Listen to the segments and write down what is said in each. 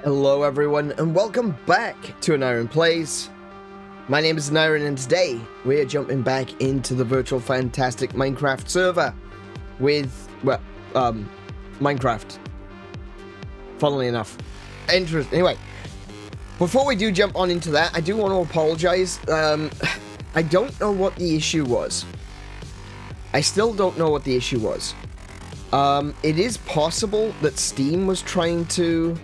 Hello everyone and welcome back to AneurynPlays. My name is Aneurin and today we're jumping back into the virtual fantastic Minecraft server with, well, Minecraft. Funnily enough. Anyway, before we do jump on into that, I do want to apologize. I don't know what the issue was. I still don't know what the issue was. It is possible that Steam was trying to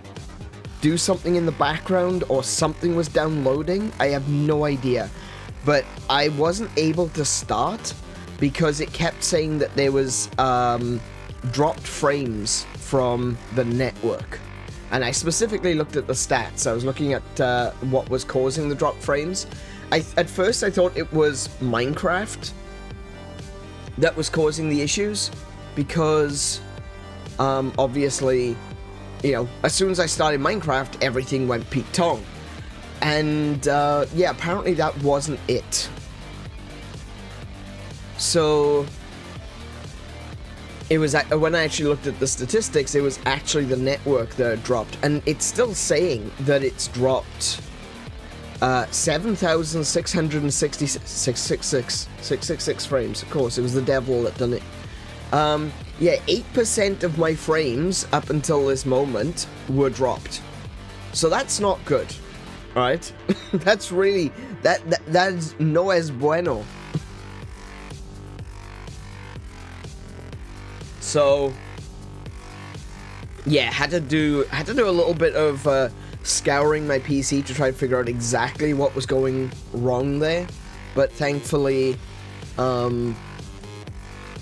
do something in the background or something was downloading. I have no idea. But I wasn't able to start because it kept saying that there was dropped frames from the network. And I specifically looked at the stats. I was looking at what was causing the dropped frames. At first I thought it was Minecraft that was causing the issues because obviously, you know, as soon as I started Minecraft, everything went peak-tong. And, yeah, apparently that wasn't it. So, it was, when I actually looked at the statistics, it was actually the network that had dropped. And it's still saying that it's dropped 7,666 frames. Of course, it was the devil that done it. Yeah, 8% of my frames up until this moment were dropped. So that's not good, right? That's really, that's no es bueno. So, yeah, had to do a little bit of scouring my PC to try to figure out exactly what was going wrong there. But thankfully,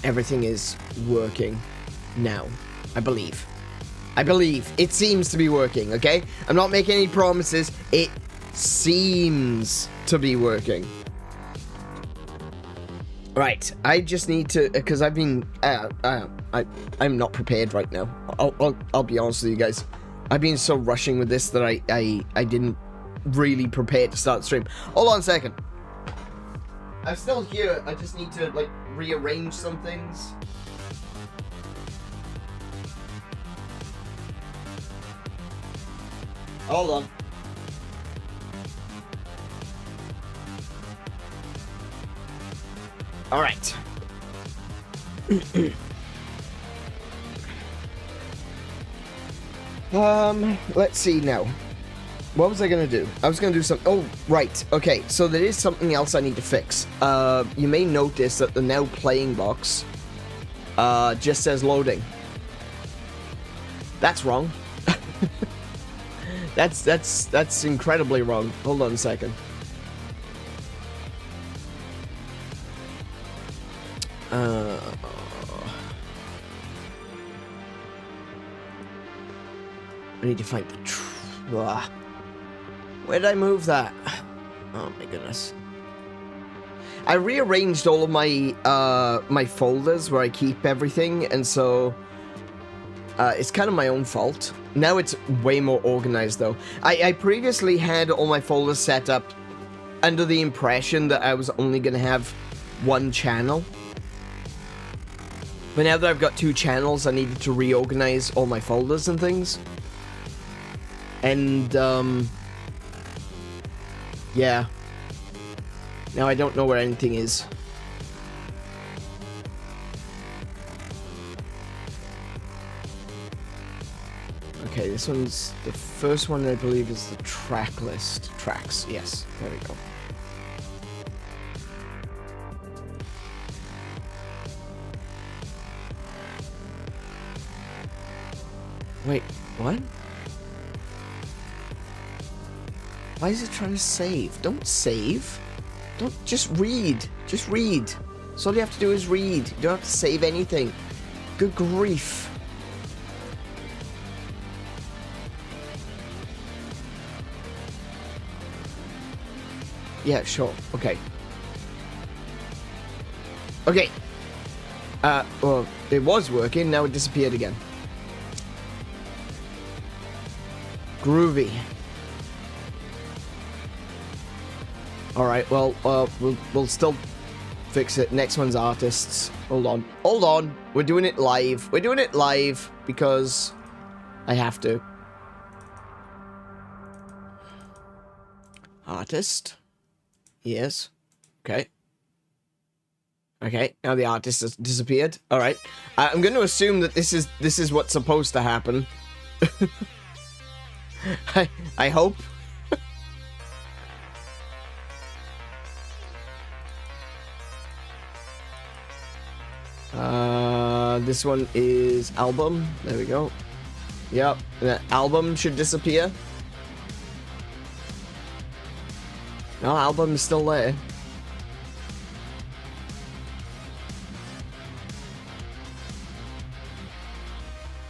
everything is working now. I believe. It seems to be working, okay? I'm not making any promises. It seems to be working. Right, I just need to, because I've been, I'm not prepared right now. I'll be honest with you guys. I've been so rushing with this that I didn't really prepare to start the stream. Hold on a second. I'm still here. I just need to, like, rearrange some things. Hold on. All right. Let's see now. What was I gonna do? I was gonna do something. Oh, right. Okay, so there is something else I need to fix. You may notice that the now playing box just says loading. That's wrong. That's incredibly wrong. Hold on a second. I need to find the where did I move that? Oh my goodness. I rearranged all of my my folders where I keep everything, and so it's kind of my own fault. Now it's way more organized though. I previously had all my folders set up under the impression that I was only gonna have one channel. But now that I've got two channels, I needed to reorganize all my folders and things. And, yeah. Now I don't know where anything is. Okay, this one's, the first one I believe is the track list. Tracks, yes, there we go. Wait, what? Why is it trying to save? Don't save. Don't, just read. Just read. So all you have to do is read. You don't have to save anything. Good grief. Yeah, sure. Okay. Okay. Well, it was working, now it disappeared again. Groovy. Alright, well, we'll still fix it. Next one's artists. Hold on. Hold on. We're doing it live. We're doing it live because I have to. Artist. Yes. Okay. Okay, now the artist has disappeared. All right. I'm going to assume that this is what's supposed to happen. I hope. This one is album. There we go. Yep, the album should disappear. No, album is still there.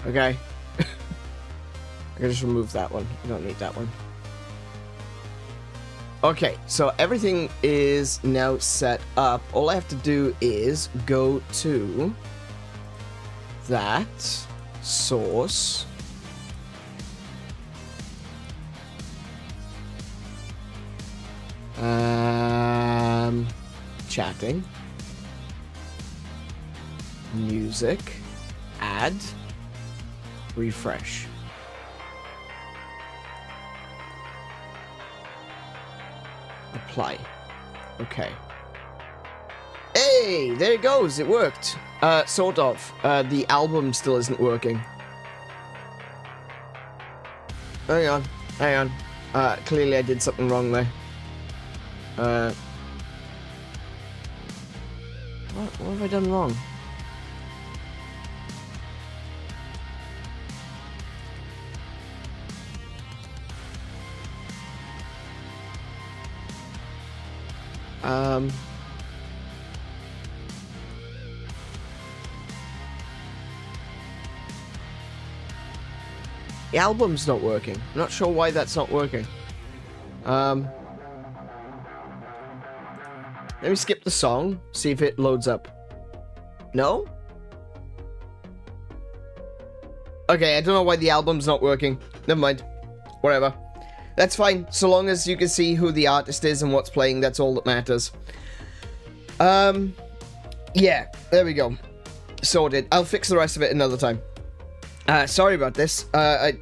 Okay. I can just remove that one. You don't need that one. Okay, so everything is now set up. All I have to do is go to that source. Chatting. Music. Add. Refresh. Apply. Okay. Hey, there it goes. It worked. Sort of. The album still isn't working. Hang on. Hang on. Clearly I did something wrong there. What have I done wrong? The album's not working. I'm not sure why that's not working. Let me skip the song, see if it loads up. No? Okay, I don't know why the album's not working. Never mind. Whatever. That's fine, so long as you can see who the artist is and what's playing, that's all that matters. Yeah, there we go. Sorted. I'll fix the rest of it another time. Sorry about this. I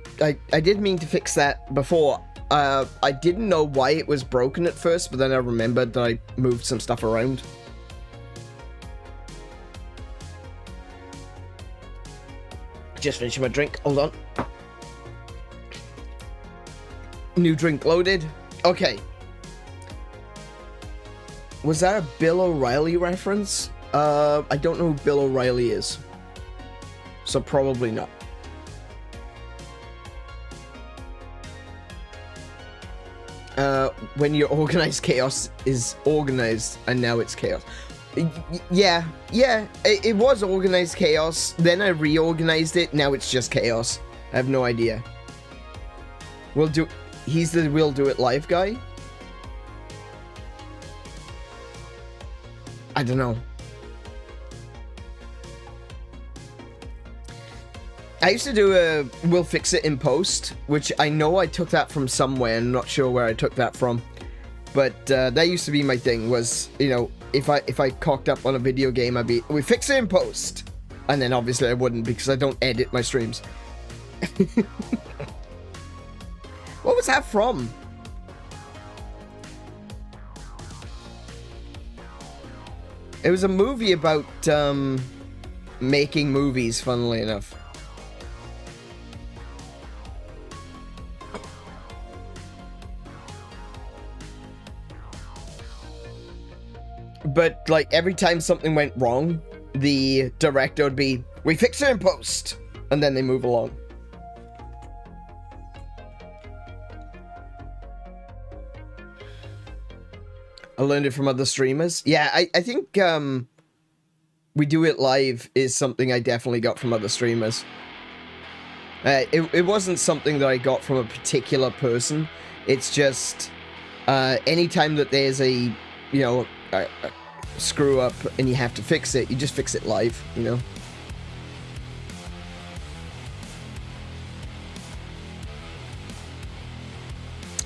did mean to fix that before. I didn't know why it was broken at first, but then I remembered that I moved some stuff around. Just finishing my drink. Hold on. New drink loaded. Okay. Was that a Bill O'Reilly reference? I don't know who Bill O'Reilly is. So probably not. When your organized chaos is organized and now it's chaos. Yeah, it was organized chaos, then I reorganized it, now it's just chaos. I have no idea. He's the We'll Do It Live guy? I don't know. I used to do a We'll Fix It in Post, which I know I took that from somewhere, I'm not sure where I took that from. But that used to be my thing, was, you know, if I cocked up on a video game, I'd be, we fix it in post. And then obviously I wouldn't, because I don't edit my streams. What was that from? It was a movie about making movies, funnily enough. But, like, every time something went wrong, the director would be, we fix it in post, and then they move along. I learned it from other streamers. Yeah, I think We Do It Live is something I definitely got from other streamers. It wasn't something that I got from a particular person. It's just anytime that there's a, you know, a screw up and you have to fix it, you just fix it live, you know.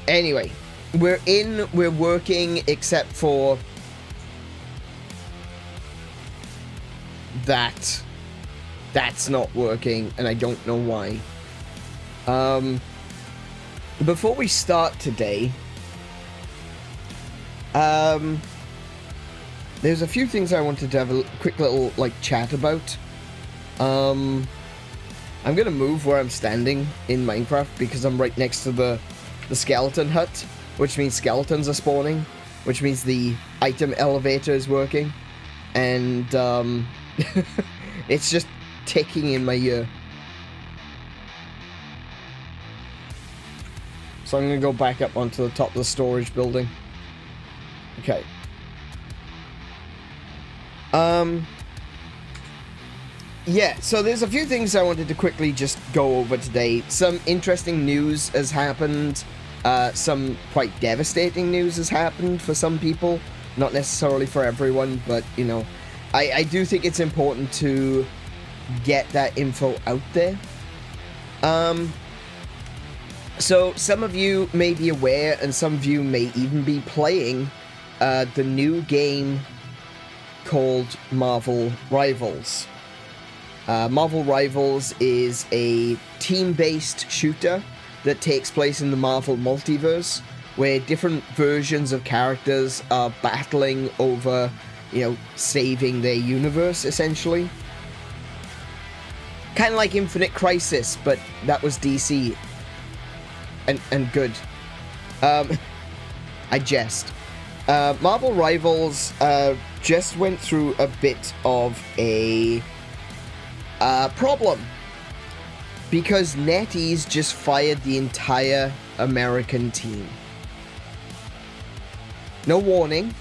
Anyway, we're working, except for that. That's not working, and I don't know why. Before we start today, There's a few things I wanted to have a quick little, like, chat about. I'm gonna move where I'm standing in Minecraft because I'm right next to the skeleton hut, which means skeletons are spawning, which means the item elevator is working, and, it's just ticking in my ear. So I'm gonna go back up onto the top of the storage building. Okay. Yeah, so there's a few things I wanted to quickly just go over today. Some interesting news has happened. Some quite devastating news has happened for some people. Not necessarily for everyone, but, you know, I do think it's important to get that info out there. So some of you may be aware, and some of you may even be playing the new game called Marvel Rivals. Marvel Rivals is a team-based shooter that takes place in the Marvel multiverse, where different versions of characters are battling over, you know, saving their universe, essentially. Kind of like Infinite Crisis, but that was DC. And good. I jest. Marvel Rivals just went through a bit of a problem, because NetEase just fired the entire American team. No warning,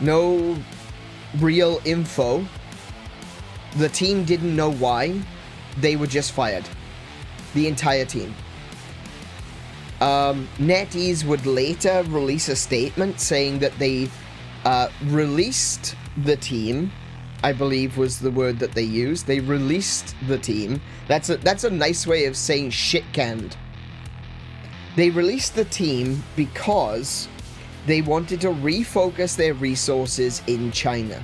no real info. The team didn't know why. They were just fired. The entire team. NetEase would later release a statement saying that they released the team, I believe was the word that they used. They released the team. That's a nice way of saying shit-canned. They released the team because they wanted to refocus their resources in China.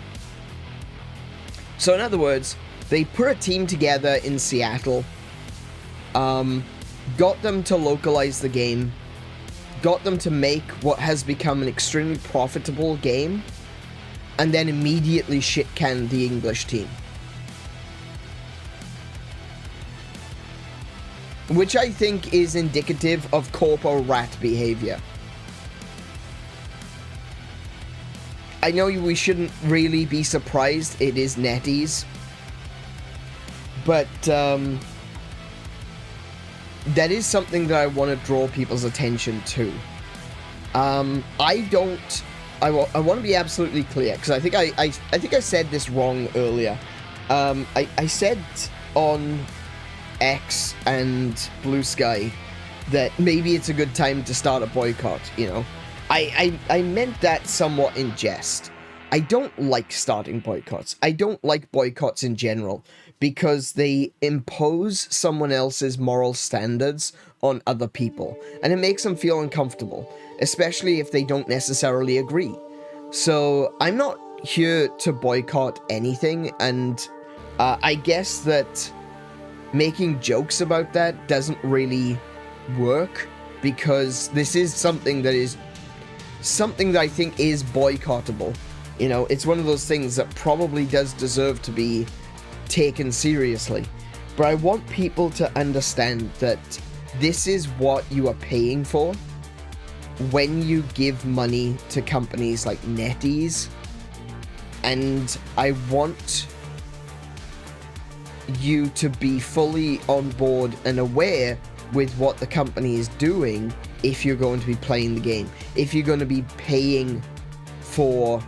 So in other words, they put a team together in Seattle, got them to localize the game, got them to make what has become an extremely profitable game, and then immediately shit-canned the English team. Which I think is indicative of corpo rat behavior. I know we shouldn't really be surprised it is NetEase, but that is something that I want to draw people's attention to. I want to be absolutely clear, because I think I said this wrong earlier. I said on X and Blue Sky that maybe it's a good time to start a boycott, you know. I meant that somewhat in jest. I don't like starting boycotts. I don't like boycotts in general, because they impose someone else's moral standards on other people, and it makes them feel uncomfortable, especially if they don't necessarily agree. So I'm not here to boycott anything, and I guess that making jokes about that doesn't really work, because this is something that I think is boycottable. You know, it's one of those things that probably does deserve to be taken seriously. But I want people to understand that this is what you are paying for when you give money to companies like NetEase. And I want you to be fully on board and aware with what the company is doing if you're going to be playing the game. If you're going to be paying for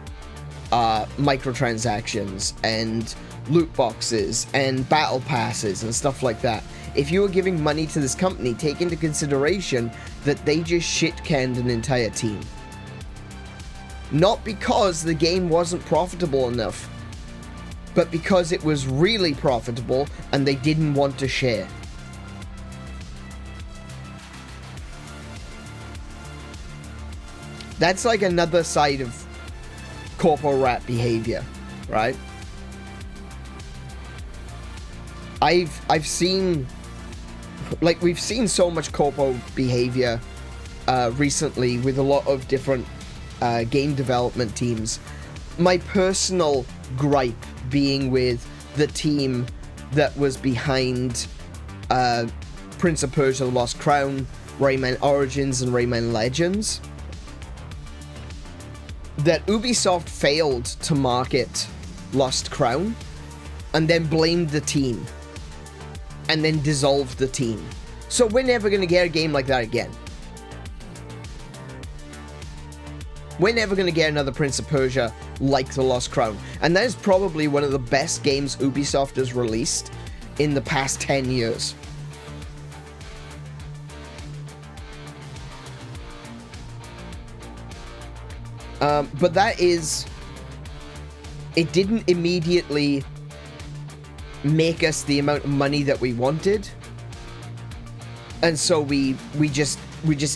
microtransactions and loot boxes and battle passes and stuff like that. If you are giving money to this company, take into consideration that they just shit-canned an entire team. Not because the game wasn't profitable enough, but because it was really profitable and they didn't want to share. That's like another side of corpo rat behavior, right? I've seen, like, we've seen so much corpo behavior recently with a lot of different game development teams. My personal gripe being with the team that was behind Prince of Persia: The Lost Crown, Rayman Origins, and Rayman Legends. That Ubisoft failed to market Lost Crown, and then blamed the team, and then dissolved the team. So we're never going to get a game like that again. We're never going to get another Prince of Persia like The Lost Crown. And that is probably one of the best games Ubisoft has released in the past 10 years. But that is... It didn't immediately make us the amount of money that we wanted. And so we just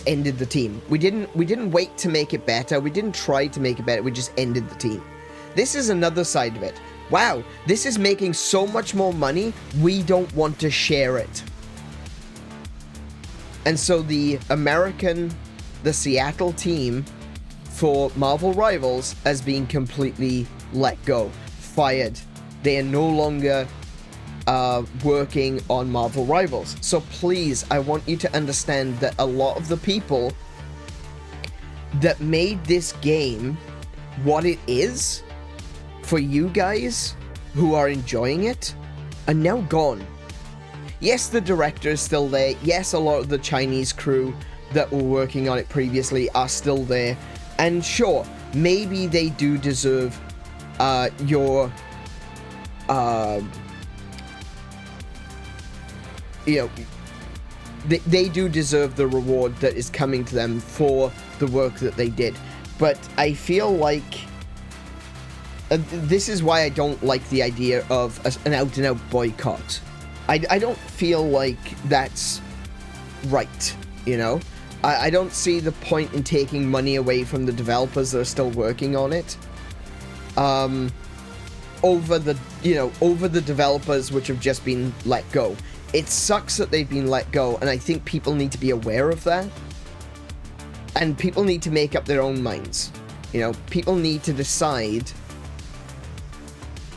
ended the team. We didn't wait to make it better. We didn't try to make it better. We just ended the team. This is another side of it. Wow, this is making so much more money. We don't want to share it. And so the Seattle team for Marvel Rivals has been completely let go, fired. They are no longer working on Marvel Rivals. So please, I want you to understand that a lot of the people that made this game what it is for you guys who are enjoying it are now gone. Yes, the director is still there. Yes, a lot of the Chinese crew that were working on it previously are still there. And sure, maybe they do deserve your you know, they do deserve the reward that is coming to them for the work that they did. But I feel like this is why I don't like the idea of an out-and-out boycott. I don't feel like that's right, you know? I don't see the point in taking money away from the developers that are still working on it. Over the developers which have just been let go. It sucks that they've been let go, and I think people need to be aware of that. And people need to make up their own minds. You know, people need to decide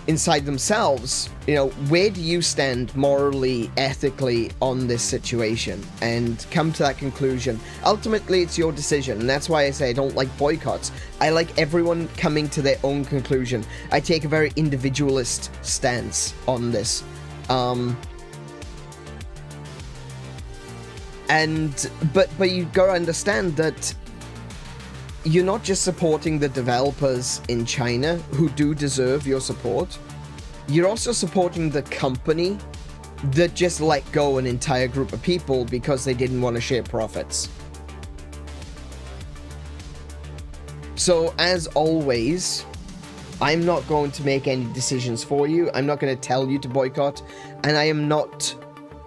inside themselves, you know, where do you stand morally, ethically on this situation, and come to that conclusion. Ultimately, it's your decision, and that's why I say I don't like boycotts. I like everyone coming to their own conclusion. I take a very individualist stance on this. But you gotta understand that you're not just supporting the developers in China who do deserve your support. You're also supporting the company that just let go an entire group of people because they didn't want to share profits. So, as always, I'm not going to make any decisions for you. I'm not going to tell you to boycott, and I am not...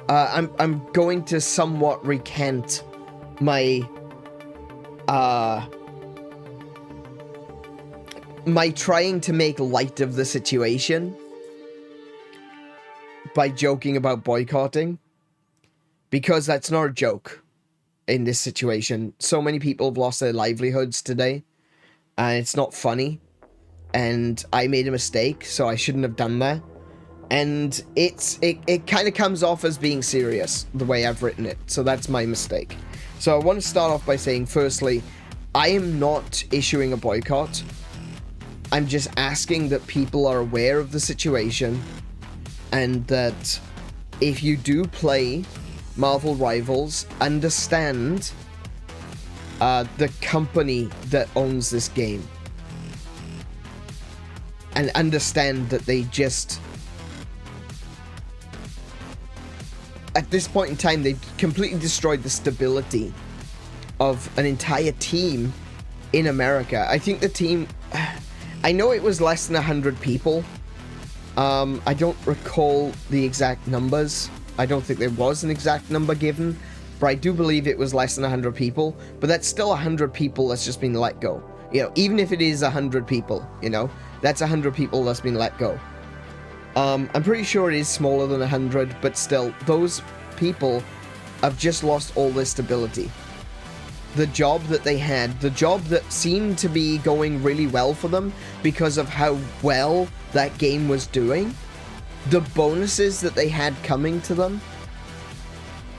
I'm going to somewhat recant my trying to make light of the situation by joking about boycotting, because that's not a joke in this situation. So many people have lost their livelihoods today, and it's not funny, and I made a mistake, so I shouldn't have done that. And it kind of comes off as being serious, the way I've written it. So that's my mistake. So I want to start off by saying, firstly, I am not issuing a boycott. I'm just asking that people are aware of the situation, and that if you do play Marvel Rivals, understand the company that owns this game. And understand that they just... At this point in time, they've completely destroyed the stability of an entire team in America. I think the team... I know it was less than 100 people. I don't recall the exact numbers. I don't think there was an exact number given, but I do believe it was less than 100 people. But that's still 100 people that's just been let go. You know, even if it is 100 people, you know, that's 100 people that's been let go. I'm pretty sure it is smaller than 100, but still, those people have just lost all their stability. the job that they had, the job that seemed to be going really well for them because of how well that game was doing, the bonuses that they had coming to them,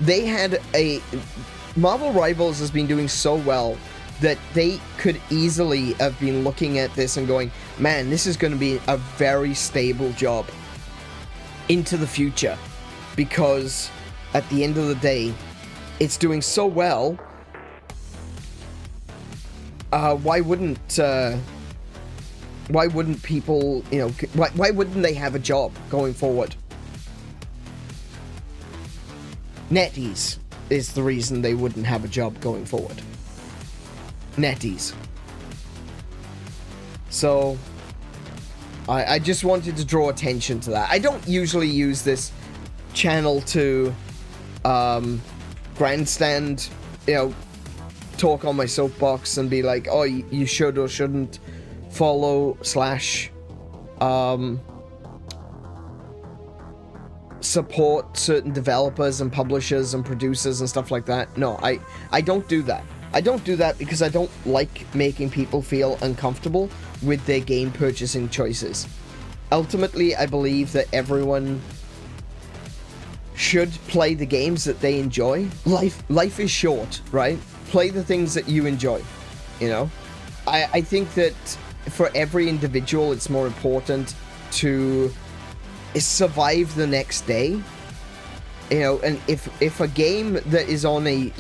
they had a... Marvel Rivals has been doing so well that they could easily have been looking at this and going, man, this is going to be a very stable job into the future, because at the end of the day, it's doing so well. Why wouldn't people, you know, why wouldn't they have a job going forward? NetEase is the reason they wouldn't have a job going forward. NetEase. So I just wanted to draw attention to that. I don't usually use this channel to grandstand, you know, talk on my soapbox and be like, oh, you should or shouldn't follow / support certain developers and publishers and producers and stuff like that. No, I don't do that. I don't do that because I don't like making people feel uncomfortable with their game purchasing choices. Ultimately, I believe that everyone should play the games that they enjoy. Life is short, right? Play the things that you enjoy, you know? I think that for every individual, it's more important to survive the next day, you know. And if a game that is on a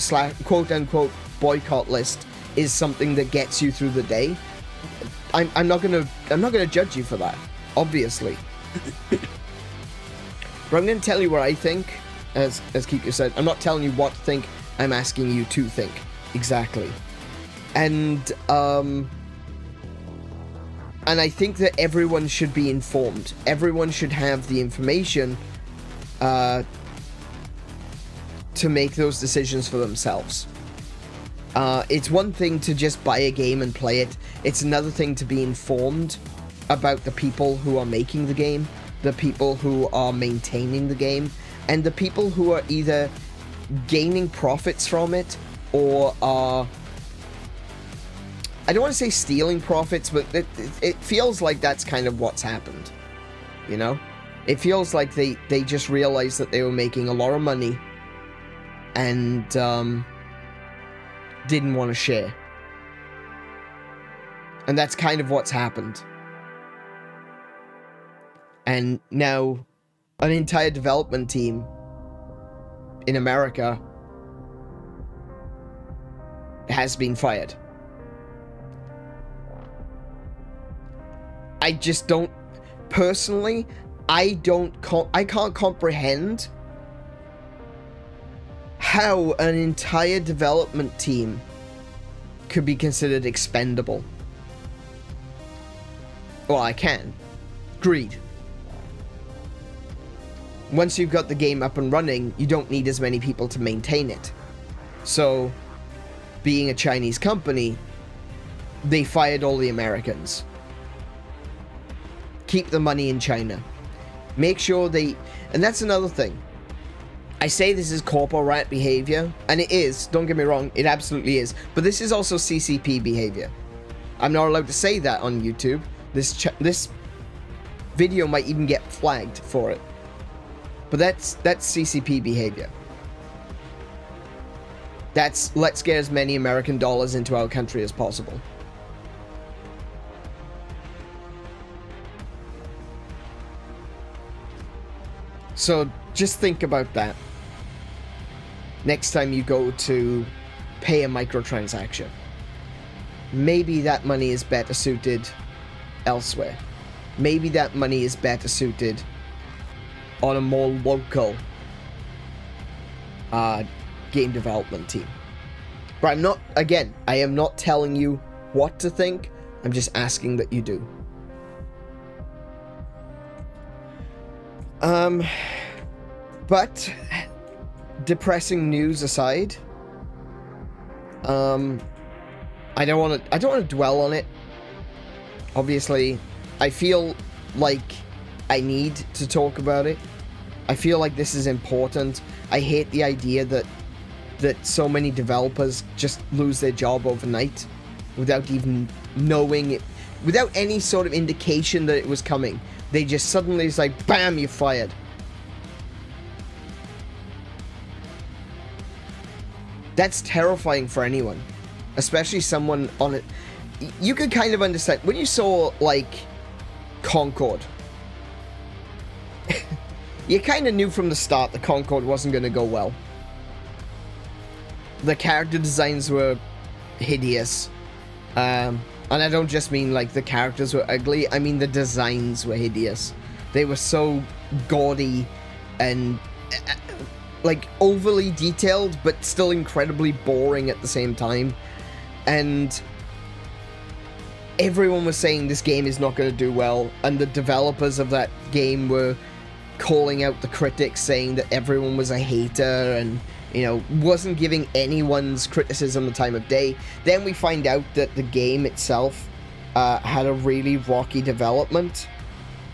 quote-unquote boycott list is something that gets you through the day, I'm not gonna judge you for that, obviously. But I'm gonna tell you what I think, as Keeper said. I'm not telling you what to think, I'm asking you to think. Exactly. And I think that everyone should be informed. Everyone should have the information to make those decisions for themselves. It's one thing to just buy a game and play it. It's another thing to be informed about the people who are making the game, the people who are maintaining the game, and the people who are either gaining profits from it or are... I don't want to say stealing profits, but it feels like that's kind of what's happened, you know? It feels like they just realized that they were making a lot of money and didn't want to share. And that's kind of what's happened. And now an entire development team in America has been fired. I just don't, personally, I can't comprehend how an entire development team could be considered expendable. Well, I can. Greed. Once you've got the game up and running, you don't need as many people to maintain it. So, being a Chinese company, they fired all the Americans. Keep the money in China. Make sure they... And that's another thing. I say this is corporate rat behavior, and it is, don't get me wrong, it absolutely is. But this is also CCP behavior. I'm not allowed to say that on YouTube. This video might even get flagged for it. But that's CCP behavior. That's let's get as many American dollars into our country as possible. So just think about that next time you go to pay a microtransaction. Maybe that money is better suited elsewhere. Maybe that money is better suited on a more local game development team. But I'm not, again, I am not telling you what to think. I'm just asking that you do. But depressing news aside, I don't want to dwell on it. Obviously, I feel like I need to talk about it. I feel like this is important. I hate the idea that that so many developers just lose their job overnight without even knowing it, without any sort of indication that it was coming. They just suddenly, it's like, bam, you're fired. That's terrifying for anyone, especially someone on it. You could kind of understand when you saw, like, Concord. You kind of knew from the start that Concord wasn't going to go well. The character designs were hideous. And I don't just mean, like, the characters were ugly. I mean, the designs were hideous. They were so gaudy and, like, overly detailed, but still incredibly boring at the same time. And everyone was saying this game is not going to do well. And the developers of that game were calling out the critics, saying that everyone was a hater and, you know, wasn't giving anyone's criticism the time of day. Then we find out that the game itself had a really rocky development,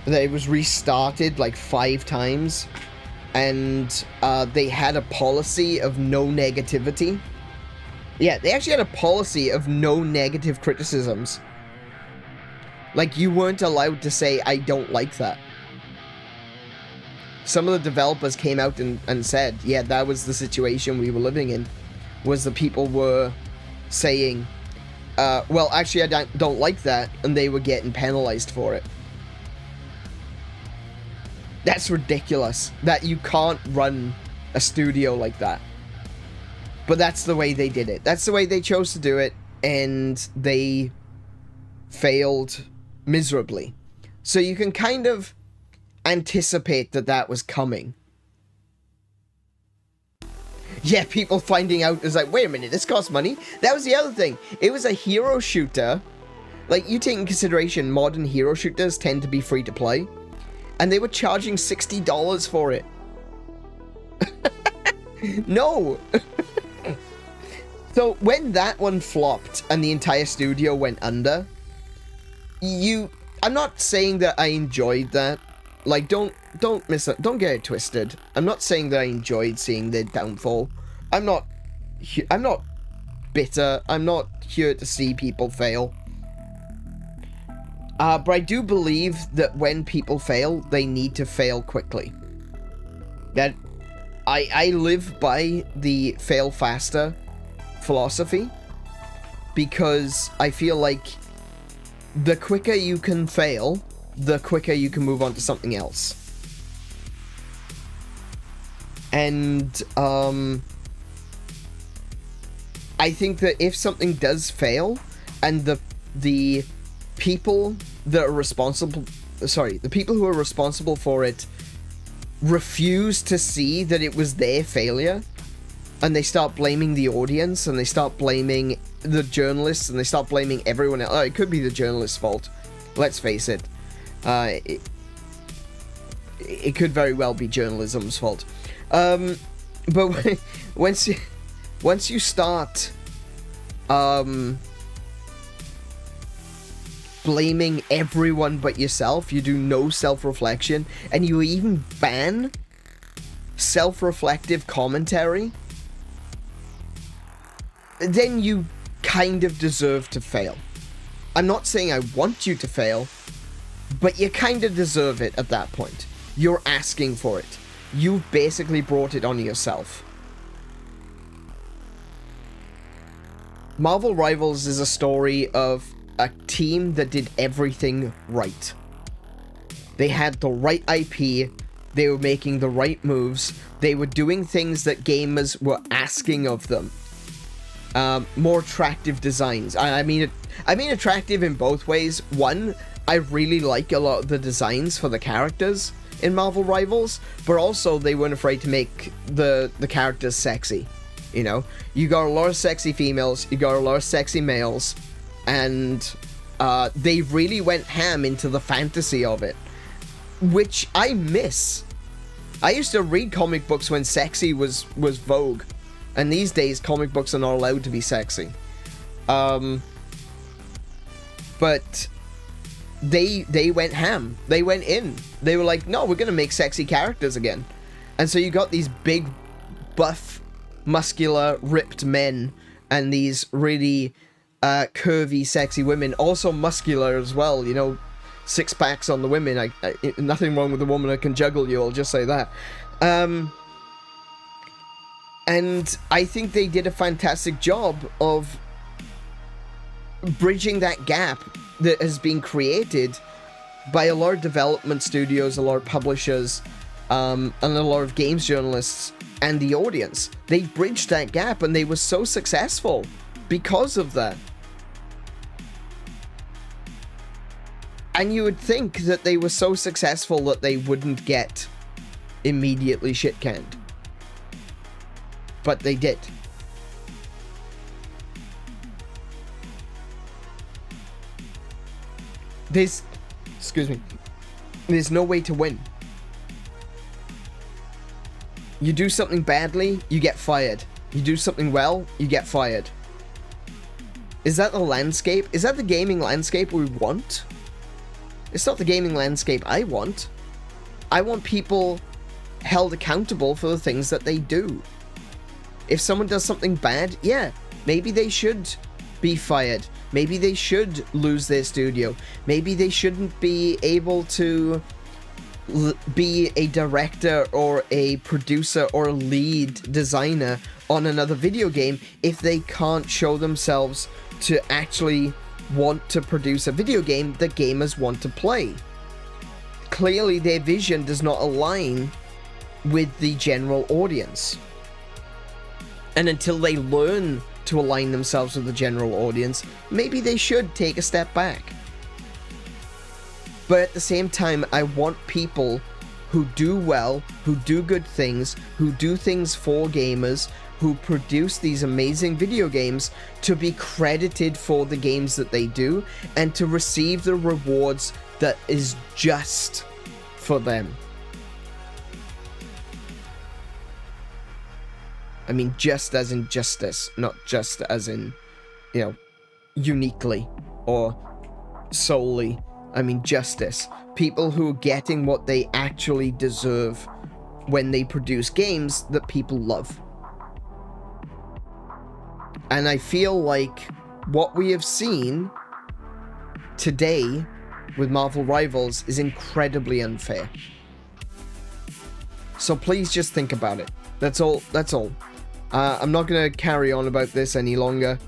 that it was restarted like 5 times, and they had a policy of no negativity. Yeah, they actually had a policy of no negative criticisms. Like, you weren't allowed to say, I don't like that. Some of the developers came out and said, yeah, that was the situation we were living in, was the people were saying, well, actually, I don't like that, and they were getting penalized for it. That's ridiculous, that you can't run a studio like that. But that's the way they did it. That's the way they chose to do it, and they failed miserably. So you can kind of anticipate that that was coming. Yeah, people finding out is like, wait a minute, this costs money? That was the other thing. It was a hero shooter. Like, you take in consideration, modern hero shooters tend to be free to play. And they were charging $60 for it. No! So, when that one flopped and the entire studio went under, I'm not saying that I enjoyed that. Like, don't get it twisted. I'm not saying that I enjoyed seeing their downfall. I'm not bitter. I'm not here to see people fail. But I do believe that when people fail, they need to fail quickly. That I live by the fail faster philosophy, because I feel like the quicker you can fail, the quicker you can move on to something else. And I think that if something does fail and the people that are responsible, the people who are responsible for it refuse to see that it was their failure, and they start blaming the audience, and they start blaming the journalists, and they start blaming everyone else. Oh, it could be the journalist's fault. Let's face it. It could very well be journalism's fault. But once you start blaming everyone but yourself, you do no self-reflection, and you even ban self-reflective commentary, then you kind of deserve to fail. I'm not saying I want you to fail, but you kind of deserve it at that point. You're asking for it. You've basically brought it on yourself. Marvel Rivals is a story of a team that did everything right. They had the right IP, they were making the right moves, they were doing things that gamers were asking of them. More attractive designs. I mean attractive in both ways. One, I really like a lot of the designs for the characters in Marvel Rivals, but also they weren't afraid to make the characters sexy. You know, you got a lot of sexy females, you got a lot of sexy males, and they really went ham into the fantasy of it, which I miss. I used to read comic books when sexy was vogue, and these days comic books are not allowed to be sexy. But they went ham. They went in. They were like, no, we're gonna make sexy characters again. And so you got these big buff muscular, ripped men and these really curvy, sexy women, also muscular as well, you know, six packs on the women. Nothing wrong with a woman that can juggle you, I'll just say that. And I think they did a fantastic job of bridging that gap that has been created by a lot of development studios, a lot of publishers, and a lot of games journalists and the audience. They bridged that gap and they were so successful because of that. And you would think that they were so successful that they wouldn't get immediately shit-canned. But they did. There's no way to win. You do something badly, you get fired. You do something well, you get fired. Is that the landscape? Is that the gaming landscape we want? It's not the gaming landscape I want. I want people held accountable for the things that they do. If someone does something bad, yeah, maybe they should be fired. Maybe they should lose their studio. Maybe they shouldn't be able to be a director or a producer or a lead designer on another video game if they can't show themselves to actually want to produce a video game that gamers want to play. Clearly their vision does not align with the general audience. And until they learn to align themselves with the general audience, maybe they should take a step back. But at the same time, I want people who do well, who do good things, who do things for gamers, who produce these amazing video games to be credited for the games that they do and to receive the rewards that is just for them. I mean, just as in justice, not just as in, you know, uniquely or solely. I mean, justice. People who are getting what they actually deserve when they produce games that people love. And I feel like what we have seen today with Marvel Rivals is incredibly unfair. So please just think about it. That's all. That's all. I'm not going to carry on about this any longer.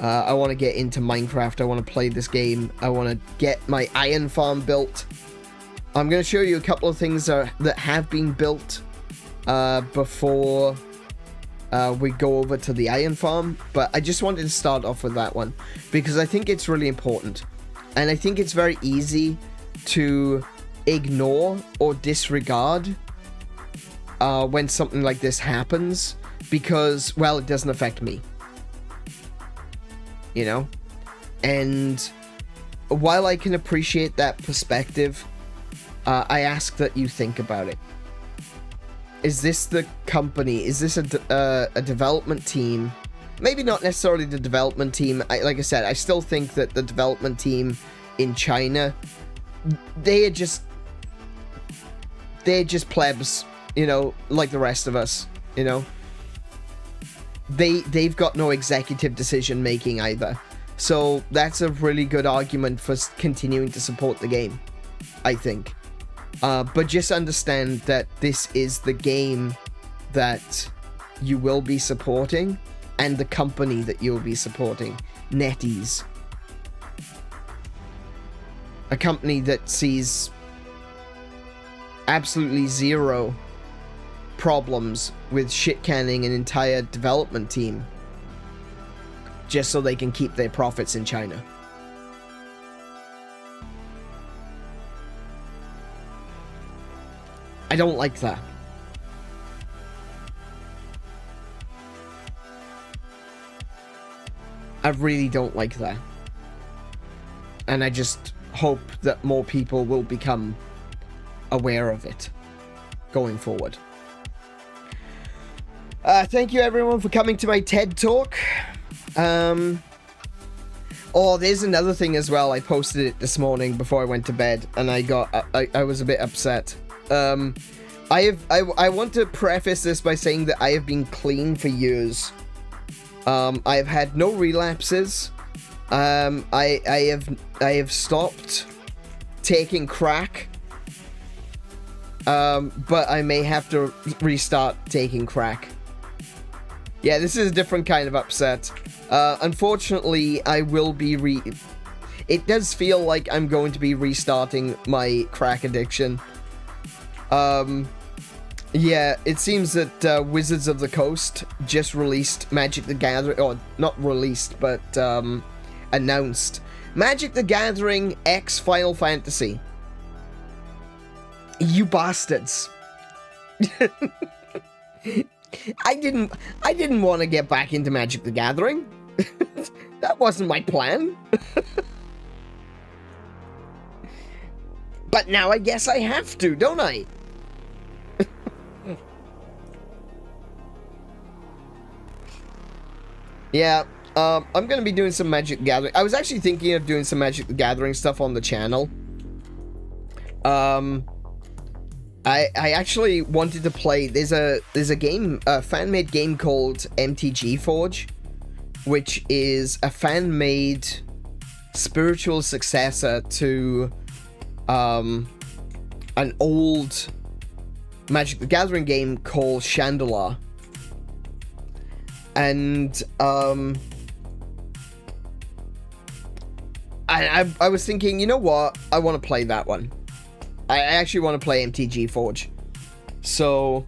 I want to get into Minecraft. I want to play this game. I want to get my iron farm built. I'm going to show you a couple of things that have been built before we go over to the iron farm. But I just wanted to start off with that one because I think it's really important. And I think it's very easy to ignore or disregard when something like this happens because, well, it doesn't affect me. You know? And while I can appreciate that perspective, I ask that you think about it. Is this the company? Is this a development team? Maybe not necessarily the development team. Like I said, I still think that the development team in China, they're just plebs, you know, like the rest of us, you know. They've got no executive decision making either. So that's a really good argument for continuing to support the game, I think. But just understand that this is the game that you will be supporting and the company that you will be supporting, NetEase. A company that sees absolutely zero problems with shit-canning an entire development team just so they can keep their profits in China. I don't like that. I really don't like that. And I just hope that more people will become aware of it going forward. Thank you everyone for coming to my TED Talk. Oh, there's another thing as well. I posted it this morning before I went to bed, and I was a bit upset. I want to preface this by saying that I have been clean for years. I have had no relapses. I have stopped taking crack. But I may have to restart taking crack. Yeah, this is a different kind of upset. Unfortunately, I will be it does feel like I'm going to be restarting my crack addiction. Yeah, it seems that Wizards of the Coast just released Magic the Gathering, or not released, but announced Magic the Gathering X Final Fantasy. You bastards. I didn't want to get back into Magic the Gathering. That wasn't my plan. But now I guess I have to, don't I? Yeah, I'm going to be doing some Magic the Gathering. I was actually thinking of doing some Magic the Gathering stuff on the channel. I actually wanted to play, there's a game, a fan-made game called MTG Forge, which is a fan-made spiritual successor to an old Magic the Gathering game called Chandelier. And I was thinking, you know what, I want to play that one. I actually want to play MTG Forge. So,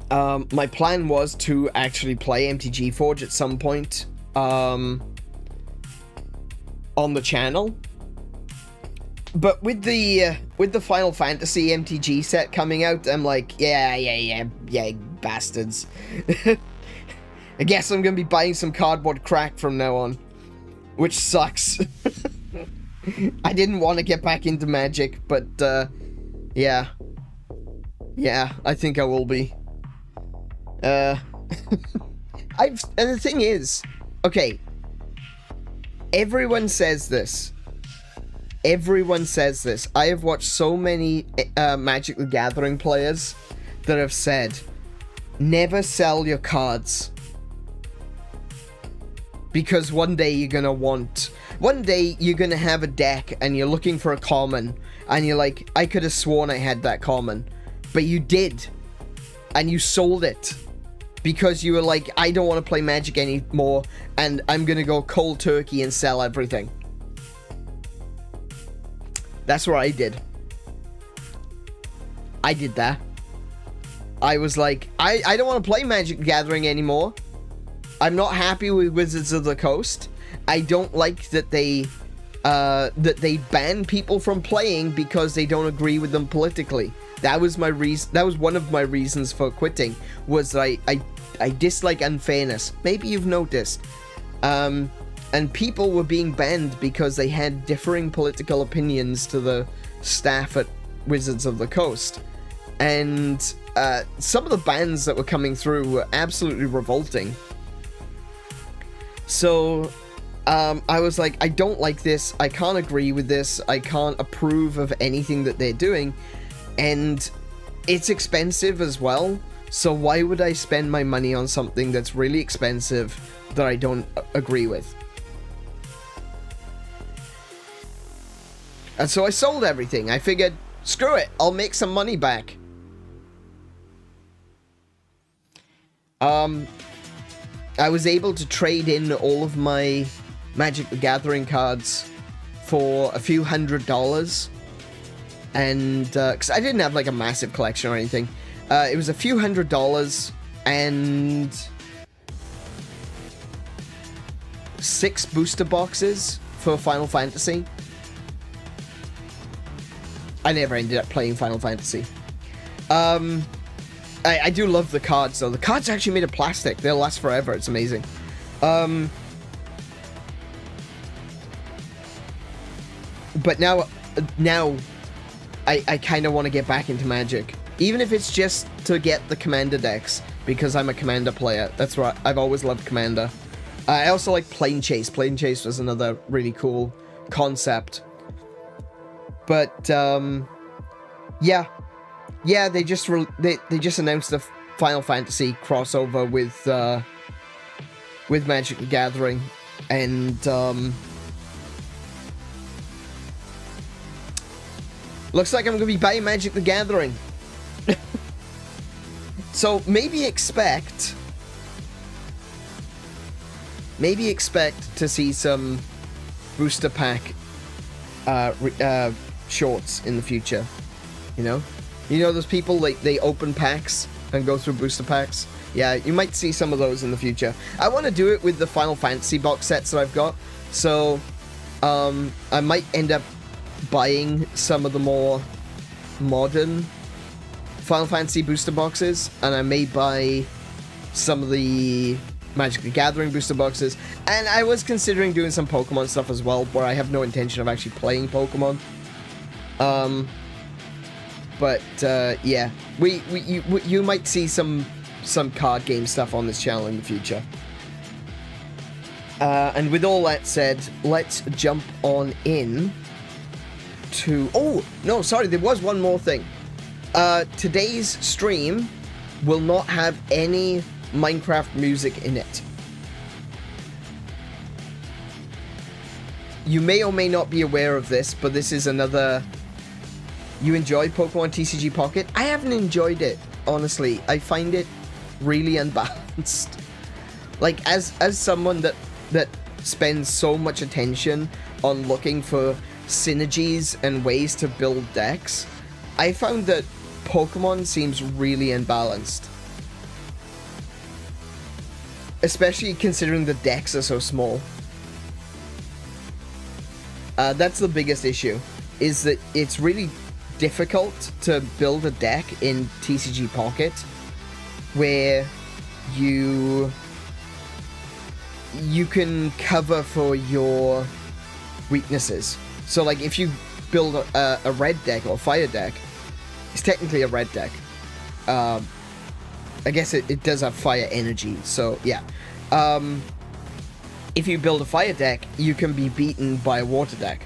my plan was to actually play MTG Forge at some point, on the channel. But with the Final Fantasy MTG set coming out, I'm like, yeah, bastards. I guess I'm gonna be buying some cardboard crack from now on, which sucks. I didn't want to get back into Magic, but, yeah. Yeah, I think I will be. And the thing is, okay, everyone says this. Everyone says this. I have watched so many, Magic the Gathering players that have said, never sell your cards. Because one day you're gonna have a deck and you're looking for a common and you're like, I could have sworn I had that common, but you did, and you sold it because you were like, I don't want to play Magic anymore and I'm gonna go cold turkey and sell everything. That's what I did. I did that. I was like, I don't want to play Magic the Gathering anymore. I'm not happy with Wizards of the Coast. I don't like that they ban people from playing because they don't agree with them politically. That was my reason. That was one of my reasons for quitting. Was I dislike unfairness. Maybe you've noticed. And people were being banned because they had differing political opinions to the staff at Wizards of the Coast. And some of the bans that were coming through were absolutely revolting. So, I was like, I don't like this, I can't agree with this, I can't approve of anything that they're doing, and it's expensive as well, so why would I spend my money on something that's really expensive that I don't agree with? And so I sold everything. I figured, screw it, I'll make some money back. I was able to trade in all of my Magic the Gathering cards for a few $100s. And, because I didn't have, like, a massive collection or anything. It was a few $100s and 6 booster boxes for Final Fantasy. I never ended up playing Final Fantasy. I do love the cards, though. The cards are actually made of plastic. They'll last forever. It's amazing. But now I kind of want to get back into Magic. Even if it's just to get the Commander decks, because I'm a Commander player. That's right. I've always loved Commander. I also like Plane Chase. Plane Chase was another really cool concept. But, yeah. yeah, they just announced the Final Fantasy crossover with Magic the Gathering, and looks like I'm gonna be buying Magic the Gathering. So maybe expect to see some booster pack shorts in the future. You know those people, like, they open packs and go through booster packs. Yeah, you might see some of those in the future. I want to do it with the Final Fantasy box sets that I've got, so I might end up buying some of the more modern Final Fantasy booster boxes, and I may buy some of the Magic the Gathering booster boxes, and I was considering doing some Pokemon stuff as well, where I have no intention of actually playing Pokemon. But yeah, you might see some card game stuff on this channel in the future. And with all that said, let's jump on in to... Oh, no, sorry, there was one more thing. Today's stream will not have any Minecraft music in it. You may or may not be aware of this, but this is another... You enjoyed Pokemon TCG Pocket? I haven't enjoyed it, honestly. I find it really unbalanced. Like, as someone that spends so much attention on looking for synergies and ways to build decks, I found that Pokemon seems really unbalanced. Especially considering the decks are so small. That's the biggest issue, is that it's really difficult to build a deck in TCG Pocket where you can cover for your weaknesses. So, like, if you build a red deck or a fire deck, it's technically a red deck. I guess it does have fire energy, so yeah. If you build a fire deck, you can be beaten by a water deck.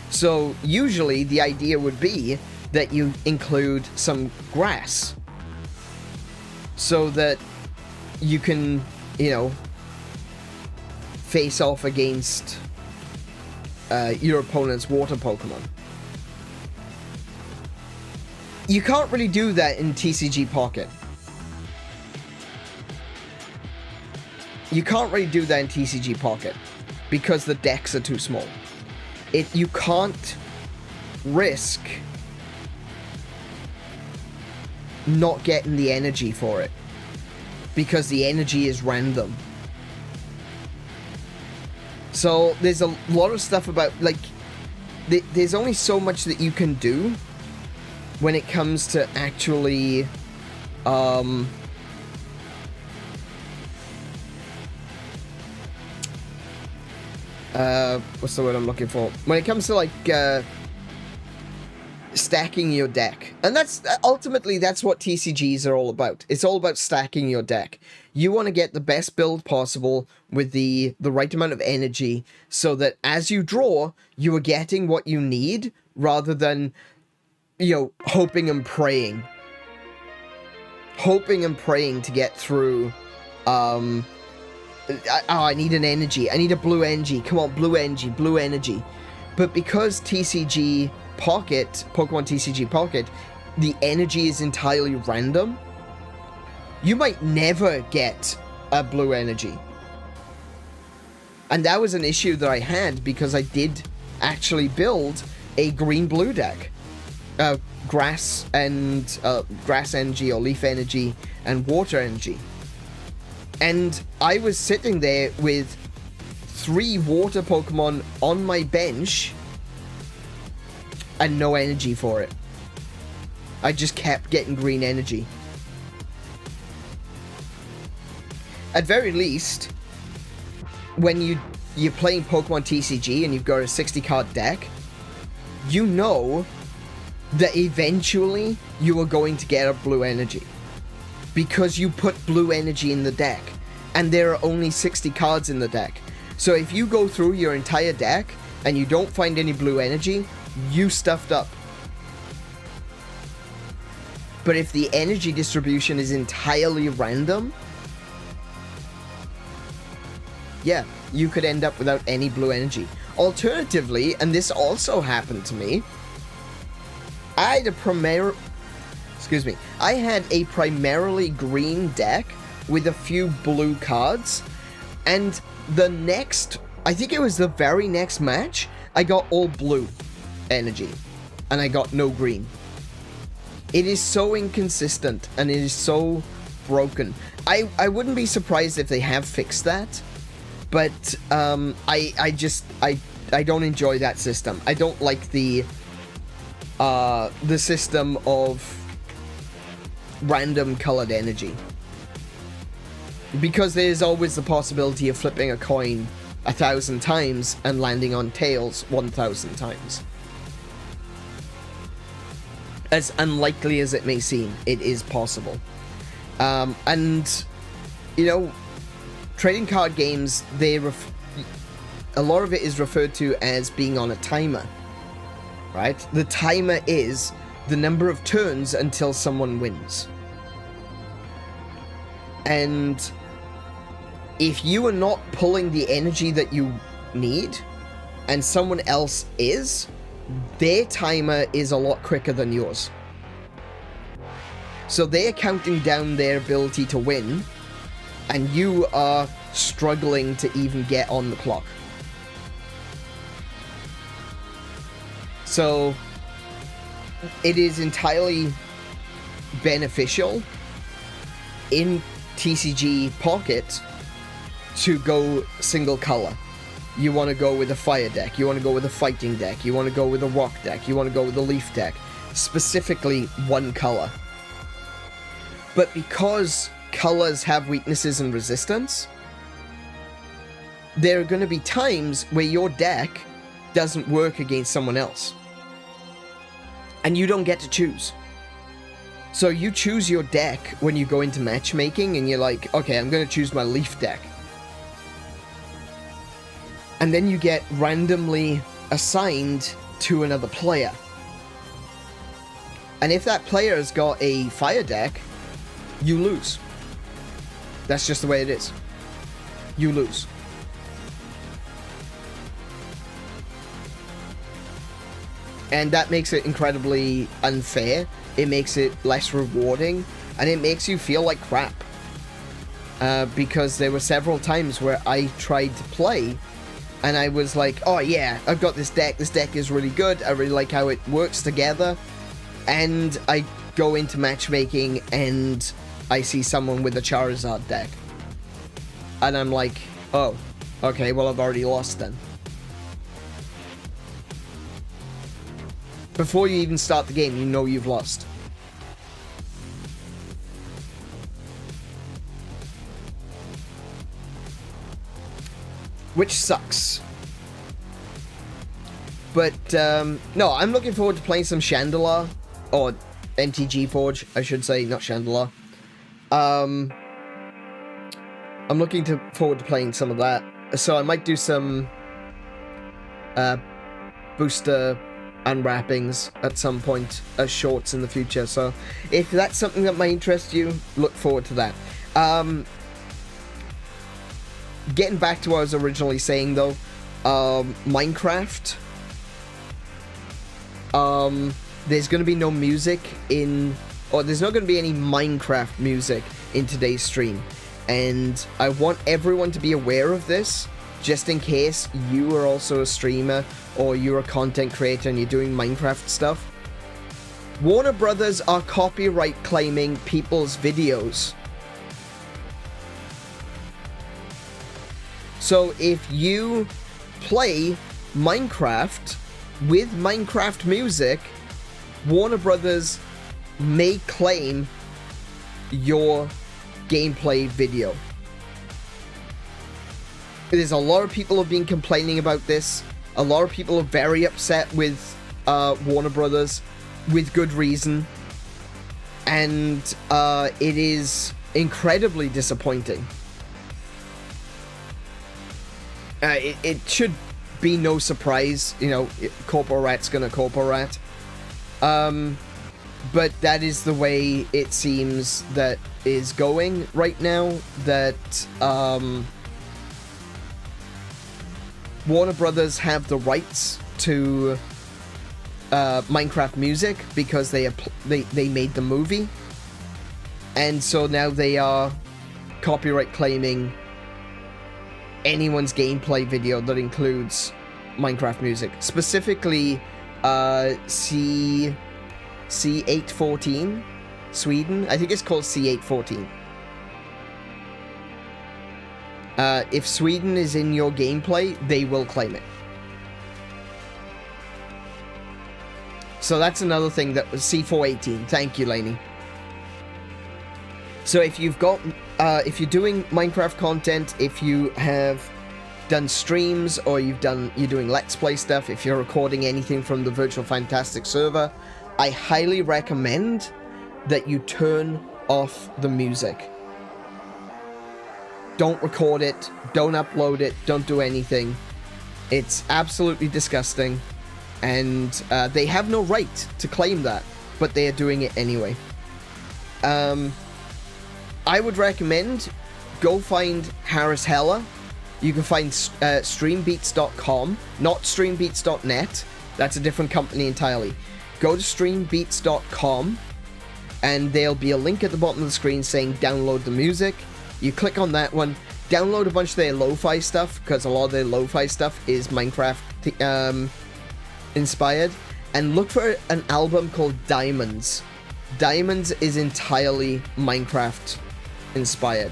So usually the idea would be that you include some grass so that you can, face off against your opponent's water Pokemon. You can't really do that in TCG Pocket. You can't really do that in TCG Pocket because the decks are too small. You can't risk not getting the energy for it because the energy is random. So there's a lot of stuff about, like, there's only so much that you can do when it comes to actually what's the word I'm looking for? When it comes to, like, stacking your deck. And ultimately that's what TCGs are all about. It's all about stacking your deck. You want to get the best build possible with the right amount of energy so that as you draw, you are getting what you need rather than, hoping and praying. Hoping and praying to get through, I need an energy. I need a blue energy. Come on, blue energy. But because TCG Pocket, Pokemon TCG Pocket, the energy is entirely random, you might never get a blue energy. And that was an issue that I had because I did actually build a green-blue deck. Grass energy or leaf energy and water energy. And I was sitting there with 3 water Pokemon on my bench and no energy for it. I just kept getting green energy. At very least, when you're playing Pokemon TCG and you've got a 60 card deck, you know that eventually you are going to get a blue energy. Because you put blue energy in the deck, and there are only 60 cards in the deck. So if you go through your entire deck and you don't find any blue energy, you stuffed up. But if the energy distribution is entirely random, yeah, you could end up without any blue energy. Alternatively, and this also happened to me, I had a primarily green deck with a few blue cards, and the next, I think it was the very next match, I got all blue energy, and I got no green. It is so inconsistent, and it is so broken. I wouldn't be surprised if they have fixed that, but I don't enjoy that system. I don't like the system of random colored energy, because there's always the possibility of flipping a coin 1,000 times and landing on tails 1,000 times. As unlikely as it may seem, it is possible. And, you know, trading card games, a lot of it is referred to as being on a timer, right? The timer is the number of turns until someone wins. And if you are not pulling the energy that you need, and someone else is, their timer is a lot quicker than yours. So they're counting down their ability to win, and you are struggling to even get on the clock. So it is entirely beneficial in TCG Pocket to go single color. You want to go with a fire deck, you want to go with a fighting deck, you want to go with a rock deck, you want to go with a leaf deck. Specifically one color. But because colors have weaknesses and resistance, there are going to be times where your deck doesn't work against someone else. And you don't get to choose. So you choose your deck when you go into matchmaking, and you're like, okay, I'm going to choose my leaf deck. And then you get randomly assigned to another player. And if that player has got a fire deck, you lose. That's just the way it is. You lose. And that makes it incredibly unfair. It makes it less rewarding, and it makes you feel like crap. Because there were several times where I tried to play, and I was like, oh yeah, I've got this deck is really good, I really like how it works together, and I go into matchmaking, and I see someone with a Charizard deck. And I'm like, oh, okay, well I've already lost then. Before you even start the game, you know you've lost. Which sucks. But, no, I'm looking forward to playing some Chandelier. Or NTG Forge, I should say, not Chandelier. I'm looking forward to playing some of that. So I might do some booster unwrappings at some point as shorts in the future. So if that's something that might interest you, look forward to that. Getting back to what I was originally saying though, Minecraft, there's going to be no music there's not going to be any Minecraft music in today's stream, and I want everyone to be aware of this, just in case you are also a streamer or you're a content creator and you're doing Minecraft stuff. Warner Brothers are copyright claiming people's videos. So if you play Minecraft with Minecraft music, Warner Brothers may claim your gameplay video. There's a lot of people have been complaining about this. A lot of people are very upset with Warner Brothers, with good reason. And it is incredibly disappointing. It should be no surprise, you know, Corporat's gonna Corporat. But that is the way it seems that is going right now, that Warner Brothers have the rights to Minecraft music because they made the movie, and so now they are copyright claiming anyone's gameplay video that includes Minecraft music, specifically C814 Sweden. I think it's called C814. If Sweden is in your gameplay, they will claim it. So that's another thing that was C418. Thank you, Lainey. So if you've got, if you're doing Minecraft content, if you have done streams, or you're doing Let's Play stuff, if you're recording anything from the Virtual Fantastic server, I highly recommend that you turn off the music. Don't record it, don't upload it, don't do anything. It's absolutely disgusting, and they have no right to claim that, but they are doing it anyway. I would recommend go find Harris Heller. You can find streambeats.com, not streambeats.net. That's a different company entirely. Go to streambeats.com, and there'll be a link at the bottom of the screen saying download the music. You click on that one, download a bunch of their lo-fi stuff, because a lot of their lo-fi stuff is Minecraft inspired, and look for an album called Diamonds. Diamonds is entirely Minecraft inspired.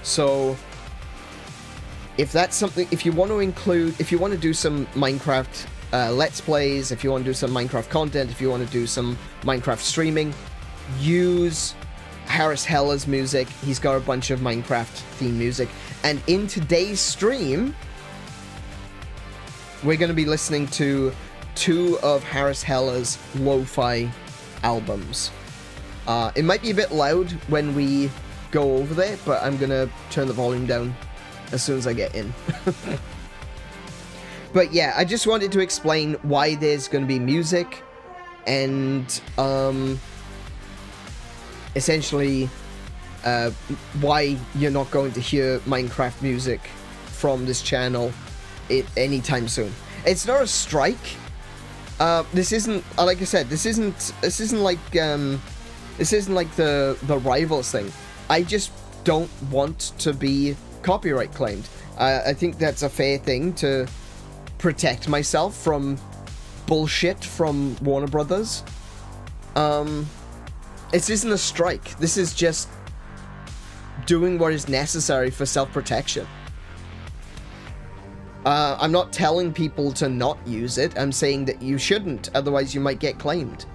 So if that's something, if you want to include, if you want to do some Minecraft Let's Plays, if you want to do some Minecraft content, if you want to do some Minecraft streaming, use Harris Heller's music. He's got a bunch of Minecraft theme music. And in today's stream, we're going to be listening to 2 of Harris Heller's lo-fi albums. It might be a bit loud when we go over there, but I'm going to turn the volume down as soon as I get in. But yeah, I just wanted to explain why there's going to be music, and essentially why you're not going to hear Minecraft music from this channel anytime soon. It's not a strike. This isn't, like I said, this isn't like the Rivals thing. I just don't want to be copyright claimed. I think that's a fair thing to protect myself from bullshit from Warner Brothers. This isn't a strike. This is just doing what is necessary for self-protection. I'm not telling people to not use it. I'm saying that you shouldn't, otherwise you might get claimed.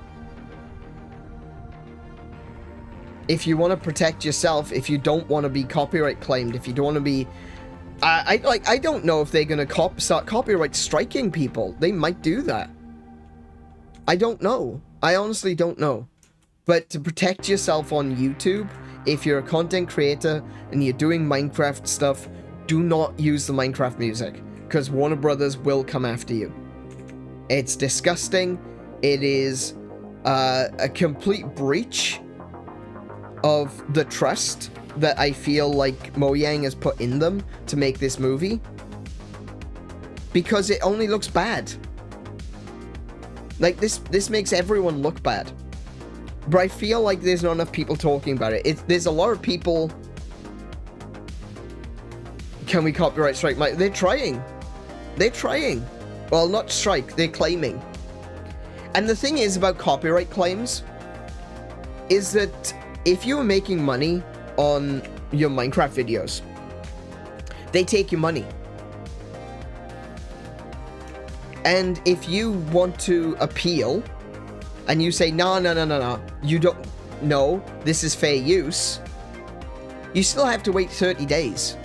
If you want to protect yourself, if you don't want to be copyright claimed, if you don't want to be... I don't know if they're going to start copyright striking people. They might do that. I don't know. I honestly don't know. But to protect yourself on YouTube, if you're a content creator and you're doing Minecraft stuff, do not use the Minecraft music, because Warner Brothers will come after you. It's disgusting. It is a complete breach of the trust that I feel like Mojang has put in them to make this movie, because it only looks bad. Like, this makes everyone look bad. But I feel like there's not enough people talking about it. There's a lot of people... Can we copyright strike Mike? They're trying. They're trying. Well, not strike, they're claiming. And the thing is about copyright claims is that if you are making money on your Minecraft videos, they take your money. And if you want to appeal and you say, no, you don't know, this is fair use, you still have to wait 30 days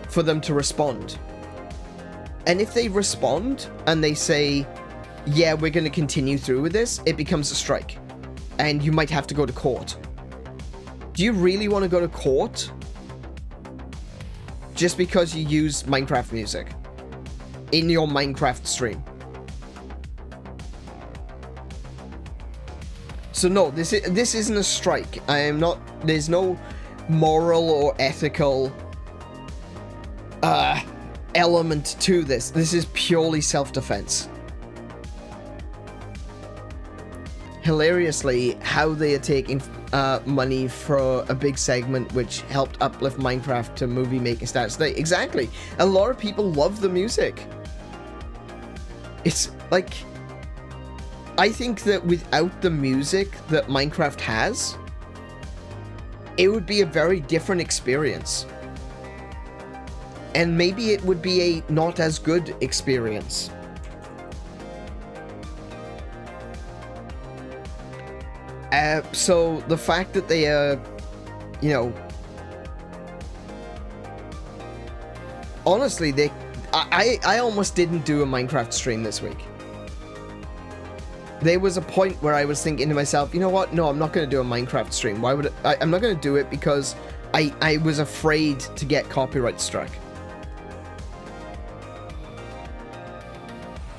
for them to respond. And if they respond and they say, yeah, we're going to continue through with this, it becomes a strike. And you might have to go to court. Do you really want to go to court just because you use Minecraft music in your Minecraft stream? So no, this isn't a strike. I am not. There's no moral or ethical element to this. This is purely self-defense. Hilariously, how they are taking money for a big segment which helped uplift Minecraft to movie making status. Exactly. A lot of people love the music. It's like, I think that without the music that Minecraft has, it would be a very different experience. And maybe it would be a not as good experience. So the fact that they are, you know, honestly, I almost didn't do a Minecraft stream this week. There was a point where I was thinking to myself, you know what? No, I'm not going to do a Minecraft stream. Why would I'm not going to do it because I was afraid to get copyright struck.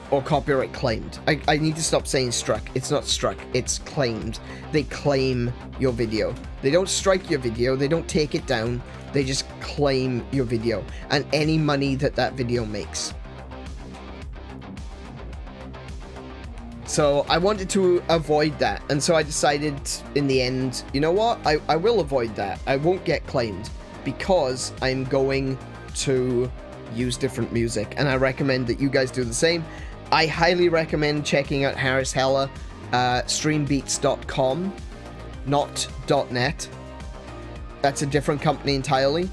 Or copyright claimed. I need to stop saying struck. It's not struck, it's claimed. They claim your video. They don't strike your video, they don't take it down, they just claim your video and any money that that video makes. So I wanted to avoid that, and so I decided in the end, you know what, I will avoid that. I won't get claimed because I'm going to use different music, and I recommend that you guys do the same. I highly recommend checking out Harris Heller, streambeats.com, not .net. That's a different company entirely.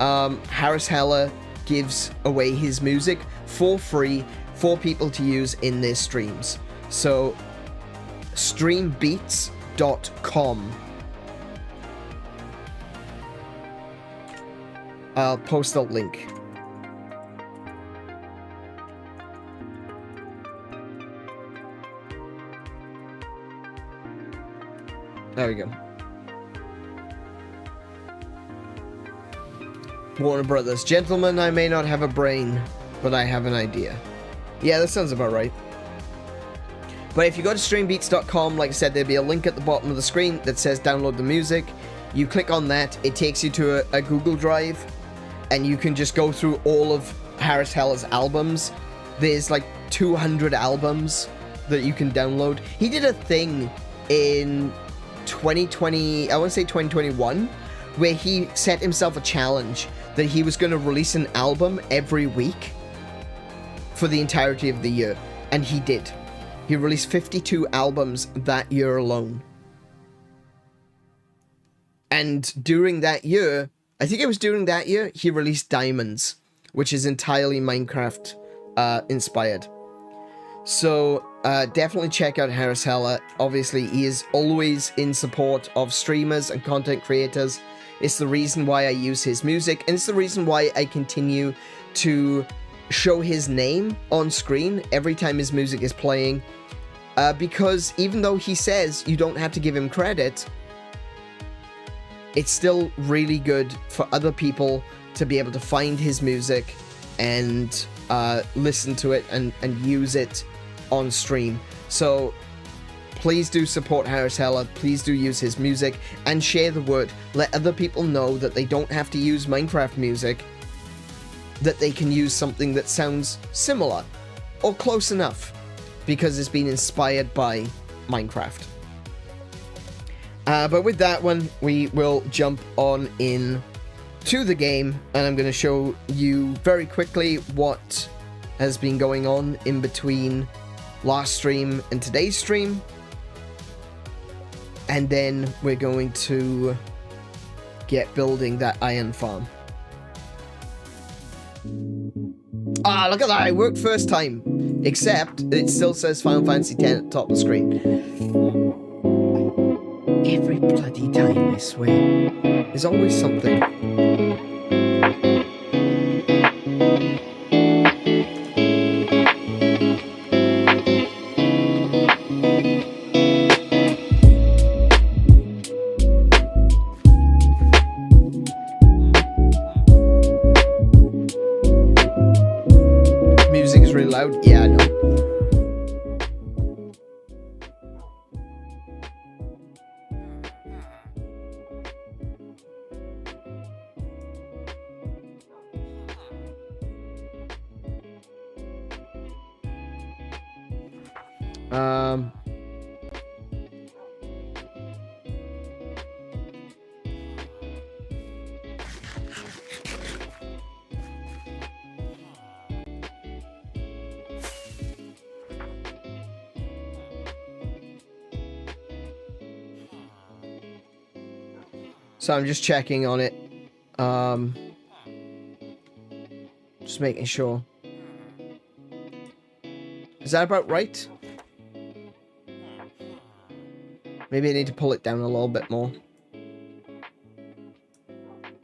Harris Heller gives away his music for free for people to use in their streams. So, streambeats.com. I'll post the link. There we go. Warner Brothers. Gentlemen, I may not have a brain, but I have an idea. Yeah, that sounds about right. But if you go to streambeats.com, like I said, there'll be a link at the bottom of the screen that says download the music. You click on that, it takes you to a Google Drive, and you can just go through all of Harris Heller's albums. There's like 200 albums that you can download. He did a thing in 2020, I want to say 2021, where he set himself a challenge that he was going to release an album every week for the entirety of the year, and he did. He released 52 albums that year alone. And during that year, I think it was during that year, he released Diamonds, which is entirely Minecraft inspired. So definitely check out Harris Heller. Obviously, he is always in support of streamers and content creators. It's the reason why I use his music, and it's the reason why I continue to show his name on screen every time his music is playing. Because even though he says you don't have to give him credit, it's still really good for other people to be able to find his music and listen to it and use it on stream. So please do support Harris Heller, please do use his music, and share the word. Let other people know that they don't have to use Minecraft music, that they can use something that sounds similar or close enough because it's been inspired by Minecraft. But with that one, we will jump on in to the game, and I'm going to show you very quickly what has been going on in between last stream and today's stream. And then we're going to get building that iron farm. Ah, look at that, it worked first time. Except, it still says Final Fantasy X at the top of the screen. Every bloody time, I swear. There's always something. Music is really loud. Yeah, I know. So I'm just checking on it. Just making sure. Is that about right? Maybe I need to pull it down a little bit more.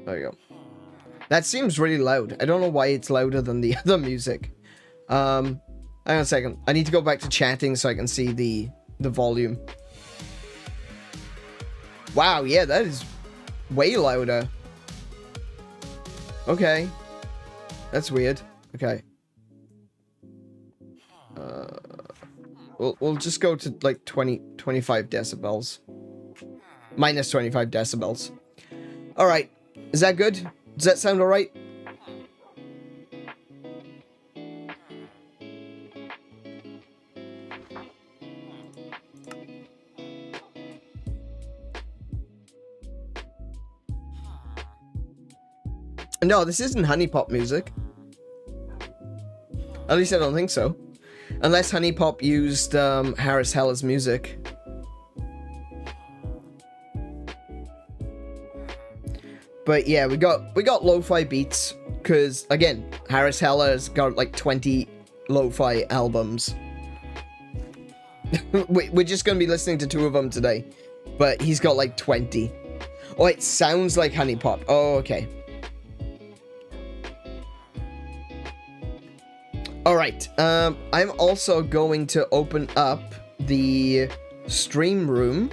There we go. That seems really loud. I don't know why it's louder than the other music. Hang on a second. I need to go back to chatting so I can see the volume. Wow, yeah, that is way louder. Okay. That's weird. Okay. We'll just go to like 25 decibels. Minus 25 decibels. Alright. Is that good? Does that sound alright? No, this isn't Honey Pop music. At least I don't think so. Unless Honey Pop used Harris Heller's music. But yeah, we got lo-fi beats because again, Harris Heller's got like 20 lo-fi albums. We're just gonna be listening to 2 of them today, but he's got like 20. Oh, it sounds like Honey Pop. Oh, okay. Alright, I'm also going to open up the stream room.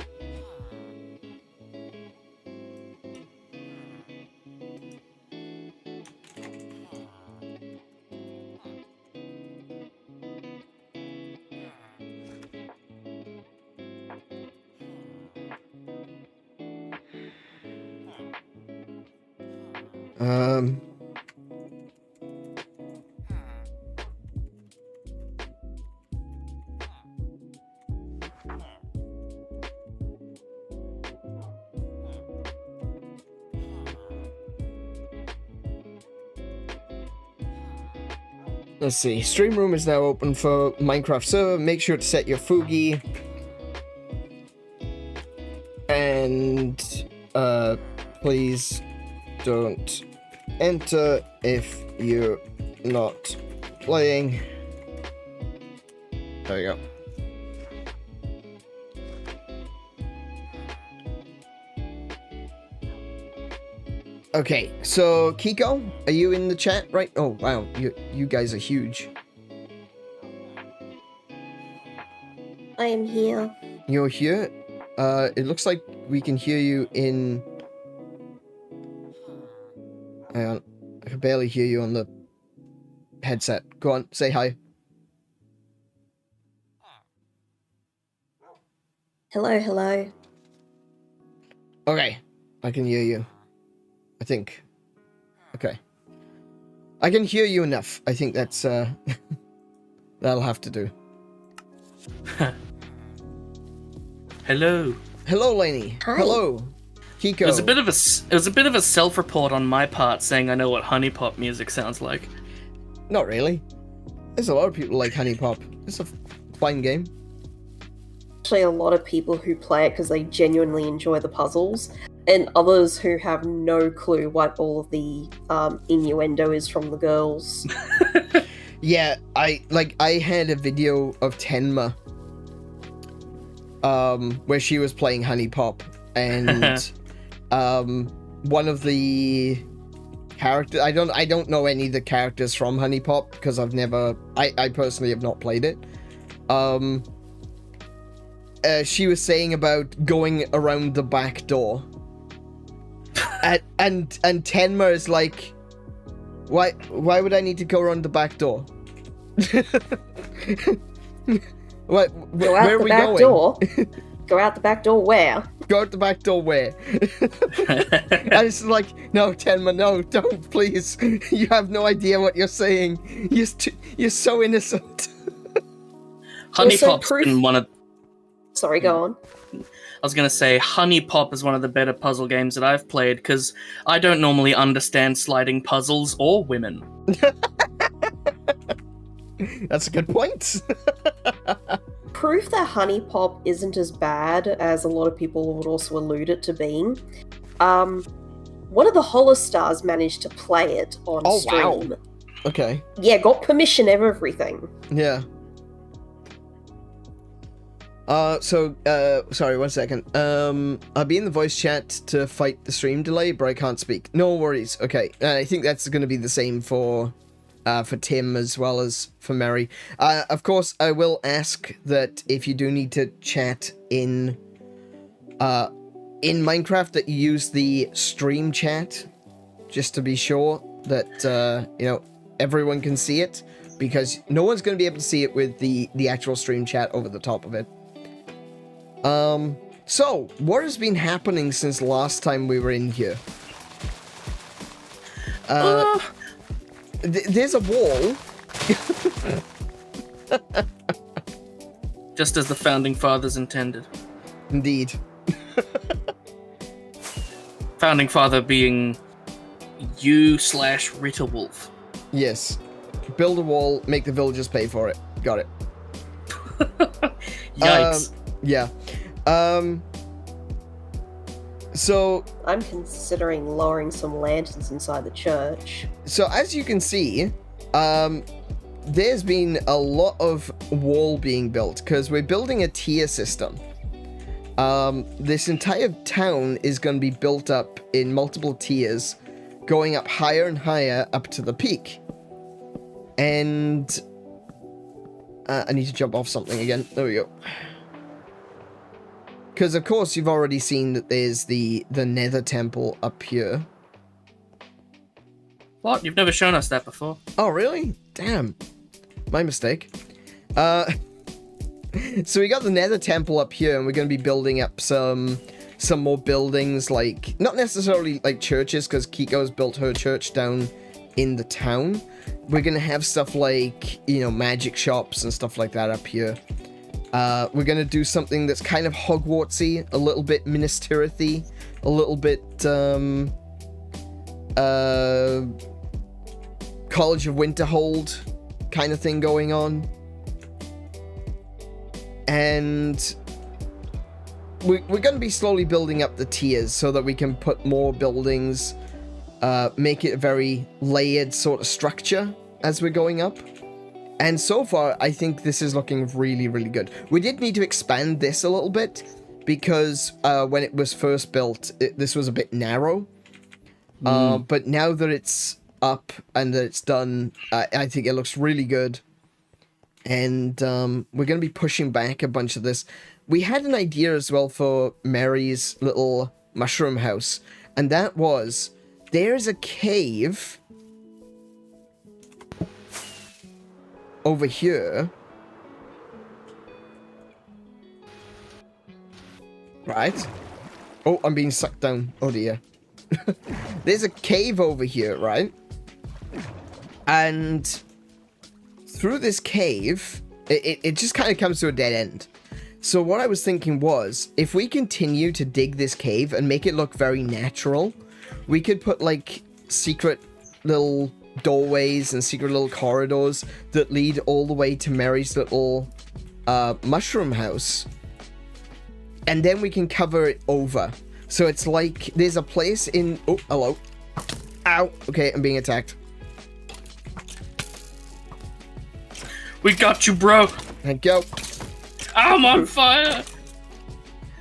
Let's see. Stream room is now open for Minecraft server. Make sure to set your Fugi. And please don't enter if you're not playing. There you go. Okay, so Kiko, are you in the chat right? Oh wow, you guys are huge. I am here. You're here? It looks like we can hear you in... Hang on, I can barely hear you on the headset. Go on, say hi. Hello, hello. Okay, I can hear you. I think. Okay. I can hear you enough. I think that's, that'll have to do. Hello. Hello, Lainey. Hi. Hello. Kiko. It was a bit of a self-report on my part, saying I know what Honey Pop music sounds like. Not really. There's a lot of people like Honey Pop. It's a fine game. Actually, a lot of people who play it because they genuinely enjoy the puzzles, and others who have no clue what all of the innuendo is from the girls. Yeah, I had a video of Tenma, where she was playing Honey Pop, and one of the characters, I don't know any of the characters from Honey Pop because I personally have not played it. She was saying about going around the back door. And Tenma is like, why would I need to go around the back door? Where are we going? Door. Go out the back door where? Go out the back door where? And it's like, no, Tenma, no, don't, please. You have no idea what you're saying. You're so innocent. Honey Also, Pop's been one of. Sorry, go on. I was gonna say Honey Pop is one of the better puzzle games that I've played because I don't normally understand sliding puzzles or women. That's a good point. Proof that Honey Pop isn't as bad as a lot of people would also allude it to being. One of the Holostars managed to play it on stream. Wow. Okay. Yeah, got permission and everything. Yeah. Sorry, 1 second. I'll be in the voice chat to fight the stream delay, but I can't speak. No worries. Okay. I think that's going to be the same for Tim as well as for Mary. Of course, I will ask that if you do need to chat in Minecraft, that you use the stream chat, just to be sure that, everyone can see it, because no one's going to be able to see it with the actual stream chat over the top of it. So, what has been happening since last time we were in here? There's a wall. Just as the founding fathers intended. Indeed. Founding father being you/Ritterwolf. Yes. Build a wall, make the villagers pay for it. Got it. Yikes. Yeah. So I'm considering lowering some lanterns inside the church. So as you can see, there's been a lot of wall being built because we're building a tier system. This entire town is going to be built up in multiple tiers, going up higher and higher up to the peak. And I need to jump off something again. There we go. Because of course you've already seen that there's the Nether Temple up here. What? You've never shown us that before. Oh, really? Damn. My mistake. So we got the Nether Temple up here, and we're going to be building up some more buildings, like, not necessarily like churches, because Kiko's built her church down in the town. We're going to have stuff like, magic shops and stuff like that up here. We're going to do something that's kind of Hogwartsy, a little bit Minas Tirith-y, a little bit, College of Winterhold kind of thing going on. And we're going to be slowly building up the tiers so that we can put more buildings, make it a very layered sort of structure as we're going up. And so far, I think this is looking really, really good. We did need to expand this a little bit because when it was first built, this was a bit narrow. But now that it's up and that it's done, I think it looks really good. And we're going to be pushing back a bunch of this. We had an idea as well for Mary's little mushroom house. And that was, there's a cave over here. Right? Oh, I'm being sucked down. Oh dear. There's a cave over here, right? And through this cave, it just kind of comes to a dead end. So what I was thinking was, if we continue to dig this cave and make it look very natural, we could put like secret little doorways and secret little corridors that lead all the way to Mary's little mushroom house. And then we can cover it over. So it's like there's a place in... Oh, hello. Ow. Okay, I'm being attacked. We got you, bro. Thank you. I'm on fire.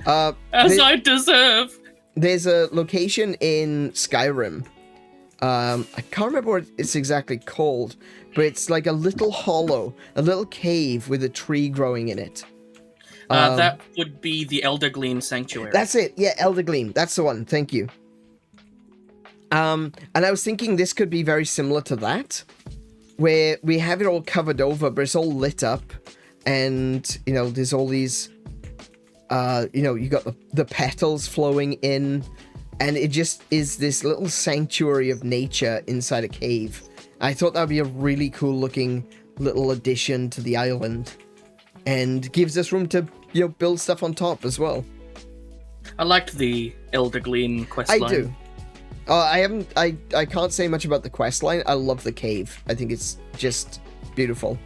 As I deserve. There's a location in Skyrim. I can't remember what it's exactly called, but it's like a little hollow, a little cave with a tree growing in it. That would be the Eldergleam Sanctuary. That's it. Yeah, Eldergleam. That's the one. Thank you. And I was thinking this could be very similar to that, where we have it all covered over, but it's all lit up, and, there's all these, you got the petals flowing in, and it just is this little sanctuary of nature inside a cave. I thought that would be a really cool looking little addition to the island. and gives us room to, build stuff on top as well. I liked the Elder Glean questline. I do. I can't say much about the questline. I love the cave. I think it's just beautiful.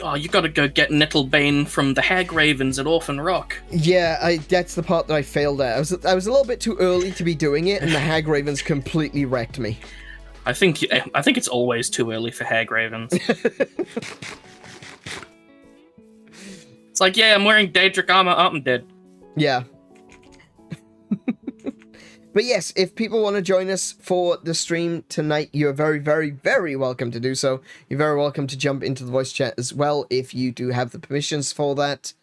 Oh, you gotta go get Nettlebane from the Hag Ravens at Orphan Rock. Yeah, that's the part that I failed at. I was a little bit too early to be doing it, and the Hag Ravens completely wrecked me. I think it's always too early for Hag Ravens. It's like, yeah, I'm wearing Daedric armor. Oh, I'm dead. Yeah. But yes, if people want to join us for the stream tonight, you're very, very, very welcome to do so. You're very welcome to jump into the voice chat as well if you do have the permissions for that.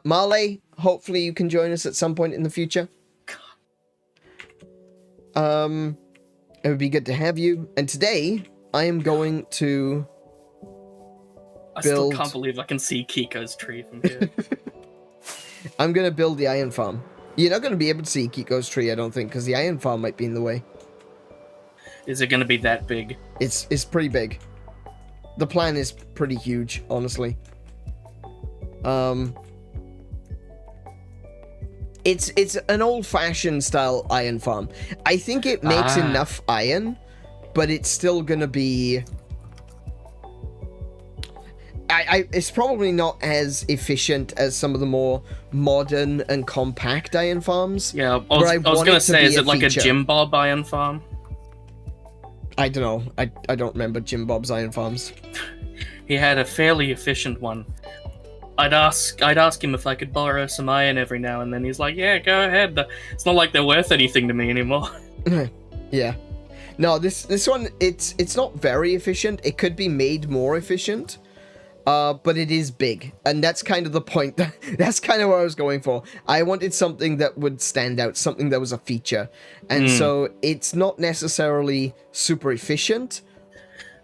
Marley, hopefully you can join us at some point in the future. It would be good to have you. And today, I am going to I still can't believe I can see Kiko's tree from here. I'm going to build the iron farm. You're not going to be able to see Kiko's tree, I don't think, because the iron farm might be in the way. Is it going to be that big? It's pretty big. The plan is pretty huge, honestly. It's an old-fashioned style iron farm. I think it makes enough iron, but it's still going to be... it's probably not as efficient as some of the more modern and compact iron farms. Yeah, I was going to say, is it like a Jim Bob iron farm? I don't know. I don't remember Jim Bob's iron farms. He had a fairly efficient one. I'd ask him if I could borrow some iron every now and then. He's like, yeah, go ahead. It's not like they're worth anything to me anymore. Yeah. No, this one, it's not very efficient. It could be made more efficient. But it is big, and that's kind of the point. That's kind of what I was going for. I wanted something that would stand out, something that was a feature. And so it's not necessarily super efficient,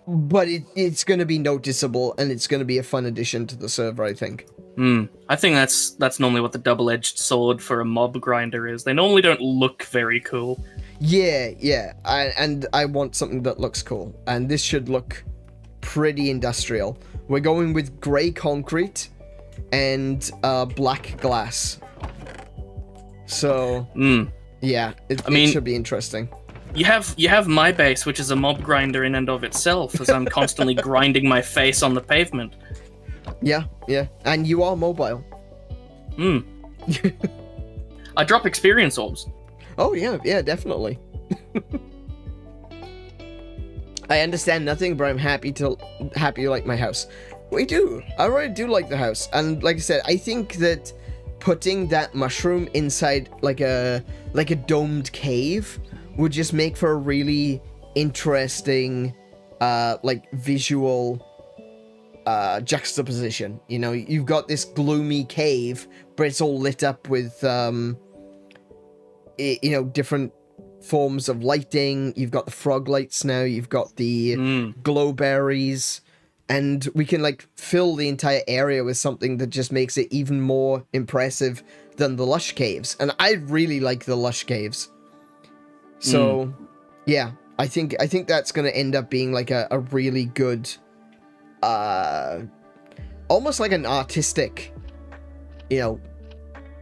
but it's going to be noticeable, and it's going to be a fun addition to the server, I think. I think that's normally what the double-edged sword for a mob grinder is. They normally don't look very cool. Yeah. And I want something that looks cool, and this should look pretty industrial. We're going with grey concrete and black glass. So, yeah, it should be interesting. You have my base, which is a mob grinder in and of itself, as I'm constantly grinding my face on the pavement. Yeah, and you are mobile. I drop experience orbs. Oh, yeah, definitely. I understand nothing, but I'm happy you like my house. We do. I really do like the house. And like I said, I think that putting that mushroom inside like a domed cave would just make for a really interesting visual juxtaposition. You know, you've got this gloomy cave, but it's all lit up with different forms of lighting. You've got the frog lights now, you've got the glowberries, and we can fill the entire area with something that just makes it even more impressive than the lush caves. And I really like the lush caves. So yeah, I think that's gonna end up being a really good almost like an artistic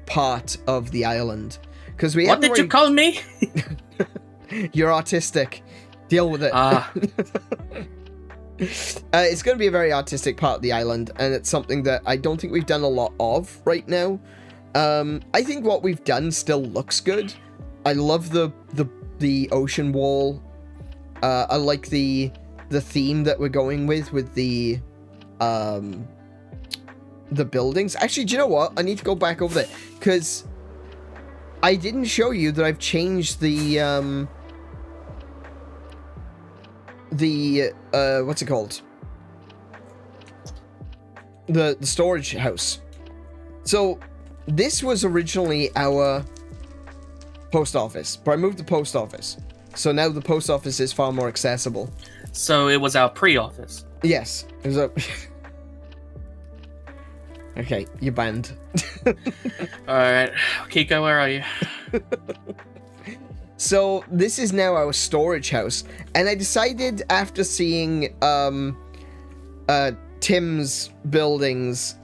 part of the island. Because what did you call me? You're artistic. Deal with it. It's going to be a very artistic part of the island, and it's something that I don't think we've done a lot of right now. I think what we've done still looks good. I love the ocean wall. I like the theme that we're going with the buildings. Actually, do you know what? I need to go back over there, because I didn't show you that I've changed the what's it called? The storage house. So this was originally our post office, but I moved the post office. So now the post office is far more accessible. So it was our pre-office. Yes. It was a... Okay, you're banned. Alright. Kiko, where are you? So this is now our storage house, and I decided after seeing Tim's buildings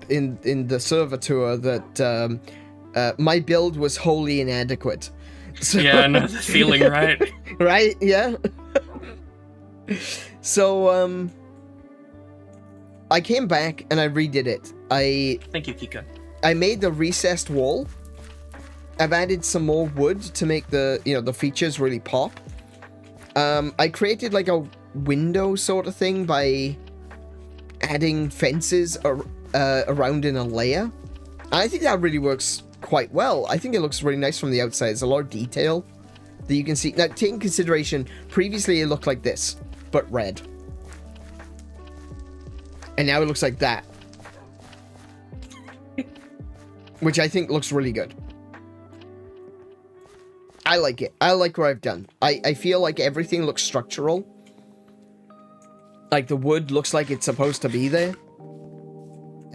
in the server tour that my build was wholly inadequate. So, Yeah, I know the feeling, right? right? Yeah. So I came back and I redid it. Thank you, Kika. I made the recessed wall. I've added some more wood to make the the features really pop. I created like a window sort of thing by adding fences around in a layer. And I think that really works quite well. I think it looks really nice from the outside. There's a lot of detail that you can see. Now, take in consideration, previously it looked like this, but red. And now it looks like that. Which I think looks really good. I like it. I like what I've done. I feel like everything looks structural. Like the wood looks like it's supposed to be there.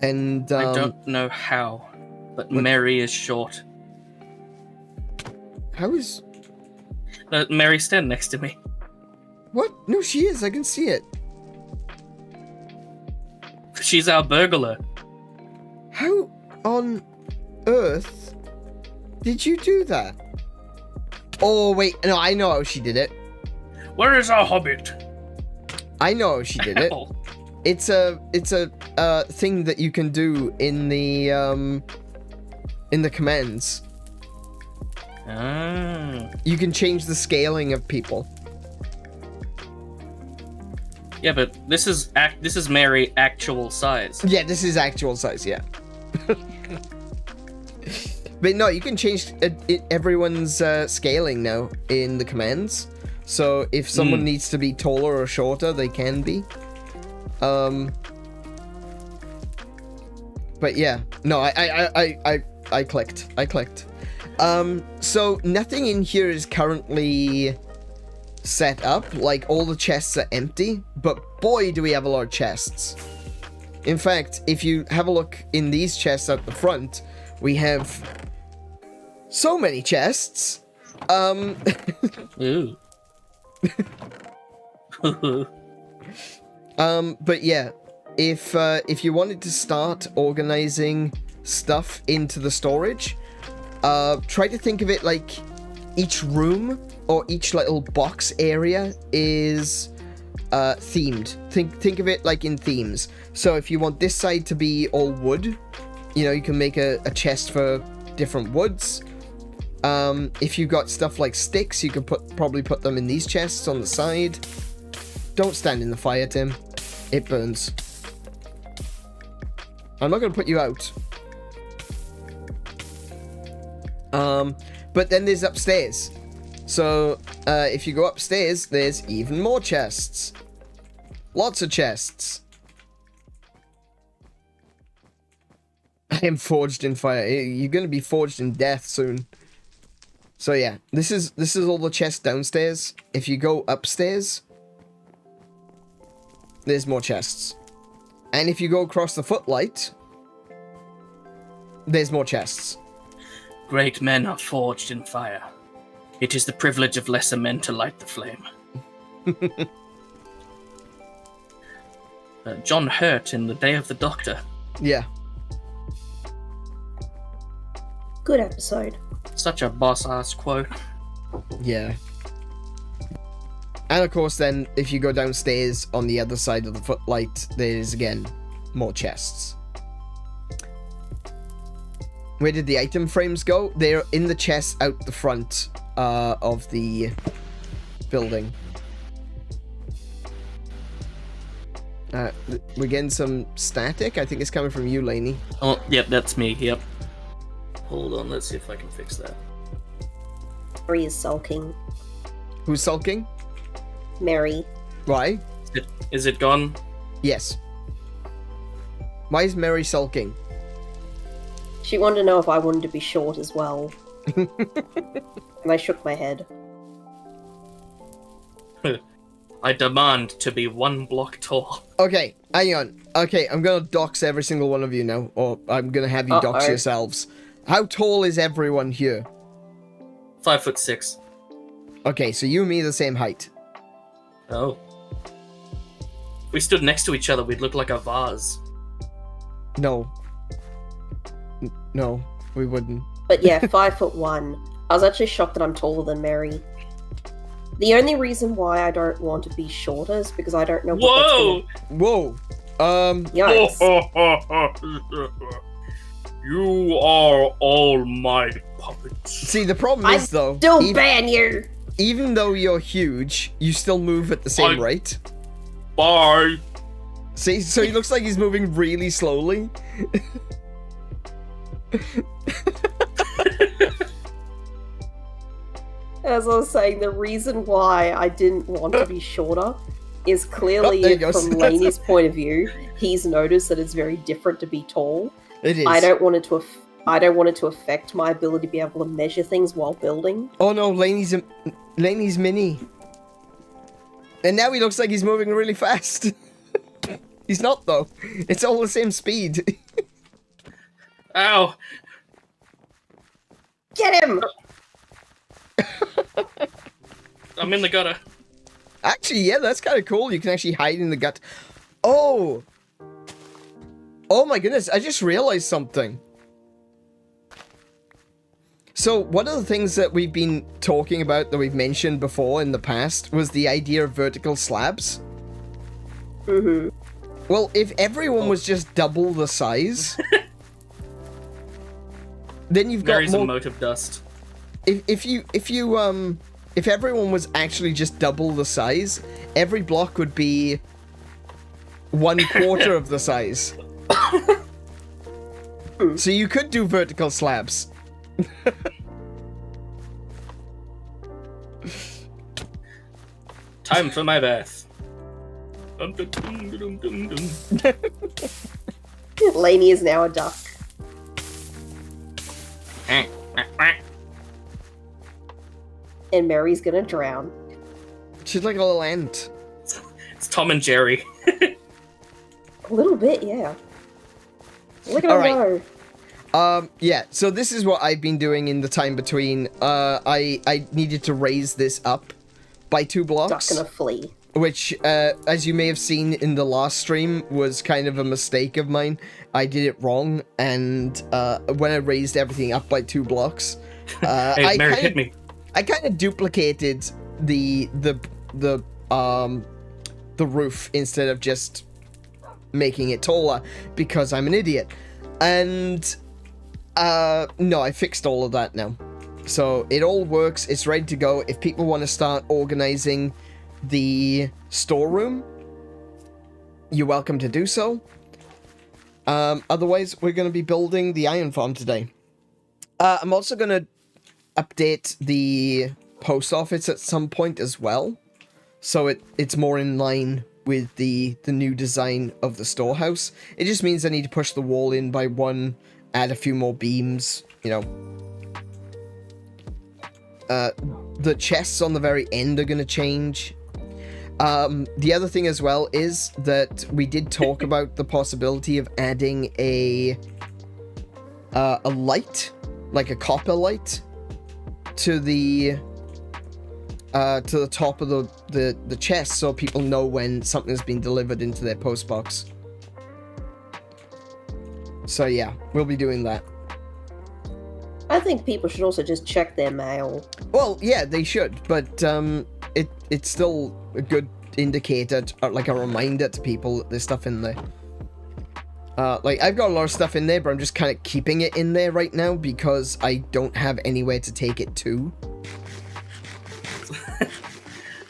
And I don't know how, but Mary is short. How is... Mary, stand next to me. What? No, she is. I can see it. She's our burglar. How on earth did you do that? Oh, wait. No, I know how she did it. Where is our hobbit? I know how she did it. Oh. It's a thing that you can do in the commands. Ah. You can change the scaling of people. Yeah, but this is Mary actual size. Yeah, this is actual size, yeah. But no, you can change everyone's scaling now in the commands. So if someone needs to be taller or shorter, they can be. But yeah, no, I clicked. So nothing in here is currently set up. Like, all the chests are empty, but boy, do we have a lot of chests. In fact, if you have a look in these chests at the front, we have so many chests. Ooh. But yeah, if you wanted to start organizing stuff into the storage, try to think of it like each room or each little box area is themed. Think of it like in themes. So if you want this side to be all wood, you can make a chest for different woods. If you've got stuff like sticks, you can probably put them in these chests on the side. Don't stand in the fire, Tim. It burns. I'm not going to put you out. But then there's upstairs. So, if you go upstairs, there's even more chests. Lots of chests. I am forged in fire. You're going to be forged in death soon. So yeah, this is all the chests downstairs. If you go upstairs, there's more chests. And if you go across the footlight, there's more chests. Great men are forged in fire. It is the privilege of lesser men to light the flame. John Hurt in The Day of the Doctor. Yeah. Good episode. Such a boss-ass quote. Yeah. And of course then, if you go downstairs on the other side of the footlight, there's again more chests. Where did the item frames go? They're in the chests out the front of the building. We're getting some static. I think it's coming from you, Lainey. Oh, yep, that's me, yep. Hold on, let's see if I can fix that. Mary is sulking. Who's sulking? Mary. Why? Is it gone? Yes. Why is Mary sulking? She wanted to know if I wanted to be short as well. And I shook my head. I demand to be 1 block tall. Okay, hang on. Okay, I'm gonna dox every single one of you now, or I'm gonna have you dox yourselves. How tall is everyone here? 5'6". Okay, so you and me are the same height. Oh. we stood next to each other, we'd look like a vase. No. No, we wouldn't. But yeah, 5'1". I was actually shocked that I'm taller than Mary. The only reason why I don't want to be shorter is because I don't know what Whoa! Yikes. You are all my puppets. See, the problem I is, though... Don't ban you! Even though you're huge, you still move at the same rate. Bye! See, so he looks like he's moving really slowly. As I was saying, the reason why I didn't want to be shorter is clearly from Laney's point of view, he's noticed that it's very different to be tall. It is. I don't want it to affect my ability to be able to measure things while building. Oh no, Laney's mini. And now he looks like he's moving really fast. He's not, though. It's all the same speed. Ow! Get him! I'm in the gutter. Actually, yeah, that's kind of cool. You can actually hide in the gut. Oh! Oh my goodness, I just realized something. So, one of the things that we've been talking about that we've mentioned before in the past was the idea of vertical slabs. Mm-hmm. Well, if everyone was just double the size, then you've got Mary's more... a mote of dust. If everyone was actually just double the size, every block would be 1/4 of the size. So you could do vertical slabs. Time for my bath. Laney is now a duck. And Mary's gonna drown. She's like a little ant. It's Tom and Jerry. A little bit, yeah. Look at her go. Yeah, so this is what I've been doing in the time between. I needed to raise this up by 2 blocks. Duck gonna flee. Which, as you may have seen in the last stream, was kind of a mistake of mine. I did it wrong, and when I raised everything up by 2 blocks, Hey, Mary, hit me. I kind of duplicated the roof instead of just making it taller because I'm an idiot. And no, I fixed all of that now. So it all works. It's ready to go. If people want to start organizing the storeroom, you're welcome to do so. Otherwise, we're going to be building the iron farm today. I'm also going to update the post office at some point as well, so it's more in line with the new design of the storehouse. It just means I need to push the wall in by 1, add a few more beams, you know. The chests on the very end are going to change. The other thing as well is that we did talk about the possibility of adding a light, like a copper light, to the top of the chest, so people know when something has been delivered into their post box. So yeah, we'll be doing that. I think people should also just check their mail. Well, yeah, they should, but it's still a good indicator, or like a reminder to people that there's stuff in there. Like, I've got a lot of stuff in there, but I'm just kind of keeping it in there right now because I don't have anywhere to take it to.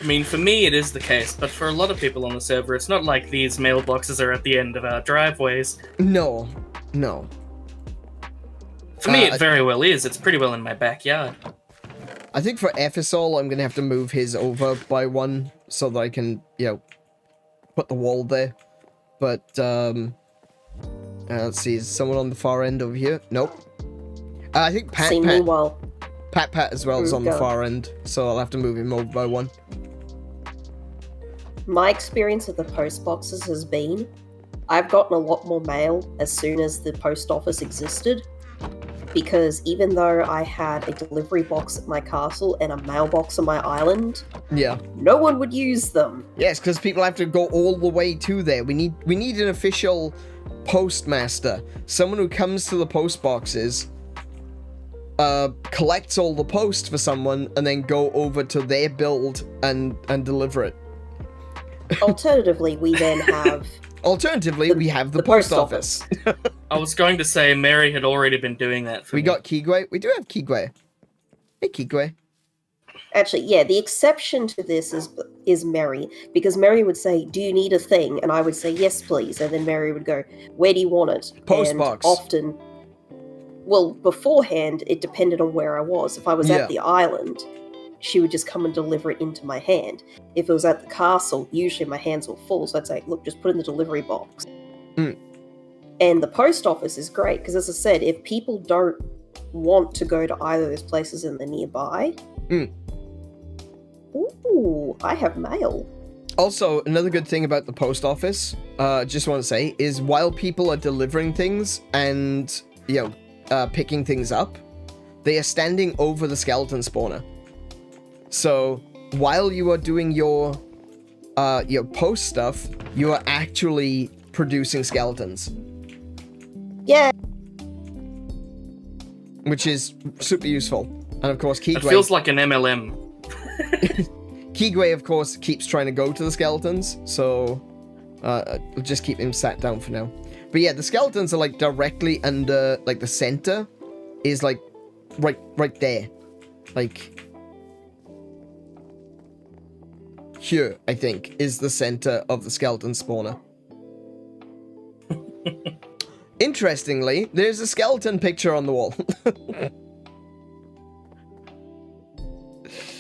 I mean, for me it is the case, but for a lot of people on the server, it's not like these mailboxes are at the end of our driveways. No, no. For me, it very well is. It's pretty well in my backyard. I think for Ephisol, I'm going to have to move his over by 1 so that I can, you know, put the wall there. But, let's see, is someone on the far end over here? Nope. I think Pat as well is on the far end, so I'll have to move him over by 1. My experience with the post boxes has been, I've gotten a lot more mail as soon as the post office existed. because even though I had a delivery box at my castle and a mailbox on my island, Yeah. no one would use them. Yes, because people have to go all the way to there. We need an official postmaster, someone who comes to the post boxes, collects all the post for someone, and then go over to their build and deliver it. Alternatively, we then have... We have the post office. I was going to say Mary had already been doing that for We me. got Kigwe. We do have Kigwe. Hey, Kigwe. Actually, yeah, the exception to this is Mary, because Mary would say, "Do you need a thing?" And I would say, "Yes, please." And then Mary would go, "Where do you want it?" Post and box. Often, well, beforehand, it depended on where I was. If I was Yeah. at the island, she would just come and deliver it into my hand. If it was at the castle, usually my hands were full, so I'd say, "Look, just put it in the delivery box." Mm. And the post office is great, because as I said, if people don't want to go to either of those places and they're nearby, ooh, I have mail. Also, another good thing about the post office, just want to say, is while people are delivering things and, picking things up, they are standing over the skeleton spawner. So, while you are doing your post stuff, you are actually producing skeletons. Yeah. Which is super useful. And of course, It feels like an MLM. Kigwe, of course, keeps trying to go to the skeletons, so I'll just keep him sat down for now. But yeah, the skeletons are like directly under, like the center is like right there. Like here, I think, is the center of the skeleton spawner. Interestingly, there's a skeleton picture on the wall.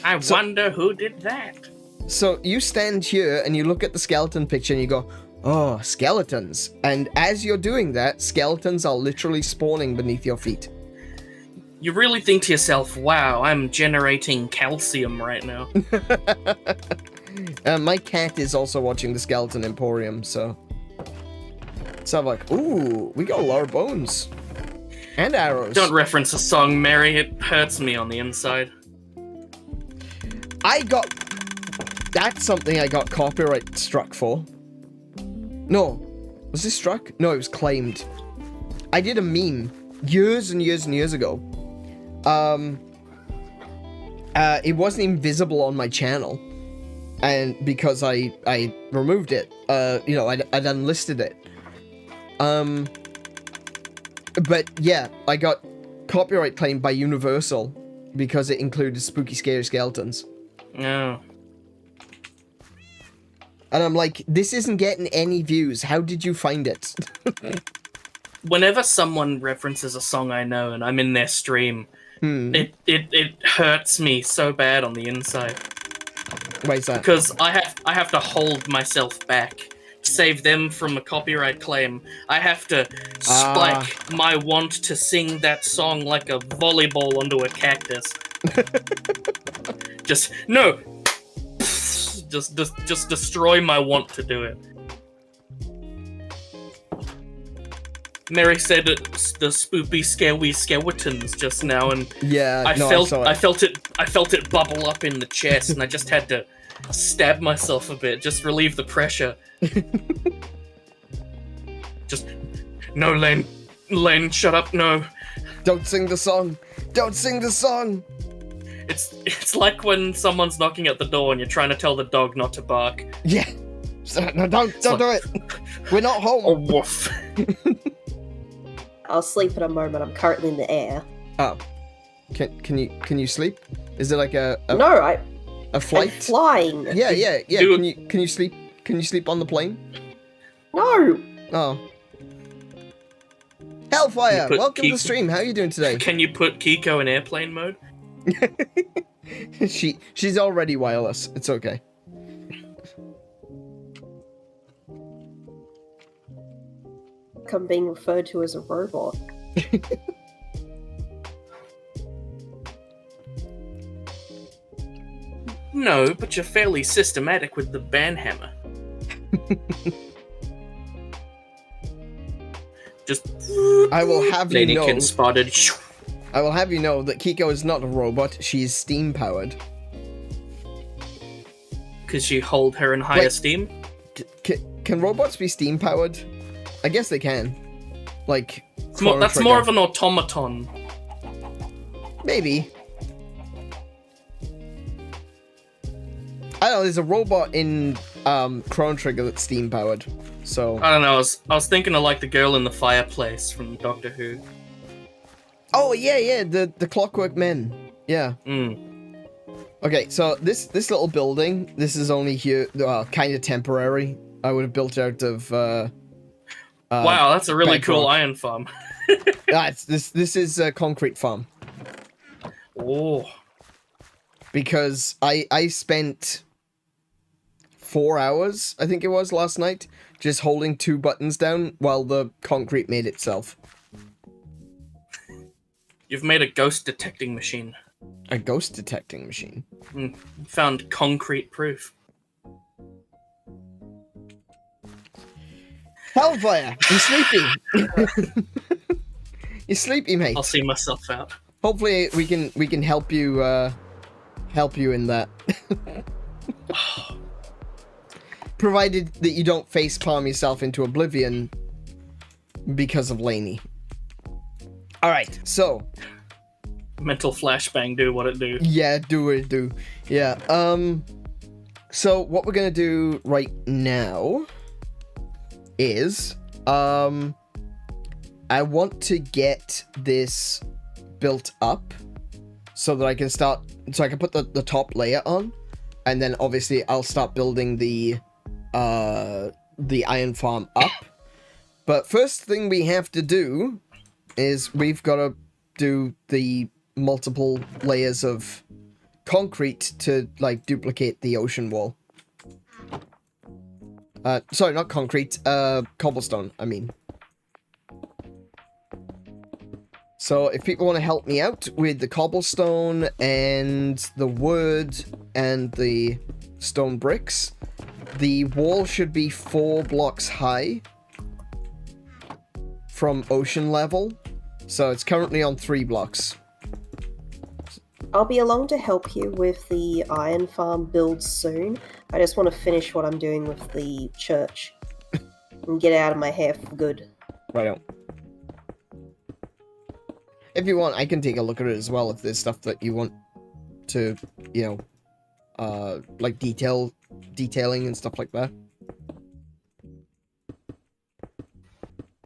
I wonder who did that. So you stand here and you look at the skeleton picture and you go, oh, skeletons. And as you're doing that, skeletons are literally spawning beneath your feet. You really think to yourself, wow, I'm generating calcium right now. My cat is also watching the Skeleton Emporium, so I'm like, ooh, we got a lot of bones. And arrows. Don't reference a song, Mary. It hurts me on the inside. That's something I got copyright struck for. No. Was this struck? No, it was claimed. I did a meme years and years and years ago. It wasn't even visible on my channel. And because I removed it, I'd unlisted it. But yeah, I got copyright claimed by Universal because it included spooky, scary skeletons. No. And I'm like, this isn't getting any views. How did you find it? Whenever someone references a song I know and I'm in their stream, it hurts me so bad on the inside. Why is that? Because I have to hold myself back to save them from a copyright claim. I have to spike my want to sing that song like a volleyball onto a cactus. Just destroy my want to do it. Mary said it's the spoopy, scary skeletons just now, and yeah, I felt it bubble up in the chest, and I just had to stab myself a bit, just relieve the pressure. Just no, Len, shut up, no. Don't sing the song. Don't sing the song. It's like when someone's knocking at the door and you're trying to tell the dog not to bark. Yeah. No, don't do it. We're not home. Oh, woof. I'll sleep in a moment. I'm currently in the air. Oh. Can you sleep? Is it like a flight? I'm flying. Yeah. Dude. Can you sleep? Can you sleep on the plane? No. Oh. Hellfire, welcome to the Kiko- stream. How are you doing today? Can you put Kiko in airplane mode? She's already wireless. It's okay. I'm being referred to as a robot. No, but you're fairly systematic with the banhammer. Just I will have you know. Ladykin spotted. I will have you know that Kiko is not a robot. She is steam-powered. Because you hold her in high esteem? Can robots be steam-powered? I guess they can. Like, that's more of an automaton. Maybe. I don't know, there's a robot in Chrono Trigger that's steam-powered, so... I don't know, I was thinking of like the girl in the fireplace from Doctor Who. Oh, yeah, the Clockwork Men. Yeah. Okay, so this little building, this is only here, kind of temporary. I would have built out of, wow, that's a really Bedrock. cool iron farm. This is a concrete farm. Oh. Because I spent 4 hours, I think it was, last night, just holding 2 buttons down while the concrete made itself. You've made a ghost detecting machine. A ghost detecting machine? Found concrete proof. Hellfire! You sleepy? You sleepy, mate? I'll see myself out. Hopefully we can help you in that. Provided that you don't facepalm yourself into oblivion because of Laney. Alright, so. Mental flashbang, do what it do. Yeah, do it do. Yeah, so what we're gonna do right now is, I want to get this built up so that I can put the top layer on, and then obviously I'll start building the iron farm up. But first thing we have to do is we've got to do the multiple layers of concrete to like duplicate the ocean wall. Sorry, not concrete, cobblestone, I mean. So if people want to help me out with the cobblestone and the wood and the stone bricks, the wall should be 4 blocks high from ocean level. So it's currently on 3 blocks. I'll be along to help you with the iron farm build soon. I just want to finish what I'm doing with the church and get out of my hair for good. Right on. If you want, I can take a look at it as well if there's stuff that you want to, you know, like detailing and stuff like that.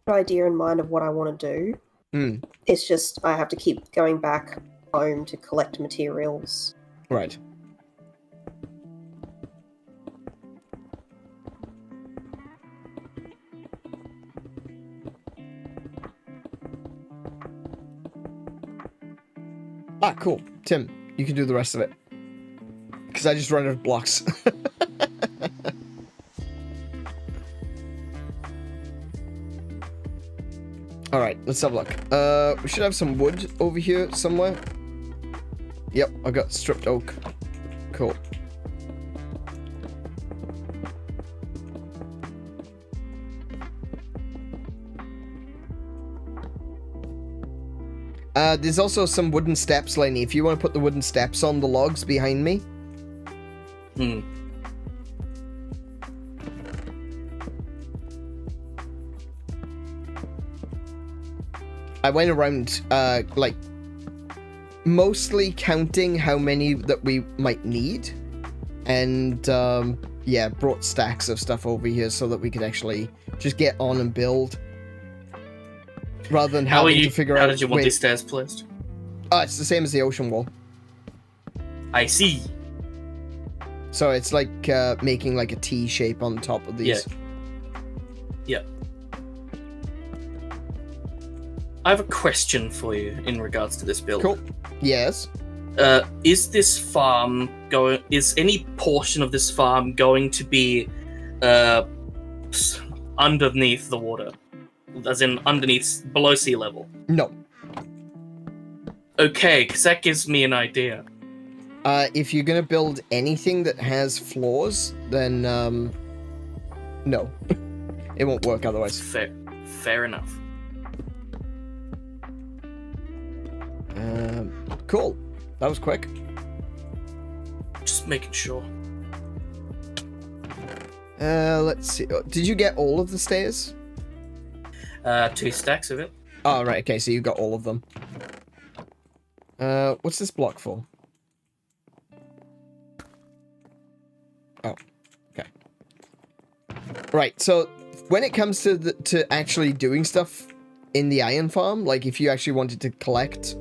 Idea in mind of what I want to do. It's just I have to keep going back home to collect materials. Right. Ah, cool. Tim, you can do the rest of it. Because I just ran out of blocks. Alright, let's have a look. We should have some wood over here somewhere. Yep, I got stripped oak. Cool. There's also some wooden steps, Laney. If you want to put the wooden steps on the logs behind me. I went around, like, mostly counting how many that we might need. And, yeah, brought stacks of stuff over here so that we could actually just get on and build. Rather than having to figure out... How did you want these stairs placed? Oh, it's the same as the ocean wall. I see. So it's like making like a T shape on top of these. Yeah. I have a question for you in regards to this build. Cool. Yes. Is this farm is any portion of this farm going to be underneath the water? As in underneath, below sea level? No. Okay, because that gives me an idea. If you're gonna build anything that has floors, then no. It won't work otherwise. Fair enough. Cool. That was quick. Just making sure. Let's see. Did you get all of the stairs? 2 stacks of it. Oh, right. Okay, so you got all of them. What's this block for? Oh, okay. Right, so when it comes to actually doing stuff in the iron farm, like if you actually wanted to collect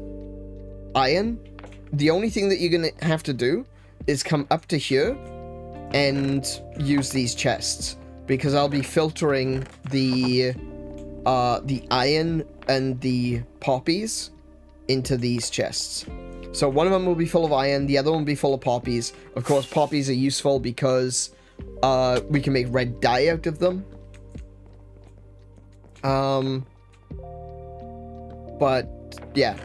iron, the only thing that you're gonna have to do is come up to here and use these chests, because I'll be filtering the iron and the poppies into these chests. So one of them will be full of iron, the other one will be full of poppies. Of course, poppies are useful because we can make red dye out of them. But yeah.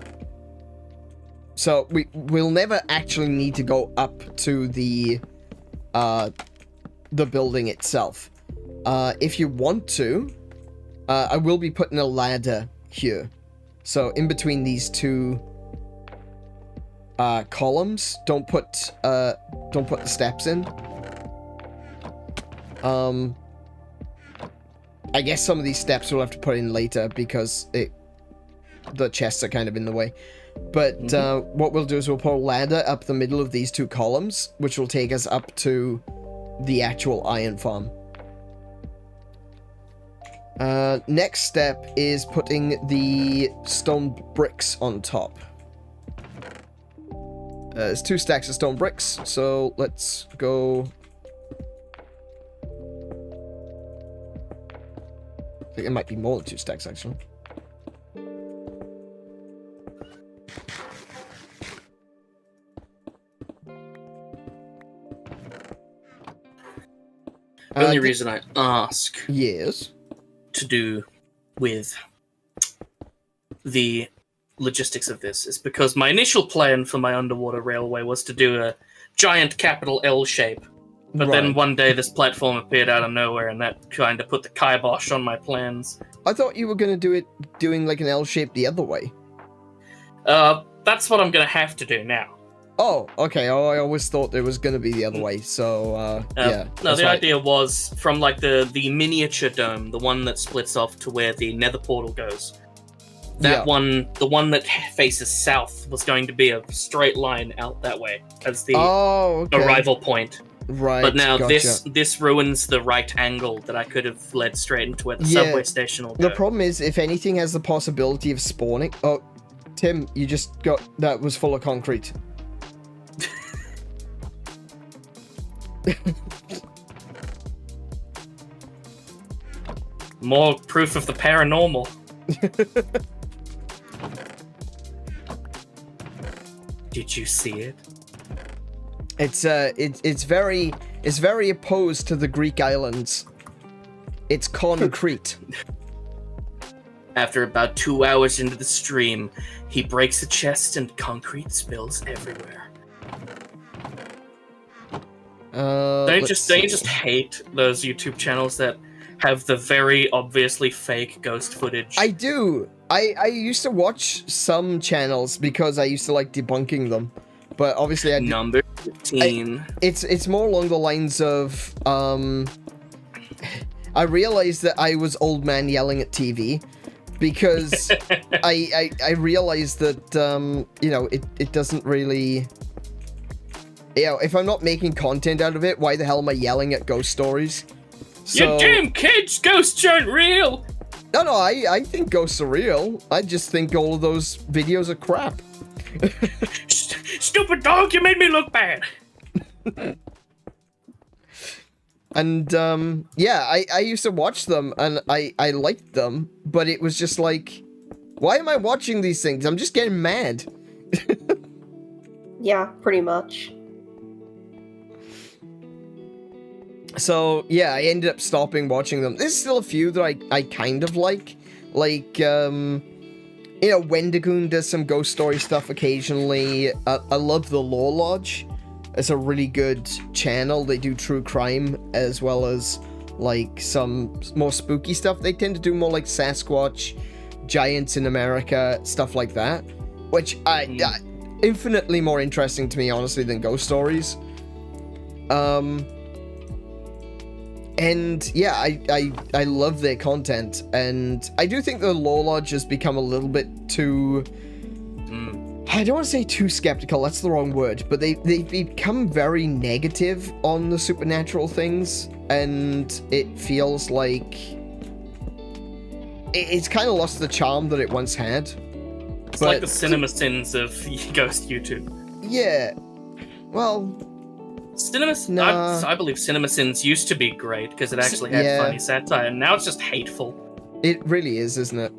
So we'll never actually need to go up to the building itself. If you want to, I will be putting a ladder here. So in between these two columns, don't put the steps in. I guess some of these steps we'll have to put in later because the chests are kind of in the way. But what we'll do is we'll put a ladder up the middle of these two columns, which will take us up to the actual iron farm. Next step is putting the stone bricks on top. There's 2 stacks of stone bricks, so let's go. I think it might be more than 2 stacks, actually. The only reason I ask Yes. to do with the logistics of this is because my initial plan for my underwater railway was to do a giant capital L shape. But then one day this platform appeared out of nowhere, and that kind of put the kibosh on my plans. I thought you were going to doing like an L shape the other way. That's what I'm going to have to do now. Oh, okay. Oh, I always thought it was going to be the other way, so, yeah. No, the idea was from, like, the miniature dome, the one that splits off to where the nether portal goes. That one, the one that faces south, was going to be a straight line out that way as the arrival point. Right, but now gotcha. this ruins the right angle that I could have led straight into where the subway station will go. The problem is, if anything has the possibility of spawning... Oh, Tim, you just got... That was full of concrete. More proof of the paranormal. Did you see it? It's very opposed to the Greek islands. It's concrete. After about 2 hours into the stream, he breaks a chest and concrete spills everywhere. Don't you just hate those YouTube channels that have the very obviously fake ghost footage? I do. I used to watch some channels because I used to like debunking them, but obviously I Number 15. It's more along the lines of I realized that I was old man yelling at TV because I realized that you know, it doesn't really, you know, if I'm not making content out of it, why the hell am I yelling at ghost stories? So, you damn kids, ghosts aren't real! No, I think ghosts are real. I just think all of those videos are crap. Stupid dog, you made me look bad! And, yeah, I used to watch them, and I liked them, but it was just like, why am I watching these things? I'm just getting mad. Yeah, pretty much. So, yeah, I ended up stopping watching them. There's still a few that I kind of like, you know, Wendigoon does some ghost story stuff occasionally. I love the Lore Lodge. It's a really good channel. They do true crime as well as, like, some more spooky stuff. They tend to do more, like, Sasquatch, giants in America, stuff like that. which infinitely more interesting to me, honestly, than ghost stories. And yeah, I love their content, and I do think the Lore Lodge has become a little bit too... I don't want to say too skeptical, that's the wrong word, but they've become very negative on the supernatural things, and it feels like it's kind of lost the charm that it once had. It's like the cinema sins of ghost YouTube. Yeah, well... I believe CinemaSins used to be great because it actually had funny satire, and now it's just hateful. It really is, isn't it?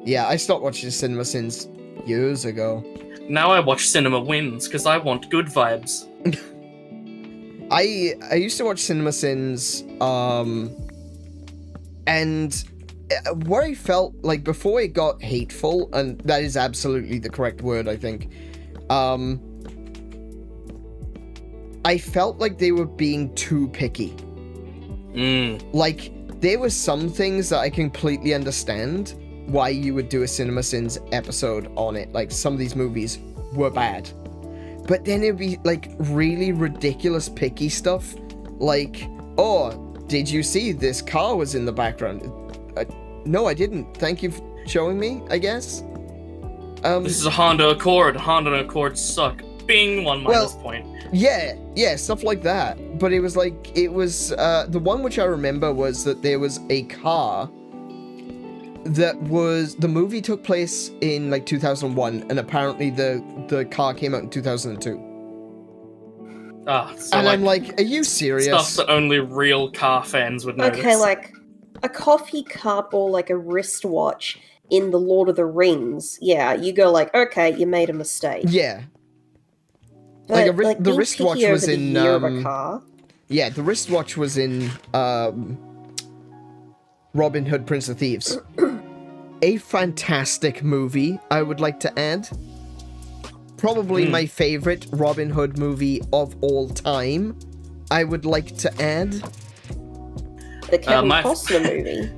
Yeah, I stopped watching CinemaSins years ago. Now I watch Cinema Wins because I want good vibes. I used to watch CinemaSins, and what I felt like before it got hateful, and that is absolutely the correct word, I think. I felt like they were being too picky. Like, there were some things that I completely understand why you would do a CinemaSins episode on it. Like, some of these movies were bad. But then it'd be, like, really ridiculous picky stuff. Like, oh, did you see this car was in the background? No, I didn't. Thank you for showing me, I guess. This is a Honda Accord. Honda Accords suck. Bing, 1 minus point. Yeah, stuff like that. But it was like, the one which I remember was that there was a car that was, the movie took place in like 2001, and apparently the car came out in 2002. So and I'm like, are you serious? Stuff that only real car fans would notice. Okay, like a coffee cup or like a wristwatch in the Lord of the Rings. Yeah, you go like, okay, you made a mistake. Yeah. But, like the wristwatch was in year of a car. Yeah, the wristwatch was in Robin Hood, Prince of Thieves. A fantastic movie, I would like to add. Probably my favorite Robin Hood movie of all time, I would like to add. The Kevin Costner movie.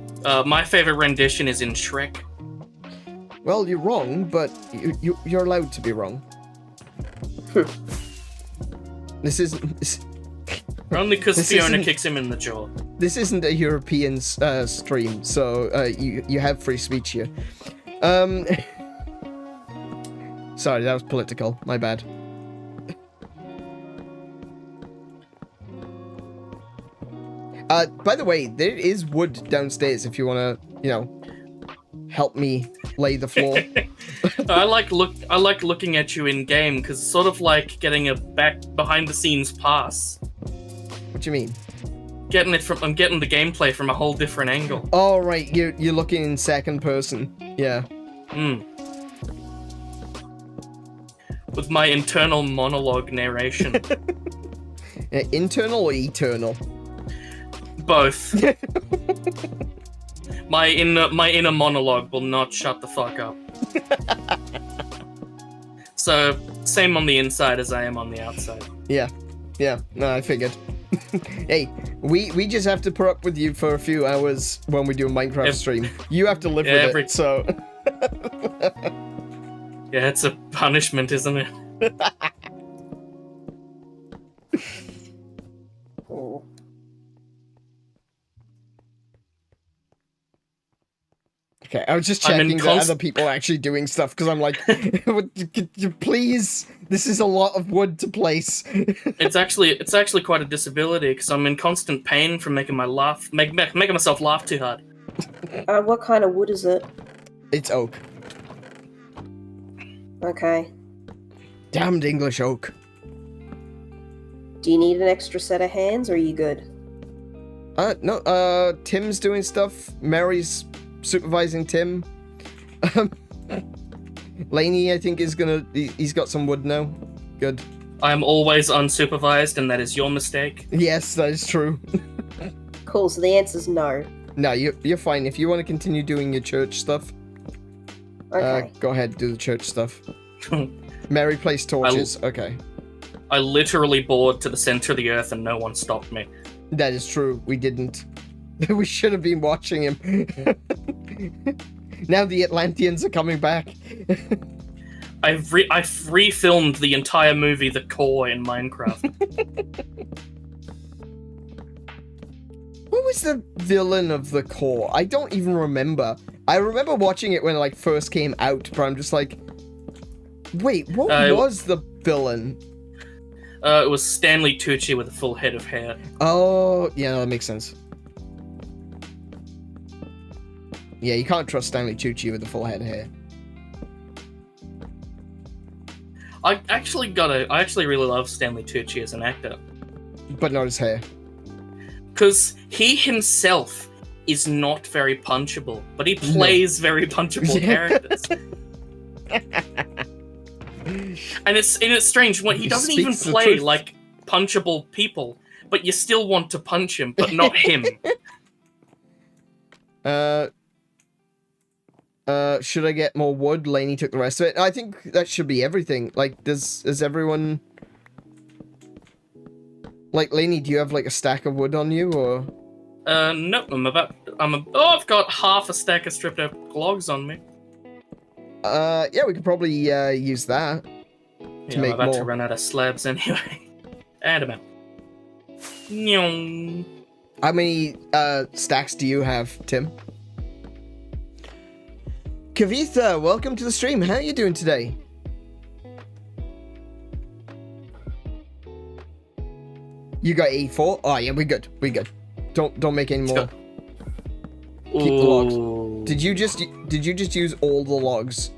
My favorite rendition is in Shrek. Well, you're wrong, but you're allowed to be wrong. This isn't... Only because Fiona kicks him in the jaw. This isn't a European stream, so you have free speech here. Sorry, that was political. My bad. By the way, there is wood downstairs if you want to, help me lay the floor. I like looking at you in game because it's sort of like getting a behind the scenes pass. What do you mean? I'm getting the gameplay from a whole different angle. Oh right, you're looking in second person. Yeah. With my internal monologue narration. Internal or eternal? Both. My inner monologue will not shut the fuck up. So, same on the inside as I am on the outside. Yeah. No, I figured. Hey, we just have to put up with you for a few hours when we do a Minecraft stream. You have to live with it, so... Yeah, it's a punishment, isn't it? Okay, I was just checking that other people are actually doing stuff, because I'm like, please, this is a lot of wood to place. It's actually quite a disability, because I'm in constant pain from making myself laugh too hard. What kind of wood is it? It's oak. Okay. Damned English oak. Do you need an extra set of hands, or are you good? No, Tim's doing stuff. Mary's supervising Tim. Laney, I think, he's got some wood now. Good. I am always unsupervised, and that is your mistake. Yes, that is true. Cool, so the answer's no. No, you're fine. If you want to continue doing your church stuff, okay. Go ahead, do the church stuff. Mary placed torches. Okay. I literally bored to the center of the earth and no one stopped me. That is true. We didn't. We should have been watching him. Now the Atlanteans are coming back. I've refilmed the entire movie The Core in Minecraft. What was the villain of The Core? I don't even remember. I remember watching it when it like first came out, but I'm just like, wait, what was the villain? It was Stanley Tucci with a full head of hair. Oh, yeah, that makes sense. Yeah, you can't trust Stanley Tucci with a full head of hair. I actually really love Stanley Tucci as an actor. But not his hair. Because he himself is not very punchable, but he plays very punchable characters. And it's strange when he doesn't even play like punchable people, but you still want to punch him, but not him. Should I get more wood? Lainey took the rest of it. I think that should be everything. Like, is everyone... Like, Lainey, do you have, like, a stack of wood on you, or...? Nope, I've got half a stack of stripped up logs on me. Yeah, we could probably, use that. To make I'm about more. to run out of slabs anyway. And I'm out. How many, stacks do you have, Tim? Kavitha, welcome to the stream. How are you doing today? You got 84? Oh yeah, we're good. We're good. Don't make any more. Keep the logs. Did you just use all the logs?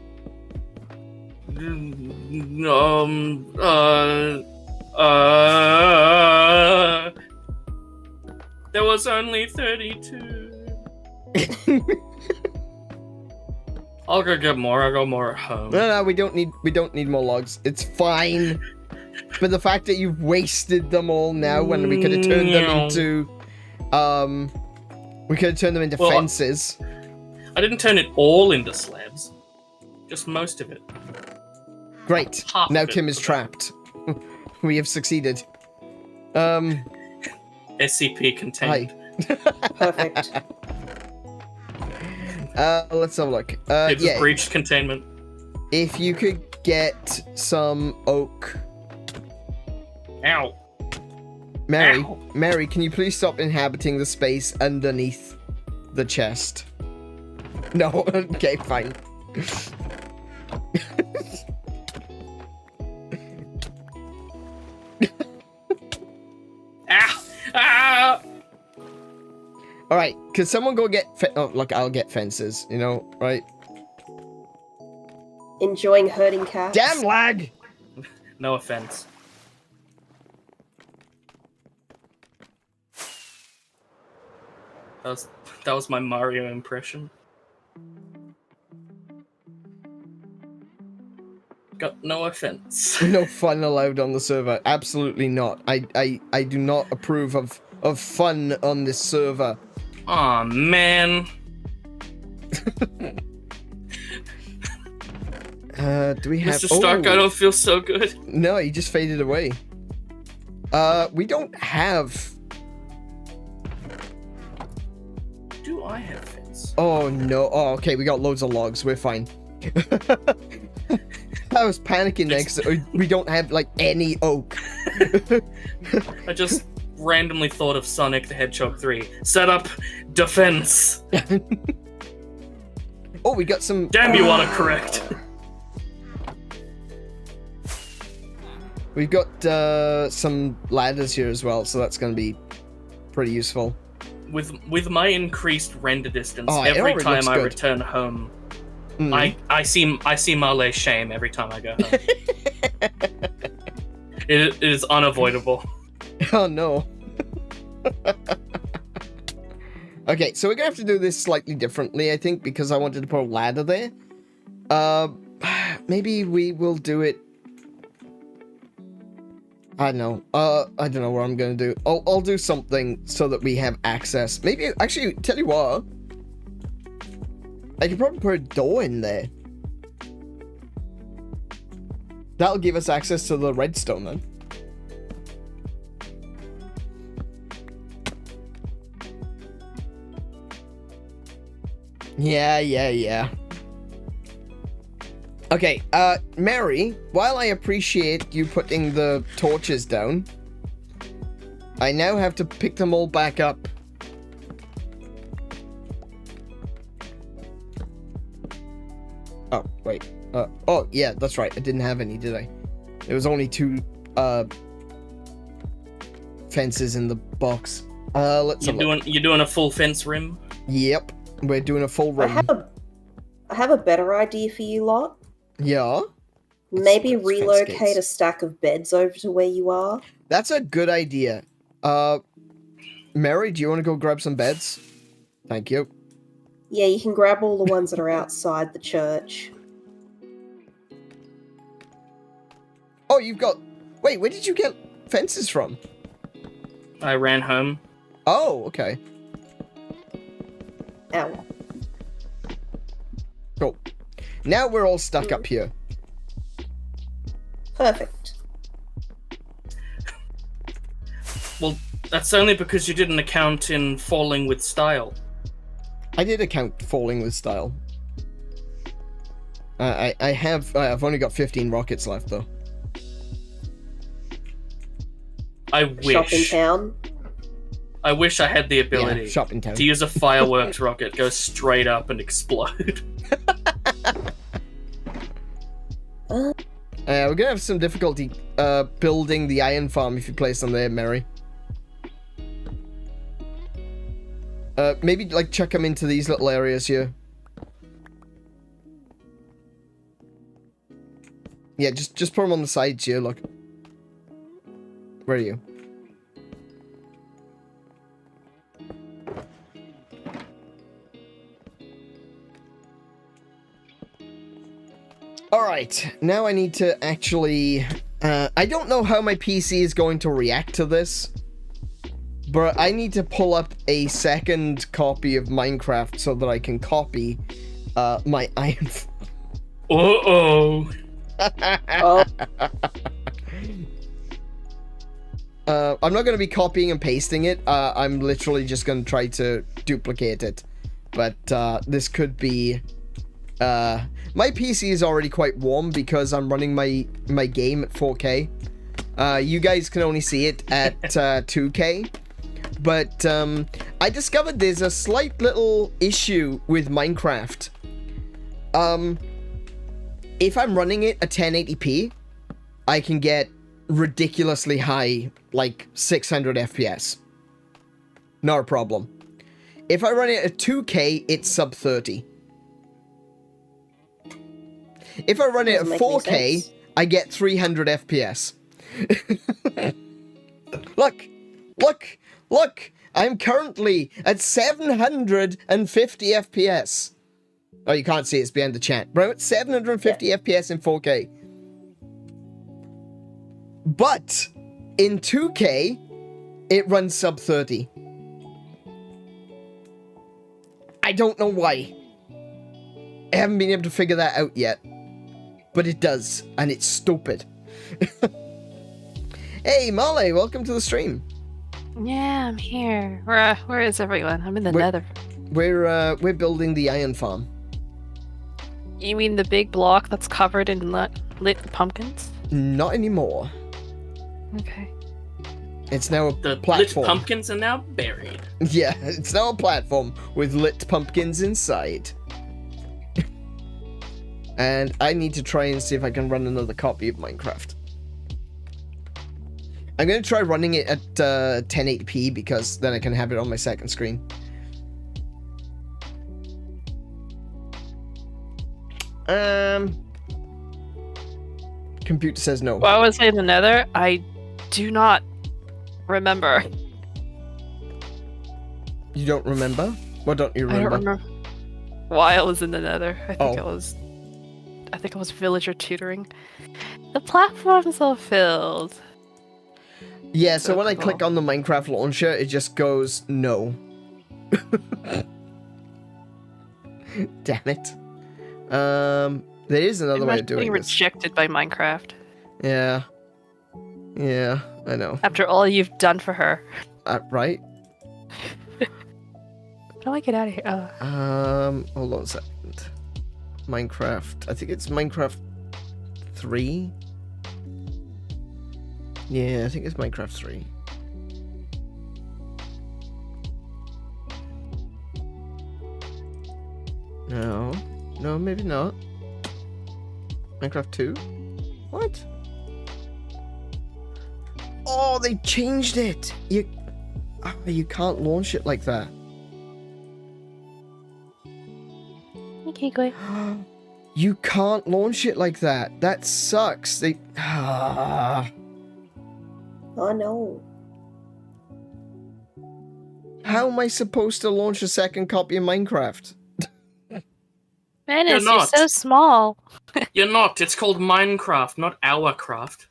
There was only 32. I'll go get more. I'll go more at home. No, we don't need more logs. It's fine. But the fact that you've wasted them all now when we could have turned them into fences. I didn't turn it all into slabs. Just most of it. Great. Half now of it. Tim is trapped. We have succeeded. SCP contained. Perfect. Let's have a look. It's breached containment. If you could get some oak. Ow. Mary, can you please stop inhabiting the space underneath the chest? No, okay, fine. Ah! Alright, could someone go get look, I'll get fences, you know, right? Enjoying herding cats. Damn lag! No offense. That was my Mario impression. Got no offense. No fun allowed on the server. Absolutely not. I do not approve of fun on this server. Aw, man. Do we have... Mr. Stark, I don't feel so good. No, he just faded away. We don't have... Do I have fence? Oh, no. Oh, okay, we got loads of logs. We're fine. I was panicking there because we don't have, like, any oak. I just randomly thought of Sonic the Hedgehog 3. Set up defense. Oh, we got some... Damn you, autocorrect. We've got some ladders here as well, so that's going to be pretty useful. With my increased render distance, Oh, it every already time looks I good. return home, I see Marley's shame every time I go home. It is unavoidable. Oh no. Okay, so we're gonna have to do this slightly differently, I think, because I wanted to put a ladder there. Maybe we will do it. I don't know. I don't know what I'm gonna do. I'll do something so that we have access. Maybe, actually, tell you what. I could probably put a door in there. That'll give us access to the redstone then. Yeah. Okay, Mary, while I appreciate you putting the torches down, I now have to pick them all back up. Oh, wait. Oh, yeah, that's right. I didn't have any, did I? There was only 2, fences in the box. Let's You're doing a full fence rim? Yep. We're doing a full rim. I have a better idea for you lot. Yeah? Maybe It's relocate gates. a stack of beds over to where you are. That's a good idea. Mary, do you want to go grab some beds? Thank you. Yeah, you can grab all the ones that are outside the church. Oh, you've got... Wait, where did you get fences from? I ran home. Oh, okay. Ow. Cool. Now we're all stuck up here. Perfect. Well, that's only because you didn't account in falling with style. I did account falling with style. I've only got 15 rockets left, though. I wish. Shop in town. I wish I had the ability shop in town. to use a fireworks rocket, go straight up and explode. We're gonna have some difficulty building the iron farm if you place them there, Mary. Maybe like chuck them into these little areas here. Yeah, just put them on the sides here. Look. Where are you? Alright, now I need to actually... I don't know how my PC is going to react to this, but I need to pull up a second copy of Minecraft so that I can copy my iron... Uh-oh. Oh, I'm not going to be copying and pasting it. I'm literally just going to try to duplicate it. But this could be... my PC is already quite warm because I'm running my game at 4K. You guys can only see it at 2K. But I discovered there's a slight little issue with Minecraft. If I'm running it at 1080p, I can get ridiculously high, like 600 FPS. Not a problem. If I run it at 2K, it's sub 30. If I run it at 4K, I get 300 FPS. Look! I'm currently at 750 FPS. Oh, you can't see it, it's behind the chat. But I'm at 750 FPS in 4K. But in 2K, it runs sub 30. I don't know why. I haven't been able to figure that out yet. But it does, and it's stupid. Hey, Molly, welcome to the stream. Yeah, I'm here. Where is everyone? I'm in the nether. We're building the iron farm. You mean the big block that's covered in lit pumpkins? Not anymore. Okay. It's now a The platform. lit pumpkins are now buried. Yeah, it's now a platform with lit pumpkins inside. And I need to try and see if I can run another copy of Minecraft. I'm going to try running it at 1080p because then I can have it on my second screen. Computer says no. Well, I was in the nether. I do not remember. You don't remember? What don't you I remember? don't remember why I was in the nether. I think Oh. I think I was villager tutoring. The platform's all filled. Yeah, so when I cool. click on the Minecraft launcher, it just goes no. Damn it. There is another way of doing being this. rejected by Minecraft. Yeah. Yeah, I know. After all you've done for her. Right? How do I get out of here? Oh. Hold on a second. Minecraft. I think it's Minecraft 3. Yeah, I think it's Minecraft 3. No. No, maybe not. Minecraft 2? What? Oh, they changed it! You can't launch it like that. Okay, go. You can't launch it like that. That sucks. Oh no. How am I supposed to launch a second copy of Minecraft? Menace, You're you're not. so small. You're not. It's called Minecraft, not our craft.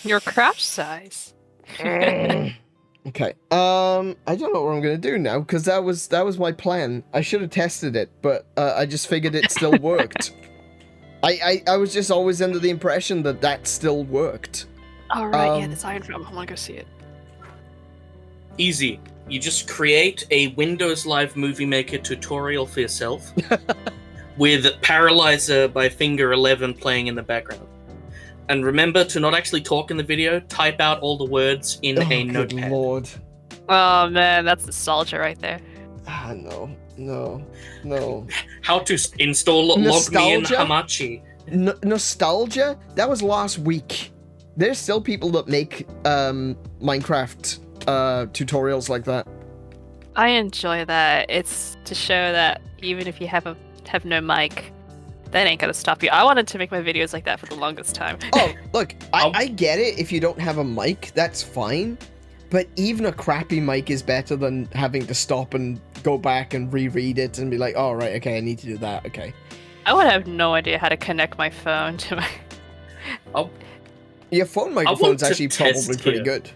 Your craft size. Okay. I don't know what I'm gonna do now because that was my plan. I should have tested it, but I just figured it still worked. I was just always under the impression that still worked. Alright, yeah, this iron film. I want to go see it. Easy. You just create a Windows Live Movie Maker tutorial for yourself with Paralyzer by Finger 11 playing in the background. And remember to not actually talk in the video, type out all the words in a Good notepad. lord. Oh man, that's nostalgia right there. Ah, no. How to install Log Me in Nostalgia? Hamachi. Nostalgia? That was last week. There's still people that make Minecraft tutorials like that. I enjoy that. It's to show that even if you have no mic, that ain't gonna stop you. I wanted to make my videos like that for the longest time. Oh, look, I get it. If you don't have a mic, that's fine. But even a crappy mic is better than having to stop and go back and reread it and be like, oh, right, okay, I need to do that, okay. I would have no idea how to connect my phone to my... Your phone microphone's to actually test probably pretty here. good.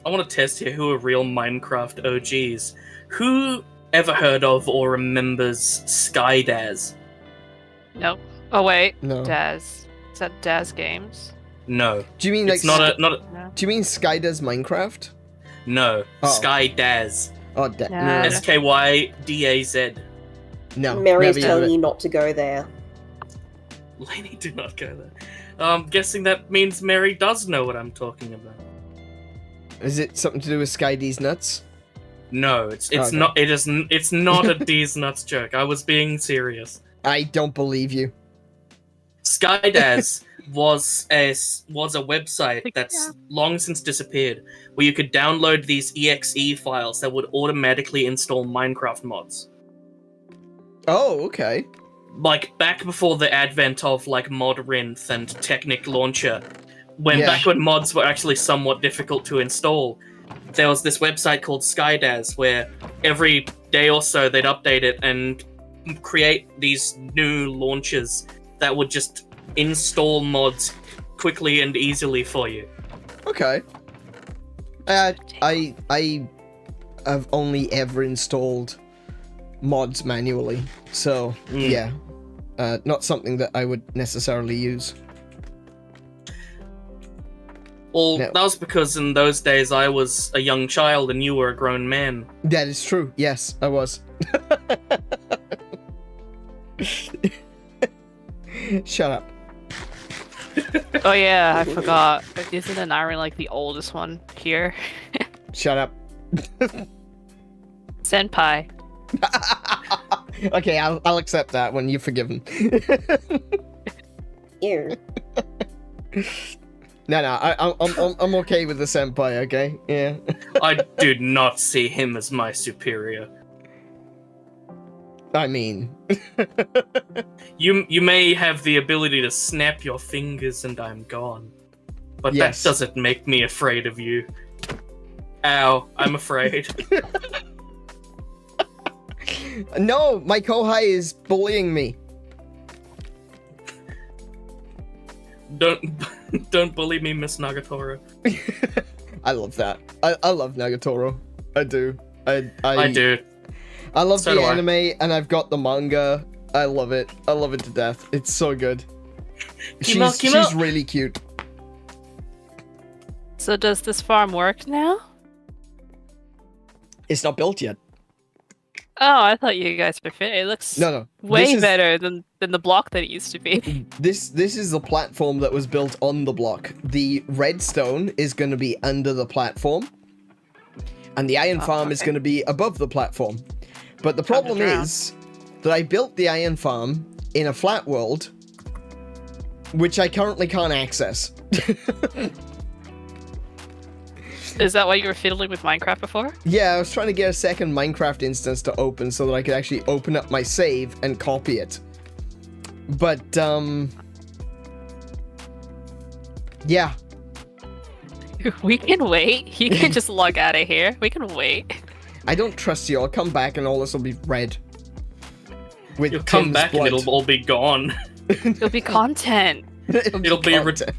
I want to test here who are real Minecraft OGs. Who ever heard of or remembers Skydaz? Nope. Oh wait, No. Daz. Is that Daz Games? No. Do you mean like It's not a... No. Do you mean Sky does Minecraft? No. Oh. Skydaz. Oh, No. no. SKYDAZ. No. Mary's never telling heard you not to go there. Lainey, do not go there. I'm guessing that means Mary does know what I'm talking about. it. Is it something to do with Sky D's nuts? No, it's Okay. not. It's not a D's nuts joke. I was being serious. I don't believe you. Skydaz was a website that's long since disappeared, where you could download these exe files that would automatically install Minecraft mods. Oh, okay. Like back before the advent of like Modrinth and Technic Launcher, back when mods were actually somewhat difficult to install, there was this website called Skydaz where every day or so they'd update it and create these new launchers that would just install mods quickly and easily for you. Okay. I have only ever installed mods manually, so yeah, not something that I would necessarily use. Well, No. that was because in those days I was a young child and you were a grown man. That is true. Yes, I was. Shut up. Oh yeah, I forgot. Isn't Aneurin like the oldest one here? Shut up. Senpai. Okay, I'll accept that when you're forgiven. Ew. No, I'm okay with the senpai. Okay, yeah. I do not see him as my superior. I mean, You may have the ability to snap your fingers and I'm gone, but Yes. that doesn't make me afraid of you. Ow, I'm afraid. no, my kohai is bullying me. Don't bully me, Miss Nagatoro. I love that. I love Nagatoro. I do. I do. I love So the do I. anime, and I've got the manga. I love it. I love it to death. It's so good. Kimo. She's really cute. So does this farm work now? It's not built yet. Oh, I thought you guys were fit. It looks No. way better than the block that it used to be. This is the platform that was built on the block. The redstone is going to be under the platform, and the iron farm is going to be above the platform. But the problem is that I built the iron farm in a flat world, which I currently can't access. Is that why you were fiddling with Minecraft before? Yeah, I was trying to get a second Minecraft instance to open so that I could actually open up my save and copy it. But, yeah. We can wait. You can just log out of here. We can wait. I don't trust you. I'll come back and all this will be red. With You'll come Tim's back blood. and it'll all be gone. It'll be content. It'll be content.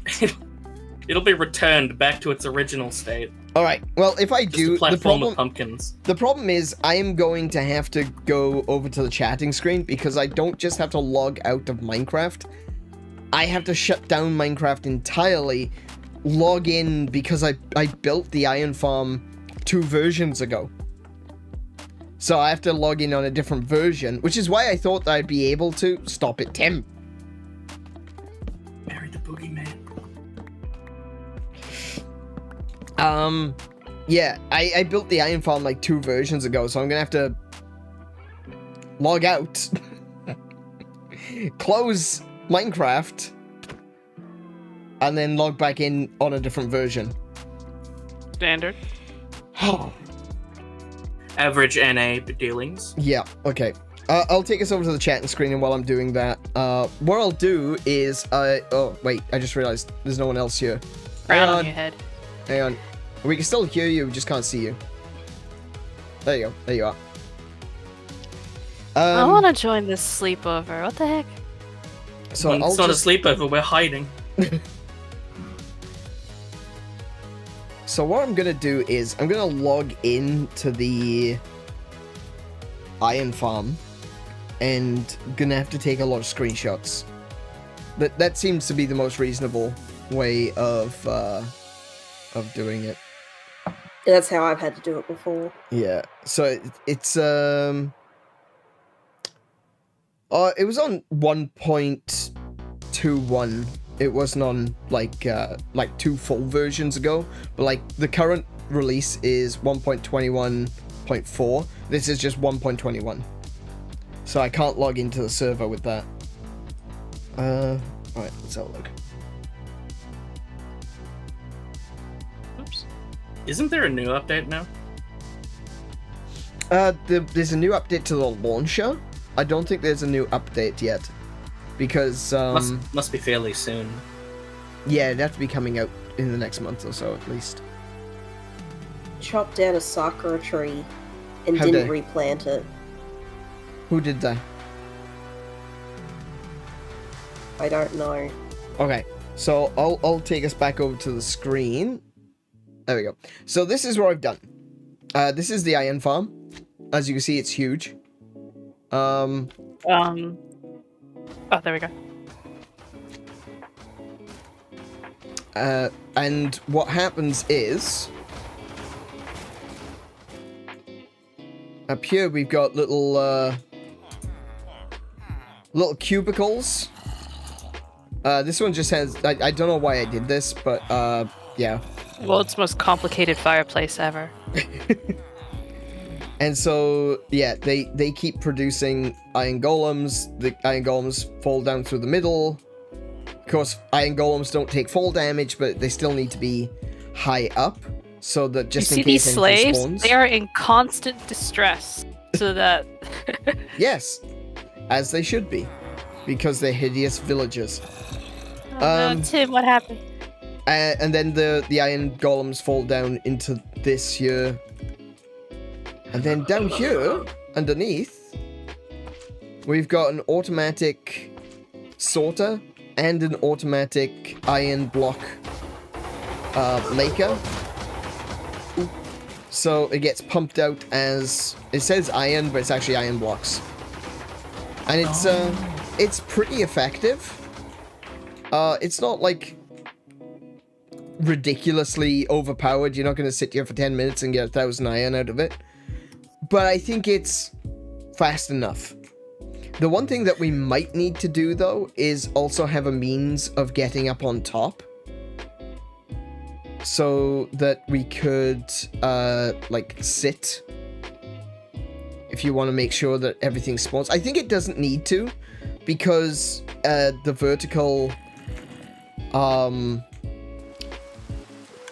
It'll be returned back to its original state. All right. Well, if I Just do, a platform of pumpkins. The problem is I am going to have to go over to the chatting screen because I don't just have to log out of Minecraft. I have to shut down Minecraft entirely, log in because I built the iron farm 2 versions ago. So I have to log in on a different version, which is why I thought that I'd be able to stop it, Tim. Marry the boogeyman. Yeah, I built the iron farm like 2 versions ago, so I'm gonna have to log out, close Minecraft, and then log back in on a different version. Standard. Average NA dealings. Yeah, okay. I'll take us over to the chatting screen, and while I'm doing that, what I'll do is, oh, wait, I just realized there's no one else here. Crown on your head. Hang on. We can still hear you, we just can't see you. There you go. There you are. I want to join this sleepover. What the heck? So It's I'll not just... a sleepover, we're hiding. So what I'm gonna do is I'm gonna log in to the iron farm and gonna have to take a lot of screenshots. That seems to be the most reasonable way of doing it. That's how I've had to do it before. Yeah. So it's it was on 1.21. It wasn't on like 2 full versions ago, but like the current release is 1.21.4. This is just 1.21. So I can't log into the server with that. Alright, let's have a look. Oops. Isn't there a new update now? There's a new update to the launcher. I don't think there's a new update yet. Because, Must be fairly soon. yeah, it'd have to be coming out in the next month or so, at least. Chopped down a sakura tree and How'd didn't they? replant it. Who did that? I don't know. Okay, so I'll take us back over to the screen. There we go. So this is what I've done. This is the iron farm. As you can see, it's huge. Oh, there we go. And what happens is... up here we've got little cubicles. This one just has... I don't know why I did this, but yeah. World's most complicated fireplace ever. And so, yeah, they keep producing iron golems. The iron golems fall down through the middle. Of course, iron golems don't take fall damage, but they still need to be high up, so that just You in see these case slaves? anything spawns. They are in constant distress, so that... Yes, as they should be, because they're hideous villagers. Oh, no, Tim, what happened? And then the iron golems fall down into this here. And then down here, underneath, we've got an automatic sorter and an automatic iron block maker. So it gets pumped out as... it says iron, but it's actually iron blocks. And it's pretty effective. It's not like ridiculously overpowered. You're not going to sit here for 10 minutes and get 1,000 iron out of it. But I think it's fast enough. The one thing that we might need to do, though, is also have a means of getting up on top. So that we could, like, sit. If you want to make sure that everything spawns. I think it doesn't need to, because the vertical,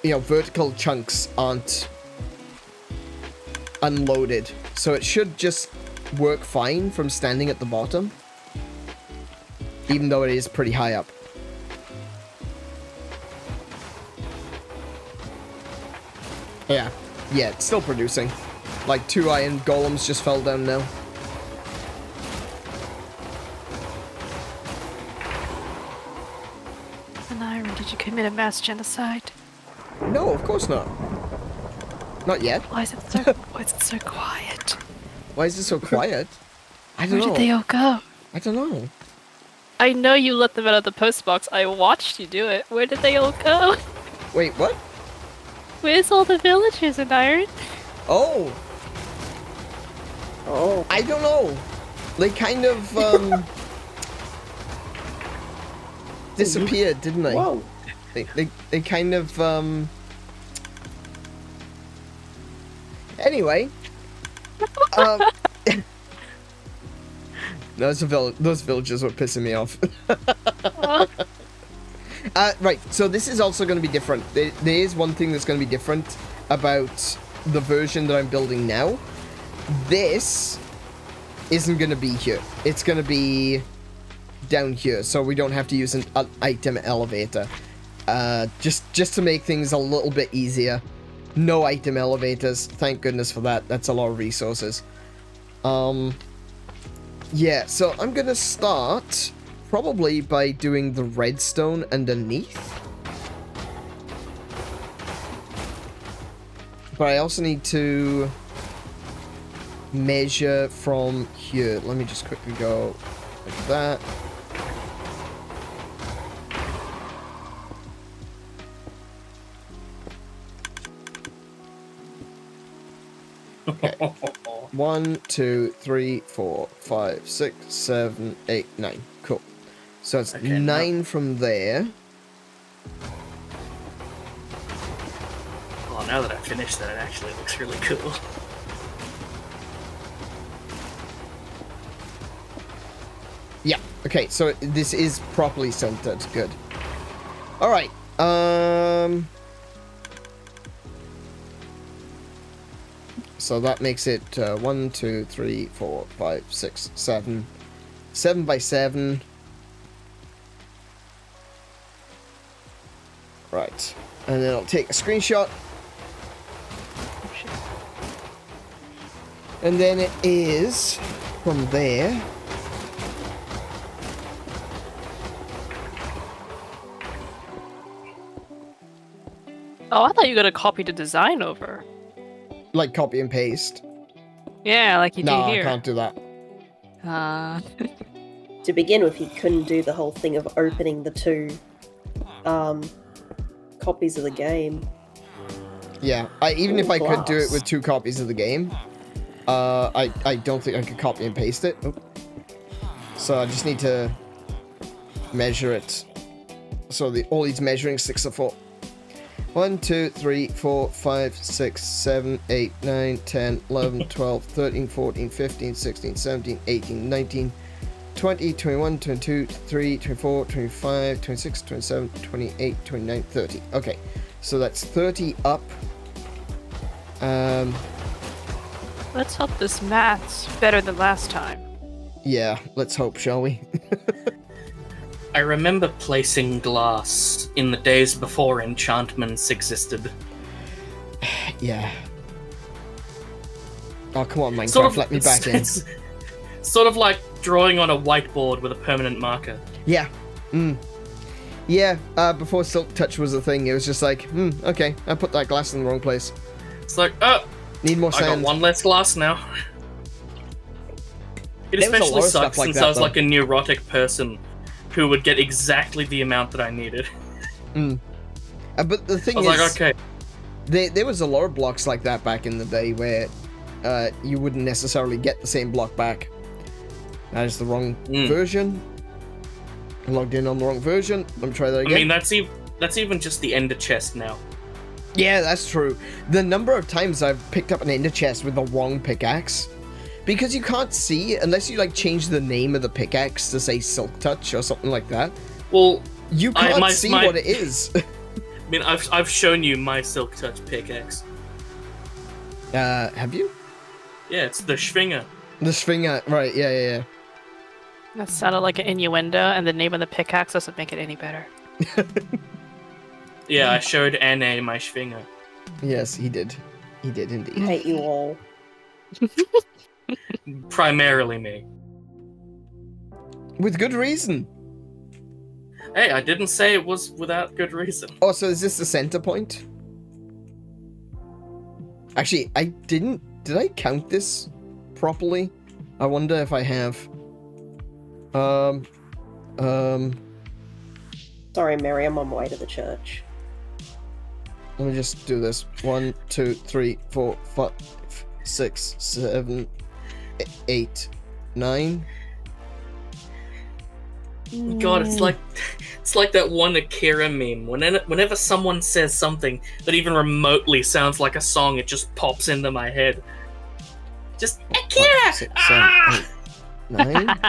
vertical chunks aren't unloaded. So it should just work fine from standing at the bottom, even though it is pretty high up. Yeah, it's still producing. Like 2 iron golems just fell down now. AneurynPlays, did you commit a mass genocide? No, of course not. Not yet. Why is it so quiet? Why is it so quiet? I don't know. Where did they all go? I don't know. I know you let them out of the post box. I watched you do it. Where did they all go? Wait, what? Where's all the villagers, Aneurin? Oh, Oh. I don't know. They kind of disappeared, didn't they? Whoa. They kind of Anyway, those villagers were pissing me off. Right, so this is also going to be different. There is one thing that's going to be different about the version that I'm building now. This isn't going to be here. It's going to be down here, so we don't have to use an item elevator. Just to make things a little bit easier. No item elevators. Thank goodness for that. That's a lot of resources. Yeah, so I'm going to start probably by doing the redstone underneath. But I also need to measure from here. Let me just quickly go like that. Okay. 1, 2, 3, 4, 5, 6, 7, 8, 9. Cool. So it's Okay, 9 from there. Oh, now that I've finished that, it actually looks really cool. Yeah. Okay, so this is properly centered. Good. All right. So that makes it 1, 2, 3, 4, 5, 6, 7. 7 by 7. Right. And then I'll take a screenshot. And then it is from there. Oh, I thought you were gonna copy the design over. Like copy and paste. Yeah, like you do No, here. I can't do that. To begin with, he couldn't do the whole thing of opening the 2 copies of the game. Yeah, even if I could do it Glass. with 2 copies of the game, I don't think I could copy and paste it. Oop. So I just need to measure it. So all these measuring sticks are for 1, 2, 3, 4, 5, 6, 7, 8, 9, 10, 11, 12, 13, 14, 15, 16, 17, 18, 19, 20, 21, 22, 23, 24, 25, 26, 27, 28, 29, 30. Okay, so that's 30 up. Let's hope this math's better than last time. Yeah, let's hope, shall we? I remember placing glass in the days before enchantments existed. Yeah. Oh, come on, Minecraft, Sort of, let me back in. It's sort of like drawing on a whiteboard with a permanent marker. Yeah. Yeah, before Silk Touch was a thing, it was just like, okay, I put that glass in the wrong place. It's like, oh, Need more I got sand. one less glass now. It There was a especially lot of stuff sucks like since that, I was though. like a neurotic person who would get exactly the amount that I needed. But the thing I was is, like, okay. there was a lot of blocks like that back in the day where you wouldn't necessarily get the same block back. That is the wrong version. I logged in on the wrong version. Let me try that again. I mean, that's even just the ender chest now. Yeah, that's true. The number of times I've picked up an ender chest with the wrong pickaxe, because you can't see unless you like change the name of the pickaxe to say Silk Touch or something like that. Well, you can't see what it is. I mean, I've shown you my Silk Touch pickaxe. Have you? Yeah, it's the Schwinger. The Schwinger, right? Yeah. That sounded like an innuendo, and the name of the pickaxe doesn't make it any better. Yeah, I showed Anne my Schwinger. Yes, he did. He did indeed. I hate you all. Primarily me. With good reason. Hey, I didn't say it was without good reason. Oh, so is this the center point? Actually, I didn't... Did I count this properly? I wonder if I have... Sorry, Mary, I'm on my way to the church. Let me just do this. 1, 2, 3, 4, 5, 6, 7, 8, 9. God, it's like that one 𝗬𝗶𝗰𝗵. Whenever someone says something that even remotely sounds like a song, it just pops into my head. Just Akira! 6, 7, 8, 9.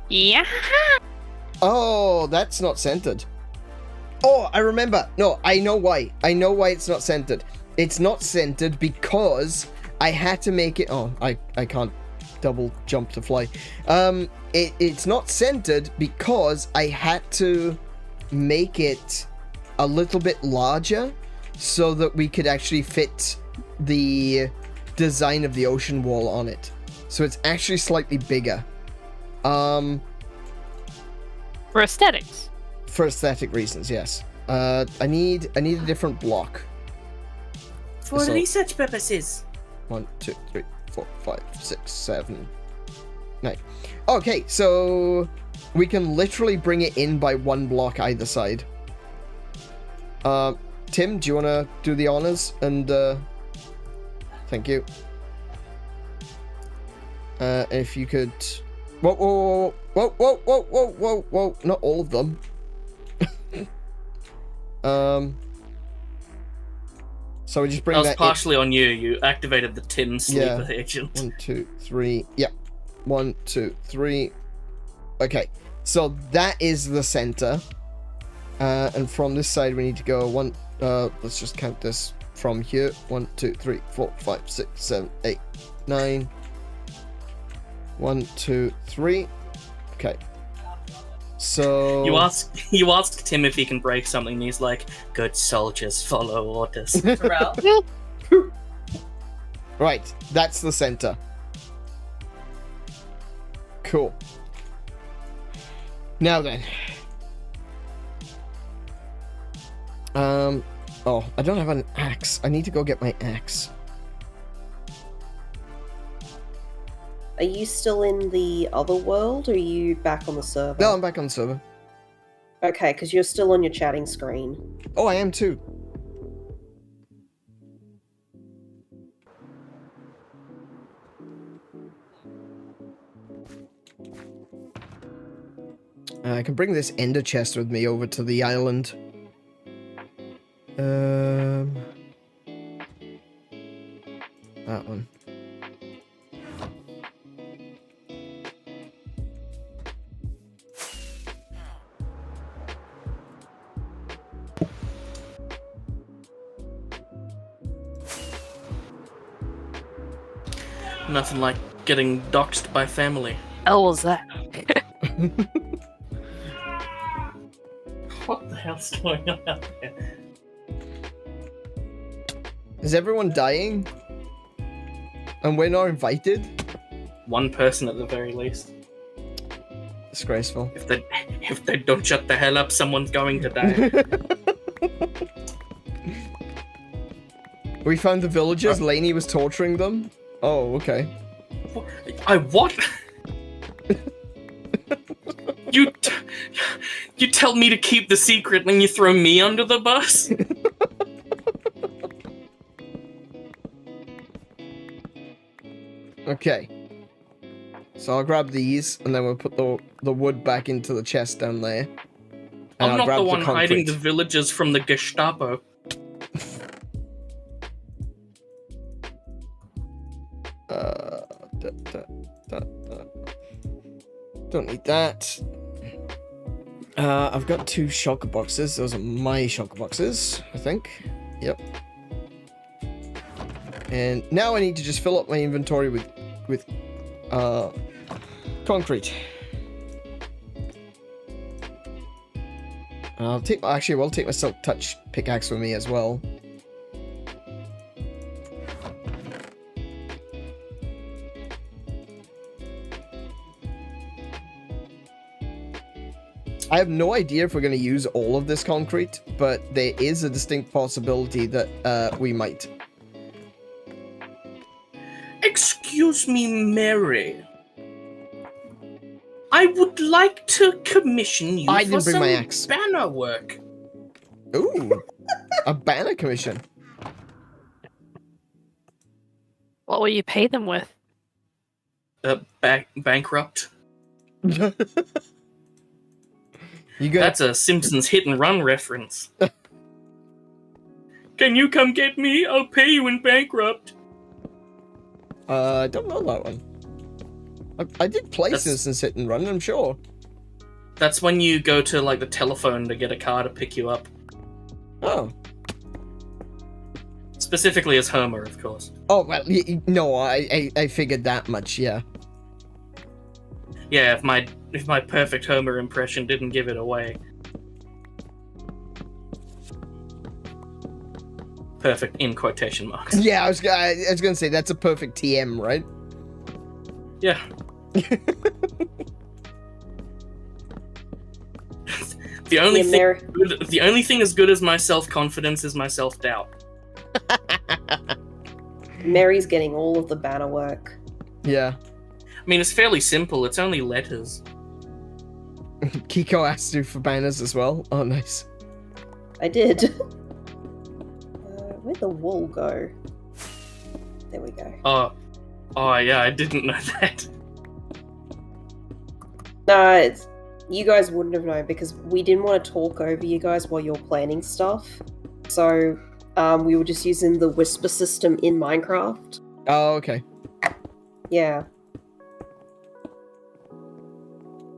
Yeah. Oh, that's not centered. Oh, I remember. No, I know why. I know why it's not centered. It's not centered because I had to make it... Oh, I can't double jump to fly. It's not centered because I had to make it a little bit larger so that we could actually fit the design of the ocean wall on it. So it's actually slightly bigger. For aesthetics. For aesthetic reasons, yes. I need a different block. For research purposes. 1, 2, 3, 4, 5, 6, 7, 9. Okay, so we can literally bring it in by one block either side. Tim, do you want to do the honors? And thank you. If you could... Whoa, not all of them. So we just bring that was partially on you. You activated the tin sleeper agent. 1, 2, 3. Yep. 1, 2, 3. Okay. So that is the center. And from this side we need to go one. Let's just count this from here. 1, 2, 3, 4, 5, 6, 7, 8, 9. 1, 2, 3. Okay. So you ask Tim if he can break something, and he's like, "Good soldiers follow orders." Right, that's the center. Cool. Now then. Oh, I don't have an axe. I need to go get my axe. Are you still in the other world, or are you back on the server? No, I'm back on the server. Okay, because you're still on your chatting screen. Oh, I am too. I can bring this ender chest with me over to the island. That one. Nothing like getting doxxed by family. Oh, was that? What the hell's going on out there? Is everyone dying? And we're not invited? One person at the very least. Disgraceful. If they don't shut the hell up, someone's going to die. We found the villagers. Lainey was torturing them. Oh, okay. What? You tell me to keep the secret, and you throw me under the bus? Okay. So I'll grab these, and then we'll put the wood back into the chest down there. And I'm not grab the one hiding concrete. the villagers from the Gestapo. Don't need that. I've got 2 shulker boxes. Those are my shulker boxes, I think. Yep. And now I need to just fill up my inventory with concrete. I'll take my silk touch pickaxe with me as well. I have no idea if we're going to use all of this concrete, but there is a distinct possibility that we might. Excuse me, Mary. I would like to commission you I for didn't bring some my axe. banner work. Ooh, a banner commission. What will you pay them with? Bankrupt. You got That's a Simpsons hit and run reference. Can you come get me? I'll pay you in bankrupt. I don't know that one. I did play Simpsons Hit and Run, I'm sure. That's when you go to like the telephone to get a car to pick you up. Oh. Specifically as Homer, of course. Oh well, no, I figured that much. Yeah. Yeah, if my perfect Homer impression didn't give it away. Perfect in quotation marks. Yeah, I was gonna say that's a perfect TM, right? Yeah. The only thing as good as my self-confidence is my self-doubt. Mary's getting all of the banner work. Yeah. I mean, it's fairly simple. It's only letters. Kiko asked you for banners as well. Oh, nice. I did. Where'd the wool go? There we go. Oh yeah, I didn't know that. No, you guys wouldn't have known because we didn't want to talk over you guys while you're planning stuff. So we were just using the whisper system in Minecraft. Oh, okay. Yeah.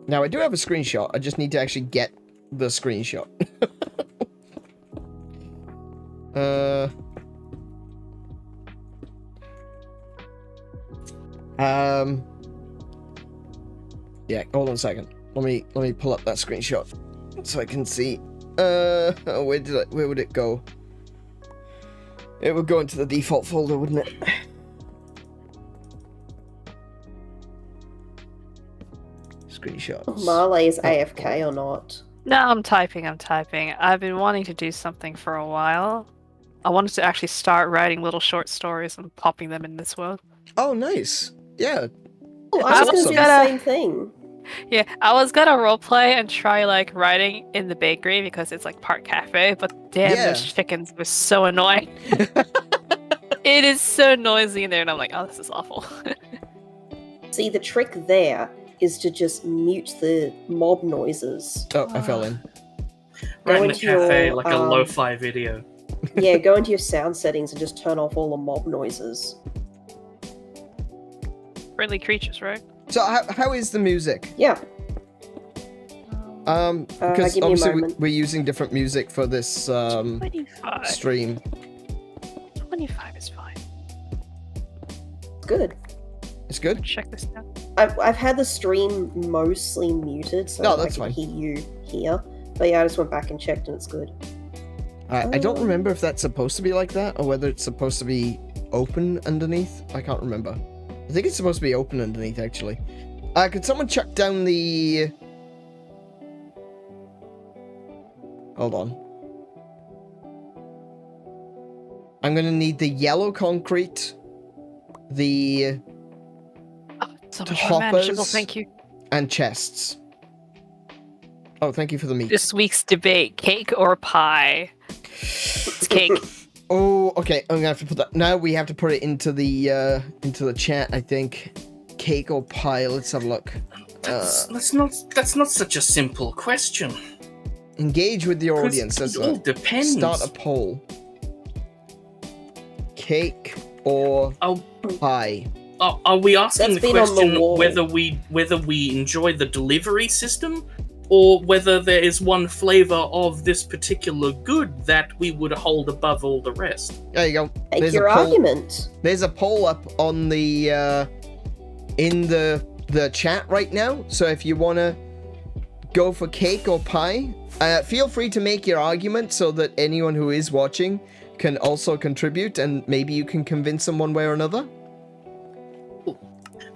Now I do have a screenshot. I just need to actually get the screenshot. Yeah, hold on a second. Let me pull up that screenshot so I can see. Where would it go? It would go into the default folder, wouldn't it? Screenshots. Marley is AFK or not? No, I'm typing. I've been wanting to do something for a while. I wanted to actually start writing little short stories and popping them in this world. Oh, nice. Yeah. Oh, I was going to do the same thing. Yeah, I was gonna roleplay and try like writing in the bakery because it's like part cafe, but damn, those chickens were so annoying. It is so noisy in there, and I'm like, oh, this is awful. See, the trick there is to just mute the mob noises. Oh, I fell in. Right in the cafe, like a lo-fi video. Yeah, go into your sound settings and just turn off all the mob noises. Friendly creatures, right? So how is the music? Yeah. Because obviously we're using different music for this 25. stream. 25 is fine. Good. It's good? Check this out. I've had the stream mostly muted, so that's I can fine. hear you here. But yeah, I just went back and checked and it's good. I don't remember if that's supposed to be like that or whether it's supposed to be open underneath. I can't remember. I think it's supposed to be open underneath, actually. Could someone chuck down the... Hold on. I'm gonna need the yellow concrete, the So much more manageable, hoppers, thank you. and chests. Oh, thank you for the meat. This week's debate, cake or pie? It's cake. Oh, okay. I'm gonna have to put that. Now we have to put it into the chat. I think cake or pie. Let's have a look. That's not such a simple question. Engage with the audience. It all depends. Start a poll. Cake or pie? Are we asking That's the been on the question wall. whether we enjoy the delivery system, or whether there is one flavor of this particular good that we would hold above all the rest? There you go. Make your argument. There's a poll up on the in the chat right now. So if you wanna go for cake or pie, feel free to make your argument so that anyone who is watching can also contribute, and maybe you can convince them one way or another.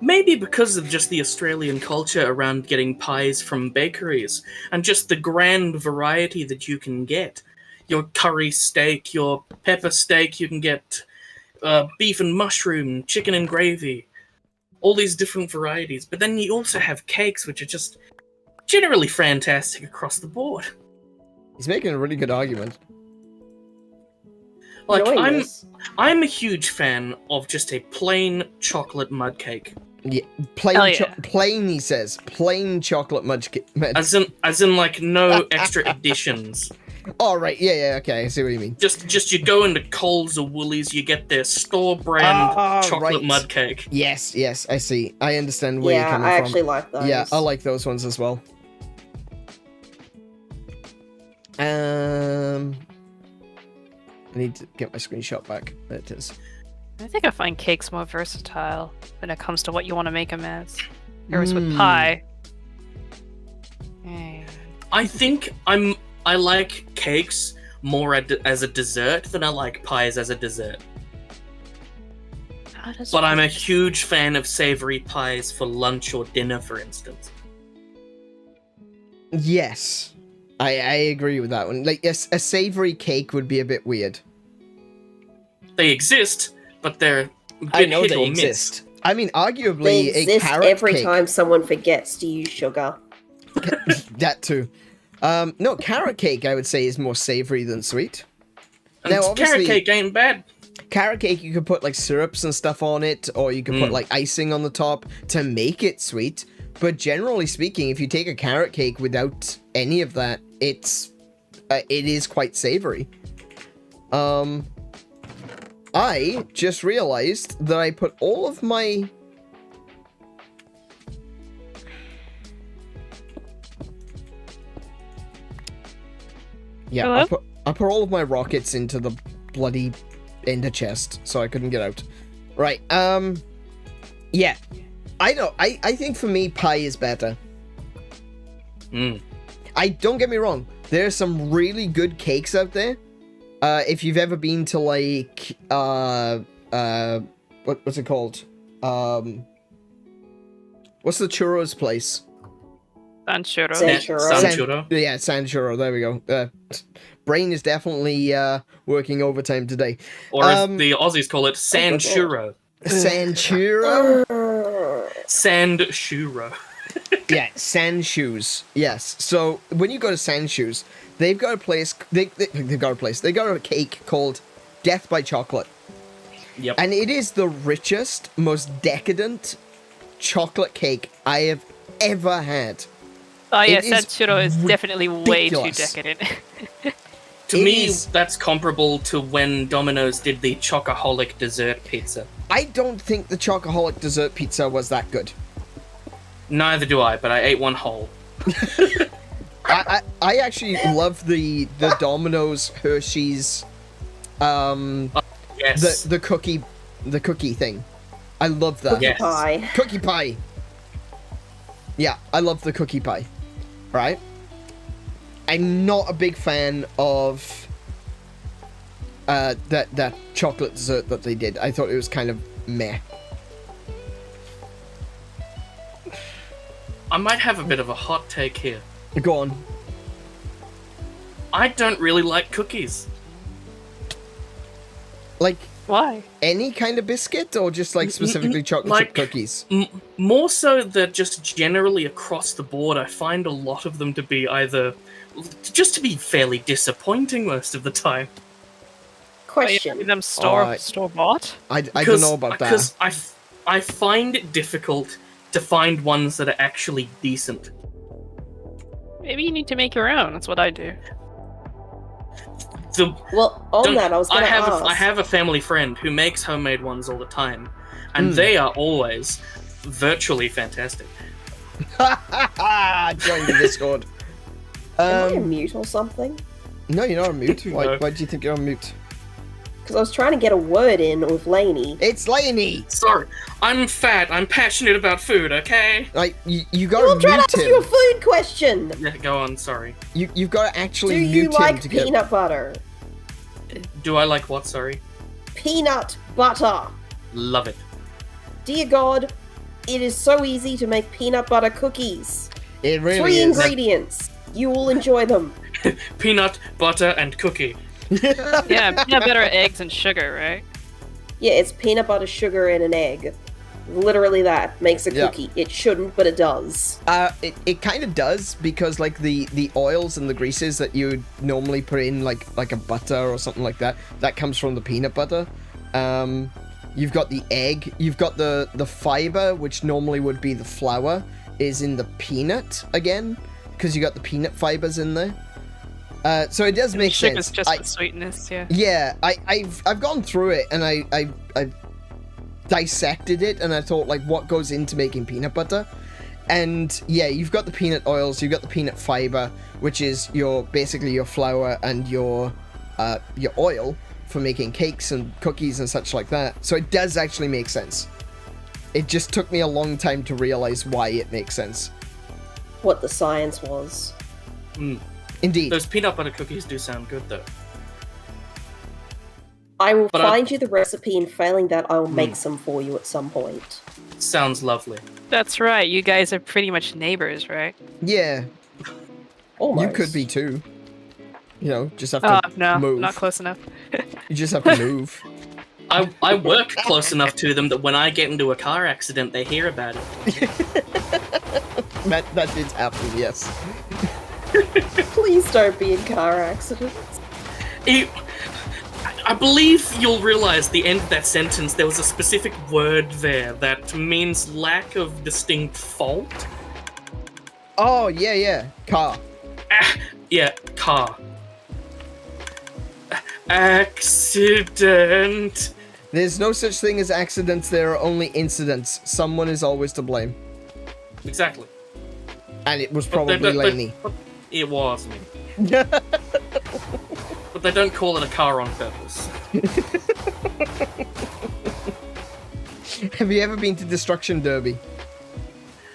Maybe because of just the Australian culture around getting pies from bakeries, and just the grand variety that you can get. Your curry steak, your pepper steak, you can get beef and mushroom, chicken and gravy, all these different varieties. But then you also have cakes, which are just generally fantastic across the board. He's making a really good argument. Like, Knowing I'm a huge fan of just a plain chocolate mud cake. Yeah, Hell yeah. plain. He says plain chocolate mud cake. As in like no extra additions. Oh right, yeah, okay, I see what you mean. Just you go into Coles or Woolies, you get their store brand chocolate right. mud cake. Yes, I see. I understand where you're coming I from. actually like those. Yeah, I like those ones as well. I need to get my screenshot back. There it is. I think I find cakes more versatile when it comes to what you want to make them as. Whereas with pie. I think I like cakes more as a dessert than I like pies as a dessert. But I'm a huge fan of savory pies for lunch or dinner, for instance. Yes, I agree with that one. Like, a savory cake would be a bit weird. They exist, but they're a bit I know hit they or miss. exist. I mean, arguably, They a exist carrot every cake. time someone forgets to use sugar. That too. No, carrot cake, I would say, is more savory than sweet. And Now, obviously, carrot cake ain't bad. carrot cake, you could put like syrups and stuff on it, or you could put like icing on the top to make it sweet. But generally speaking, if you take a carrot cake without any of that, it is quite savory. I just realized that I put all of my... Yeah, Hello? I put all of my rockets into the bloody ender chest, so I couldn't get out. Right, yeah. I know, I think for me, pie is better. Don't get me wrong, there are some really good cakes out there. If you've ever been to, like, what's it called? What's the churros place? San churro. San churro. Yeah, San Churro, there we go. Brain is definitely, working overtime today. Or as the Aussies call it, sand churro. San Churro? Sand churro. Yeah, Sand Shoes. Yes. So when you go to Sand Shoes, they've got a place. They've got a place. They got a cake called Death by Chocolate. Yep. And it is the richest, most decadent chocolate cake I have ever had. Oh yeah, It San is churro is definitely way too ridiculous. decadent. To It me, is- that's comparable to when Domino's did the Chocoholic dessert pizza. I don't think the Chocoholic dessert pizza was that good. Neither do I, but I ate one whole. I actually love the Domino's Hershey's Yes. the cookie thing. I love that. Yes. Pie. Cookie pie. Yeah, I love the cookie pie. Right? I'm not a big fan of that chocolate dessert that they did. I thought it was kind of meh. I might have a bit of a hot take here. Go on. I don't really like cookies. Like Why? any kind of biscuit, or just like specifically chocolate chip cookies? More so that just generally across the board, I find a lot of them to be either just to be fairly disappointing most of the time. question. Them store Alright. store bought. I don't know about that. Because I find it difficult to find ones that are actually decent. Maybe you need to make your own. That's what I do. Well, on that, I was going to ask. I have a family friend who makes homemade ones all the time, and they are always virtually fantastic. Join the Discord. Am I a mute or something? No, you're not on mute. Why, No. why do you think you're on mute? Because I was trying to get a word in with Lainey. It's Lainey! Sorry, I'm fat. I'm passionate about food. Okay. Like, you Well, gotta I'm trying mute to ask you a him. food question. Yeah, go on. Sorry. You've gotta actually Do mute you him like to get... peanut butter? Do I like what? Sorry. Peanut butter. Love it. Dear God, it is so easy to make peanut butter cookies. It really 3 is. ingredients. You will enjoy them. Peanut, butter, and cookie. Yeah, peanut butter, eggs, and sugar, right? Yeah, it's peanut butter, sugar, and an egg. Literally that makes a Yeah. cookie. It shouldn't, but it does. It kind of does, because like the oils and the greases that you would normally put in like a butter or something like that, that comes from the peanut butter. You've got the egg, you've got the fiber, which normally would be the flour, is in the peanut again, because you got the peanut fibers in there. So it does make Sugar's sense. just the sweetness, yeah. Yeah, I've gone through it, and I dissected it, and I thought, like, what goes into making peanut butter? And yeah, you've got the peanut oils, you've got the peanut fiber, which is basically your flour and your oil for making cakes and cookies and such like that. So it does actually make sense. It just took me a long time to realize why it makes sense. What the science was. Indeed. Those peanut butter cookies do sound good, though. I will But find you the recipe, and failing that, I will make some for you at some point. Sounds lovely. That's right. You guys are pretty much neighbors, right? Yeah, Almost. you could be too. You know, just have Oh, to no, move. not close enough. You just have to move. I work close enough to them that when I get into a car accident, they hear about it. That did happen, yes. Please don't be in car accidents. I believe you'll realize the end of that sentence, there was a specific word there that means lack of distinct fault. Oh, yeah. Car. Yeah, car. Accident. There's no such thing as accidents, there are only incidents. Someone is always to blame. Exactly. And it was But they probably don't- Lainey. but it was me. But they don't call it a car on purpose. Have you ever been to Destruction Derby?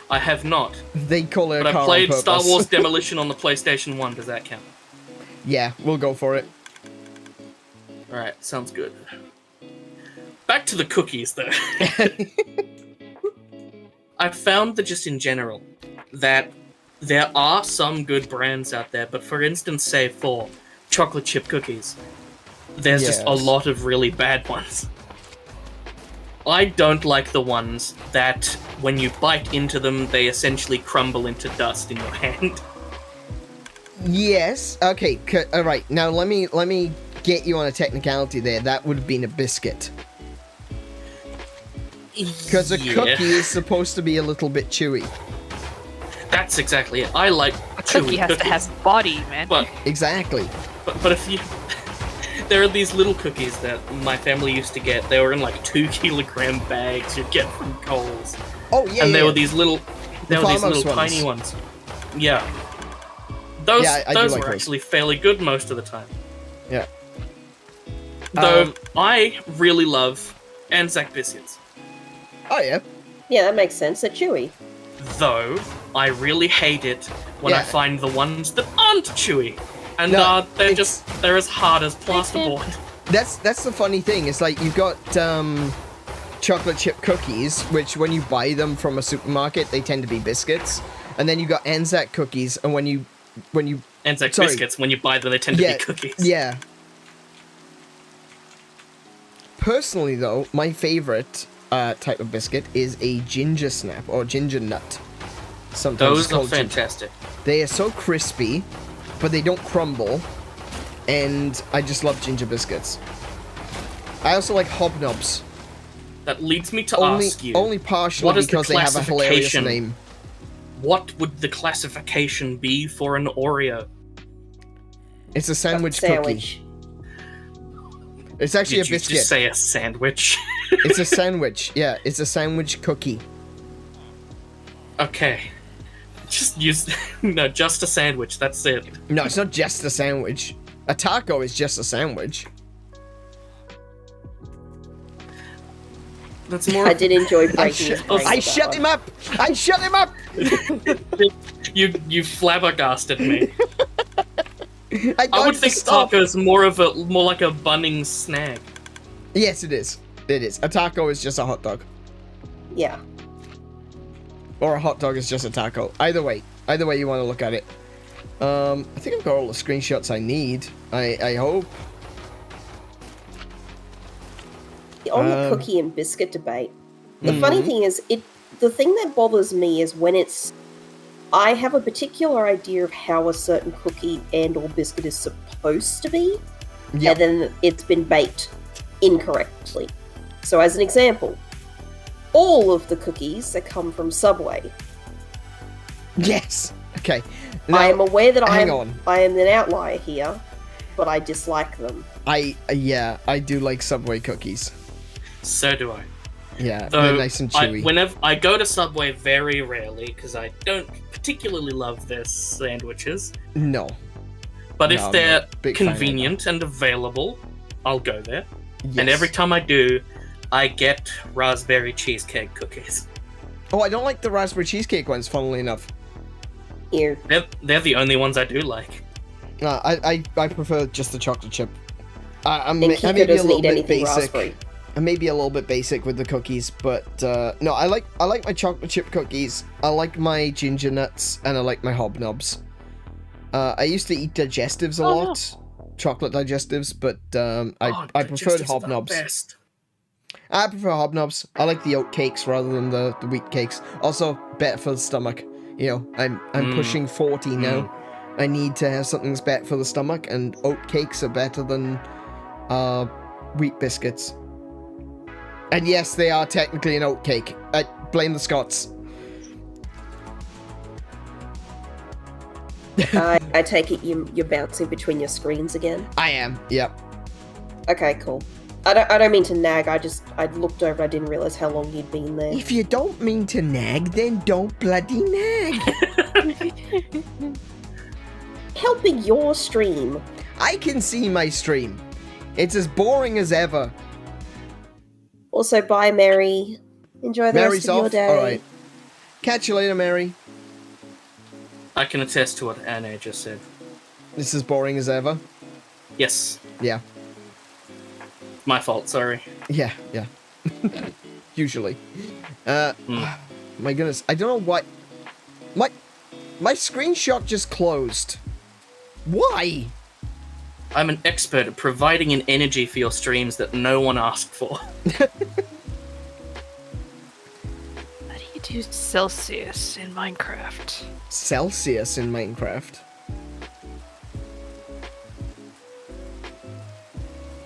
I have not. They call it a But car I played on purpose. Star Wars Demolition on the PlayStation 1. Does that count? Yeah, we'll go for it. Alright, sounds good. Back to the cookies, though. I've found that just in general, that there are some good brands out there, but for instance, say for chocolate chip cookies, there's just a Yes. lot of really bad ones. I don't like the ones that, when you bite into them, they essentially crumble into dust in your hand. Yes. Okay. All right. Now let me get you on a technicality there. That would have been a biscuit, because a cookie is supposed to be a little bit chewy. That's exactly it. I like A chewy cookie has cookies, to have body, man. but Exactly. but if you there are these little cookies that my family used to get. They were in like 2-kilogram bags you'd get from Coles, Oh yeah. and yeah. there were these little Farmhouse tiny ones. Yeah, those Yeah, I do those like were those. actually fairly good most of the time. Yeah. Though I really love Anzac biscuits. Oh yeah. Yeah, that makes sense. They're chewy. Though I really hate it when I Yeah. find the ones that aren't chewy, and No, they're it's- they're as hard as plasterboard. That's the funny thing. It's like you've got chocolate chip cookies, which when you buy them from a supermarket, they tend to be biscuits, and then you got Anzac cookies, and when you Anzac Sorry. biscuits, when you buy them, they tend to yeah be cookies. yeah. Personally, though, my favorite type of biscuit is a ginger snap or ginger nut. Sometimes it's Those are called ginger. fantastic. They are so crispy, but they don't crumble, and I just love ginger biscuits. I also like hobnobs. That leads me to Only, ask you, only partially what is because the they have a hilarious classification? name. What would the classification be for an Oreo? It's a sandwich, Sandwich. cookie. It's actually Did a you biscuit. just say a sandwich? It's a sandwich. Yeah, it's a sandwich cookie. Okay. Just use... No, just a sandwich, that's it. No, it's not just a sandwich. A taco is just a sandwich. That's more... I did enjoy breaking his brains. I shut him up! I shut him up! You flabbergasted me. I would think stop. taco is more like a Bunnings snack. Yes, it is. It is. A taco is just a hot dog. Yeah. Or a hot dog is just a taco. Either way you want to look at it. I think I've got all the screenshots I need. I hope. On the cookie and biscuit debate, the funny thing is, the thing that bothers me is when it's... I have a particular idea of how a certain cookie and or biscuit is supposed to be, Yep. and then it's been baked incorrectly. So as an example, all of the cookies that come from Subway, Yes. Okay. I am aware that I hang am on. an outlier here, but I dislike them. I do like Subway cookies. So do I. Yeah, Though, they're nice and chewy. whenever I go to Subway very rarely, because I don't particularly love their sandwiches, No. but No, if I'm they're not a big fan of convenient and available, I'll go there. Yes. And every time I do, I get raspberry cheesecake cookies. Oh, I don't like the raspberry cheesecake ones, funnily enough. Here, They're the only ones I do like. I prefer just the chocolate chip. I and may be Kiko a doesn't little eat bit anything basic. raspberry. I may be a little bit basic with the cookies, but no, I like my chocolate chip cookies. I like my ginger nuts, and I like my hobnobs. I used to eat digestives a lot, chocolate digestives, but I preferred digestives are the hobnobs. best. I prefer hobnobs. I like the oat cakes rather than the wheat cakes. Also, better for the stomach. You know, I'm pushing 40 now. I need to have something that's better for the stomach, and oat cakes are better than wheat biscuits. And yes, they are technically an oat cake. I blame the Scots. I take it you're bouncing between your screens again. I am. Yep. Okay, cool. I don't mean to nag. I looked over. I didn't realize how long you'd been there. If you don't mean to nag, then don't bloody nag. Helping your stream. I can see my stream. It's as boring as ever. Also, bye, Mary. Enjoy the Mary's rest of your off. day. All right. Catch you later, Mary. I can attest to what Anne just said. This is boring as ever. Yes, Yeah. my fault. Sorry. Yeah. Usually. My goodness. I don't know what. My screenshot just closed. Why? I'm an expert at providing an energy for your streams that no one asked for. How do you do Celsius in Minecraft? Celsius in Minecraft.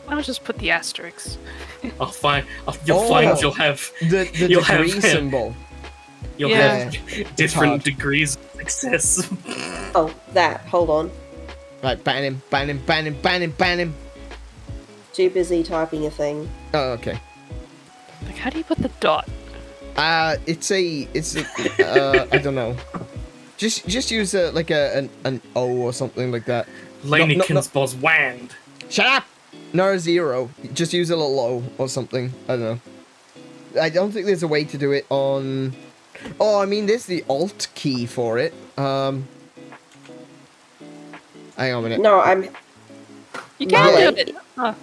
Why don't just put the asterisks? I'll find. You'll find you'll have The You'll have degree symbol. you'll Yeah. have hard. different degrees of success. Oh, that. Hold on. Right, ban him. Too busy typing a thing. Oh, okay. Like, how do you put the dot? It's a I don't know. Just use an O or something like that. Lanykins was wand. Shut up! Not a zero. Just use a little O or something. I don't know. I don't think there's a way to do it on... Oh, I mean, there's the Alt key for it. Hang on a minute. No, You can't Marley. do it. Oh,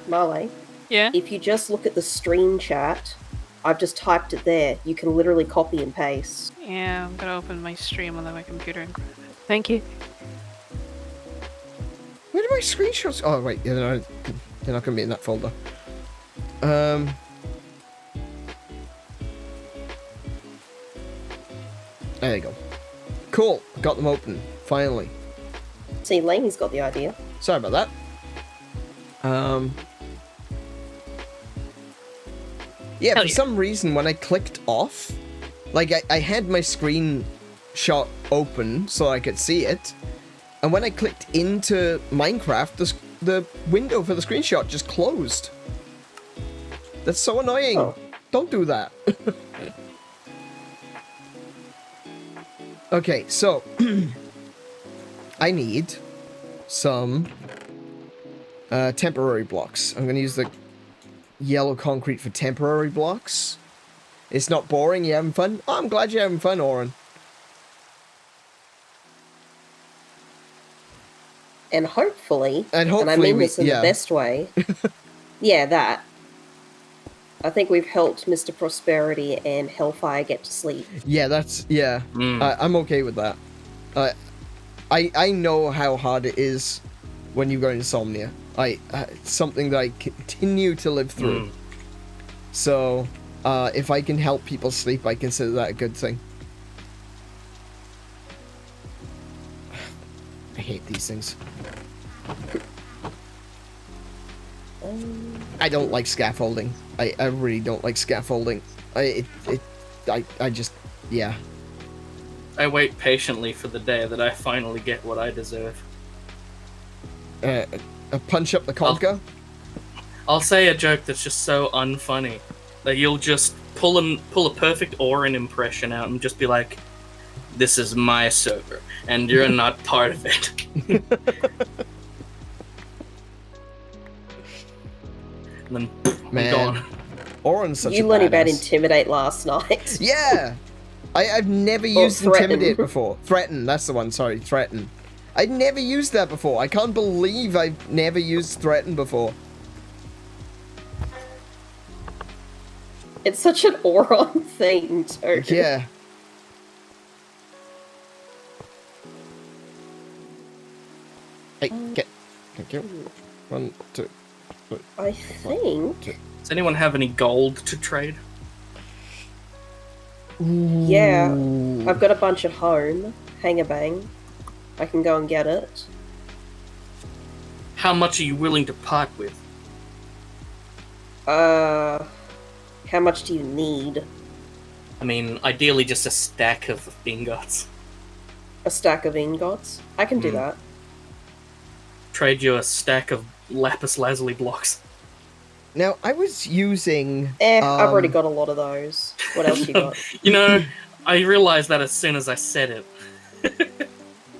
Marley. yeah. If you just look at the stream chat, I've just typed it there. You can literally copy and paste. Yeah, I'm gonna open my stream on my computer and grab it. Thank you. Where do my screenshots... Oh, wait. They're not going to be in that folder. There you go. Cool. Got them open. Finally. See, Laney's got the idea. Sorry about that. Yeah, Hell for yeah. some reason, when I clicked off, like, I had my screenshot open so I could see it, and when I clicked into Minecraft, the window for the screenshot just closed. That's so annoying. Oh. Don't do that. Okay, so I need some temporary blocks. I'm going to use the yellow concrete for temporary blocks. It's not boring. You having fun? Oh, I'm glad you're having fun, Oren. And hopefully, And I hopefully mean this in the best way. Yeah, that. I think we've helped Mr. Prosperity and Hellfire get to sleep. Yeah, that's... Yeah. I'm okay with that. I know how hard it is when you've got insomnia. It's something that I continue to live through. So, if I can help people sleep, I consider that a good thing. I hate these things. I don't like scaffolding. I really don't like scaffolding. I just... Yeah. I wait patiently for the day that I finally get what I deserve. A punch up the conker? I'll say a joke that's just so unfunny that you'll just pull a perfect Orin impression out and just be like, "This is my server, and you're not part of it." And then Man. I'm gone. Oren's such You a learned about badass. Intimidate last night. Yeah! I've never used Threaten. Intimidate before. Threaten, that's the one, sorry, Threaten. I'd never used that before. I can't believe I've never used Threaten before. It's such an Auron thing, too. Yeah. Hey, get... Thank you. 1, 2... I think... Does anyone have any gold to trade? Yeah. Ooh. I've got a bunch at home. Hang-a-bang. I can go and get it. How much are you willing to part with? How much do you need? I mean, ideally just a stack of ingots. A stack of ingots? I can do that. Trade you a stack of lapis lazuli blocks. Now, I was using... I've already got a lot of those. What else you got? You know, I realized that as soon as I said it.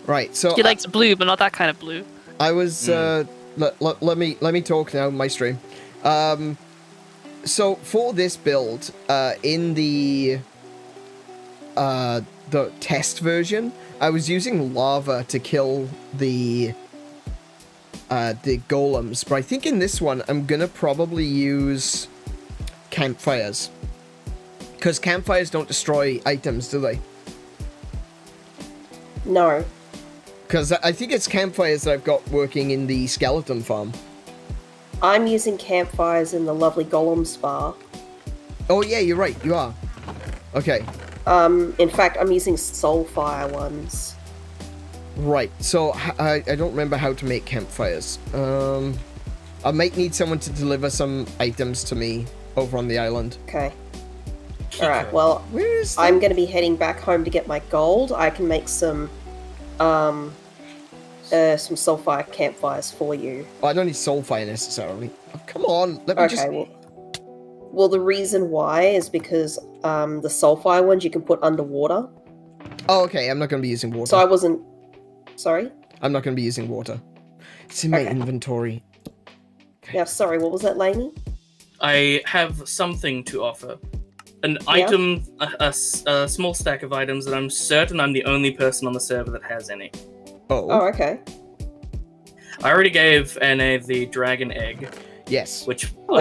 Right, so... He likes blue, but not that kind of blue. I was... let me talk now, my stream. So, for this build, in the test version, I was using lava to kill the golems, but I think in this one, I'm gonna probably use campfires. Because campfires don't destroy items, do they? No. Because I think it's campfires that I've got working in the skeleton farm. I'm using campfires in the lovely golem spa. Oh yeah, you're right, you are. Okay. In fact, I'm using soulfire ones. Right, so I don't remember how to make campfires. I might need someone to deliver some items to me over on the island. Okay. Alright, well, Where is I'm going to be heading back home to get my gold. I can make some soulfire campfires for you. Oh, I don't need soulfire necessarily. Oh, come on, let me just... Okay, well, the reason why is because the soulfire ones you can put underwater. Oh, okay, I'm not going to be using water. So I wasn't... Sorry? I'm not going to be using water. It's in my inventory. Yeah, sorry, what was that, Lainey? I have something to offer. An item, a small stack of items that I'm certain I'm the only person on the server that has any. Oh, okay. I already gave NA the dragon egg, Yes. which Oh,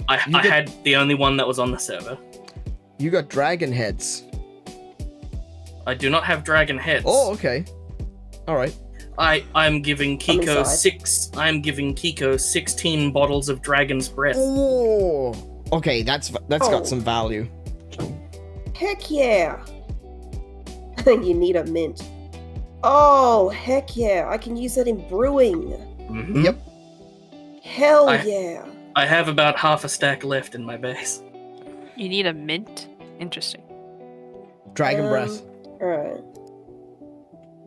I had the only one that was on the server. you got dragon heads. I do not have dragon heads. Oh, okay. Alright. I'm giving Kiko inside. I'm giving Kiko 16 bottles of dragon's breath. Oh, okay, that's got some value. Heck yeah! You need a mint. Oh, heck yeah! I can use that in brewing. Mhm. Yep. Hell yeah! I have about half a stack left in my base. You need a mint? Interesting. Dragon breath. Alright.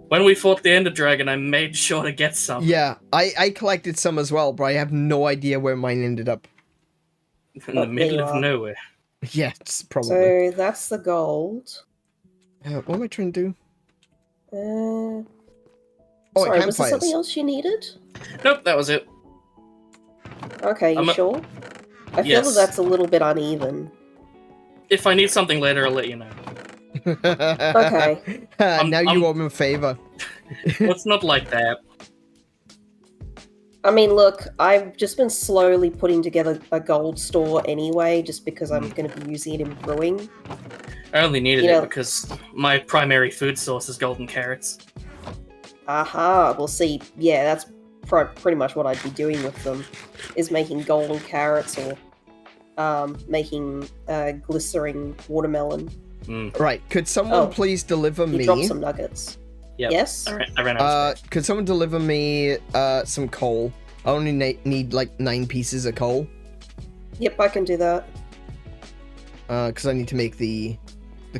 When we fought the Ender Dragon, I made sure to get some. Yeah, I collected some as well, but I have no idea where mine ended up. In the middle of nowhere. Yeah, it's probably. So that's the gold. What am I trying to do? Oh, Sorry, was there something else you needed? Nope, that was it. Okay, you sure? I feel that that's a little bit uneven. If I need something later, I'll let you know. Okay. Now you owe me a favor. It's not like that. I mean, look, I've just been slowly putting together a gold store anyway, just because I'm going to be using it in brewing. I only needed it because my primary food source is golden carrots. Aha, well see, yeah, that's pretty much what I'd be doing with them, is making golden carrots or making glycerin watermelon. Right, could someone please deliver me... You dropped some nuggets. Yep. Yes? I ran out of space. Could someone deliver me some coal? I only need like 9 pieces of coal. Yep, I can do that. Because I need to make the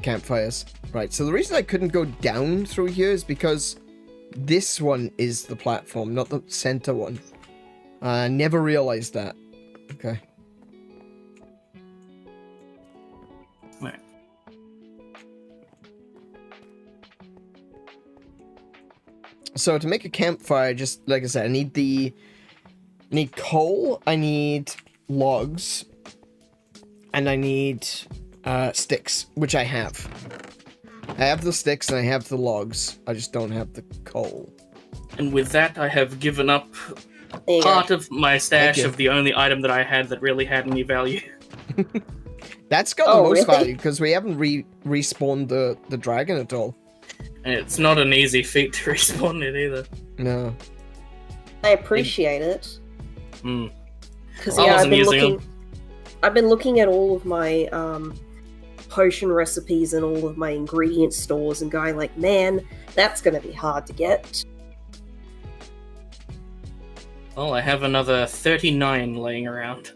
campfires. Right, so the reason I couldn't go down through here is because this one is the platform, not the center one. I never realized that. Okay. Right. So to make a campfire, just like I said, I need coal, I need logs, and I need sticks, which I have. I have the sticks and I have the logs. I just don't have the coal. And with that, I have given up part of my stash of the only item that I had that really had any value. That's got the most value, because we haven't respawned the dragon at all. And it's not an easy feat to respawn it either. No. I appreciate it. Because I've been looking at all of my potion recipes and all of my ingredient stores and going like, man, that's going to be hard to get. Well, I have another 39 laying around.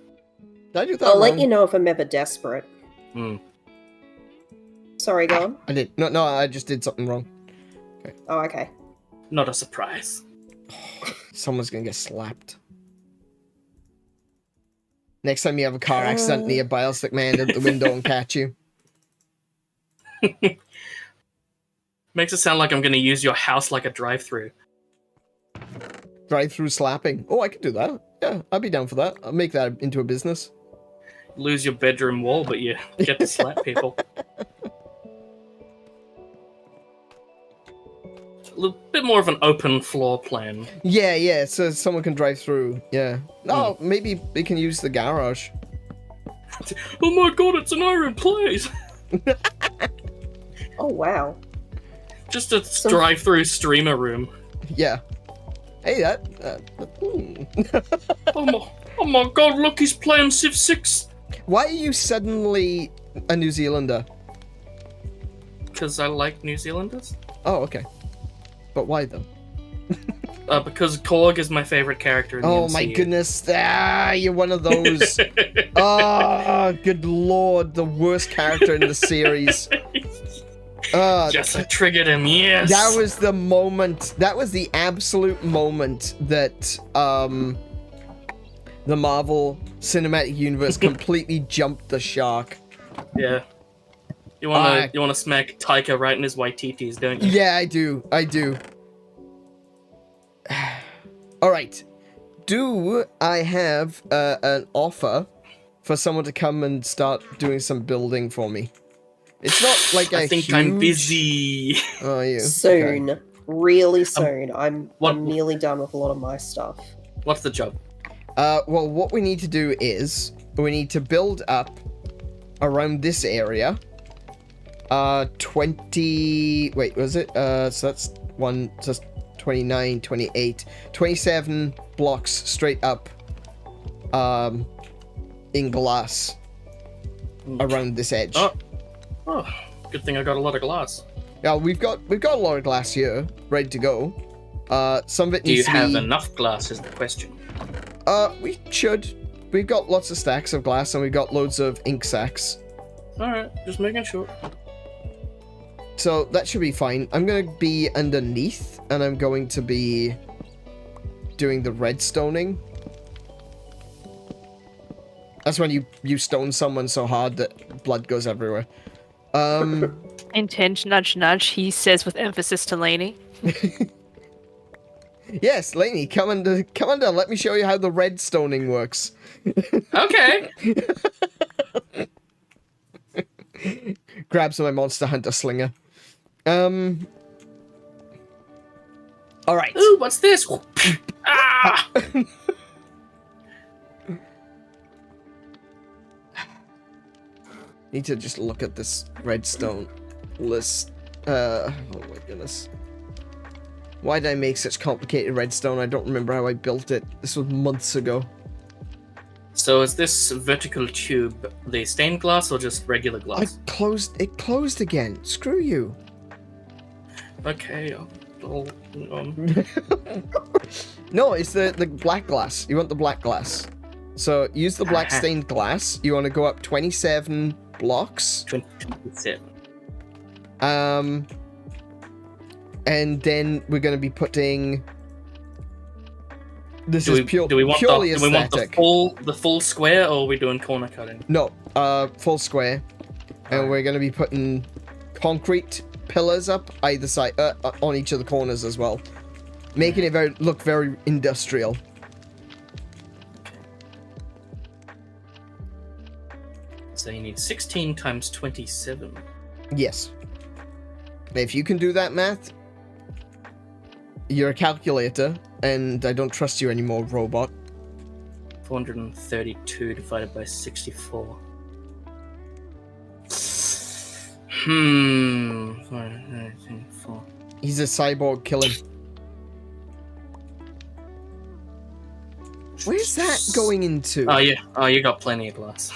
Did I do that I'll wrong? let you know if I'm ever desperate. Sorry, go on. I did. No, I just did something wrong. Okay. Oh, okay. Not a surprise. Someone's gonna get slapped. Next time you have a car accident nearby, I'll stick my hand out the window and catch you. Makes it sound like I'm gonna use your house like a drive-through. Drive-through slapping. Oh, I could do that. Yeah, I'd be down for that. I'll make that into a business. Lose your bedroom wall, but you get to slap people. A little bit more of an open floor plan. Yeah, so someone can drive through. Yeah. No, maybe they can use the garage. Oh my god, it's an AneurynPlays! Oh, wow. Just a drive-through streamer room. Yeah. Hey, Oh my god, look, he's playing Civ 6! Why are you suddenly a New Zealander? Because I like New Zealanders. Oh, okay. But why, though? Because Korg is my favorite character in the MCU. My goodness. You're one of those. Oh, good lord. The worst character in the series. Just I triggered him, yes! That was the moment. That was the absolute moment that the Marvel Cinematic Universe completely jumped the shark. Yeah. You wanna smack Taika right in his Waititis, don't you? Yeah, I do. Alright. Do I have an offer for someone to come and start doing some building for me? It's not like I think I'm busy. Oh, you? Soon. Okay. Really soon. I'm nearly done with a lot of my stuff. What's the job? Well, what we need to do is we need to build up around this area. 20... Wait, was it? So that's 29, 28, 27 blocks straight up in glass around this edge. Oh, good thing I got a lot of glass. Yeah, we've got a lot of glass here, ready to go. Some of it Do you needs to have be... enough glass is the question. We should. we've got lots of stacks of glass, and we've got loads of ink sacks. Alright, just making sure. So that should be fine. I'm going to be underneath, and I'm going to be doing the redstoning. That's when you stone someone so hard that blood goes everywhere. Intent, nudge, nudge, he says with emphasis to Lainey. Yes, Lainey, come under, let me show you how the redstoning works. Okay. Grabs my Monster Hunter slinger. Alright. Ooh, what's this? Ah! Need to just look at this redstone list. Oh my goodness. Why did I make such complicated redstone? I don't remember how I built it. This was months ago. So is this vertical tube the stained glass or just regular glass? It closed again. Screw you. Okay, I'll No, it's the black glass. You want the black glass. So use the black stained glass. You want to go up 27 blocks. 27. And then we're going to be putting. This do is we want purely aesthetic. The full square, or are we doing corner cutting? No, full square, and we're going to be putting concrete pillars up either side, on each of the corners as well, making it look very industrial. So you need 16 times 27. Yes. If you can do that math, you're a calculator, and I don't trust you anymore, robot. 432 divided by 64. 4. He's a cyborg, kill him. Where's that going into? Oh, yeah. Oh, you got plenty of glass.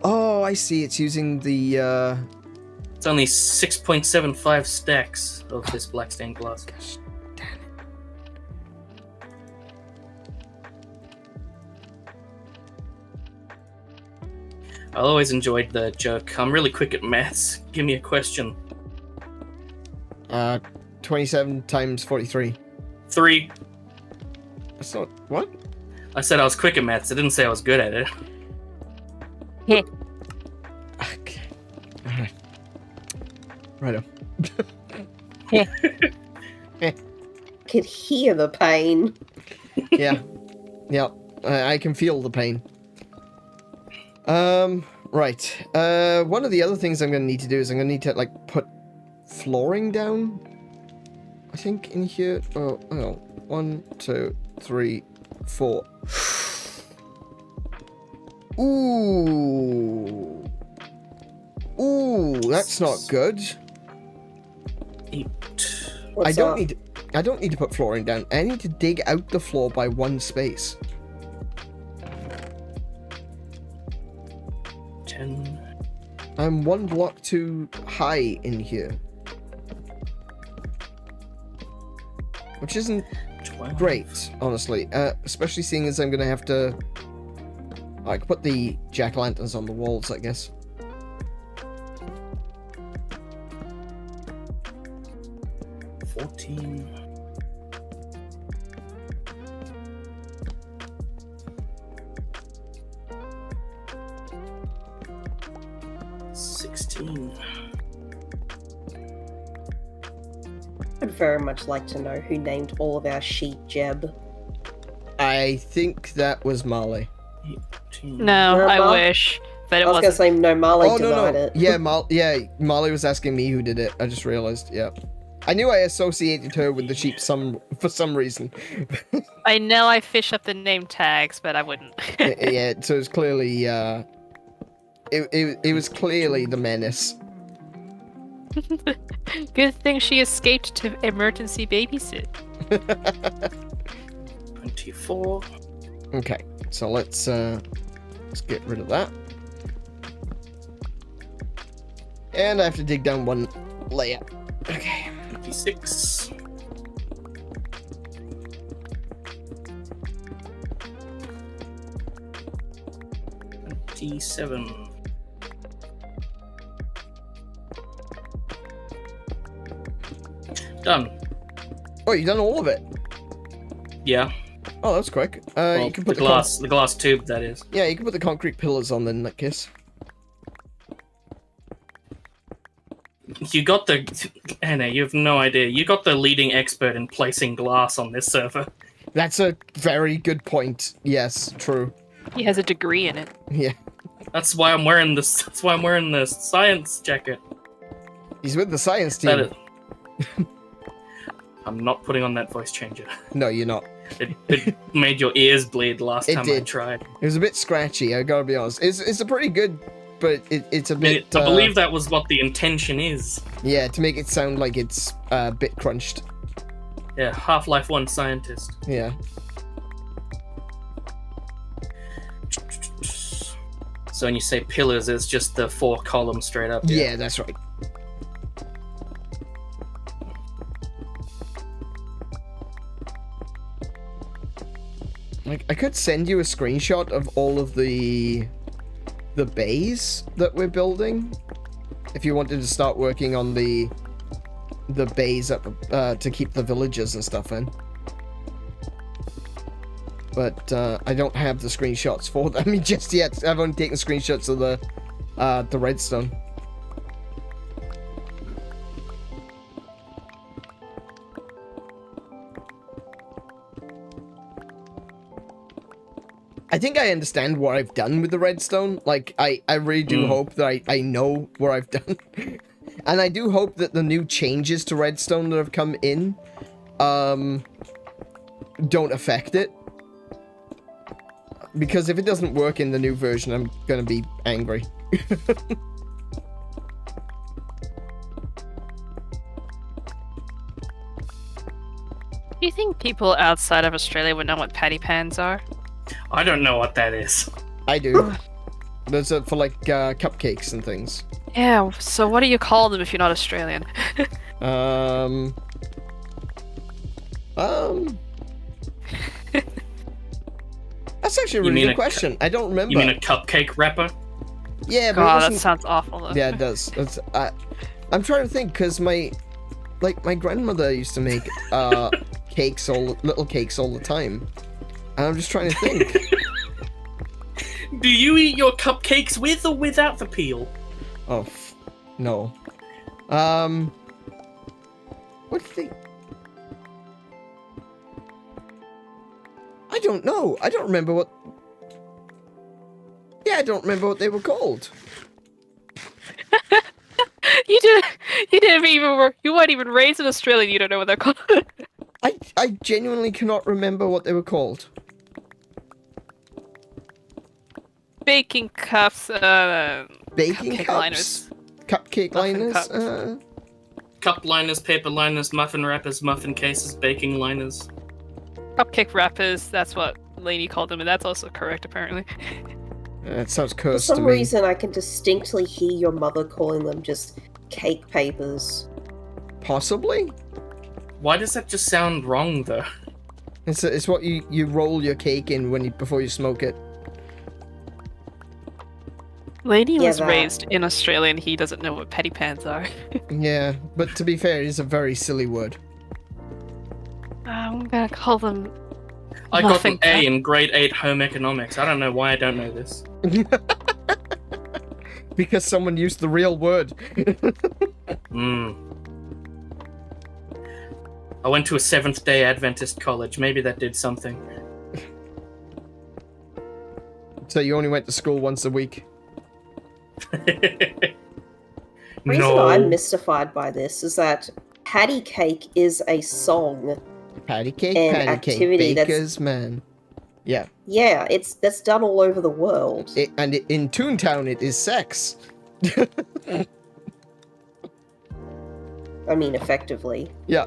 Oh, I see. It's using the, It's only 6.75 stacks of this black stained glass. Gosh, damn it. I always enjoyed the joke. I'm really quick at maths. Give me a question. 27 times 43. 3. That's not... What? I said I was quick at maths. I didn't say I was good at it. Okay. Alright. Righto. Could hear the pain. Yeah. Yeah. I can feel the pain. Right. One of the other things I'm going to need to do is I'm going to need to, like, put flooring down. I think in here. Oh, 1, 2, 3, 4. Ooh. Ooh, that's not good. 8. What's I don't need to put flooring down. I need to dig out the floor by 1 space. 10. I'm 1 block too high in here. Which isn't 12. great, honestly. Especially seeing as I'm going to have to... I could put the jack-o'-lanterns on the walls, I guess. 14. 16. I'd very much like to know who named all of our sheep Jeb. I think that was Marley. 18. No, Remember? I wish, but it I was wasn't. gonna say no, Marley Oh, denied no. it. Yeah, Marley was asking me who did it. I just realized, yeah. I knew I associated her with the sheep for some reason. I know I fish up the name tags, but I wouldn't. Yeah, so it's clearly, it was clearly the menace. Good thing she escaped to emergency babysit. 24. Okay, so let's get rid of that. And I have to dig down 1 layer. Okay. 56. 27. Done. Oh, you done all of it? Yeah. Oh, that's quick. Well, You can put the glass tube, that is. Yeah, you can put the concrete pillars on then, in that case. You got the... Anna, you have no idea. You got the leading expert in placing glass on this server. That's a very good point. Yes, true. He has a degree in it. Yeah. That's why I'm wearing this. That's why I'm wearing the science jacket. He's with the science team. I'm not putting on that voice changer. No, you're not. It made your ears bleed last time I tried. It was a bit scratchy, I gotta be honest. It's a pretty good, but it's a bit... I believe that was what the intention is. Yeah, to make it sound like it's a bit crunched. Yeah, Half-Life 1 scientist. Yeah. So when you say pillars, it's just the 4 columns straight up. Yeah, that's right. Like, I could send you a screenshot of all of the bays that we're building, if you wanted to start working on the bays up to keep the villagers and stuff in. But I don't have the screenshots for them just yet. I've only taken screenshots of the redstone. I think I understand what I've done with the redstone. Like, I really do hope that I know what I've done. And I do hope that the new changes to redstone that have come in don't affect it. Because if it doesn't work in the new version, I'm gonna be angry. Do you think people outside of Australia would know what patty pans are? I don't know what that is. I do. Those are for, like, cupcakes and things. Yeah, so what do you call them if you're not Australian? That's actually a really good question. I don't remember. You mean a cupcake wrapper? Yeah, but God, that sounds awful, though. Yeah, it does. I'm trying to think, because my grandmother used to make little cakes all the time. And I'm just trying to think. Do you eat your cupcakes with or without the peel? Oh, no. What do you think? I don't know. I don't remember what... Yeah, I don't remember what they were called. You didn't even work. You weren't even raised in Australia. You don't know what they're called. I genuinely cannot remember what they were called. Baking cups, Baking cupcake cups? liners. Cupcake Muffin liners? cups. Cup liners, paper liners, muffin wrappers, muffin cases, baking liners. Cupcake wrappers, that's what Lainey called them, and that's also correct, apparently. That sounds For cursed to some me. reason, I can distinctly hear your mother calling them just cake papers. Possibly? Why does that just sound wrong, though? It's what you roll your cake in before you smoke it. Lainey Yeah, was that. raised in Australia, and he doesn't know what patty pans are. Yeah, but to be fair, it is a very silly word. I'm gonna call them... I got Muffin an A in grade 8 home economics. I don't know why I don't know this. Because someone used the real word. I went to a Seventh-day Adventist college. Maybe that did something. So you only went to school once a week? The reason I'm mystified by this is that patty cake is a song. Patty cake, An patty activity cake, baker's man. Yeah. Yeah, that's done all over the world. And in Toontown, it is sex. I mean, effectively. Yeah,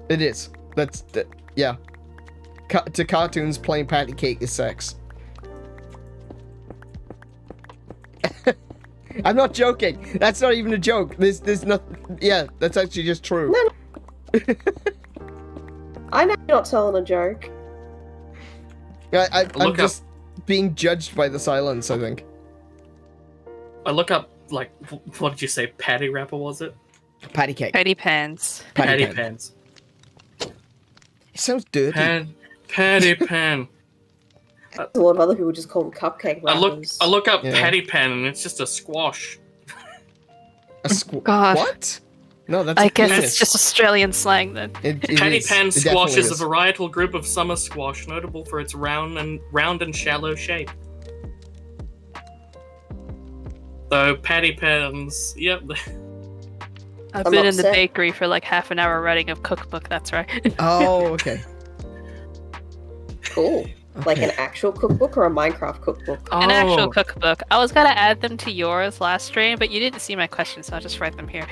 it is. Yeah. To cartoons, playing patty cake is sex. I'm not joking. That's not even a joke. There's nothing. Yeah, that's actually just true. No. I know you're not telling a joke. I'm just being judged by the silence, I think. I look up, like, what did you say? Patty wrapper, was it? Patty cake. Patty pans. Patty pan. pans. It sounds dirty. Patty pan. A lot of other people just call them cupcake wrappers. I look up Yeah. patty pan and it's just a squash. God. What? No, that's I a guess penis. it's just Australian slang then. It Patty is. pan It squash definitely is a varietal group of summer squash, notable for its round and shallow shape. So patty pans, yep. I've I'm been in the upset. bakery for like half an hour writing a cookbook, that's right. Oh, okay. Cool. Like Okay. an actual cookbook or a Minecraft cookbook? An actual Oh. cookbook. I was gonna add them to yours last stream, but you didn't see my question, so I'll just write them here.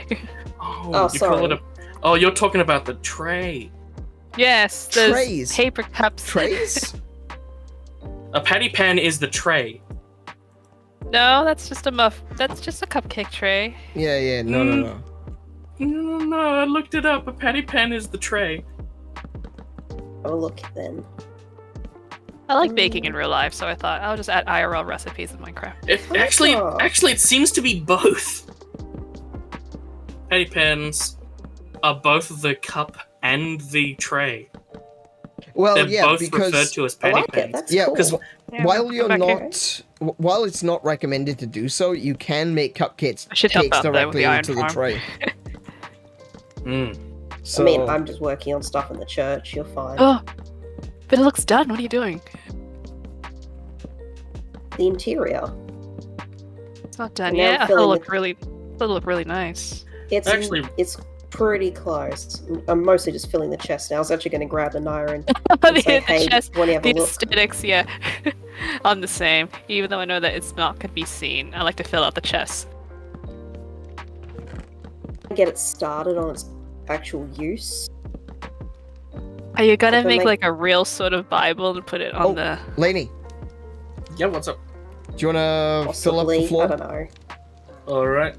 Oh, you call sorry. it a... Oh, you're talking about the tray. Yes, those Trays. paper cups. Trays? A patty pan is the tray. No, that's just a muff. That's just a cupcake tray. Yeah. No. No, I looked it up. A patty pan is the tray. Oh, look then. I like baking in real life, so I thought I'll just add IRL recipes in Minecraft. It, Oh. actually, it seems to be both. Patty pans are both the cup and the tray. Well, They're yeah, both referred because to as I patty like it. pans. That's Yeah, cool. 'cause Yeah, while come you're back here. not, while it's not recommended to do so, you can make cupcakes I should help cakes out there with directly the iron into the farm. tray. Mm. So I mean, I'm just working on stuff in the church. You're fine. Oh, but it looks done. What are you doing? The interior. It's not done And now yet. I'm I thought it filling looked really, nice. It's Actually- it's pretty close. I'm mostly just filling the chest now. I was actually going to grab a Nyrin the, and say, the hey, chest, want to have the a look? aesthetics, yeah. I'm the same. Even though I know that it's not gonna be seen, I like to fill out the chest. Get it started on its actual use. Are you gonna If I make make- like a real sort of Bible and put it on Oh. the? Lainey, Yeah, what's up? do you want to fill up Possibly. the I floor? don't know. Alright.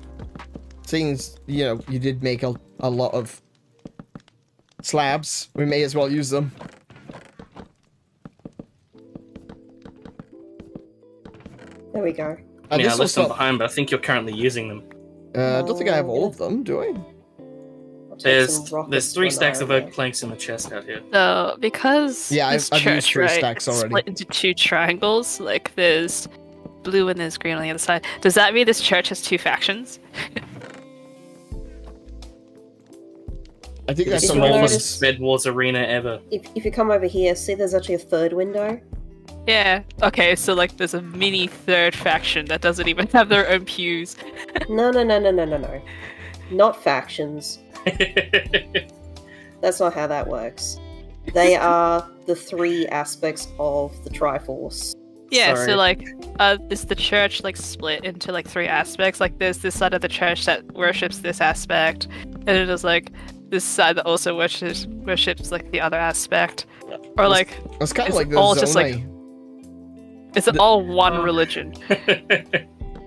Seeing as, you did make a lot of slabs, we may as well use them. There we go. I mean, I this will left them stop. behind, but I think you're currently using them. I don't think I have all Oh, of them, do I? I'll take some There's rockets 3 for stacks of Nyrin. oak planks in the chest out here. So because Yeah, this I've used church, 3 right, stacks it's already. split into 2 triangles. Like there's blue and there's green on the other side. Does that mean this church has 2 factions? I think that's Did the you smallest. notice- Bed Wars arena ever. If you come over here, see there's actually a third window. Yeah. Okay. So like there's a mini third faction that doesn't even have their own pews. No. Not factions. That's not how that works. They are the 3 aspects of the Triforce. Yeah, Sorry. so like, is the church like split into like 3 aspects? Like, there's this side of the church that worships this aspect, and then there's like this side that also worships like the other aspect, or like, It's kind of it's like the all just, like, Zonai. is it all one religion?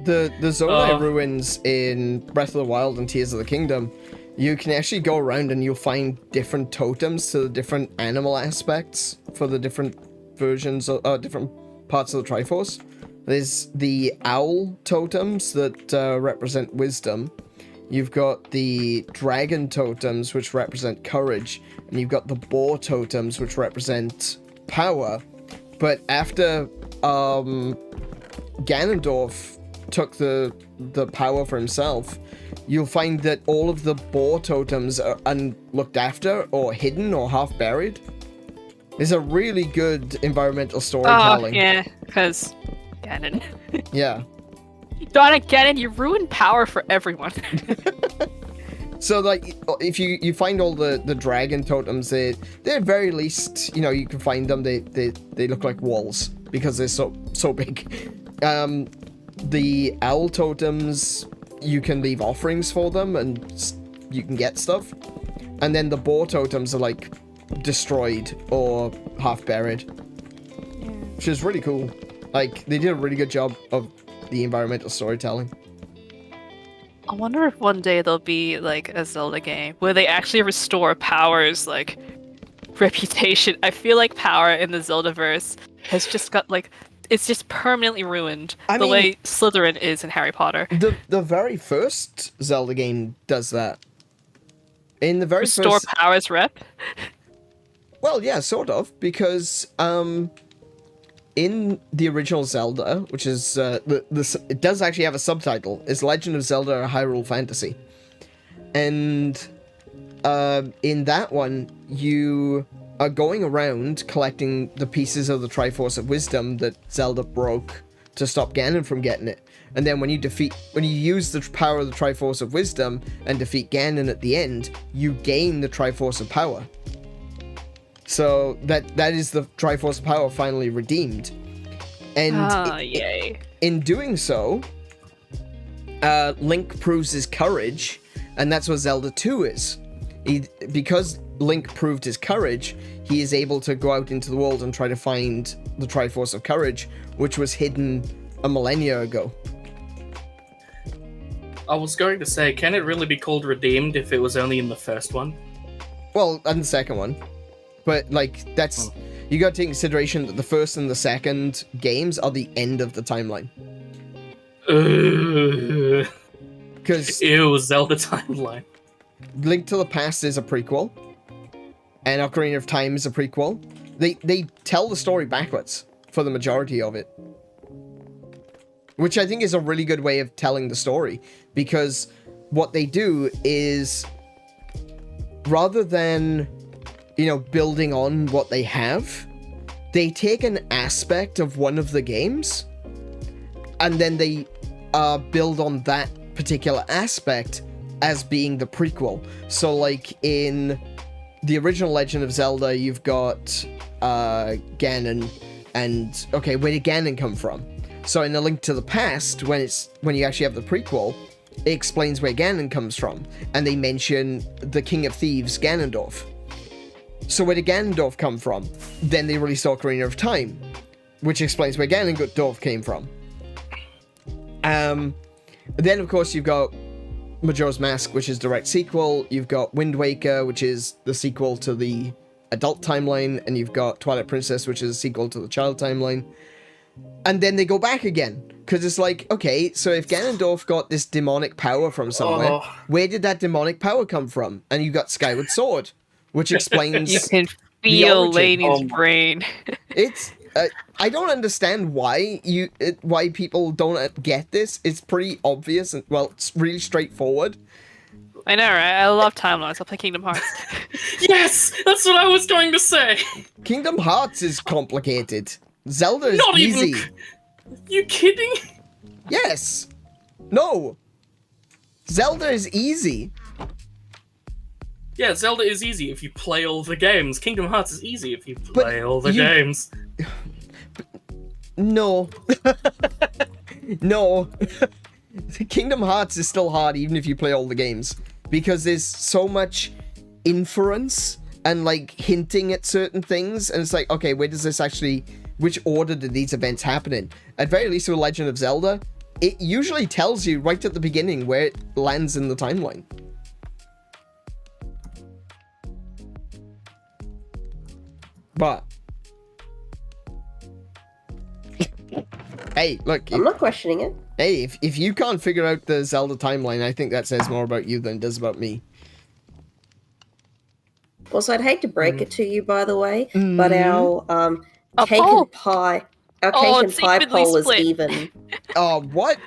The Zonai Oh. ruins in Breath of the Wild and Tears of the Kingdom. You can actually go around and you'll find different totems to the different animal aspects for the different versions of different parts of the Triforce. There's the owl totems that represent wisdom. You've got the dragon totems, which represent courage, and you've got the boar totems, which represent power. But after Ganondorf took the power for himself, you'll find that all of the boar totems are unlooked after, or hidden, or half buried. It's a really good environmental Oh storytelling. yeah, because Ganon. Yeah. Darn it, Ganon, you ruined power for everyone. So, like, if you find all the dragon totems, they're at very least, you can find them. They look like walls because they're so big. The owl totems, you can leave offerings for them and you can get stuff. And then the boar totems are like destroyed or half buried, which is really cool. Like, they did a really good job of the environmental storytelling. I wonder if one day there'll be like a Zelda game where they actually restore Power's like reputation. I feel like Power in the Zeldaverse has just got like it's just permanently ruined. I the mean- way Slytherin is in Harry Potter. The very first Zelda game does that. In the very Restore first... powers rep. Well, yeah, sort of, because in the original Zelda, which is it does actually have a subtitle, it's Legend of Zelda: Hyrule Fantasy, and in that one you are going around collecting the pieces of the Triforce of Wisdom that Zelda broke to stop Ganon from getting it. And then when you use the power of the Triforce of Wisdom and defeat Ganon at the end, you gain the Triforce of Power. So that is the Triforce of Power finally redeemed. And yay. in doing so, Link proves his courage, and that's what Zelda 2 is. Because Link proved his courage, he is able to go out into the world and try to find the Triforce of Courage, which was hidden a millennia ago. I was going to say, can it really be called redeemed if it was only in the first one? Well, and the second one. But, like, that's... You gotta take into consideration that the first and the second games are the end of the timeline. Because... Ew, Zelda timeline. Link to the Past is a prequel. And Ocarina of Time is a prequel. They tell the story backwards for the majority of it. Which I think is a really good way of telling the story. Because what they do is... Rather than... building on what they have, they take an aspect of one of the games, and then they build on that particular aspect as being the prequel. So, like, in the original Legend of Zelda, you've got Ganon, and, okay, where did Ganon come from? So in A Link to the Past, when you actually have the prequel, it explains where Ganon comes from, and they mention the King of Thieves, Ganondorf. So where did Ganondorf come from? Then they released Ocarina of Time, which explains where Ganondorf came from. Then, of course, you've got Majora's Mask, which is direct sequel. You've got Wind Waker, which is the sequel to the adult timeline. And you've got Twilight Princess, which is a sequel to the child timeline. And then they go back again. Because it's like, okay, so if Ganondorf got this demonic power from somewhere, where did that demonic power come from? And you've got Skyward Sword, which explains... You can feel Lainey's brain. It's... I don't understand why why people don't get this. It's pretty obvious and, well, it's really straightforward. I know, right? I love timelines. I'll play Kingdom Hearts. Yes! That's what I was going to say! Kingdom Hearts is complicated. Zelda is Not easy. Even... You kidding? Yes! No! Zelda is easy. Yeah, Zelda is easy if you play all the games. Kingdom Hearts is easy if you play all the games. No. No. Kingdom Hearts is still hard even if you play all the games. Because there's so much inference and, like, hinting at certain things. And it's like, okay, where does this actually... Which order did these events happen in? At very least with Legend of Zelda, it usually tells you right at the beginning where it lands in the timeline. But... Hey, look. I'm not questioning it. Hey, if you can't figure out the Zelda timeline, I think that says more about you than it does about me. Also, I'd hate to break it to you, by the way, but our cake poll. and pie, our cake Oh, and it's pie evenly poll is split. even. What?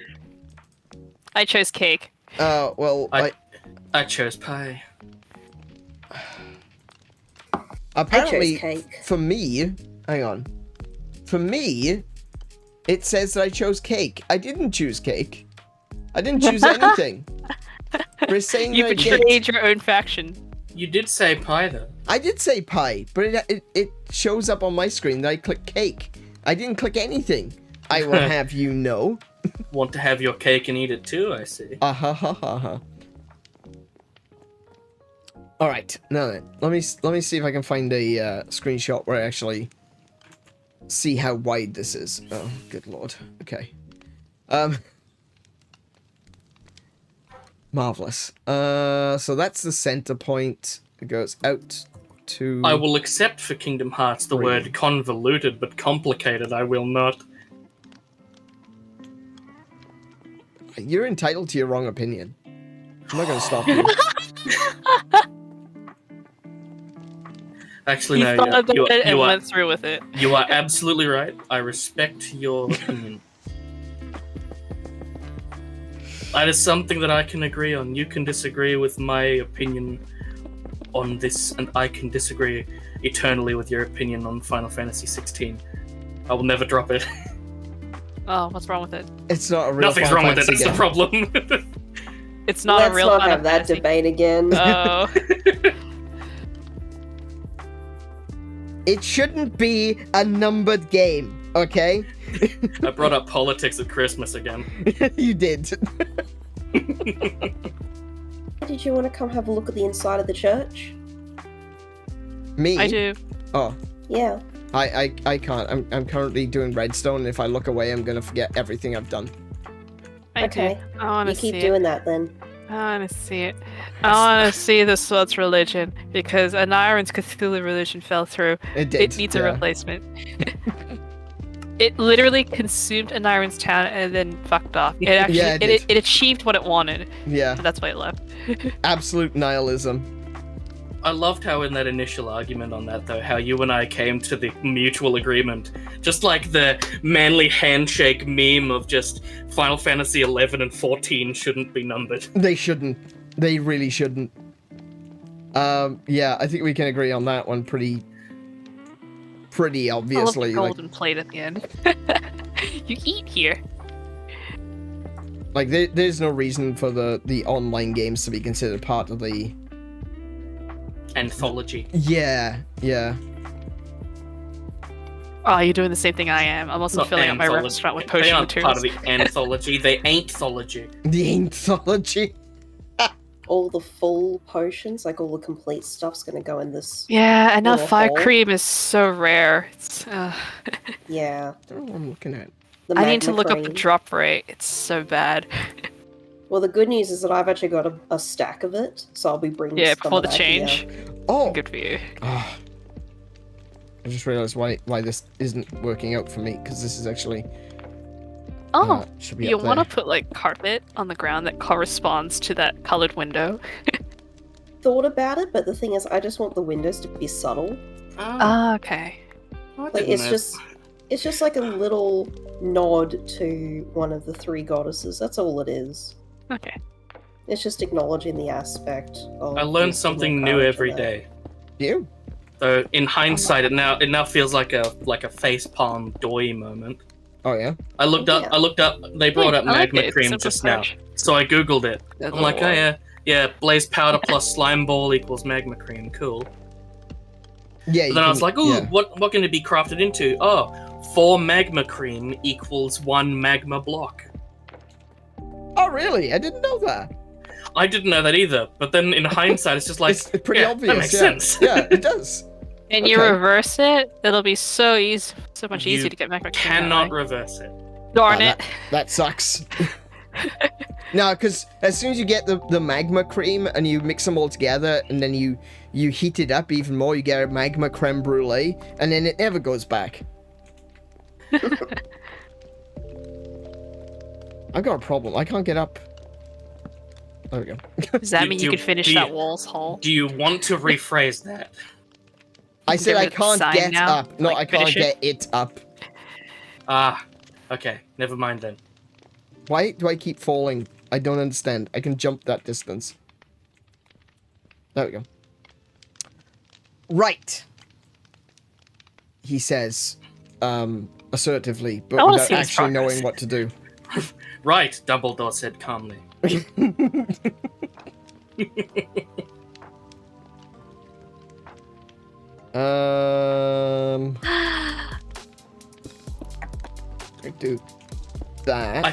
I chose cake. Well, I chose pie. apparently, cake. for me, hang on. For me, it says that I chose cake. I didn't choose cake. I didn't choose anything. We're saying You that I did. betrayed your own faction. You did say pie, though. I did say pie, but it shows up on my screen that I clicked cake. I didn't click anything. I will have you know. Want to have your cake and eat it too, I see. Ha. All right, now then, let me see if I can find a screenshot where I actually see how wide this is. Oh, good lord. Okay. Marvelous. So that's the center point. It goes out to... I will accept for Kingdom Hearts the word convoluted, but complicated I will not. You're entitled to your wrong opinion. I'm not going to stop you. Actually, He no, thought about it and you are went through with it. you are absolutely right. I respect your opinion. That is something that I can agree on. You can disagree with my opinion on this, and I can disagree eternally with your opinion on Final Fantasy 16. I will never drop it. Oh, what's wrong with it? It's not a real Nothing's Final wrong with it. Fantasy That's game. the problem. It's not Let's a real not Final have that Fantasy. debate again. Oh. It shouldn't be a numbered game, okay? I brought up politics at Christmas again. You did. Did you want to come have a look at the inside of the church? Me? I do. Oh, Yeah. I can't. I'm currently doing redstone, and if I look away, I'm gonna forget everything I've done. I Okay. do. I want You to keep see doing it. that then. I want to see it. I want to see the Swords religion because Aneurin's Cthulhu religion fell through. It did. It needs a replacement. It literally consumed Aneurin's town and then fucked off. It actually Yeah, it did. it achieved what it wanted. Yeah, And that's why it left. absolute nihilism. I loved how in that initial argument on that, though, how you and I came to the mutual agreement. Just like the manly handshake meme of just Final Fantasy 11 and 14 shouldn't be numbered. They shouldn't. They really shouldn't. Yeah, I think we can agree on that one pretty I love obviously. the golden plate at the end. You eat here. There's no reason for the online games to be considered part of the... Anthology. Yeah. Oh, you're doing the same thing I am. I'm also Not filling up my anthology. restaurant with They potion aren't part materials. of the anthology, they ain't-thology. The anthology. All the full potions, like all the complete stuff's gonna go in this. Yeah, and now Little fire hole. cream is so rare. It's, Yeah. I don't know what I'm looking at. The I need to magma look up the cream. drop rate. It's so bad. Well, the good news is that I've actually got a stack of it, so I'll be bringing. Yeah, some before of the that change. here. Oh! Good for you. Ah. I just realized why this isn't working out for me, because this is actually... Oh, should be you up want to there. put like carpet on the ground that corresponds to that colored window. Thought about it, but the thing is, I just want the windows to be subtle. Ah, okay. Like it's just like a little nod to one of the three goddesses. That's all it is. Okay. It's just acknowledging the aspect of. I learn the something female new character every there. day. You? So in hindsight, it now feels like a facepalm doy moment. Oh, yeah? I looked up. They brought up I like magma it. cream Simple just now, search. so I googled it. There's I'm a like, oh little- yeah, blaze powder plus slime ball equals magma cream. Cool. Yeah, But then I was like, ooh, yeah. what can it be crafted into? Oh, 4 magma cream equals 1 magma block. Oh, really? I didn't know that. I didn't know that either. But then in hindsight, it's just like, It's pretty yeah, obvious. that makes yeah. sense. Yeah, it does. And you Okay. reverse it, it'll be so easy, so much You easier to get magma cream. that Cannot way. reverse it. Darn Oh, it. That sucks. No, because as soon as you get the magma cream and you mix them all together and then you heat it up even more, you get a magma creme brulee, and then it never goes back. I got a problem. I can't get up. There we go. Does that Do- mean do- you could finish do you- that wall's hole? Do you want to rephrase that? I said get I rid of the can't sign get now? up. No, Like, I can't finish it? get it up. Ah, okay. Never mind then. Why do I keep falling? I don't understand. I can jump that distance. There we go. Right. He says, assertively, but I wanna without see his actually progress. knowing what to do. Right, Dumbledore said calmly. I do that.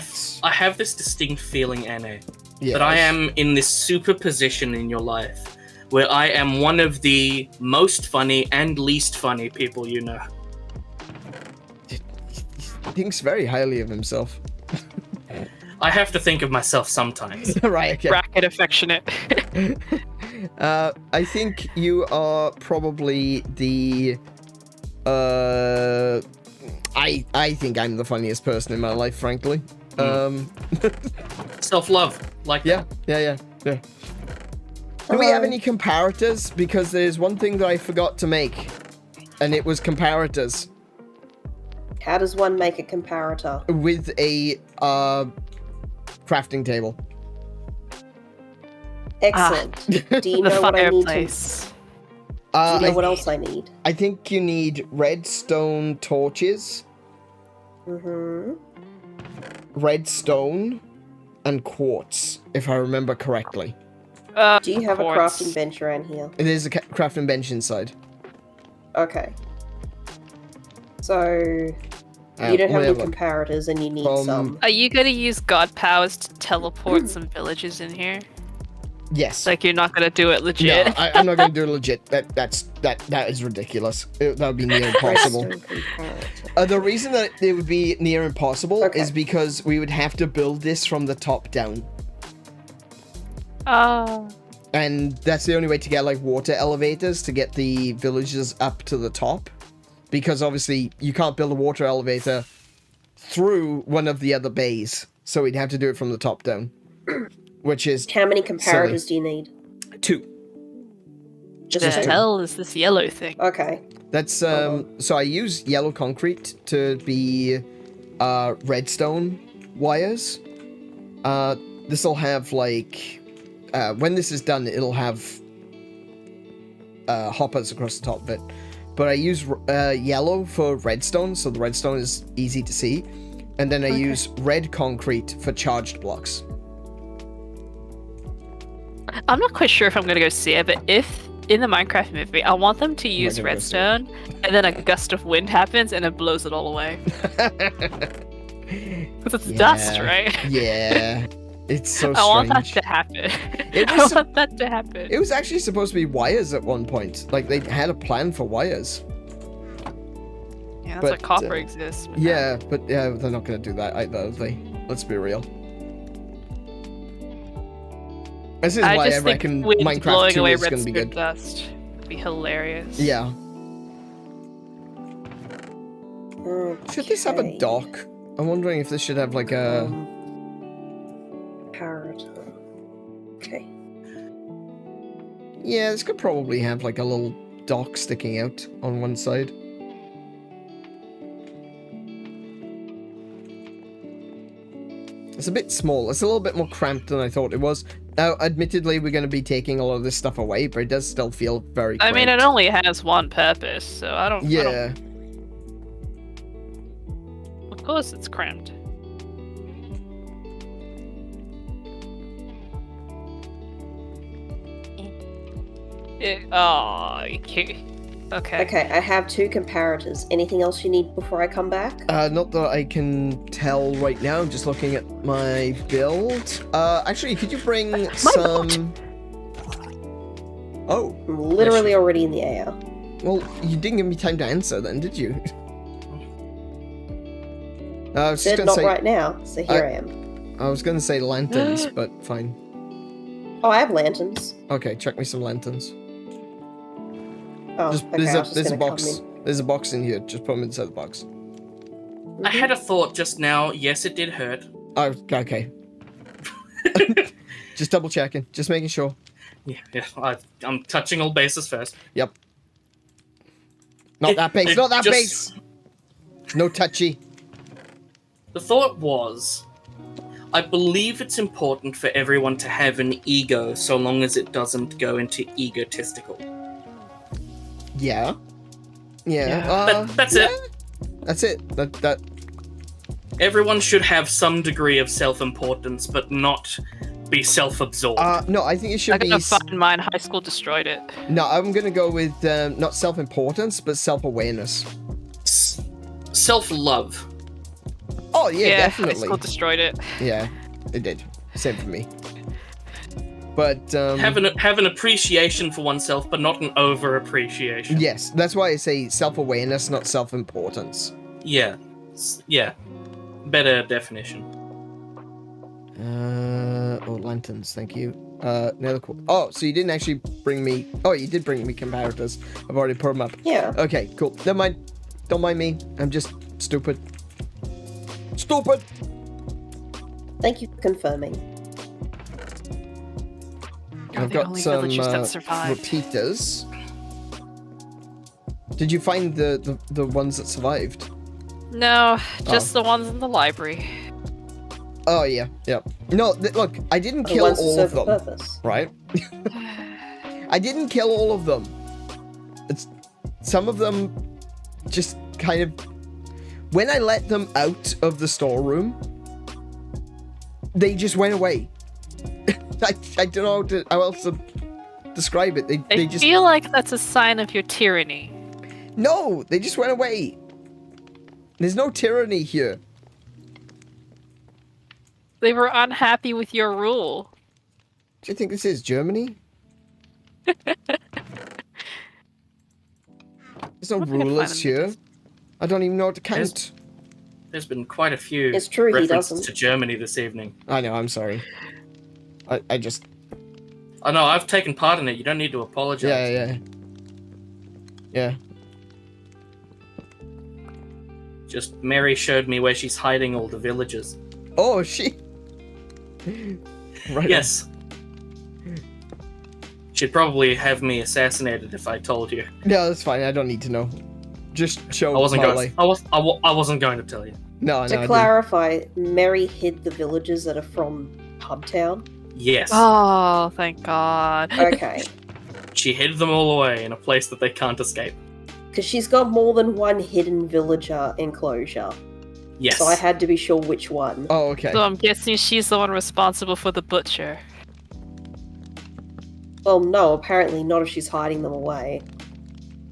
I have this distinct feeling, Anne, Yes. that I am in this super position in your life where I am one of the most funny and least funny people you know. He thinks very highly of himself. I have to think of myself sometimes. Right, okay. Bracket affectionate. I think you are probably the... I think I'm the funniest person in my life, frankly. Self-love, like Yeah. Do we have any comparators? Because there's one thing that I forgot to make, and it was comparators. How does one make a comparator? With a crafting table. Excellent. Do you know what I need to... fireplace. Do you know what else I need? I think you need redstone torches, redstone, and quartz, if I remember correctly. Do you have quartz. a crafting bench around here? There's a crafting bench inside. Okay. So, you don't have any comparators and you need some. Are you gonna use god powers to teleport some villages in here? Yes. Like you're not gonna do it legit? No, I'm not gonna do it legit. That is ridiculous. That would be near impossible. The reason that it would be near impossible is because we would have to build this from the top down. And that's the only way to get like water elevators to get the villages up to the top. Because obviously you can't build a water elevator through one of the other bays. So we'd have to do it from the top down. Which is how many comparators do you need? 2. Just the 2? hell is this yellow thing? Okay. That's so I use yellow concrete to be redstone wires. This will have like when this is done, it'll have hoppers across the top of it. But I use yellow for redstone, so the redstone is easy to see. And then I use red concrete for charged blocks. I'm not quite sure if I'm gonna go see it, but if in the Minecraft movie, I want them to use redstone, and then a gust of wind happens and it blows it all away. Because it's dust, right? Yeah. It's so strange. I want that to happen. I want that to happen. It was actually supposed to be wires at one point. Like, they had a plan for wires. Yeah, that's why copper exists. But yeah, but they're not going to do that either, are they? Let's be real. This is why I reckon Minecraft 2 is going to be good. Dust would be hilarious. Yeah. Should this have a dock? I'm wondering if this should have like a... Parrot. Okay. Yeah, this could probably have like a little dock sticking out on one side. It's a bit small. It's a little bit more cramped than I thought it was. Now, admittedly, we're going to be taking a lot of this stuff away, but it does still feel very cramped. I mean, it only has one purpose, so I don't... Yeah. Of course it's cramped. Okay. Okay, I have 2 comparators. Anything else you need before I come back? Not that I can tell right now. I'm just looking at my build. Actually, could you bring some... Oh. I'm literally already in the air. Well, you didn't give me time to answer then, did you? I was Said just not say, right now, so here I am. I was going to say lanterns, but fine. Oh, I have lanterns. Okay, check me some lanterns. Oh, there's a box. There's a box in here. Just put them inside the box. I had a thought just now. Yes, it did hurt. Oh, okay. Just double checking. Just making sure. Yeah. I'm touching all bases first. Yep. Not that base. Not that base. No touchy. The thought was, I believe it's important for everyone to have an ego, so long as it doesn't go into egotistical. Yeah. Yeah. That's it. That's it. That. Everyone should have some degree of self-importance, but not be self-absorbed. No, I think it should be... I'm gonna find mine. High school destroyed it. No, I'm gonna go with not self-importance, but self-awareness. Self-love. Oh, yeah, definitely. High school destroyed it. Yeah, it did. Same for me. But have an appreciation for oneself, but not an over-appreciation. Yes, that's why I say self-awareness, not self-importance. Yeah. Better definition. Lanterns, thank you. Oh, so you didn't actually bring me... Oh, you did bring me comparators. I've already put them up. Yeah. Okay, cool. Never mind. Don't mind me. I'm just stupid. Stupid! Thank you for confirming. I've the got only some villagers that survived. rotitas. Did you find the ones that survived? No, just the ones in the library. Oh yeah, yeah. No, look, I didn't The kill ones that all of serve a them, purpose. right? I didn't kill all of them. Some of them just kind of... When I let them out of the storeroom, they just went away. I don't know how else to describe it. They I just... feel like that's a sign of your tyranny. No, they just went away. There's no tyranny here. They were unhappy with your rule. Do you think this is Germany? There's no I'm gonna rulers find here. them. I don't even know how to count. There's been quite a few It's true, he references doesn't. to Germany this evening. I know, I'm sorry. I just... Oh no, I've taken part in it. You don't need to apologize. Yeah. Yeah. Just Mary showed me where she's hiding all the villagers. Oh, she... Right. Yes. She'd probably have me assassinated if I told you. No, that's fine. I don't need to know. Just show I wasn't Molly. going. I wasn't going to tell you. No, To I clarify, Mary hid the villagers that are from Hubtown. Yes. Oh, thank God. Okay. She hid them all away in a place that they can't escape. Because she's got more than one hidden villager enclosure. Yes. So I had to be sure which one. Oh, okay. So I'm guessing she's the one responsible for the butcher. Well, no, apparently not if she's hiding them away.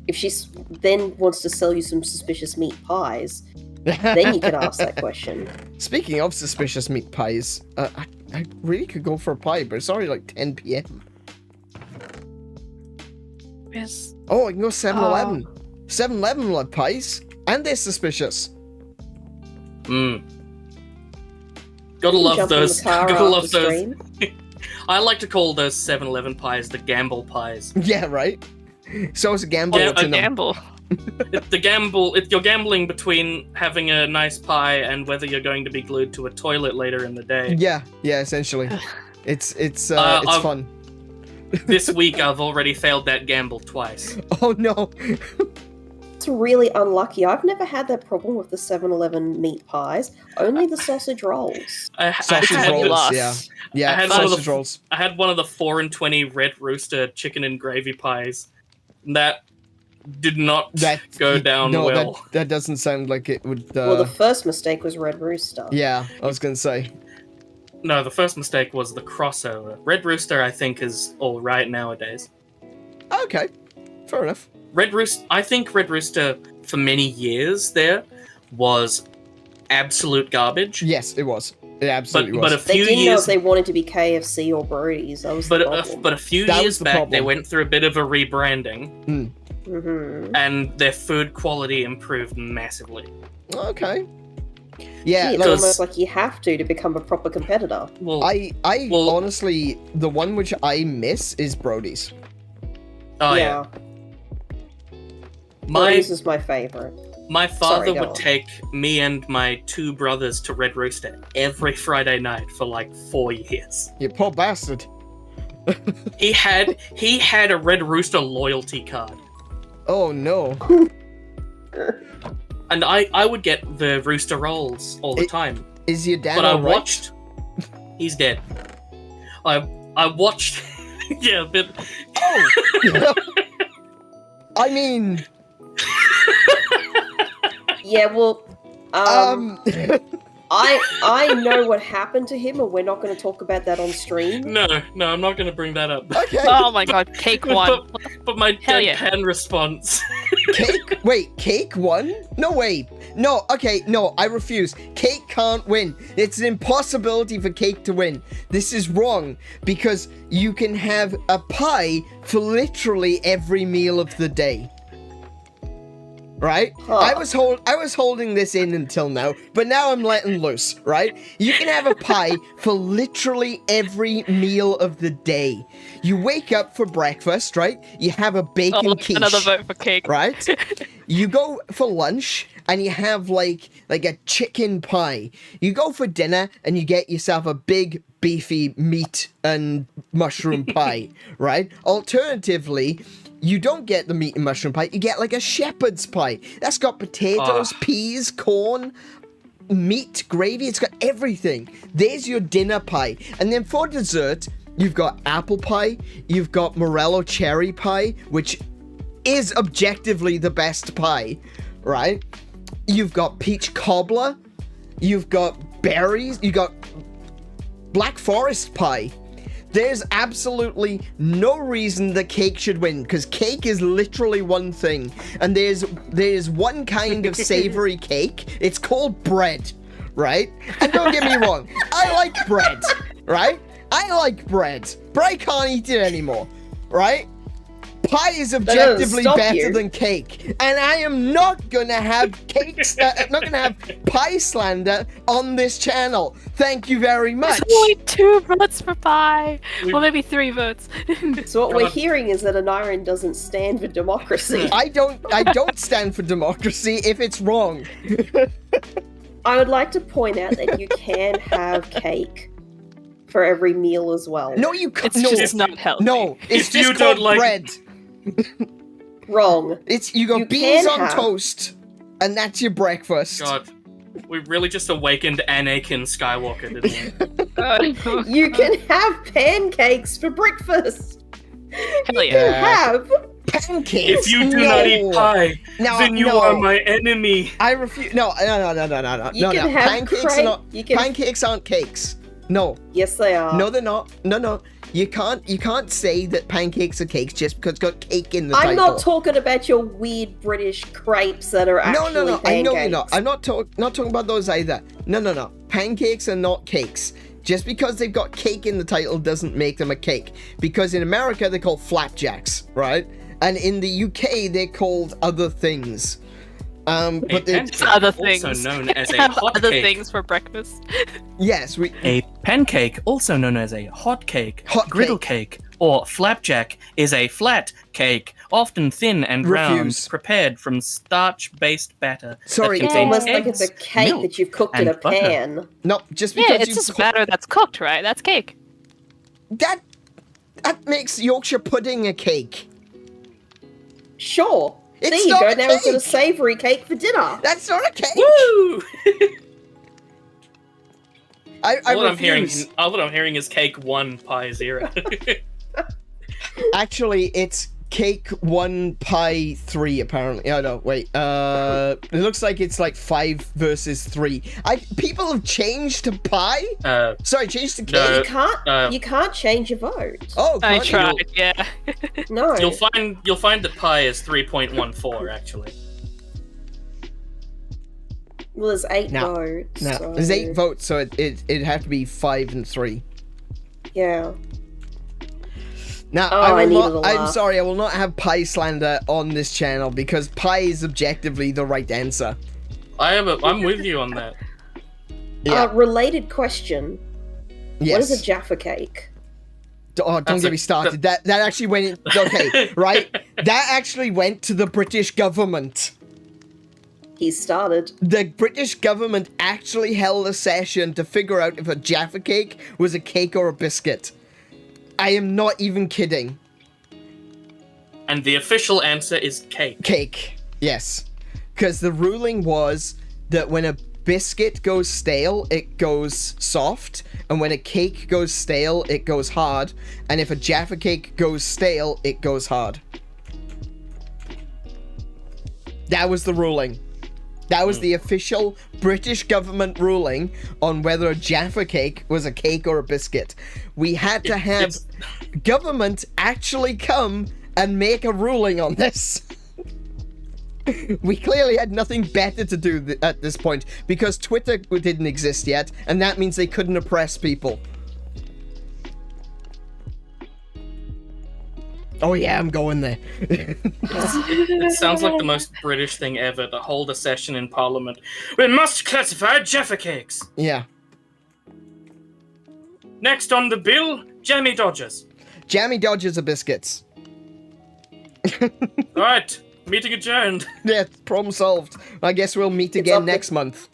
If she then wants to sell you some suspicious meat pies, then you can ask that question. Speaking of suspicious meat pies, I really could go for a pie, but it's already like 10 p.m. Yes. Oh, I can go 7-Eleven. 7-Eleven love pies, and they're suspicious. Gotta love Jump in those. the car Gotta after love those. stream. I like to call those 7-Eleven pies the gamble pies. Yeah, right? So it's a gamble. Yeah, to A know. gamble. You're gambling between having a nice pie and whether you're going to be glued to a toilet later in the day. Yeah, essentially. It's I've- fun. This week I've already failed that gamble twice. Oh no. It's really unlucky. I've never had that problem with the 7-Eleven meat pies. Only the sausage rolls. Sausage I had rolls, lost. yeah. Yeah, I had one of sausage the- rolls. I had one of the 4 and 20 Red Rooster chicken and gravy pies. That did not go down no, well. that doesn't sound like it would... Well, the first mistake was Red Rooster. Yeah, I was gonna say. No, the first mistake was the crossover. Red Rooster, I think, is all right nowadays. Okay, fair enough. I think Red Rooster, for many years there, was absolute garbage. Yes, it was. It absolutely But a was. They few didn't know years if they wanted to be KFC or Brody's. That was the problem. But a few That was years the back, they problem. went through a bit of a rebranding, Mm-hmm. and their food quality improved massively. Okay. Yeah, It's like, almost like you have to become a proper competitor. Well, I Well- honestly, the one which I miss is Brody's. oh yeah, my Brody's is my favorite. my father Sorry, go would on. take me and my 2 brothers to Red Rooster every Friday night for like 4 years. You poor bastard. He had a Red Rooster loyalty card. Oh no. And I would get the Rooster rolls all the time. Is your dad But I alright? watched... He's dead. I watched... yeah, a bit... Oh! I mean, Yeah, well, I know what happened to him, and we're not going to talk about that on stream. No, I'm not going to bring that up. okay. Oh my God, cake one. But my Hell yeah. deadpan response... Cake? Wait, Cake won? No way. No, okay, no, I refuse. Cake can't win. It's an impossibility for Cake to win. This is wrong, because you can have a pie for literally every meal of the day. Right? Huh. I was holding this in until now, but now I'm letting loose, right? You can have a pie for literally every meal of the day. You wake up for breakfast, right? You have a bacon quiche. Another vote for cake. Right? You go for lunch and you have like a chicken pie. You go for dinner and you get yourself a big beefy meat and mushroom pie, right? Alternatively, you don't get the meat and mushroom pie, you get like a shepherd's pie. That's got potatoes, peas, corn, meat, gravy, it's got everything. There's your dinner pie. And then for dessert, you've got apple pie, you've got Morello cherry pie, which is objectively the best pie, right? You've got peach cobbler, you've got berries, you got black forest pie. There's absolutely no reason the cake should win, because cake is literally one thing, and there's one kind of savory cake. It's called bread, right? And don't get me wrong, I like bread, right? I like bread, but I can't eat it anymore, right? Pie is objectively better than cake, and I am not gonna have cakes. Not gonna have pie slander on this channel. Thank you very much. There's only 2 votes for pie. Well, maybe 3 votes. So what we're hearing is that Aneurin doesn't stand for democracy. I don't stand for democracy if it's wrong. I would like to point out that you can have cake for every meal as well. No, you can't. It's just not healthy. No, it's If just you called don't like- bread. Wrong. You got You beans can on have- toast, and that's your breakfast. God, we really just awakened Anakin Skywalker, didn't we? You can have pancakes for breakfast. Hell You yeah. can have Pancakes. If you do not eat pie, No, then you no. are my enemy. I refuse. No. You can have Pancakes are not. you can- Pancakes aren't cakes. No. Yes, they are. No, they're not. No. You can't say that pancakes are cakes just because it's got cake in the title. I'm not talking about your weird British crepes that are actually No. pancakes. I know you're not. I'm not talking about those either. No. Pancakes are not cakes. Just because they've got cake in the title doesn't make them a cake. Because in America they're called flapjacks, right? And in the UK they're called other things. But they're pancake, Other things. also known as a Have hot other cake. things for breakfast. yes, we. A pancake, also known as a hot cake, Hot griddle cake, or flapjack, is a flat cake, often thin and round, Refuse. prepared from starch-based batter. Sorry. that It's contains almost like it's a eggs, cake milk, that you've cooked in and a butter. pan. No, just because Yeah, it's you just batter that's cooked, right? That's cake. that makes Yorkshire pudding a cake. Sure. It's there you not go. a Now we've got a cake. savoury cake for dinner. That's not a cake. Woo! I All I'm refuse. hearing is cake 1, pie 0. Actually, it's cake 1, pie 3, apparently. Oh, no, wait. It looks like it's like 5 versus 3. People have changed to pie? Sorry, changed to No. cake? You can't change your vote. Oh, I can't you? tried, yeah. No. You'll find that pi is 3.14 actually. Well, there's 8 No. votes. No, so- there's 8 votes, so it'd have to be 5 and 3. Yeah. Now, Oh, I I will needed not, a I'm laugh. sorry, I will not have pie slander on this channel because pie is objectively the right answer. I'm with you on that. Yeah. Related question. Yes. What is a Jaffa cake? Oh, don't That's get a- me started. That actually went in, okay, right? That actually went to the British government. He started. The British government actually held a session to figure out if a Jaffa cake was a cake or a biscuit. I am not even kidding. And the official answer is cake. Cake, yes. Because the ruling was that when a biscuit goes stale, it goes soft, and when a cake goes stale, it goes hard, and if a Jaffa cake goes stale, it goes hard. That was the ruling. That was the official British government ruling on whether a Jaffa cake was a cake or a biscuit. We had to have government actually come and make a ruling on this. We clearly had nothing better to do at this point because Twitter didn't exist yet, and that means they couldn't oppress people. Oh yeah, I'm going there. It sounds like the most British thing ever to hold a session in Parliament. We must classify Jaffa cakes. Yeah. Next on the bill, Jammy Dodgers. Jammy Dodgers are biscuits. Alright, Meeting adjourned. Yeah, problem solved. I guess we'll meet again next month.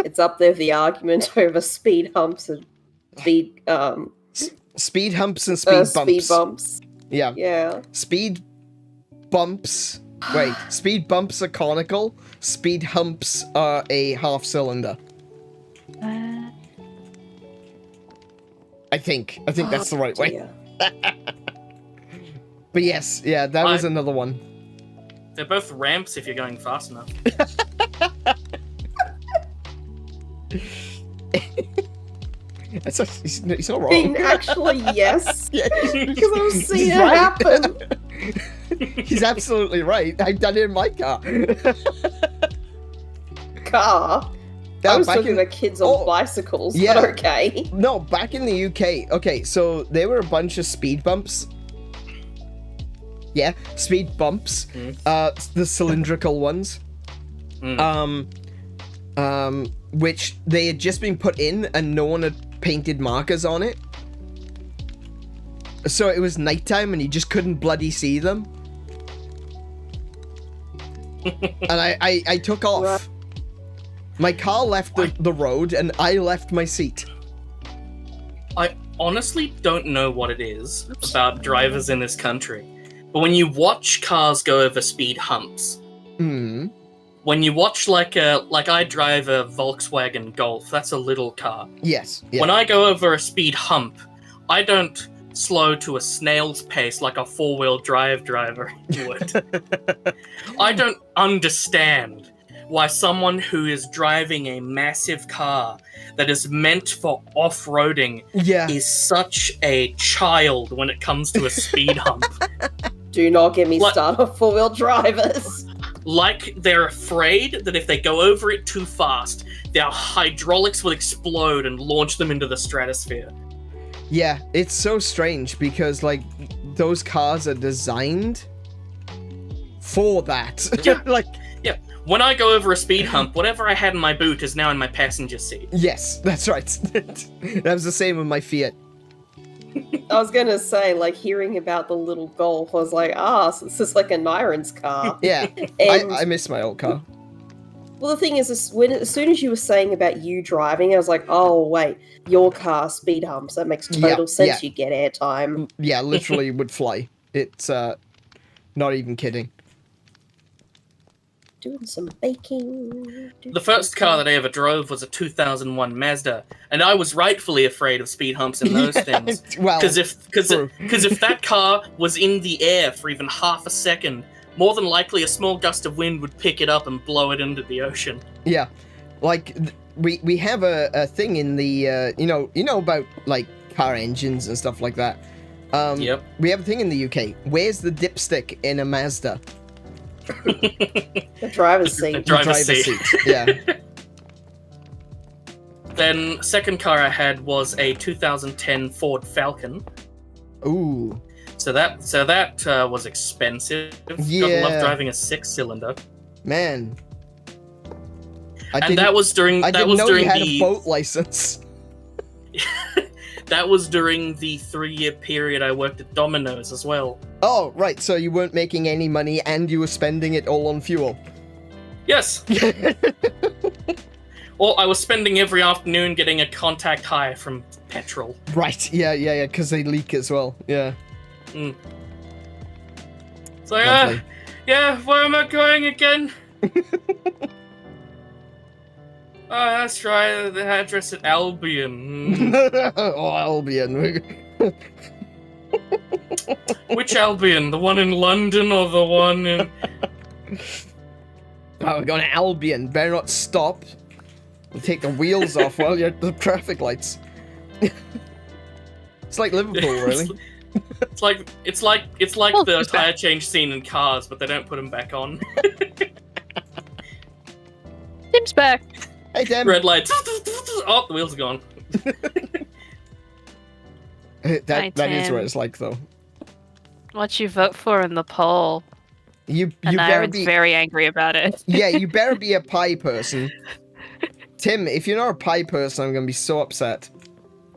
It's up there, the argument over speed humps and speed speed humps and speed bumps. Speed bumps. Yeah. Yeah. Speed bumps. Wait, speed bumps are conical. Speed humps are a half cylinder. I think that's the right way. But yes, yeah, that was another one. They're both ramps if you're going fast enough. He's not wrong. Actually, yes. Yeah, because I was seeing it right. happen. He's absolutely right. I've done it in my car. Car? I was talking about kids on bicycles, yeah. but okay. No, back in the UK. Okay, so there were a bunch of speed bumps. Yeah, speed bumps. The cylindrical ones. Which they had just been put in and no one had painted markers on it. So it was nighttime and you just couldn't bloody see them. And I took off. My car left the road and I left my seat. I honestly don't know what it is about drivers in this country, but when you watch cars go over speed humps, when you watch like I drive a Volkswagen Golf, that's a little car. Yes. Yeah. When I go over a speed hump, I don't slow to a snail's pace like a four-wheel drive driver would. I don't understand why someone who is driving a massive car that is meant for off-roading is such a child when it comes to a speed hump. Do not get me started on four-wheel drivers. Like they're afraid that if they go over it too fast, their hydraulics will explode and launch them into the stratosphere. Yeah, it's so strange because, like, those cars are designed for that. Yeah. When I go over a speed hump, whatever I had in my boot is now in my passenger seat. Yes, that's right. That was the same with my Fiat. I was gonna say, like, hearing about the little Golf, I was like, so this is like a Nyron's car. Yeah, and, I miss my old car. Well, the thing is, as soon as you were saying about you driving, I was like, oh, wait, your car speed humps. That makes total sense. You get airtime. Yeah, literally would fly. It's not even kidding. Doing some baking. The first car that I ever drove was a 2001 Mazda, and I was rightfully afraid of speed humps and those things. Well, because if that car was in the air for even half a second, more than likely a small gust of wind would pick it up and blow it into the ocean. Yeah, like we have a thing in the you know about like car engines and stuff like that. Yep. We have a thing in the UK. Where's the dipstick in a Mazda? The driver's seat. The driver's seat. Yeah. Then second car I had was a 2010 Ford Falcon. Ooh. So that was expensive. Yeah. Gotta love driving a 6-cylinder. Man. That was during you had a boat license. That was during the 3-year period I worked at Domino's as well. Oh, right. So you weren't making any money and you were spending it all on fuel. Yes. Or I was spending every afternoon getting a contact high from petrol. Right. Yeah. Because they leak as well. Yeah. So where am I going again? Oh, that's right, the address at Albion. Oh, Albion. Which Albion? The one in London or the one in... Oh, we're going to Albion. Better not stop. We'll take the wheels off while you're at the traffic lights. It's like Liverpool, really. It's like the tire change scene in Cars, but they don't put them back on. Tim's back. Hey, Tim. Red lights. Oh, the wheels are gone. That is what it's like, though. What you vote for in the poll? You and better Iron's be very angry about it. Yeah, you better be a pie person. Tim, if you're not a pie person, I'm gonna be so upset.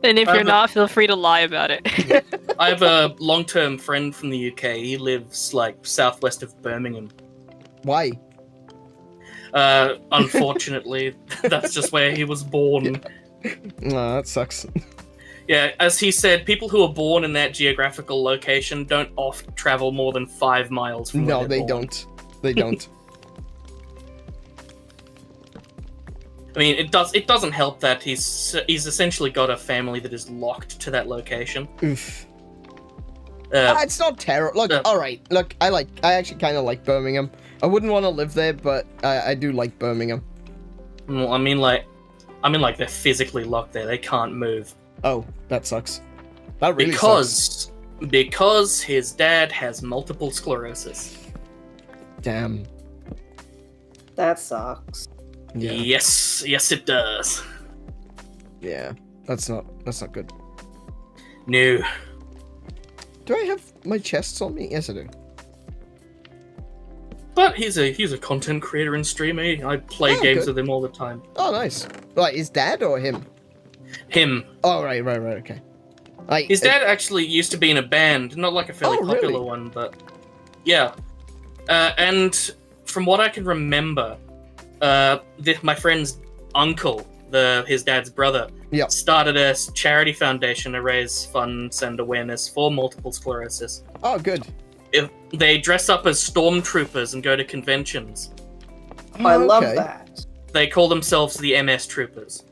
And if you're not, feel free to lie about it. I have a long-term friend from the UK. He lives like southwest of Birmingham. Why? Unfortunately, that's just where he was born. No, that sucks. Yeah, as he said, people who are born in that geographical location don't often travel more than 5 miles from where No, they're they born. don't. They don't. I mean, it doesn't help that he's essentially got a family that is locked to that location. Oof. It's not terrible. Look, all right. Look, I actually kind of like Birmingham. I wouldn't want to live there, but I do like Birmingham. Well, I mean, like they're physically locked there. They can't move. Oh, that sucks. That really sucks. Because his dad has multiple sclerosis. Damn. That sucks. Yeah. Yes, it does. Yeah. That's not good. No. Do I have my chests on me? Yes, I do. But he's a content creator and streamer. I play games with him all the time. Oh, nice. Like his dad or him? Him. Oh, right, okay. Like, His dad actually used to be in a band, not like a fairly popular one, but yeah. And from what I can remember, my friend's uncle, his dad's brother, started a charity foundation to raise funds and awareness for multiple sclerosis. Oh, good. They dress up as stormtroopers and go to conventions. I love that. They call themselves the MS Troopers.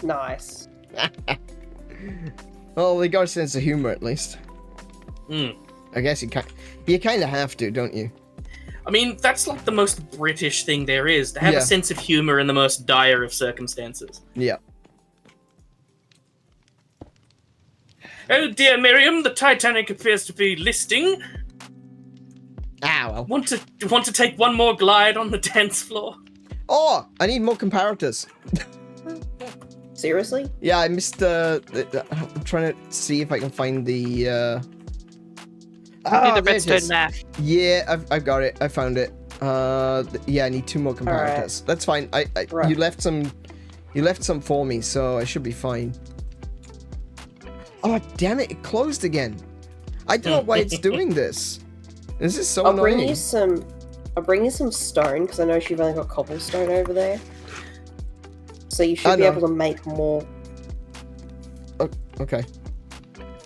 Nice. Well, they got a sense of humor at least. Mm. I guess you kind of have to, don't you? I mean, that's like the most British thing there is, to have a sense of humor in the most dire of circumstances. Yeah. Oh dear, Miriam, the Titanic appears to be listing. Ah, well. Want to take one more glide on the dance floor? Oh, I need more comparators. Seriously? Yeah, I missed I'm trying to see if I can find the the redstone map. Yeah, I've got it. I found it. Yeah, I need 2 more comparators. That's fine. You left some for me, so I should be fine. Oh, damn it. It closed again. I don't know why it's doing this. This is so annoying. I'll bring you some stone, because I know you've only got cobblestone over there. So you should be able to make more. Oh, okay.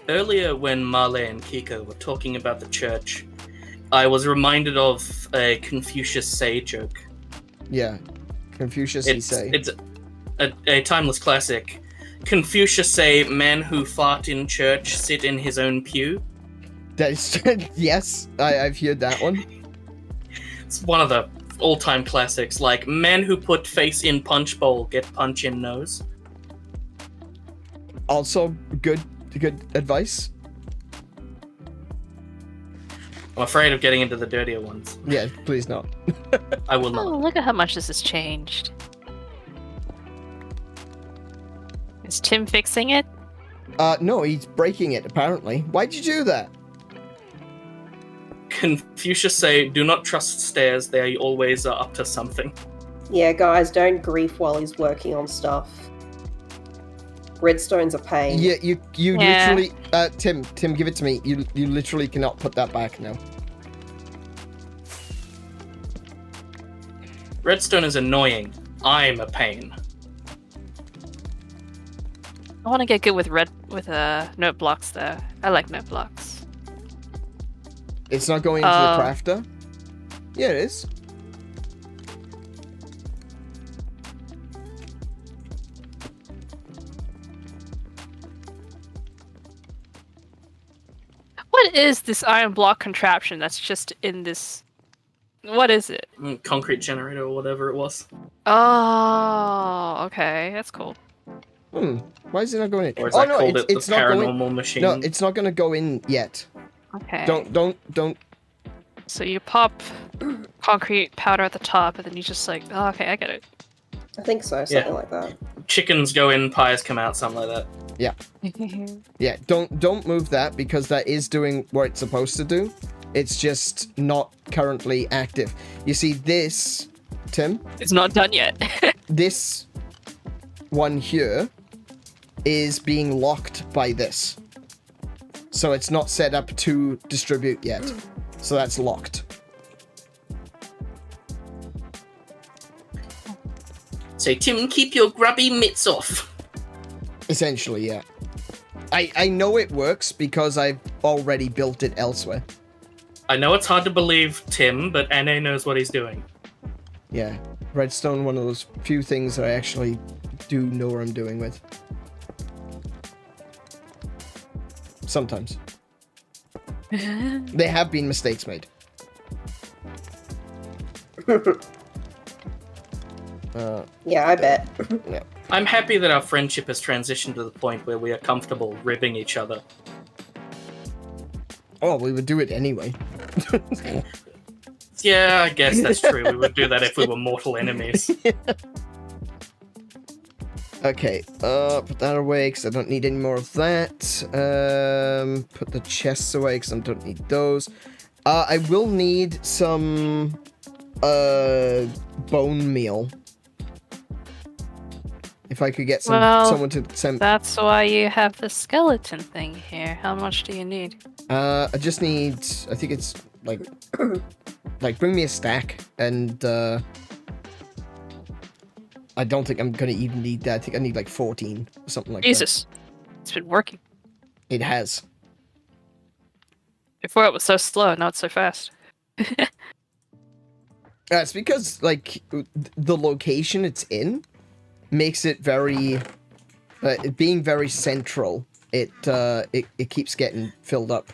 Earlier, when Marle and Kiko were talking about the church, I was reminded of a Confucius Say joke. Yeah. Confucius Say. It's a timeless classic. Confucius say, man who fart in church sit in his own pew. That's yes, I've heard that one. It's one of the all-time classics, like man who put face in punch bowl get punch in nose. Also good advice. I'm afraid of getting into the dirtier ones. Yeah, please not. I will not. Oh, look at how much this has changed. Is Tim fixing it? No, he's breaking it, apparently. Why'd you do that? Confucius say, do not trust stairs, they always are up to something. Yeah, guys, don't grief while he's working on stuff. Redstone's a pain. Yeah, you literally... Tim, give it to me. You literally cannot put that back now. Redstone is annoying. I'm a pain. I want to get good with note blocks though. I like note blocks. It's not going into the crafter? Yeah, it is. What is this iron block contraption that's just in this? What is it? Concrete generator or whatever it was. Oh, okay, that's cool. Why is it not going in? Or as I called it, the it's not paranormal going... machine. No, it's not going to go in yet. Okay. Don't. So you pop concrete powder at the top, and then you just like, oh, okay, I get it. I think so, something like that. Chickens go in, pies come out, something like that. Yeah. Yeah, don't move that, because that is doing what it's supposed to do. It's just not currently active. You see this, Tim? It's not done yet. This one here is being locked by this. So it's not set up to distribute yet. So that's locked. Say, Tim, keep your grubby mitts off. Essentially, yeah. I know it works because I've already built it elsewhere. I know it's hard to believe, Tim, but Anne knows what he's doing. Yeah. Redstone, one of those few things that I actually do know what I'm doing with. Sometimes. There have been mistakes made. Yeah, I bet. Yeah. I'm happy that our friendship has transitioned to the point where we are comfortable ribbing each other. Oh, we would do it anyway. Yeah, I guess that's true. We would do that if we were mortal enemies. Okay, put that away because I don't need any more of that. Put the chests away because I don't need those. I will need some bone meal. If I could get someone to send. That's why you have the skeleton thing here. How much do you need? I just need. I think it's like, bring me a stack, and I don't think I'm gonna even need that. I think I need like 14 or something like Jesus, it's been working. that. It has. Before it was so slow, now it's so fast. It's because like the location it's in makes it very, being very central. It keeps getting filled up.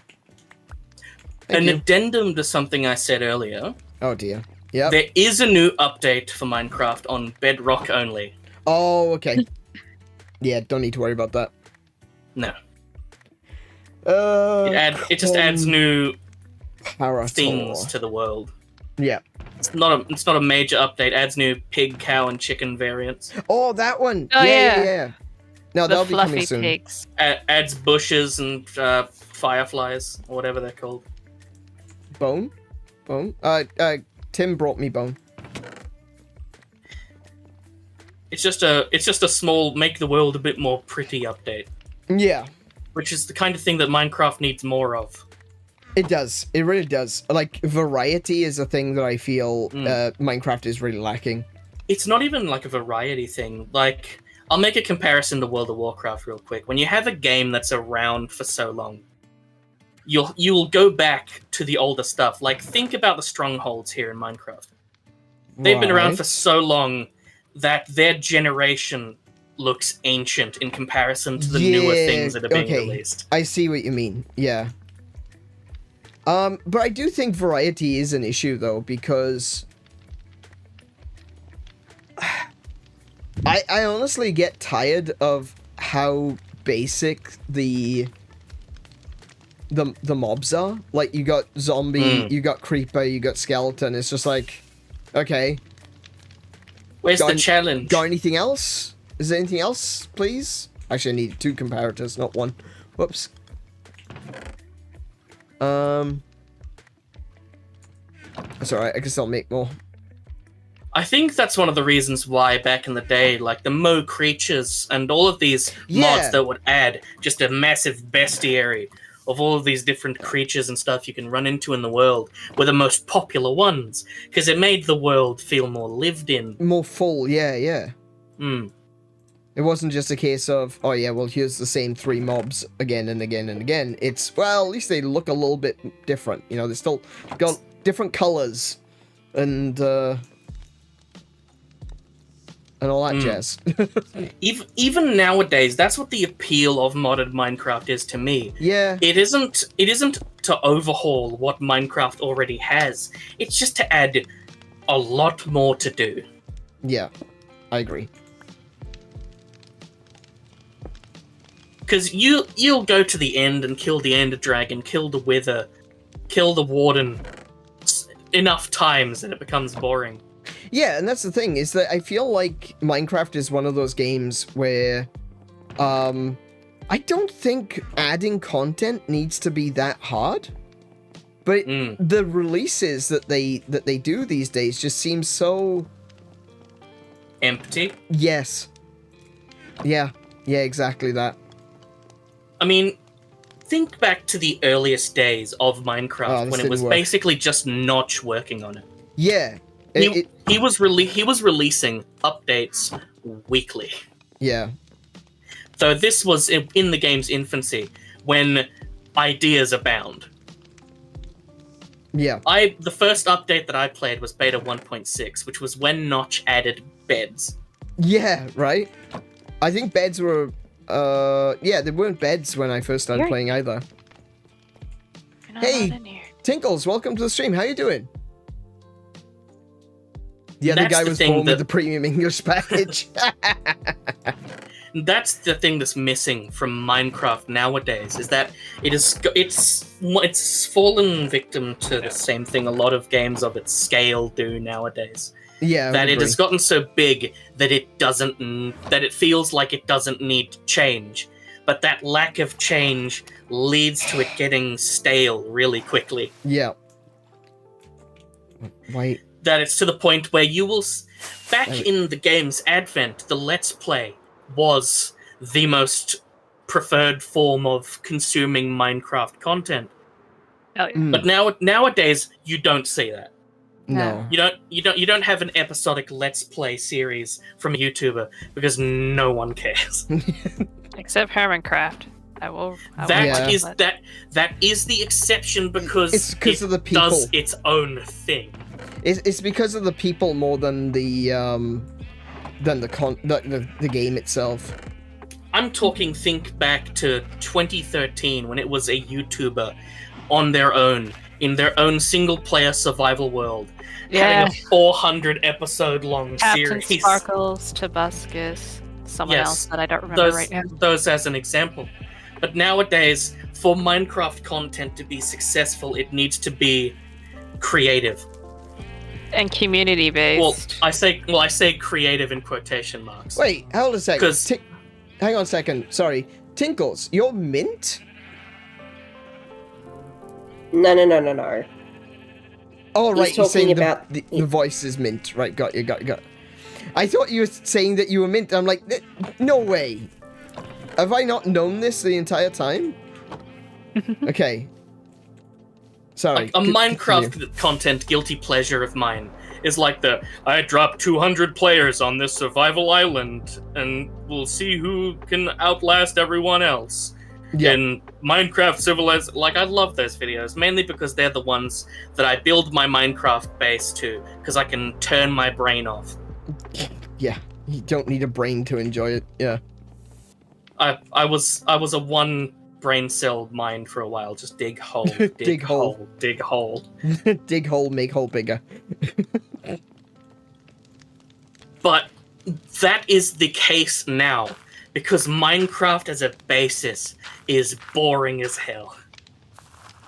An addendum to something I said earlier. Oh dear. Yeah. There is a new update for Minecraft on Bedrock only. Oh, okay. Yeah, don't need to worry about that. No. It just adds new things to the world. Yeah. It's not a major update. Adds new pig, cow, and chicken variants. Oh, that one. Oh, yeah. No, that'll the be coming fluffy soon. pigs. Adds bushes and fireflies, or whatever they're called. Bone? Tim brought me bone. It's just a small make the world a bit more pretty update. Yeah. Which is the kind of thing that Minecraft needs more of. It does. It really does. Like, variety is a thing that I feel Minecraft is really lacking. It's not even like a variety thing. Like, I'll make a comparison to World of Warcraft real quick. When you have a game that's around for so long, you'll go back to the older stuff. Like, think about the strongholds here in Minecraft. They've been around for so long that their generation looks ancient in comparison to the newer things that are being released. I see what you mean. Yeah. But I do think variety is an issue, though, because I honestly get tired of how basic the mobs are. Like, you got zombie, you got creeper, you got skeleton. It's just like, okay. Where's the challenge? Got anything else? Is there anything else, please? Actually, I need 2 comparators, not 1. Whoops. That's alright, I guess I'll make more. I think that's one of the reasons why back in the day, like the Mo creatures and all of these mods that would add just a massive bestiary of all of these different creatures and stuff you can run into in the world were the most popular ones, because it made the world feel more lived in. More full, yeah. Hmm. It wasn't just a case of, oh yeah, well, here's the same 3 mobs again and again and again. It's, well, at least they look a little bit different. You know, they still got different colors and all that jazz. Even nowadays, that's what the appeal of modded Minecraft is to me. Yeah. It isn't to overhaul what Minecraft already has. It's just to add a lot more to do. Yeah, I agree. Because you'll go to the end and kill the Ender Dragon, kill the Wither, kill the Warden enough times that it becomes boring. Yeah, and that's the thing, is that I feel like Minecraft is one of those games where I don't think adding content needs to be that hard. But the releases that they do these days just seem so empty. Yes. Yeah. Yeah, exactly that. I mean, think back to the earliest days of Minecraft when it was basically just Notch working on it. Yeah. He was releasing updates weekly. Yeah. So this was in the game's infancy, when ideas abound. Yeah. The first update that I played was beta 1.6, which was when Notch added beds. Yeah, right? I think beds were... yeah, there weren't beds when I first started playing either. Hey, Tinkles, welcome to the stream. How you doing? The other guy was born with the premium English package. That's the thing that's missing from Minecraft nowadays, is that it's fallen victim to the same thing a lot of games of its scale do nowadays. Yeah, that it has gotten so big that it feels like it doesn't need change, but that lack of change leads to it getting stale really quickly. Yeah. Wait. That it's to the point where you will... Back in the game's advent, the Let's Play was the most preferred form of consuming Minecraft content. Oh, yeah. But nowadays, you don't see that. No. You don't have an episodic Let's Play series from a YouTuber because no one cares. Except HermanCraft. That is the exception because it of the people. Does its own thing. It's because of the people more than the game itself. I'm talking, think back to 2013 when it was a YouTuber on their own, in their own single-player survival world, having a 400 episode long Captain series. Sparkles, Tobuscus, someone else that I don't remember right now. Those as an example. But nowadays, for Minecraft content to be successful, it needs to be creative. And community-based. Well, I say creative in quotation marks. Wait, hold a second. Hang on a second. Sorry. Tinkles, you're mint? No. Oh, right, He's you're saying about the voice is mint. Right, got you. I thought you were saying that you were mint. I'm like, no way. Have I not known this the entire time? Okay. Sorry. A Minecraft content guilty pleasure of mine is like I dropped 200 players on this survival island and we'll see who can outlast everyone else. Yeah. In Minecraft Civilized, I love those videos, mainly because they're the ones that I build my Minecraft base to, because I can turn my brain off. Yeah, you don't need a brain to enjoy it, yeah. I was a one brain cell mind for a while, just dig hole, dig hole, dig hole. Dig hole, make hole bigger. But that is the case now, because Minecraft as a basis is boring as hell.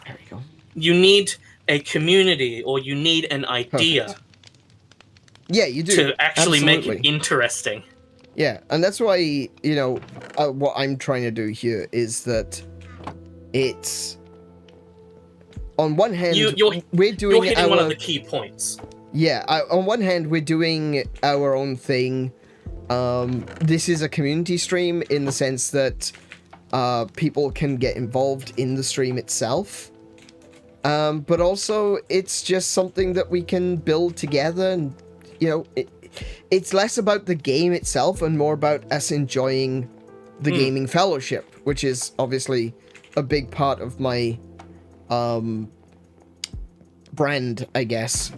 There we go. You need a community, or you need an idea. Perfect. Yeah, you do. To actually make it interesting. Yeah, and that's why, what I'm trying to do here is that it's... On one hand, we're doing you're hitting one of the key points. Yeah, on one hand, we're doing our own thing. This is a community stream in the sense that people can get involved in the stream itself. But also, it's just something that we can build together, and, it's less about the game itself and more about us enjoying the gaming fellowship, which is obviously a big part of my brand, I guess.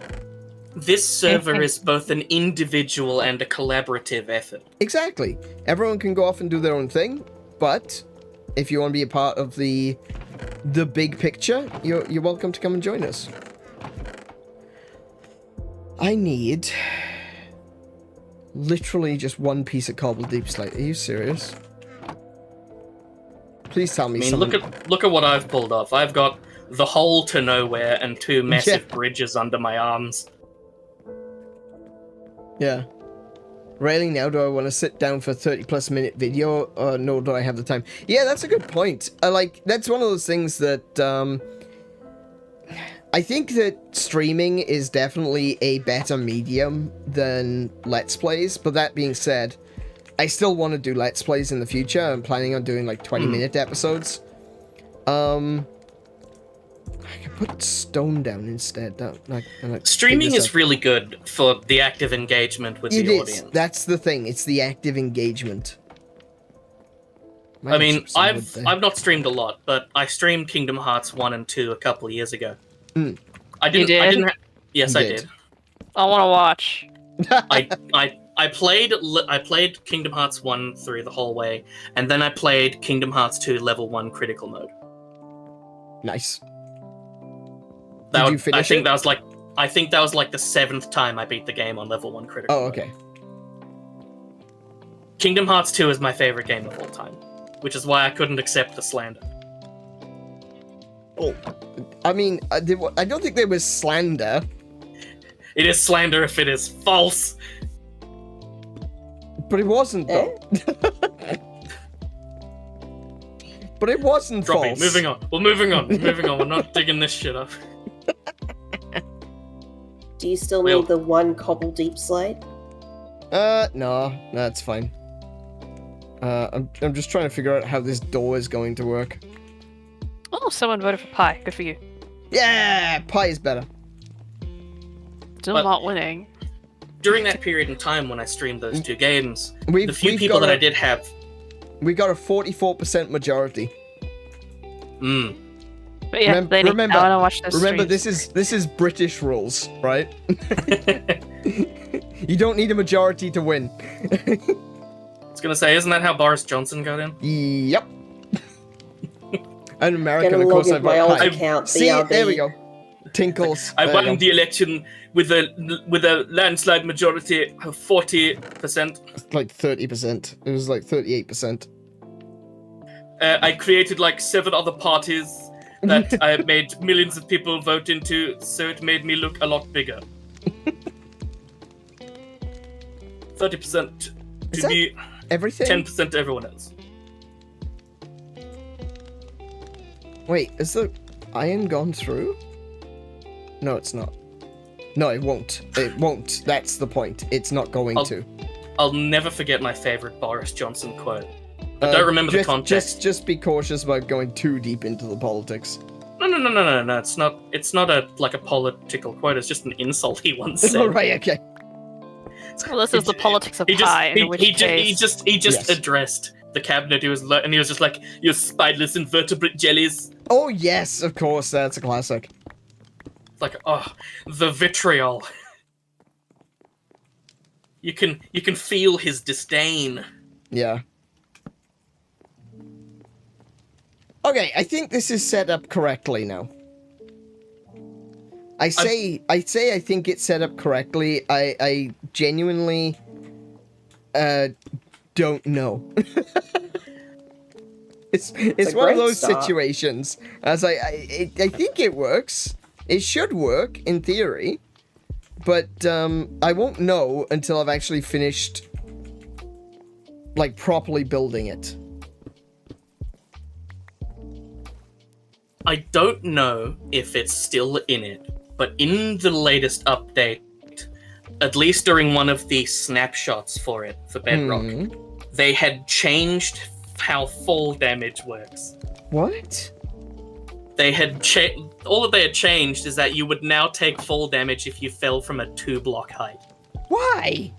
This server is both an individual and a collaborative effort. Exactly. Everyone can go off and do their own thing, but if you want to be a part of the big picture, you're welcome to come and join us. I need literally just one piece of cobble deep slate. Are you serious? Please tell me something. Look at what I've pulled off. I've got the hole to nowhere and two massive bridges under my arms. Yeah. Rarely now do I want to sit down for a 30+ minute video, nor do I have the time. Yeah, that's a good point. That's one of those things that, I think that streaming is definitely a better medium than Let's Plays, but that being said, I still want to do Let's Plays in the future. I'm planning on doing like 20-minute episodes. I could put stone down instead. Streaming is really good for the active engagement with the audience. That's the thing. It's the active engagement. I mean, I've not streamed a lot, but I streamed Kingdom Hearts 1 and 2 a couple of years ago. I didn't. Yes, I did. I want to watch. I played Kingdom Hearts 1 through the whole way, and then I played Kingdom Hearts 2 level 1 critical mode. Nice. Did you finish I think that was like the 7th time I beat the game on level 1 critical mode. Okay. Kingdom Hearts 2 is my favorite game of all time, which is why I couldn't accept the slander. Oh, I mean, I don't think there was slander. It is slander if it is false. But it wasn't, though. But it wasn't Drop false. it. Moving on. We're moving on. We're not digging this shit up. Do you still need the 1 cobble deep slate? No, that's fine. I'm just trying to figure out how this door is going to work. Oh, someone voted for pie. Good for you. Yeah, pie is better. Still not winning. During that period in time when I streamed those 2 games, the few people that I did have... We got a 44% majority. But yeah, remember, I want to watch this. Remember, this is British rules, right? You don't need a majority to win. I was gonna say, isn't that how Boris Johnson got in? Yep. And American, of course, I've got account. See, there we go. Tinkles. I won the election with a landslide majority of 40%. Like 30%. It was like 38%. I created like 7 other parties that I made millions of people vote into, so it made me look a lot bigger. 30% to me, everything? 10% to everyone else. Wait, is the iron gone through? No, it's not. No, it won't. It won't. That's the point. It's not going to. I'll never forget my favorite Boris Johnson quote. I don't remember the context. Just be cautious about going too deep into the politics. No. It's not a political quote. It's just an insult he once said. Oh, right, okay. Well, this is the politics of pie. He just addressed the cabinet. He was just like, "You spineless invertebrate jellies." Oh yes, of course, that's a classic. It's like, oh, the vitriol. You can feel his disdain. Yeah. Okay, I think this is set up correctly now. I think it's set up correctly. I genuinely don't know. It's one of those situations. As I think it works. It should work in theory, but I won't know until I've actually finished, like, properly building it. I don't know if it's still in it, but in the latest update, at least during one of the snapshots for Bedrock, they had changed how fall damage works. What? They had all that they had changed is that you would now take fall damage if you fell from a 2-block height. Why?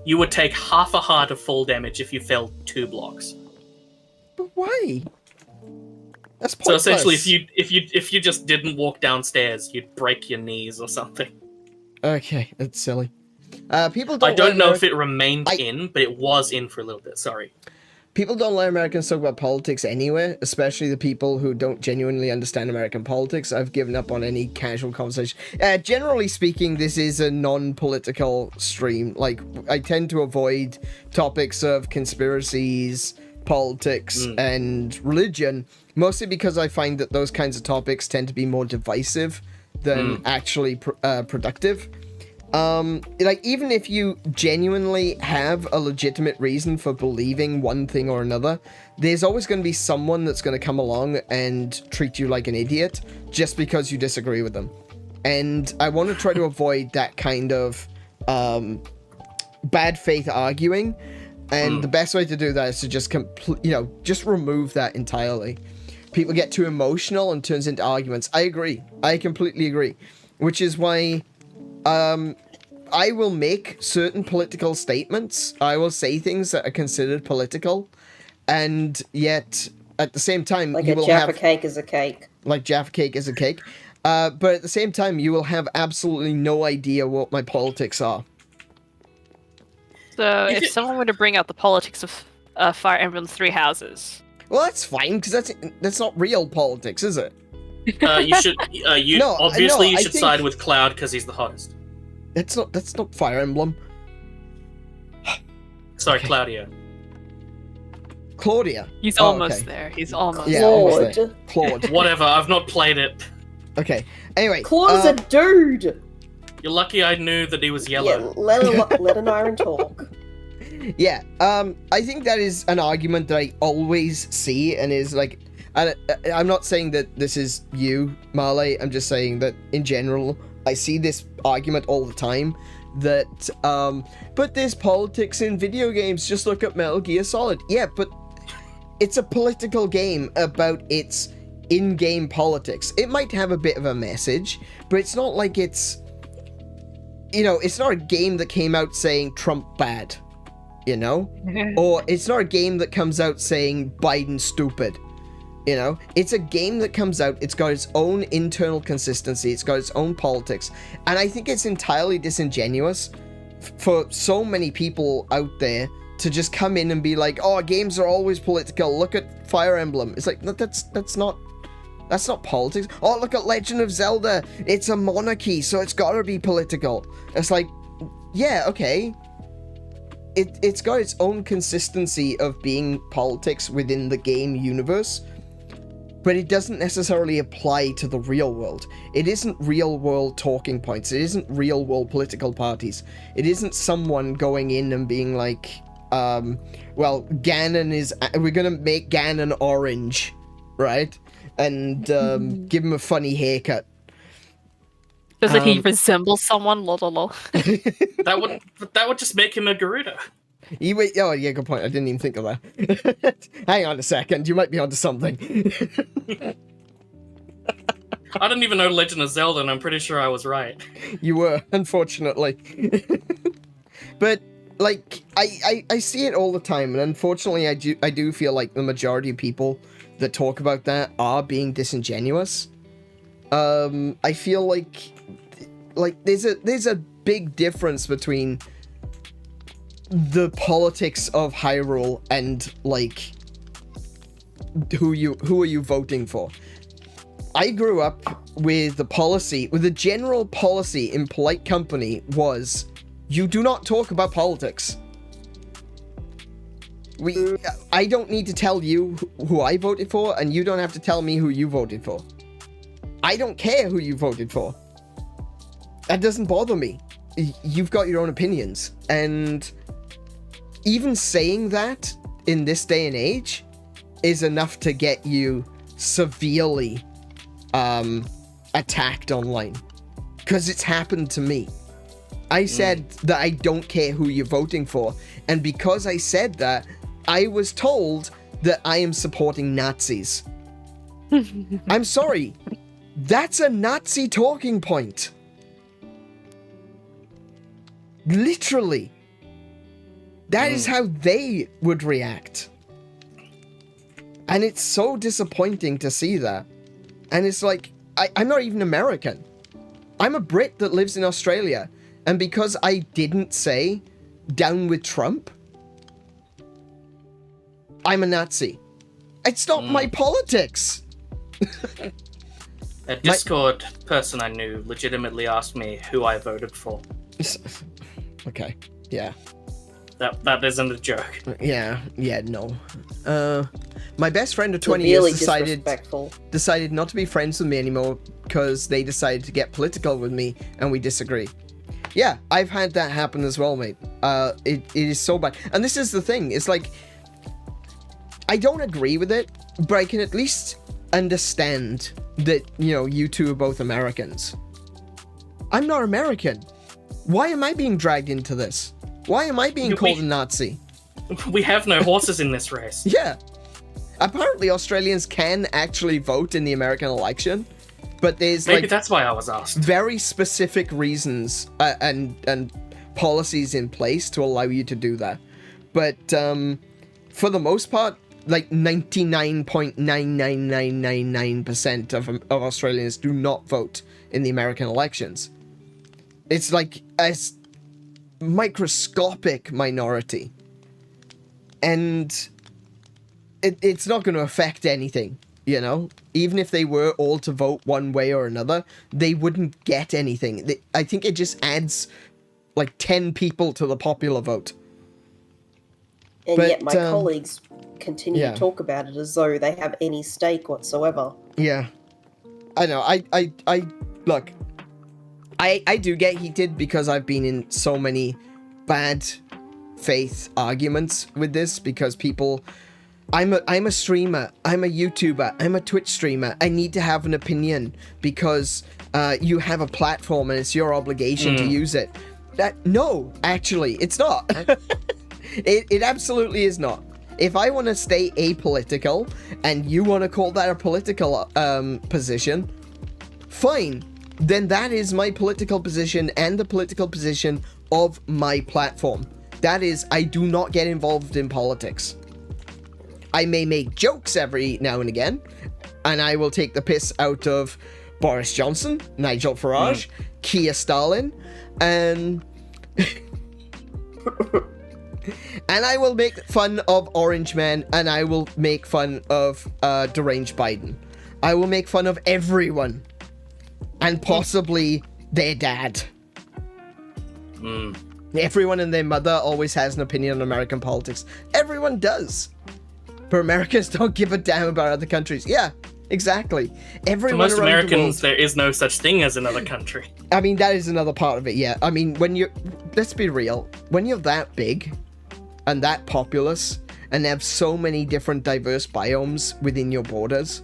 You would take half a heart of fall damage if you fell 2 blocks. But why? That's pointless. So essentially, if you just didn't walk downstairs, you'd break your knees or something. Okay, that's silly. People don't. I don't know if it remained in, but it was in for a little bit. Sorry. People don't let Americans talk about politics anyway, especially the people who don't genuinely understand American politics. I've given up on any casual conversation. Generally speaking, this is a non-political stream. Like, I tend to avoid topics of conspiracies, politics, and religion, mostly because I find that those kinds of topics tend to be more divisive than actually productive. Like, even if you genuinely have a legitimate reason for believing one thing or another, there's always going to be someone that's going to come along and treat you like an idiot just because you disagree with them. And I want to try to avoid that kind of bad faith arguing, and the best way to do that is to just just remove that entirely. People get too emotional and turns into arguments. I agree. I completely agree. Which is why I will make certain political statements. I will say things that are considered political, and yet at the same time, like you a will Jaffa have cake is a cake. like Jaffa cake is a cake. But at the same time, you will have absolutely no idea what my politics are. So if someone were to bring out the politics of Fire Emblem Three Houses, Well, that's fine because that's not real politics, is it? You should. You should think- side with Cloud because he's the hottest. That's not Fire Emblem. Sorry, Okay. Claudia. Claudia. he's Oh, almost okay. there. He's almost Yeah, there. almost there. Claude. Whatever. I've not played it. Okay. Anyway. Claude's a dude. You're lucky I knew that he was Yeah, yellow. let an iron talk. Yeah. I think that is an argument that I always see, and is like, I'm not saying that this is you, Marley. I'm just saying that in general, I see this argument all the time. That but there's politics in video games. Just look at Metal Gear Solid. Yeah, but it's a political game about its in-game politics. It might have a bit of a message, but it's not like it's not a game that came out saying Trump bad, or it's not a game that comes out saying Biden stupid. It's a game that comes out, it's got its own internal consistency, it's got its own politics, and I think it's entirely disingenuous for so many people out there to just come in and be like, oh, games are always political, look at Fire Emblem. It's like, no, that's not politics. Oh, look at Legend of Zelda, it's a monarchy, so it's gotta be political. It's like, yeah, okay. It's got its own consistency of being politics within the game universe, but it doesn't necessarily apply to the real world. It isn't real world talking points. It isn't real world political parties. It isn't someone going in and being like, well, we're gonna make Ganon orange, right? And give him a funny haircut. Doesn't he resemble someone? Lol. That would just make him a Garuda. Oh, yeah, good point. I didn't even think of that. Hang on a second. You might be onto something. I didn't even know Legend of Zelda, and I'm pretty sure I was right. You were, unfortunately. But, like, I see it all the time, and unfortunately I do feel like the majority of people that talk about that are being disingenuous. I feel like there's a big difference between the politics of Hyrule and, like, who are you voting for? I grew up with the general policy in polite company was, you do not talk about politics. I don't need to tell you who I voted for, and you don't have to tell me who you voted for. I don't care who you voted for. That doesn't bother me. You've got your own opinions, and even saying that in this day and age is enough to get you severely attacked online, because it's happened to me. I said that I don't care who you're voting for, and because I said that, I was told that I am supporting Nazis. I'm sorry, that's a Nazi talking point. Literally. That is how they would react. And it's so disappointing to see that. And it's like, I'm not even American. I'm a Brit that lives in Australia. And because I didn't say, down with Trump, I'm a Nazi. It's not my politics. A Discord person I knew legitimately asked me who I voted for. Okay, yeah. That isn't a joke. Yeah, no. My best friend of 20 years decided not to be friends with me anymore because they decided to get political with me and we disagree. Yeah, I've had that happen as well, mate. It is so bad. And this is the thing, it's like, I don't agree with it, but I can at least understand that, you two are both Americans. I'm not American. Why am I being dragged into this? Why am I being called a Nazi? We have no horses in this race. Yeah. Apparently Australians can actually vote in the American election, but there's Maybe that's why I was asked. very specific reasons and policies in place to allow you to do that. But for the most part, like 99.99999% of Australians do not vote in the American elections. It's like a microscopic minority. And it's not going to affect anything, you know? Even if they were all to vote one way or another, they wouldn't get anything. I think it just adds like 10 people to the popular vote. And yet my colleagues continue to talk about it as though they have any stake whatsoever. Yeah. I know. Look, I do get heated because I've been in so many bad faith arguments with this, because people... I'm a streamer, I'm a YouTuber, I'm a Twitch streamer. I need to have an opinion because you have a platform and it's your obligation to use it. No, actually, it's not. It absolutely is not. If I want to stay apolitical and you want to call that a political position, fine. Then that is my political position and the political position of my platform. That is, I do not get involved in politics. I may make jokes every now and again, and I will take the piss out of Boris Johnson, Nigel Farage, Keir Stalin, and and I will make fun of Orange Man, and I will make fun of deranged Biden. I will make fun of everyone, and possibly their dad. Everyone and their mother always has an opinion on American politics. Everyone does. But Americans don't give a damn about other countries. Yeah, exactly. For most Americans, there is no such thing as another country. I mean, that is another part of it, yeah. I mean, let's be real. When you're that big and that populous and have so many different diverse biomes within your borders,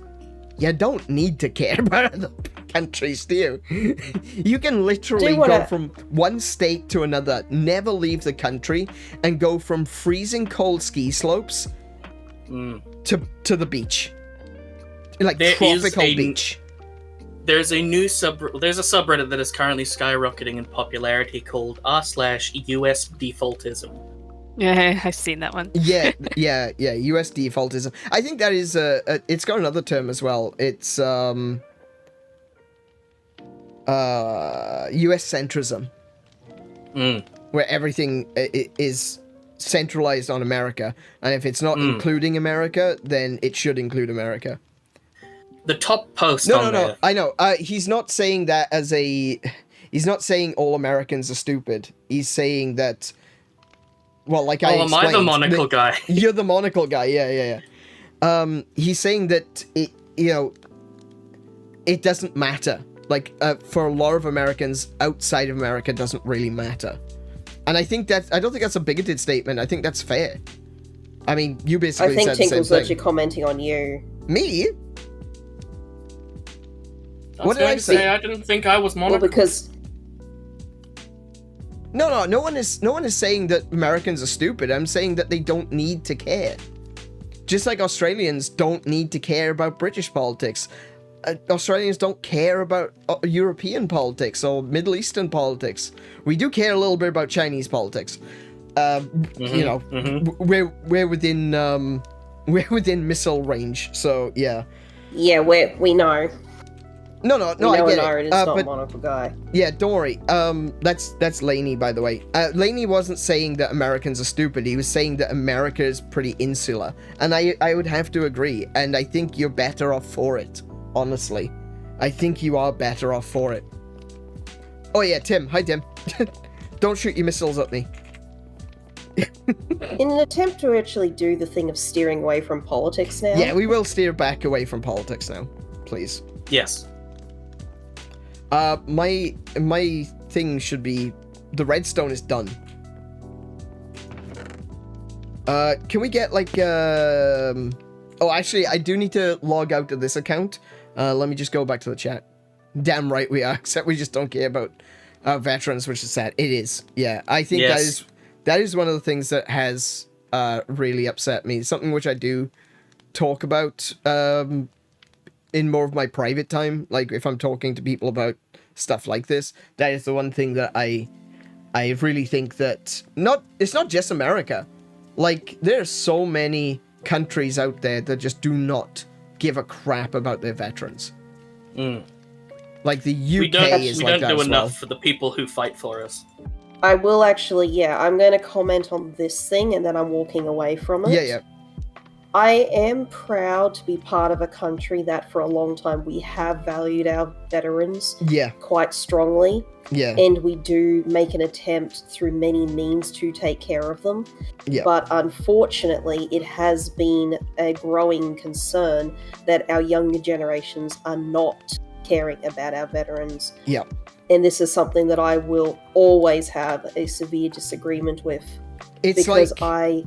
you don't need to care about other countries, do you? You can literally go from one state to another, never leave the country, and go from freezing cold ski slopes to the beach, like tropical beach. There's a new subreddit that is currently skyrocketing in popularity called r/US defaultism. Yeah, I've seen that one. yeah, US defaultism. I think that is it's got another term as well. It's US centrism, where everything is centralized on America, and if it's not including America, then it should include America. The top post No, I know. He's not saying that as a... He's not saying all Americans are stupid. He's saying that... Well, like I explained... am I the monocle guy? You're the monocle guy, yeah. He's saying that, it doesn't matter. Like, for a lot of Americans, outside of America doesn't really matter. And I don't think that's a bigoted statement. I think that's fair. I mean, you basically said the same thing. I think Tinkle's actually commenting on you. Me? What did I say? I didn't think I was monocle. Well, because... No one is saying that Americans are stupid. I'm saying that they don't need to care. Just like Australians don't need to care about British politics. Australians don't care about European politics or Middle Eastern politics. We do care a little bit about Chinese politics. We're within missile range, so yeah. Yeah, we know. No, I get it. It's not monocle guy. Yeah, don't worry. That's Laney, by the way. Laney wasn't saying that Americans are stupid. He was saying that America is pretty insular, and I would have to agree. And I think you're better off for it. Honestly, I think you are better off for it. Oh yeah, Tim. Hi, Tim. Don't shoot your missiles at me. In an attempt to actually do the thing of steering away from politics now. Yeah, we will steer back away from politics now, please. Yes. My thing should be the redstone is done. Can we get like Oh, actually, I do need to log out of this account. Let me just go back to the chat. Damn right we are, except we just don't care about veterans, which is sad. It is. Yeah, I think That is one of the things that has really upset me. Something which I do talk about in more of my private time. Like, if I'm talking to people about stuff like this, that is the one thing that I really think that it's not just America. Like, there's so many countries out there that just do not give a crap about their veterans. Like the UK we don't is like that do as enough well. for the people who fight for us. I will actually, yeah, I'm going to comment on this thing and then I'm walking away from it. Yeah. I am proud to be part of a country that for a long time we have valued our veterans quite strongly. Yeah. And we do make an attempt through many means to take care of them. Yeah. But unfortunately, it has been a growing concern that our younger generations are not caring about our veterans. Yeah. And this is something that I will always have a severe disagreement with. Because I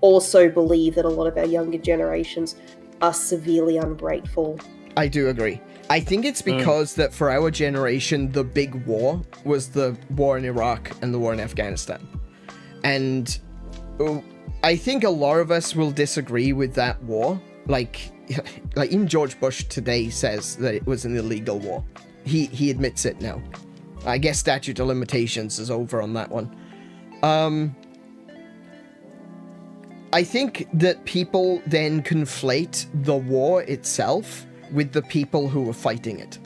also believe that a lot of our younger generations are severely ungrateful. I do agree. I think it's because that for our generation, the big war was the war in Iraq and the war in Afghanistan. And I think a lot of us will disagree with that war. Like even George Bush today says that it was an illegal war. He admits it now. I guess statute of limitations is over on that one. I think that people then conflate the war itself with the people who were fighting it.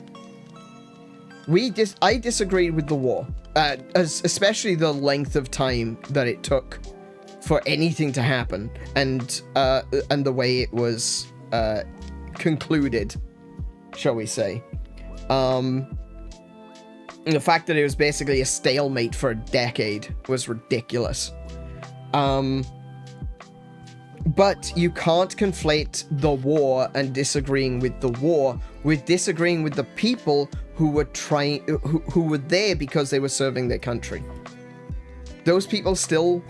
I disagree with the war, especially the length of time that it took for anything to happen, and the way it was concluded, shall we say. The fact that it was basically a stalemate for a decade was ridiculous. But you can't conflate the war and disagreeing with the war with disagreeing with the people who were who were there because they were serving their country. Those people still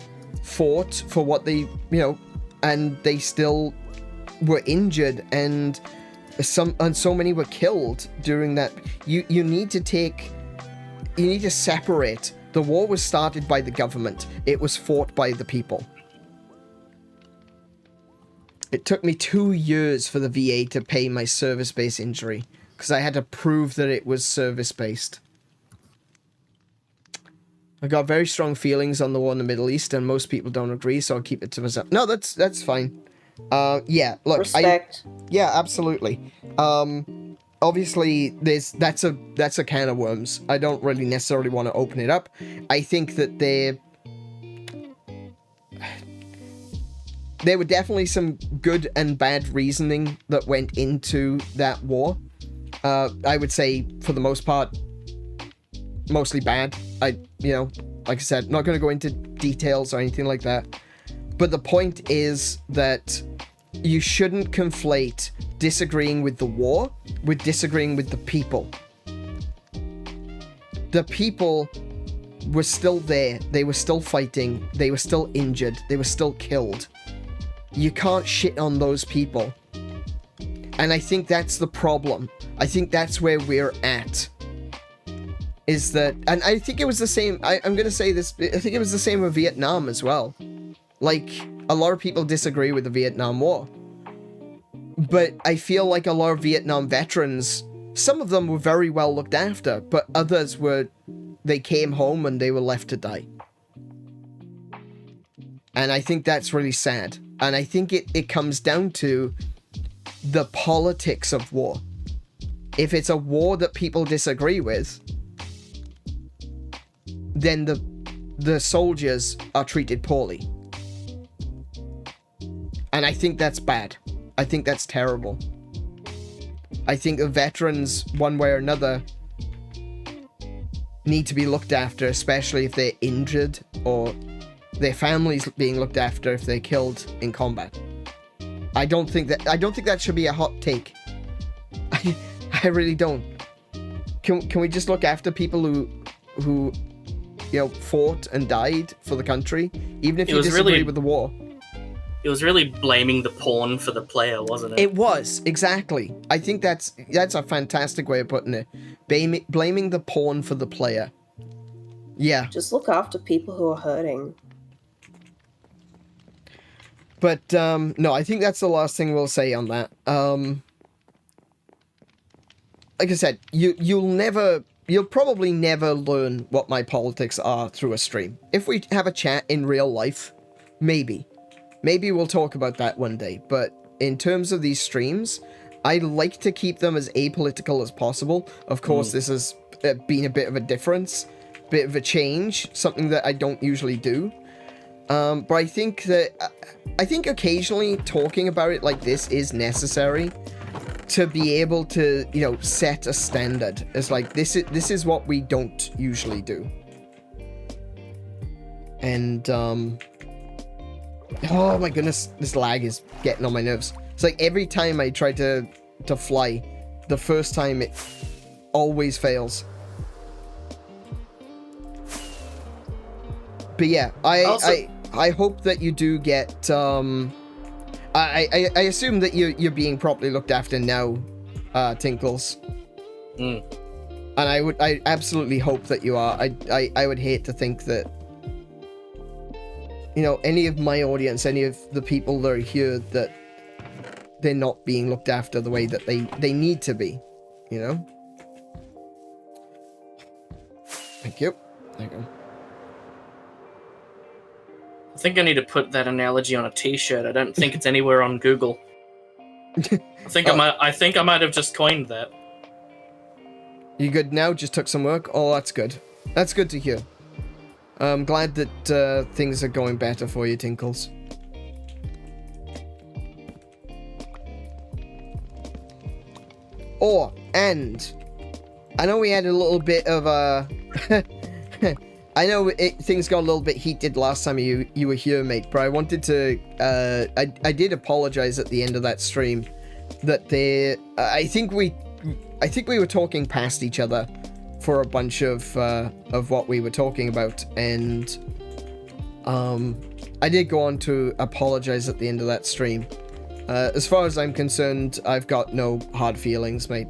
fought for what they, and they still were injured, and so many were killed during that. You need to separate. The war was started by the government. It was fought by the people. It took me 2 years for the VA to pay my service-based injury, because I had to prove that it was service-based. I got very strong feelings on the war in the Middle East, and most people don't agree, so I'll keep it to myself. No, that's fine. Yeah, look, respect. Yeah, absolutely. Obviously, that's a can of worms. I don't really necessarily want to open it up. I think that there were definitely some good and bad reasoning that went into that war. I would say, for the most part, mostly bad. Like I said, not going to go into details or anything like that. But the point is that you shouldn't conflate disagreeing with the war with disagreeing with the people. The people were still there. They were still fighting. They were still injured. They were still killed. You can't shit on those people. And I think that's the problem. I think that's where we're at. Is that... And I think it was the same... I'm going to say this. I think it was the same with Vietnam as well. Like, a lot of people disagree with the Vietnam War. But I feel like a lot of Vietnam veterans, some of them were very well looked after, but others were... They came home and they were left to die. And I think that's really sad. And I think it comes down to the politics of war. If it's a war that people disagree with, then the soldiers are treated poorly. And I think that's bad. I think that's terrible. I think the veterans, one way or another, need to be looked after, especially if they're injured or their families being looked after if they're killed in combat. I don't think that should be a hot take. I really don't. Can we just look after people who fought and died for the country, even if you disagree with the war? It was really blaming the pawn for the player, wasn't it? It was, exactly. I think that's a fantastic way of putting it. Blaming the pawn for the player. Yeah. Just look after people who are hurting. But no, I think that's the last thing we'll say on that. Like I said, you'll probably never learn what my politics are through a stream. If we have a chat in real life, maybe we'll talk about that one day. But in terms of these streams, I like to keep them as apolitical as possible. Of course, this has been a bit of a difference, bit of a change, something that I don't usually do. But I think occasionally talking about it like this is necessary to be able to, you know, set a standard. It's like, this is what we don't usually do. And, oh my goodness, this lag is getting on my nerves. It's like every time I try to fly, the first time it always fails. But yeah, I hope that you do get, I assume that you're being properly looked after now, Tinkles. And I absolutely hope that you are. I would hate to think that, you know, any of my audience, any of the people that are here, that they're not being looked after the way that they need to be, you know? Thank you. There you go. I think I need to put that analogy on a T-shirt. I don't think it's anywhere on Google. I think I might have just coined that. You good now? Just took some work? Oh, that's good. That's good to hear. I'm glad that things are going better for you, Tinkles. Oh, and I know we had a little bit of a... I know things got a little bit heated last time you were here, mate, but I wanted to... I did apologize at the end of that stream that I think we were talking past each other for a bunch of what we were talking about, and I did go on to apologize at the end of that stream. As far as I'm concerned, I've got no hard feelings, mate.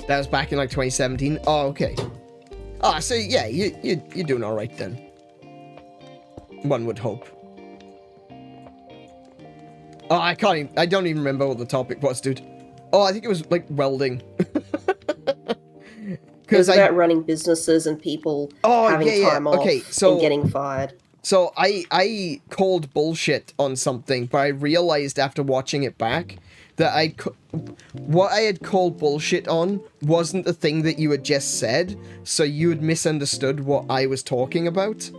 That was back in like 2017. Oh, okay. Ah, so yeah, you're doing all right then. One would hope. Oh, I don't even remember what the topic was, dude. Oh, I think it was like welding. It was about running businesses and people having time off and getting fired. So I called bullshit on something, but I realized after watching it back that what I had called bullshit on wasn't the thing that you had just said, so you had misunderstood what I was talking about.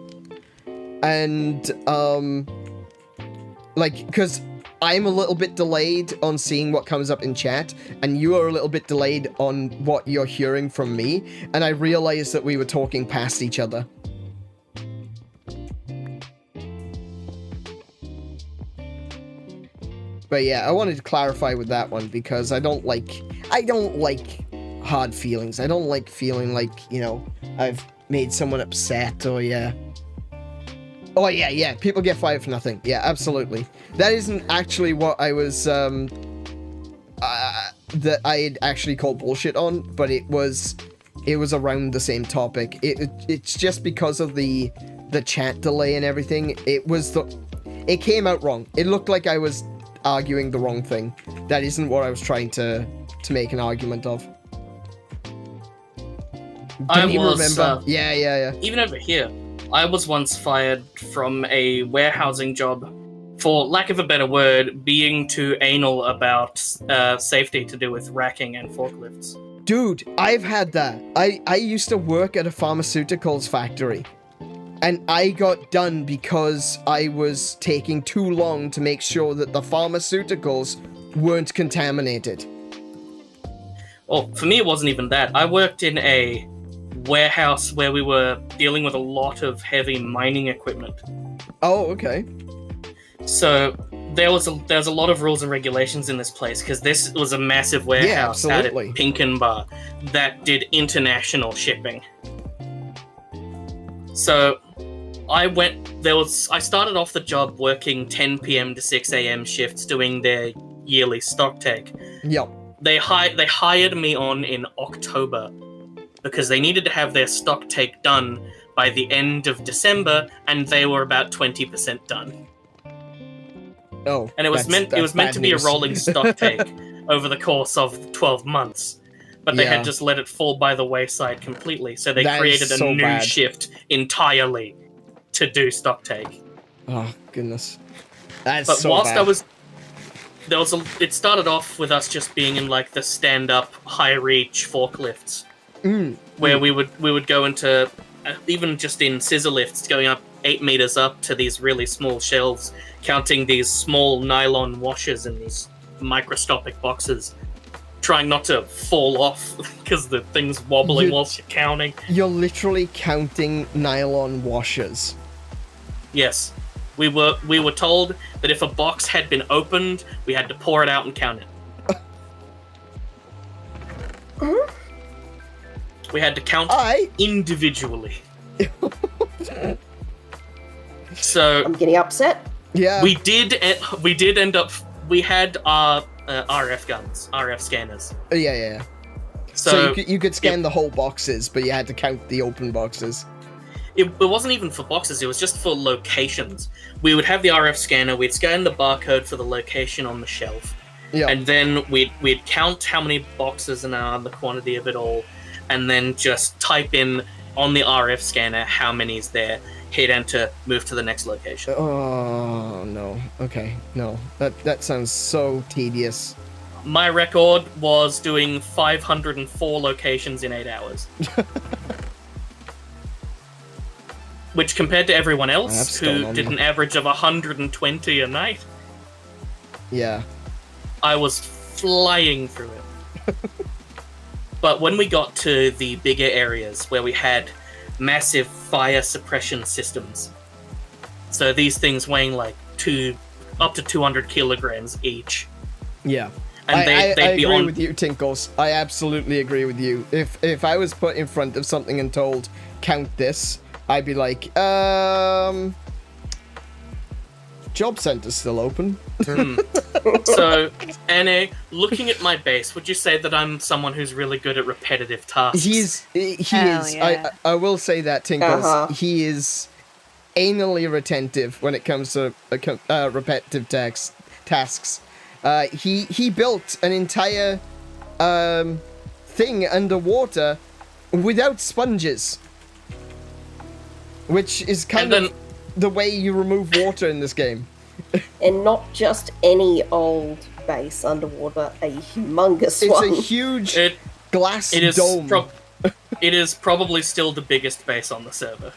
And, like, because I'm a little bit delayed on seeing what comes up in chat, and you are a little bit delayed on what you're hearing from me, and I realized that we were talking past each other. But yeah, I wanted to clarify with that one because I don't like hard feelings. I don't like feeling like, you know, I've made someone upset or yeah. Oh yeah, people get fired for nothing. Yeah, absolutely. That isn't actually what I was, that I had actually called bullshit on, but it was around the same topic. It's just because of the chat delay and everything. It came out wrong. It looked like I was arguing the wrong thing. That isn't what I was trying to make an argument of. Don't you remember? Yeah. Even over here, I was once fired from a warehousing job for, lack of a better word, being too anal about safety to do with racking and forklifts. Dude, I've had that. I used to work at a pharmaceuticals factory. And I got done because I was taking too long to make sure that the pharmaceuticals weren't contaminated. Oh, for me it wasn't even that. I worked in a warehouse where we were dealing with a lot of heavy mining equipment. Oh, okay. So there was a lot of rules and regulations in this place because this was a massive warehouse out at Pinkenbar that did international shipping. So I started off the job working 10 p.m. to 6 a.m. shifts doing their yearly stock take. Yep. They hired me on in October because they needed to have their stock take done by the end of December, and they were about 20% done. Oh, and it was meant to be a rolling stock take over the course of 12 months. But they had just let it fall by the wayside completely, so they created a new shift entirely to do stock take. Oh goodness, that's but so whilst bad. it started off with us just being in like the stand-up, high-reach forklifts, where we would go into even just in scissor lifts, going up 8 meters up to these really small shelves, counting these small nylon washers in these microscopic boxes, trying not to fall off because the thing's wobbling whilst you're counting. You're literally counting nylon washers. Yes. We were told that if a box had been opened, we had to pour it out and count it. We had to count individually. So I'm getting upset. Yeah. We did end up. We had our RF guns, RF scanners. Yeah. So you could scan the whole boxes, but you had to count the open boxes. It wasn't even for boxes, it was just for locations. We would have the RF scanner, we'd scan the barcode for the location on the shelf, and then we'd count how many boxes and the quantity of it all, and then just type in on the RF scanner how many's there, hit enter, move to the next location. Oh, no. Okay, no. That sounds so tedious. My record was doing 504 locations in 8 hours. Which, compared to everyone else, who did an average of 120 a night, I was flying through it. But when we got to the bigger areas where we had massive fire suppression systems, so these things weighing like up to 200 kilograms each. Yeah. And I they'd be agree with you, Tinkles. I absolutely agree with you. If I was put in front of something and told, count this, I'd be like, job center's still open. So, Anne, looking at my base, would you say that I'm someone who's really good at repetitive tasks? He is. Yeah. I will say that, Tinkles. He is anally retentive when it comes to repetitive tasks. He built an entire thing underwater without sponges. Which is kind of the way you remove water in this game. And not just any old base underwater, a humongous one. It's a huge glass dome. It is probably still the biggest base on the server.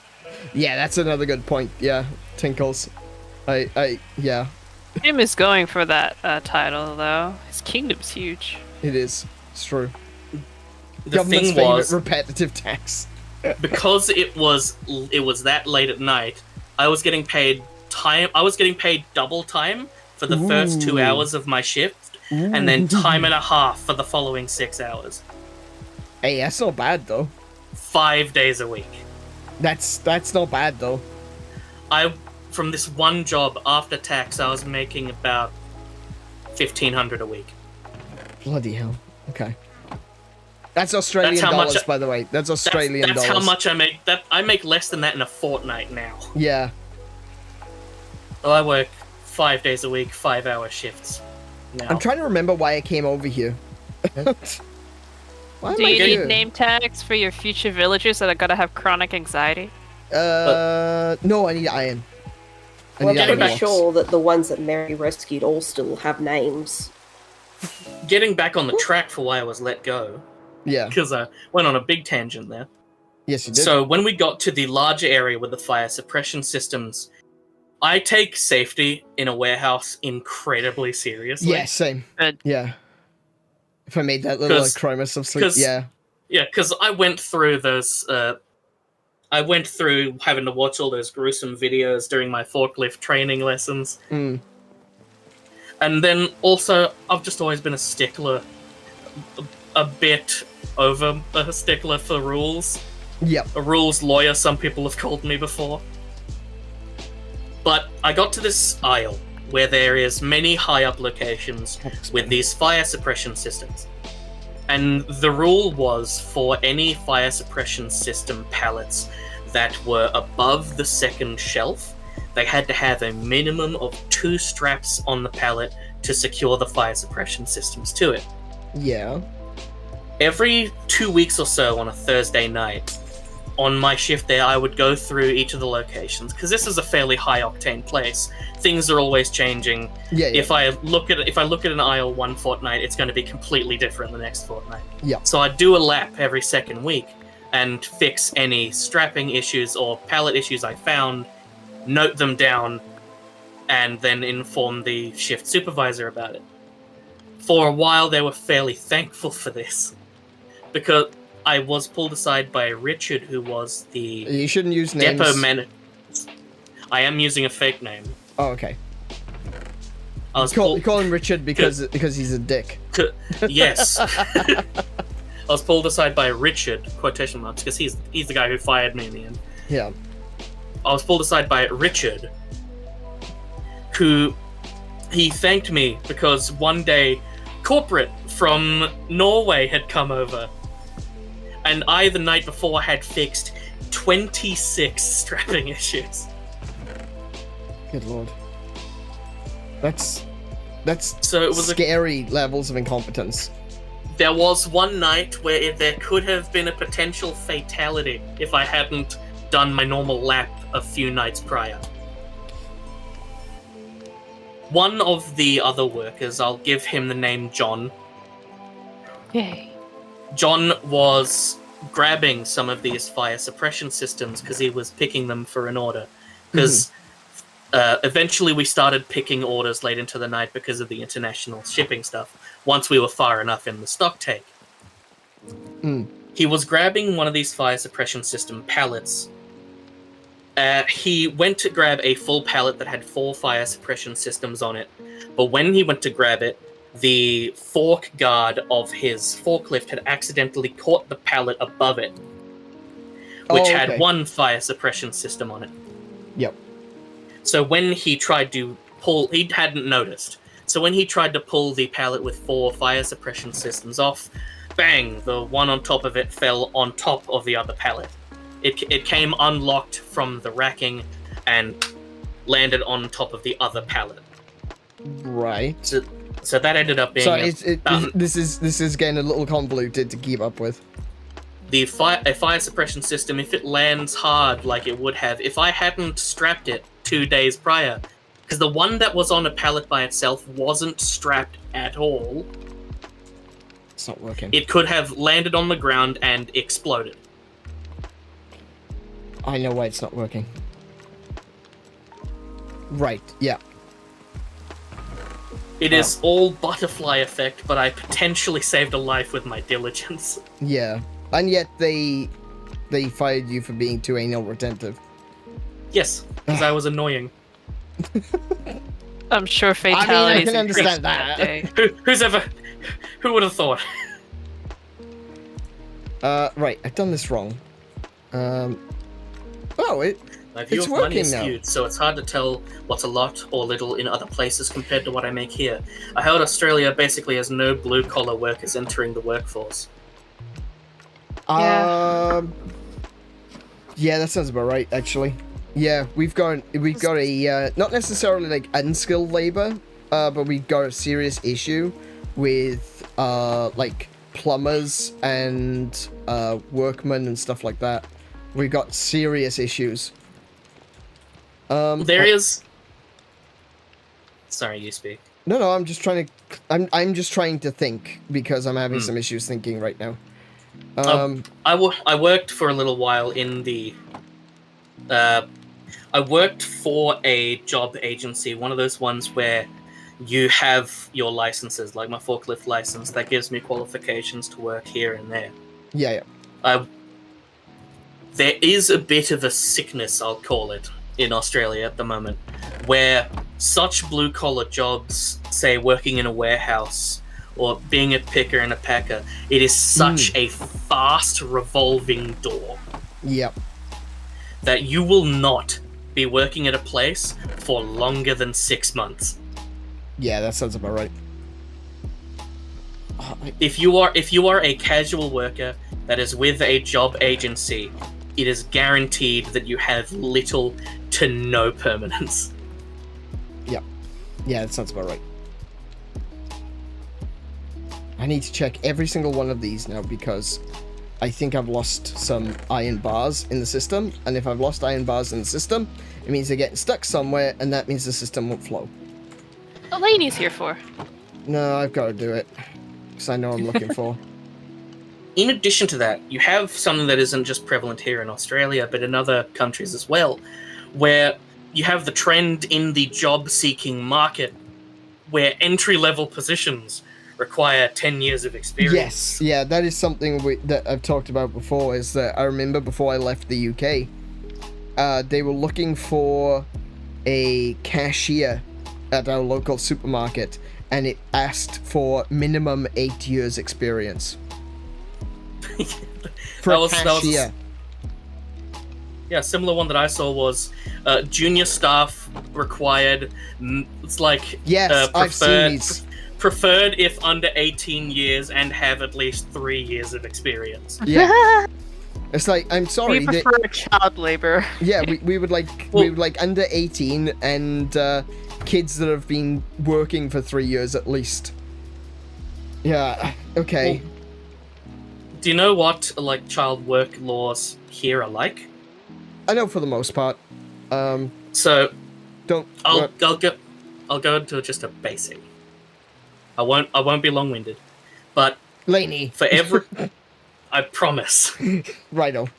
Yeah, that's another good point. Yeah, Tinkles. Yeah. Jim is going for that title, though. His kingdom's huge. It is. It's true. The Government's thing was, favorite repetitive tax. because it was that late at night, I was getting paid double time for the first 2 hours of my shift, and then time and a half for the following 6 hours. Hey, that's not bad though. 5 days a week. That's not bad though. From this one job after tax, I was making about $1,500 a week. Bloody hell. Okay. That's Australian dollars, by the way. That's Australian dollars. That's how much I make. I make less than that in a fortnight now. Yeah. Well, I work 5 days a week, 5-hour shifts now. I'm trying to remember why I came over here. Why Do you need name tags for your future villagers that are gonna have chronic anxiety? No, I need iron. I'm pretty sure that the ones that Mary rescued all still have names. Getting back on the track for why I was let go. Yeah. Because I went on a big tangent there. Yes, you did. So when we got to the larger area with the fire suppression systems, I take safety in a warehouse incredibly seriously. Yeah, same. Yeah. If I made that little Chromus of sleep, yeah. Yeah, because I went through those... I went through having to watch all those gruesome videos during my forklift training lessons. Mm. And then also, I've just always been a stickler. A bit over a stickler for rules. Yep. A rules lawyer, some people have called me before. But I got to this aisle where there is many high up locations with these fire suppression systems. And the rule was for any fire suppression system pallets that were above the second shelf, they had to have a minimum of 2 straps on the pallet to secure the fire suppression systems to it. Yeah. Every 2 weeks or so on a Thursday night, on my shift there, I would go through each of the locations, because this is a fairly high-octane place. Things are always changing. Yeah. If I look at an aisle one fortnight, it's going to be completely different the next fortnight. Yeah. So I'd do a lap every second week and fix any strapping issues or pallet issues I found, note them down, and then inform the shift supervisor about it. For a while, they were fairly thankful for this, because I was pulled aside by Richard, who was the You shouldn't use names. depot manager. I am using a fake name. Oh, okay. I was You call him Richard because he's a dick. Yes. I was pulled aside by Richard, quotation marks, because he's the guy who fired me in the end. Yeah. I was pulled aside by Richard, who he thanked me because one day corporate from Norway had come over, and I the night before had fixed 26 strapping issues. Good lord. That's So it was scary levels of incompetence. There was one night where there could have been a potential fatality if I hadn't done my normal lap a few nights prior. One of the other workers, I'll give him the name John. Yay. John was grabbing some of these fire suppression systems because he was picking them for an order. Because eventually we started picking orders late into the night because of the international shipping stuff, once we were far enough in the stock take. He was grabbing one of these fire suppression system pallets. He went to grab a full pallet that had 4 fire suppression systems on it, but when he went to grab it, the fork guard of his forklift had accidentally caught the pallet above it, which had 1 fire suppression system on it. Yep. So when he tried to pull, he hadn't noticed. So when he tried to pull the pallet with 4 fire suppression systems off, bang, the one on top of it fell on top of the other pallet. It came unlocked from the racking and landed on top of the other pallet. Right. So that ended up being this is getting a little convoluted to keep up with. A fire suppression system, if it lands hard like it would have, if I hadn't strapped it 2 days prior, because the one that was on a pallet by itself wasn't strapped at all. It's not working. It could have landed on the ground and exploded. I know why it's not working. Right, yeah. It is all butterfly effect, but I potentially saved a life with my diligence. Yeah. And yet they fired you for being too anal retentive. Yes, because I was annoying. I'm sure fatalities. I can understand that. Who would have thought? Right, I've done this wrong. My view it's of money working is now. skewed, so it's hard to tell what's a lot or little in other places compared to what I make here. I heard Australia basically has no blue-collar workers entering the workforce. Yeah, that sounds about right, actually. Yeah, we've got a not necessarily like unskilled labor, but we've got a serious issue with like plumbers and workmen and stuff like that. We've got serious issues. There is. Sorry, you speak. No, I'm just trying to. I'm just trying to think because I'm having some issues thinking right now. I worked for a little while in the. I worked for a job agency, one of those ones where you have your licenses, like my forklift license, that gives me qualifications to work here and there. Yeah. There is a bit of a sickness, I'll call it, in Australia at the moment, where such blue-collar jobs, say working in a warehouse or being a picker and a packer, it is such a fast revolving door. Yep. That you will not be working at a place for longer than 6 months. Yeah, that sounds about right. If you are a casual worker that is with a job agency, it is guaranteed that you have little to no permanence. Yeah, that sounds about right. I need to check every single one of these now because I think I've lost some iron bars in the system, and if I've lost iron bars in the system, it means they're getting stuck somewhere, and that means the system won't flow. What Lainey's here for? No, I've got to do it because I know I'm looking for. In addition to that, you have something that isn't just prevalent here in Australia, but in other countries as well, where you have the trend in the job-seeking market where entry-level positions require 10 years of experience. Yes, yeah, that is something that I've talked about before, is that I remember before I left the UK, they were looking for a cashier at our local supermarket, and it asked for minimum 8 years experience. For a cashier. Yeah, a similar one that I saw was junior staff required. It's like yes, I've seen these. Preferred if under 18 years and have at least 3 years of experience. Yeah. It's like, I'm sorry. We prefer child labor. Yeah, we would like under 18 and kids that have been working for 3 years at least. Yeah. Okay. Well, do you know what like child work laws here are like? I know for the most part. So don't. I'll go into just a basic. I won't be long-winded, but Laney, for every, I promise. Righto,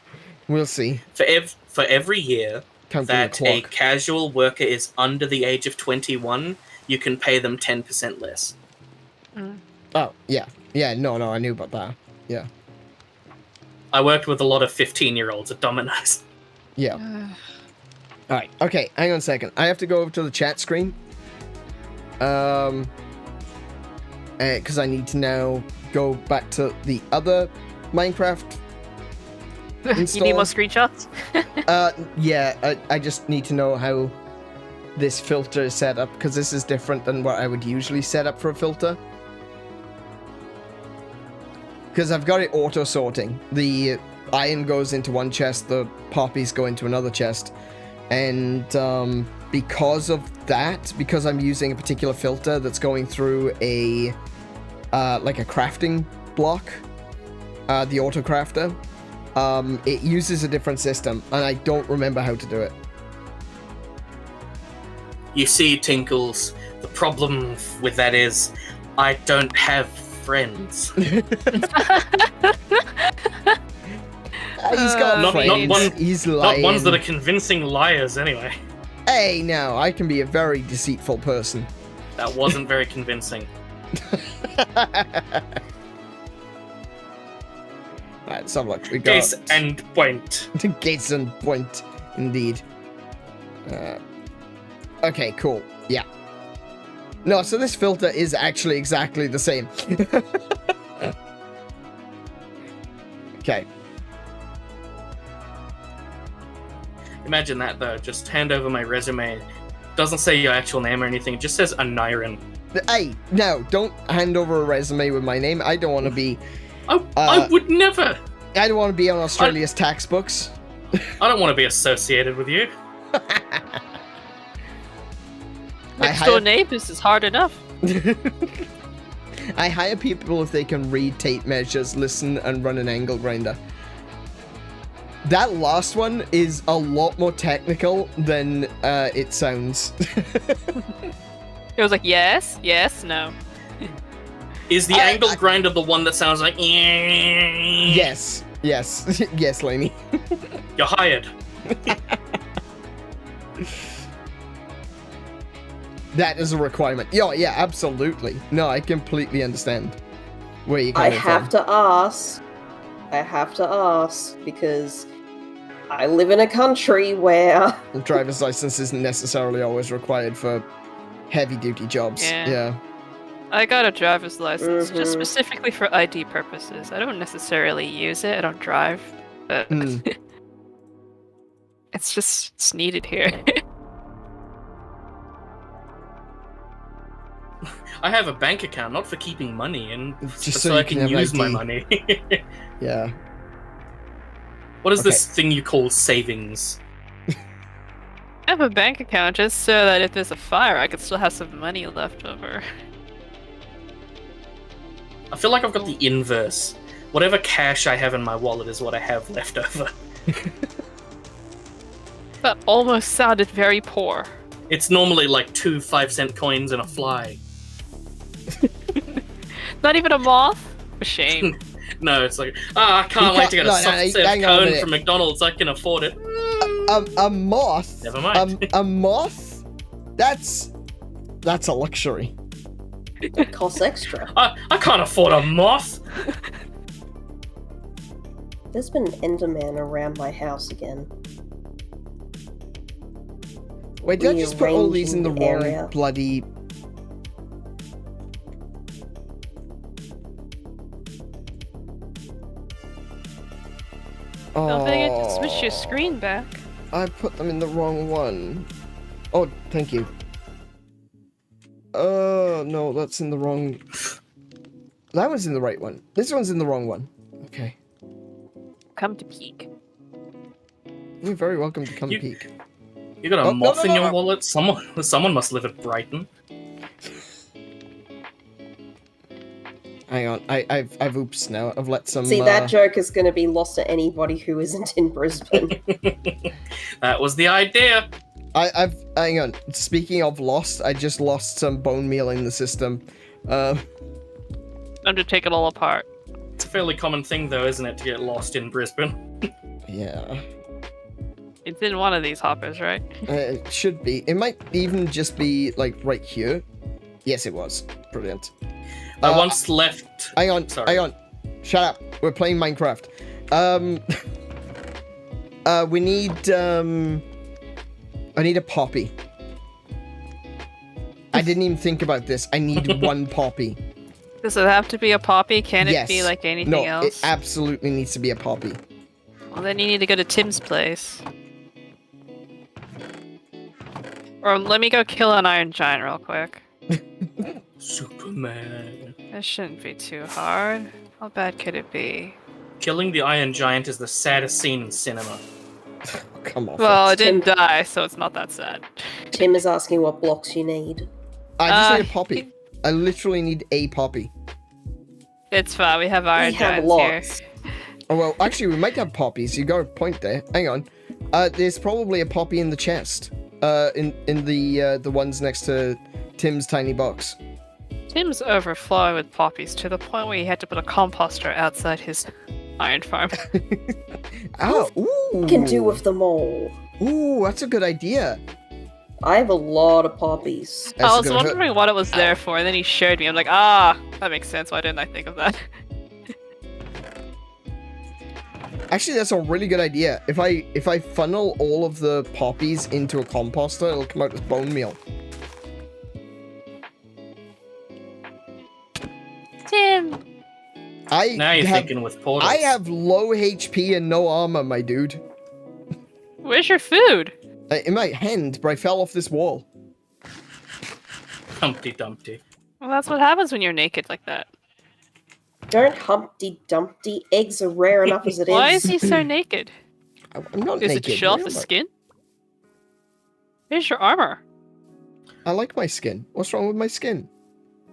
we'll see. For every year that a casual worker is under the age of 21, you can pay them 10% less. Mm. Oh yeah, no, I knew about that. Yeah. I worked with a lot of 15-year-olds at Domino's. Yeah. All right. Okay. Hang on a second. I have to go over to the chat screen. Because I need to now go back to the other Minecraft install. You need more screenshots? Yeah. I just need to know how this filter is set up, because this is different than what I would usually set up for a filter. Because I've got it auto-sorting. The iron goes into one chest, the poppies go into another chest. And because of that, because I'm using a particular filter that's going through a like a crafting block, the auto-crafter, it uses a different system, and I don't remember how to do it. You see, Tinkles, the problem with that is I don't have friends. He's got friends. He's lying. Not ones that are convincing liars, anyway. Hey, now, I can be a very deceitful person. That wasn't very convincing. Right, so look, we got... Case and point. Case and point, indeed. Okay, cool. Yeah. No, so this filter is actually exactly the same. Okay. Imagine that, though. Just hand over my resume. Doesn't say your actual name or anything. It just says Aneurin. Hey, no, don't hand over a resume with my name. I don't want to be... I would never. I don't want to be on Australia's tax books. I don't want to be associated with you. Next door neighbors is hard enough. I hire people if they can read tape measures, listen, and run an angle grinder. That last one is a lot more technical than it sounds. It was like, yes, no. Is the angle grinder the one that sounds like... Yes, Lainey. You're hired. That is a requirement. Yeah, absolutely. No, I completely understand where you're coming from. I have to ask, because I live in a country where... The driver's license isn't necessarily always required for heavy-duty jobs. Yeah. I got a driver's license just specifically for ID purposes. I don't necessarily use it. I don't drive, but it's needed here. I have a bank account, not for keeping money in, just so I can use my money. Yeah. What is this thing you call savings? I have a bank account just so that if there's a fire, I could still have some money left over. I feel like I've got the inverse. Whatever cash I have in my wallet is what I have left over. That almost sounded very poor. It's normally like 2 5-cent coins and a fly. Not even a moth? A shame. No, it's like, I can't wait to get a soft-serve cone from McDonald's. I can afford it. A moth? Never mind. A moth? That's a luxury. It costs extra. I can't afford a moth. There's been an Enderman around my house again. Wait, did I just put all these in the wrong bloody... Don't forget to switch your screen back. I put them in the wrong one. Oh, thank you. No, that's in the wrong... That one's in the right one. This one's in the wrong one. Okay. Come to peek. You're very welcome to come peek. You got a moth in your wallet? Someone must live at Brighton. Hang on, I've oops now. I've let some... See, that joke is going to be lost to anybody who isn't in Brisbane. That was the idea. Hang on. Speaking of lost, I just lost some bone meal in the system. Time to take it all apart. It's a fairly common thing, though, isn't it, to get lost in Brisbane? Yeah. It's in one of these hoppers, right? It should be. It might even just be, like, right here. Yes, it was. Brilliant. I once left... Hang on, Sorry. hang on. Shut up. We're playing Minecraft. We need, I need a poppy. I didn't even think about this. I need one poppy. Does it have to be a poppy? Can it Yes. be like anything No, else? it absolutely needs to be a poppy. Well, then you need to go to Tim's place. Or let me go kill an iron giant real quick. Superman. This shouldn't be too hard. How bad could it be? Killing the Iron Giant is the saddest scene in cinema. Come on. Well, it didn't die, so it's not that sad. Tim is asking what blocks you need. I just need a poppy. I literally need a poppy. It's fine, we have iron We have giants lots. here. Oh, well, actually, we might have poppies. You got a point there. Hang on. There's probably a poppy in the chest. In the ones next to Tim's tiny box. Tim's overflowing with poppies to the point where he had to put a composter outside his iron farm. Oh, ooh. Can do with them all. Ooh, that's a good idea. I have a lot of poppies. That's I was gonna hurt. wondering what it was there for, and then he showed me. I'm like, that makes sense. Why didn't I think of that? Actually, that's a really good idea. If I funnel all of the poppies into a composter, it'll come out as bone meal. Tim! Now you're thinking with portals. I have low HP and no armor, my dude. Where's your food? In my hand, but I fell off this wall. Humpty Dumpty. Well, that's what happens when you're naked like that. Don't Humpty Dumpty. Eggs are rare enough as it is. Why is he so naked? I'm not Is naked. it to show off What the am I- skin? Here's your armor. I like my skin. What's wrong with my skin?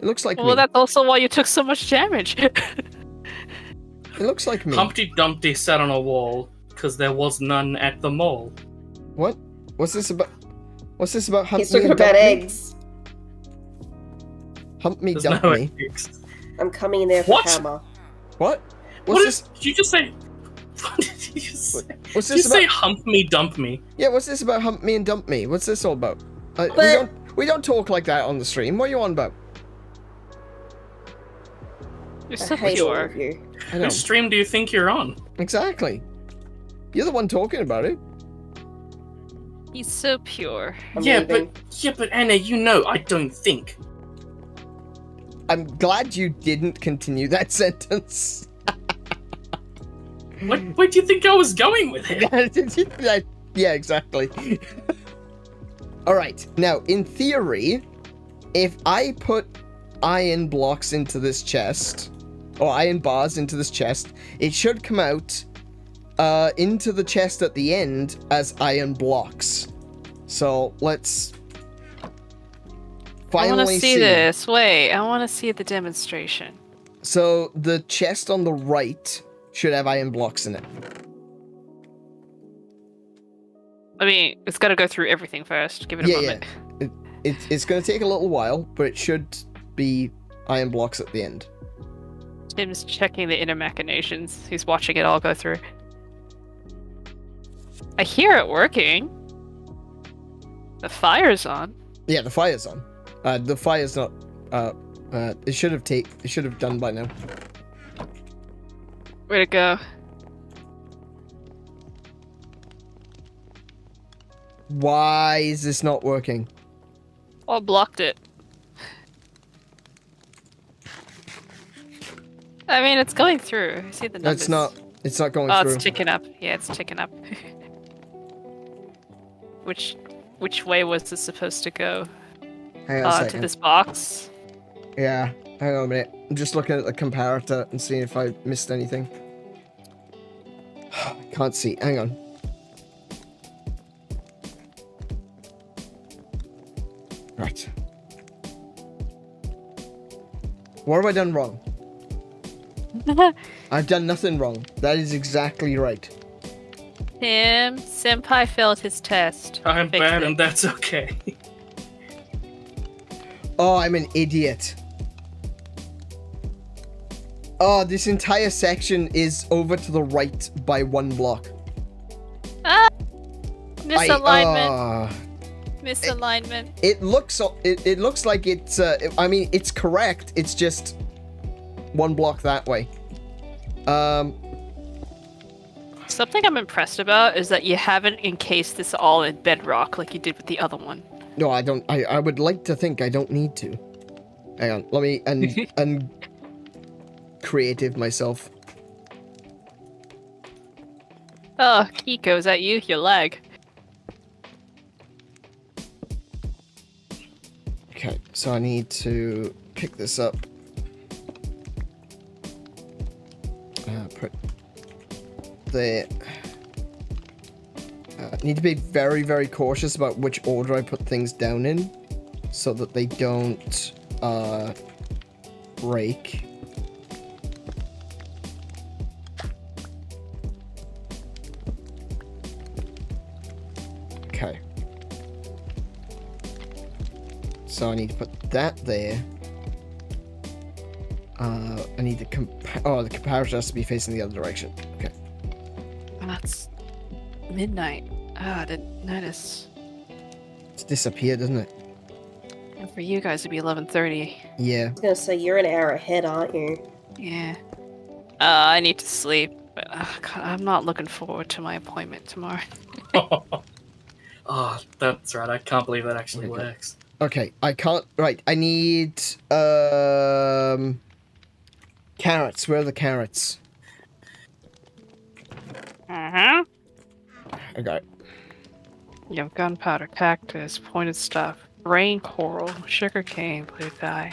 It looks like Well, me. that's also why you took so much damage. It looks like me. Humpty Dumpty sat on a wall because there was none at the mall. What? What's this about? What's this about Humpty He's talking and about Dumpty? eggs. Hump me, There's dump no me. eggs. I'm coming in there for What? hammer. What? What What's is? this? Did you just say? What did you say? What's Did you this say about? hump me, dump me? Yeah, what's this about hump me and dump me? What's this all about? But- We don't talk like that on the stream. What are you on about? You're I so hate all pure. of you. I know. Which stream do you think you're on? Exactly. You're the one talking about it. He's so pure. I'm Yeah, leaving. but Anna, you know I don't think. I'm glad you didn't continue that sentence. Where do you think I was going with it? Yeah, exactly. Alright, now, in theory, if I put iron blocks into this chest, or iron bars into this chest, it should come out into the chest at the end as iron blocks. So let's finally I want to see this. Wait, I want to see the demonstration. So the chest on the right should have iron blocks in it. I mean, it's got to go through everything first. Give it a moment. Yeah. It's going to take a little while, but it should be iron blocks at the end. Tim's checking the inner machinations. He's watching it all go through. I hear it working. The fire's on. Yeah, the fire's on. The fire's not. It should have done by now. Where'd it go? Why is this not working? Oh, I blocked it. I mean, it's going through. I see the numbers. It's not going oh, through. It's ticking up. Yeah, it's ticking up. Which way was this supposed to go? Hang on a second. To this box? Yeah, hang on a minute. I'm just looking at the comparator and seeing if I missed anything. I can't see. Hang on. Right. What have I done wrong? I've done nothing wrong. That is exactly right. Tim, Senpai failed his test. I'm Fixed bad, it. and that's okay. Oh, I'm an idiot. Oh, this entire section is over to the right by 1 block. Ah! Misalignment. Misalignment. It looks like it's I mean, it's correct. It's just 1 block that way. Something I'm impressed about is that you haven't encased this all in bedrock like you did with the other one. No, I don't. I would like to think I don't need to. Hang on. Let me and creative myself. Oh, Kiko, is that you? Your leg. Okay, so I need to pick this up. Put there. Need to be very, very cautious about which order I put things down in, so that they don't break. Okay. So I need to put that there. I need to the comparator has to be facing the other direction. Okay. That's midnight. Ah, I didn't notice. It's disappeared, doesn't it? And for you guys, it'd be 11:30. Yeah. I was gonna say, you're an hour ahead, aren't you? Yeah. I need to sleep, but God, I'm not looking forward to my appointment tomorrow. Oh, that's right. I can't believe that actually Okay. works. Okay, I can't. Right, I need carrots. Where are the carrots? Uh-huh. I got it. You have gunpowder, cactus, pointed stuff, rain coral, sugarcane, blue dye.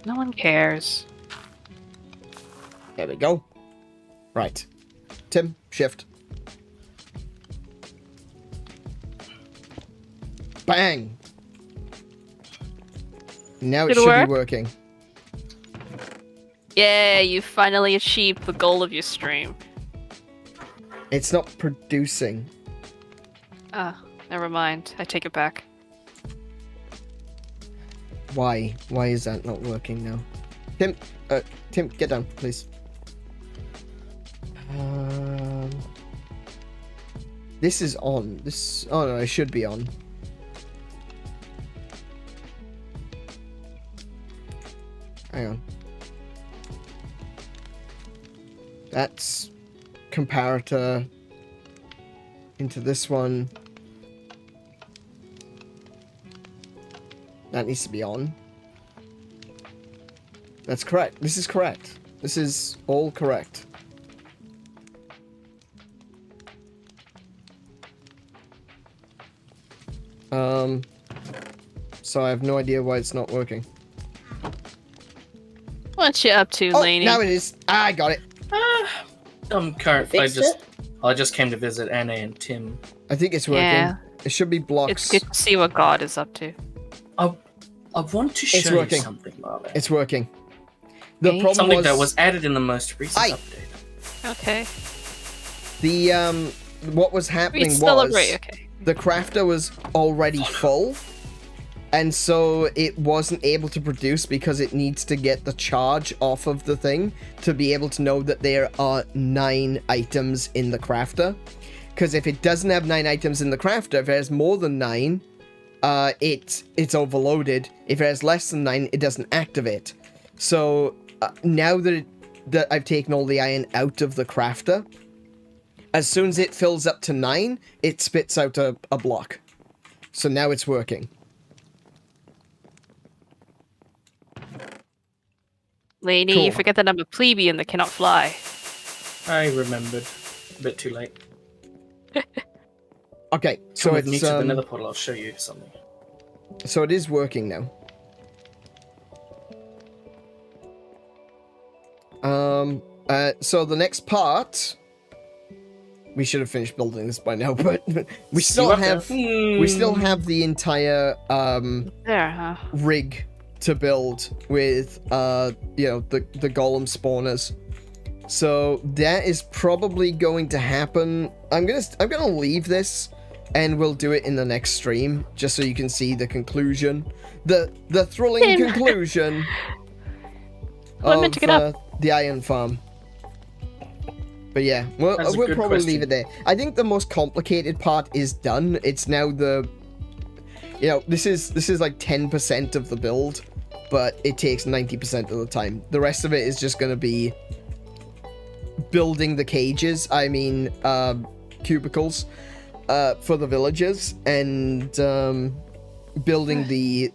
No one cares. There we go. Right. Tim, shift. Bang! Now it Did it should work? be working. Yeah, you finally achieved the goal of your stream. It's not producing. Ah, never mind. I take it back. Why? Why is that not working now? Tim, get down, please. This is on. Oh no, it should be on. Hang on. That's comparator into this one. That needs to be on. That's correct. This is correct. This is all correct. So I have no idea why it's not working. What you up to, Oh, Laney? now it is. I got it. I just came to visit Anna and Tim. I think it's working. Yeah. It should be blocks. It's good to see what God is up to. I want to show you something, Marley. It's working. The problem something that was added in the most recent update. Okay. The what was happening was the crafter was already full, and so it wasn't able to produce because it needs to get the charge off of the thing to be able to know that there are 9 items in the crafter. Because if it doesn't have 9 items in the crafter, if it has more than 9, it's overloaded. If it has less than 9, it doesn't activate. So now that I've taken all the iron out of the crafter, as soon as it fills up to 9, it spits out a block. So now it's working. Lainey, Cool. you forget that I'm a plebeian that cannot fly. I remembered. A bit too late. Okay, so Come with me it's to the nether portal, I'll show you something. so it is working now. So the next part, we should have finished building this by now, but we still have the entire rig to build with the golem spawners. So that is probably going to happen. I'm gonna leave this, and we'll do it in the next stream, just so you can see the conclusion, the thrilling conclusion of the iron farm. But yeah, we'll probably leave it there. I think the most complicated part is done. It's now this is like 10% of the build, but it takes 90% of the time. The rest of it is just gonna be building the cages, cubicles, for the villagers, and building the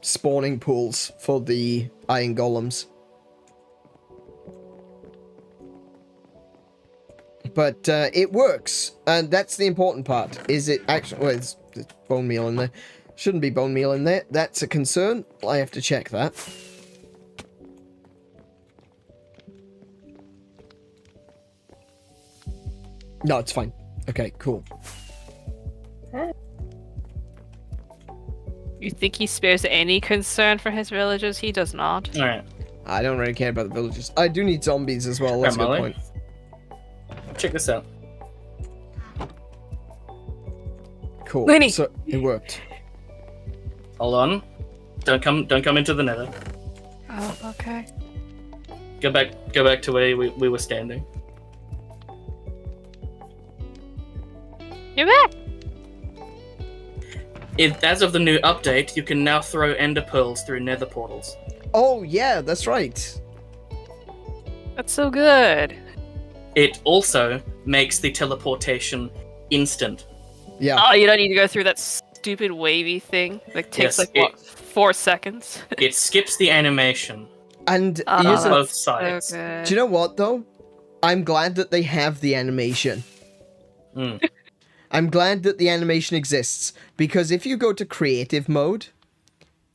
spawning pools for the iron golems. But it works, and that's the important part. Is it actually? Well, it's bone meal in there. Shouldn't be bone meal in there. That's a concern. I have to check that. No, it's fine. Okay, cool. You think he spares any concern for his villagers? He does not. Alright. I don't really care about the villagers. I do need zombies as well. That's a good point. Check this out. Cool. Lenny. So it worked. Hold on. Don't come into the nether. Oh, okay. Go back to where we were standing. You're back! As of the new update, you can now throw ender pearls through nether portals. Oh yeah, that's right. That's so good. It also makes the teleportation instant. Yeah. Oh, you don't need to go through that stupid wavy thing. Like takes 4 seconds. It skips the animation. And on both sides. So good. do you know what though? I'm glad that they have the animation. I'm glad that the animation exists, because if you go to creative mode,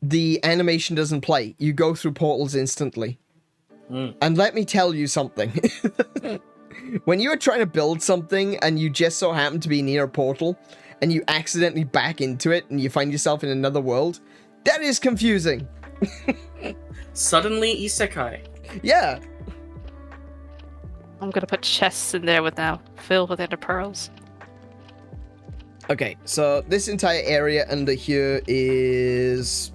the animation doesn't play. You go through portals instantly. And let me tell you something. When you are trying to build something and you just so happen to be near a portal and you accidentally back into it and you find yourself in another world, that is confusing. Suddenly isekai. Yeah. I'm gonna put chests in there filled with ender pearls. Okay, so this entire area under here is...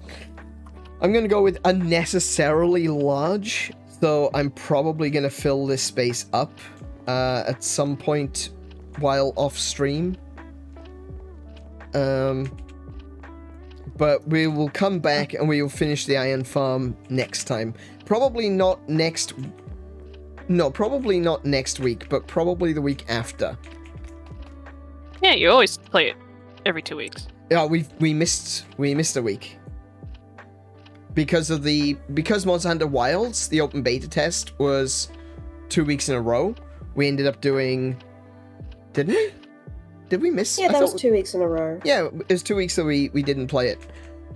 I'm gonna go with unnecessarily large, so I'm probably gonna fill this space up at some point while off stream. But we will come back and we will finish the iron farm next time. Probably not next week, but probably the week after. Yeah, you always play it every 2 weeks. Yeah, we missed a week. Because Monster Hunter Wilds, the open beta test, was 2 weeks in a row. We ended up doing... Didn't we? Did we miss? Yeah, that was 2 weeks in a row. Yeah, it was 2 weeks that we didn't play it.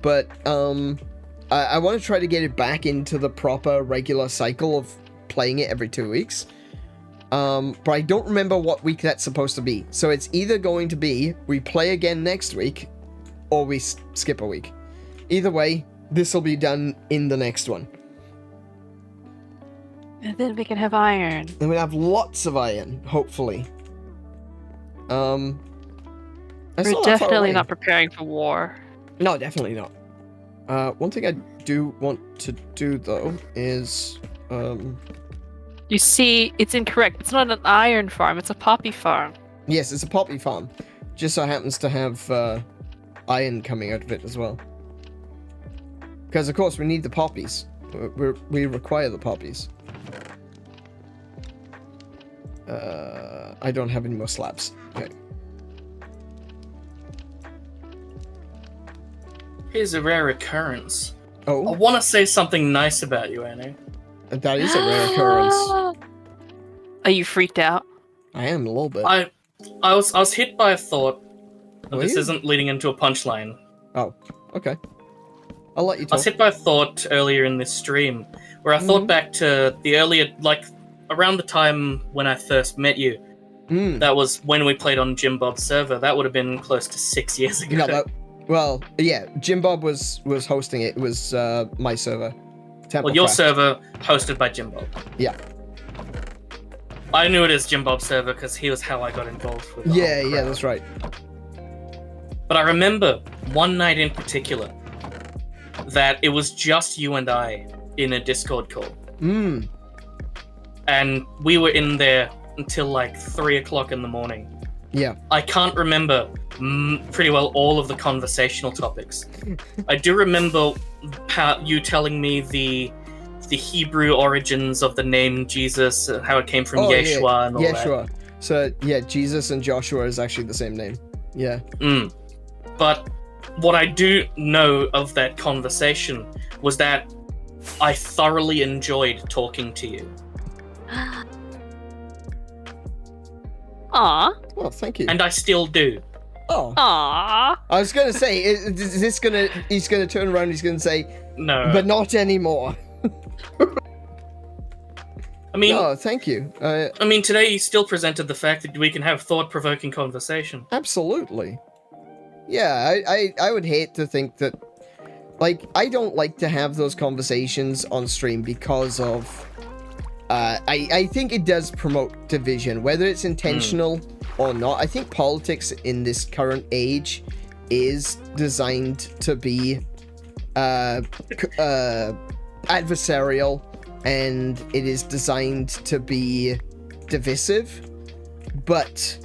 But I want to try to get it back into the proper regular cycle of playing it every 2 weeks. But I don't remember what week that's supposed to be. So it's either going to be we play again next week, or we skip a week. Either way, this will be done in the next one. And then we can have iron. And we'll have lots of iron, hopefully. We're definitely not preparing for war. No, definitely not. One thing I do want to do, though, is... You see, it's incorrect. It's not an iron farm, it's a poppy farm. Yes, it's a poppy farm. Just so happens to have iron coming out of it as well. Because, of course, we need the poppies. We require the poppies. I don't have any more slabs. Okay. Here's a rare occurrence. Oh? I want to say something nice about you, Anu. That is a rare occurrence. Are you freaked out? I am a little bit. I was hit by a thought. Were This you? isn't leading into a punchline. Oh, okay. I'll let you I talk. was hit by a thought earlier in this stream, where I thought back to the earlier, like, around the time when I first met you. That was when we played on Jim Bob's server. That would have been close to 6 years ago. No, well, yeah, Jim Bob was hosting it. It was my server. Well, your server hosted by Jim Bob. Yeah. I knew it as Jim Bob's server because he was how I got involved with it. Yeah, that's right. But I remember one night in particular that it was just you and I in a Discord call. And we were in there until like 3 o'clock in the morning. Yeah. I can't remember pretty well all of the conversational topics. I do remember you telling me the Hebrew origins of the name Jesus, how it came from Yeshua and all that. Yeshua. So, yeah, Jesus and Joshua is actually the same name. Yeah. But what I do know of that conversation was that I thoroughly enjoyed talking to you. Aww. Well, thank you. And I still do. Oh. Aww. I was gonna say, is this gonna? He's gonna turn around. He's gonna say, No. but not anymore. I mean, no, thank you. I mean, today you still presented the fact that we can have thought-provoking conversation. Absolutely. Yeah, I would hate to think that, like, I don't like to have those conversations on stream because of, I think it does promote division, whether it's intentional or not. I think politics in this current age is designed to be adversarial, and it is designed to be divisive. But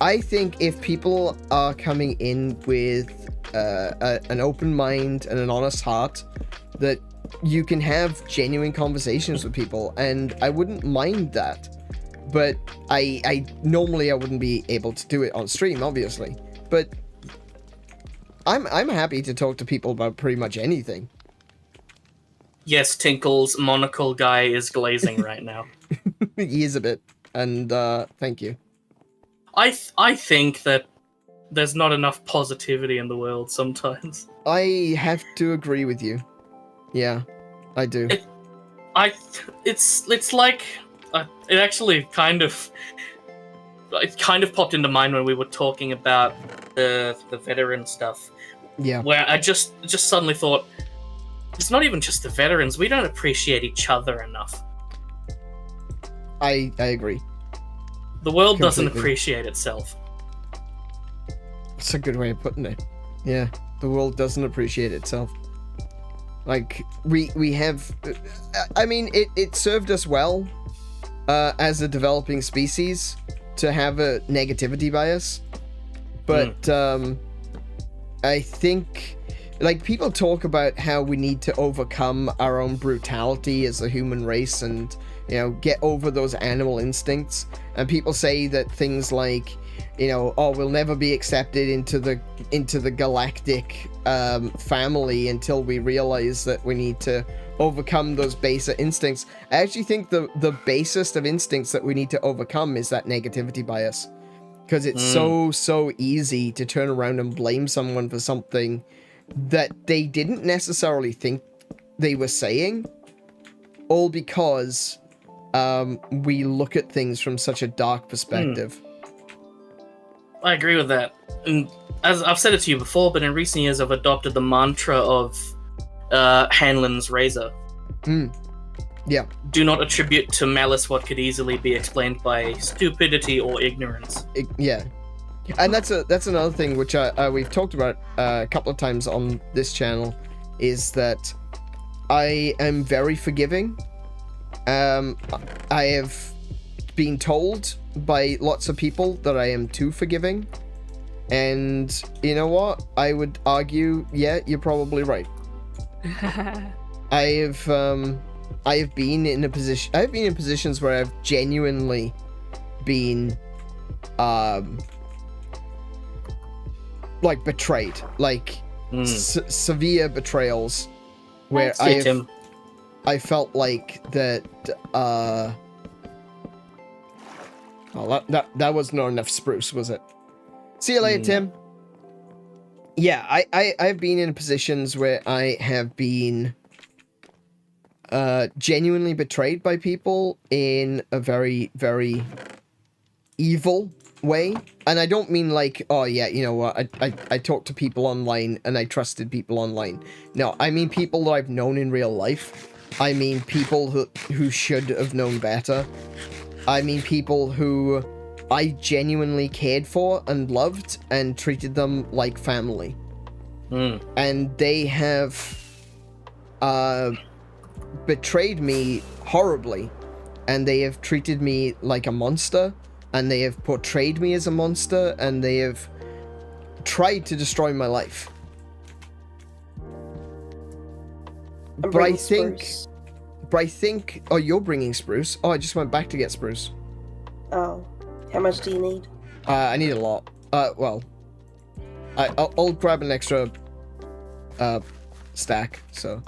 I think if people are coming in with an open mind and an honest heart, that you can have genuine conversations with people, and I wouldn't mind that. But I normally I wouldn't be able to do it on stream, obviously. But I'm happy to talk to people about pretty much anything. Yes, Tinkle's monocle guy is glazing right now. He is a bit, and thank you. I think that there's not enough positivity in the world sometimes. I have to agree with you. Yeah, I do. It's like it actually kind of popped into mind when we were talking about the veteran stuff. Yeah. Where I just suddenly thought, it's not even just the veterans. We don't appreciate each other enough. I agree. The world doesn't Completely. appreciate itself. That's a good way of putting it. Yeah, the world doesn't appreciate itself. Like, we have... I mean, it served us well as a developing species to have a negativity bias. But I think... Like, people talk about how we need to overcome our own brutality as a human race and, you know, get over those animal instincts. And people say that things like, you know, oh, we'll never be accepted into the galactic family until we realize that we need to overcome those baser instincts. I actually think the basest of instincts that we need to overcome is that negativity bias. Because it's so easy to turn around and blame someone for something that they didn't necessarily think they were saying, all because we look at things from such a dark perspective. I agree with that. And as I've said it to you before, but in recent years I've adopted the mantra of Hanlon's razor. Yeah. Do not attribute to malice what could easily be explained by stupidity or ignorance. Yeah. And that's another thing which we've talked about a couple of times on this channel, is that I am very forgiving. I have been told by lots of people that I am too forgiving. And you know what? I would argue, yeah, you're probably right. I have been in positions where I've genuinely been like betrayed, like severe betrayals, where I felt like that that was not enough spruce, was it? See you later, Tim. Yeah, I've been in positions where I have been genuinely betrayed by people in a very, very evil way. And I don't mean like, oh yeah, you know what, I talked to people online and I trusted people online. No, I mean people that I've known in real life. I mean people who should have known better. I mean people who I genuinely cared for and loved and treated them like family. And they have betrayed me horribly, and they have treated me like a monster, and they have portrayed me as a monster, and they have tried to destroy my life. But I think, oh, you're bringing spruce. Oh, I just went back to get spruce. Oh, how much do you need? I need a lot. Well, I'll grab an extra stack, so.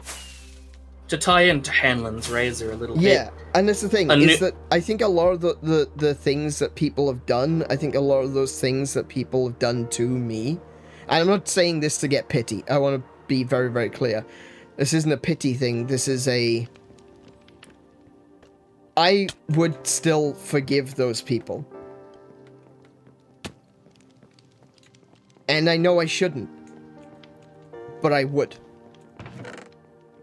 To tie into Hanlon's razor a little bit. Yeah, and that's the thing, is that I think a lot of the things that people have done, I think a lot of those things that people have done to me, and I'm not saying this to get pity, I want to be very, very clear. This isn't a pity thing, this is a... I would still forgive those people. And I know I shouldn't. But I would.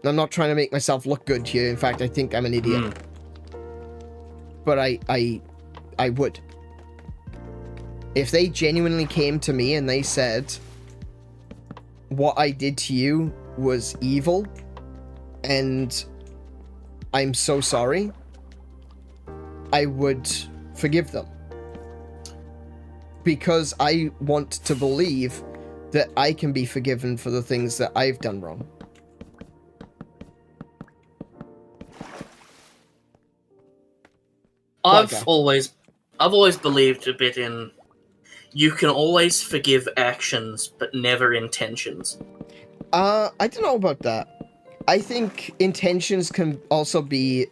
I'm not trying to make myself look good here. In fact, I think I'm an idiot. But I would. If they genuinely came to me and they said, what I did to you was evil, and I'm so sorry, I would forgive them. Because I want to believe that I can be forgiven for the things that I've done wrong. I've always believed a bit in, you can always forgive actions, but never intentions. I don't know about that. I think intentions can also be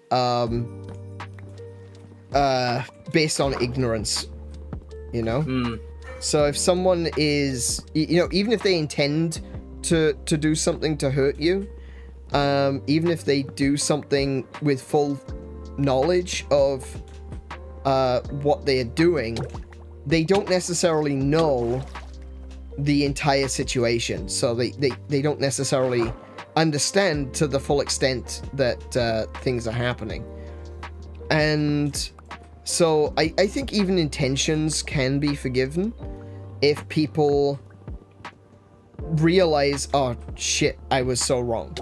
based on ignorance, you know? So if someone is, you know, even if they intend to do something to hurt you, even if they do something with full knowledge of what they are doing, they don't necessarily know the entire situation, so they don't necessarily understand to the full extent that things are happening. And so I think even intentions can be forgiven if people realize, oh shit, I was so wrong,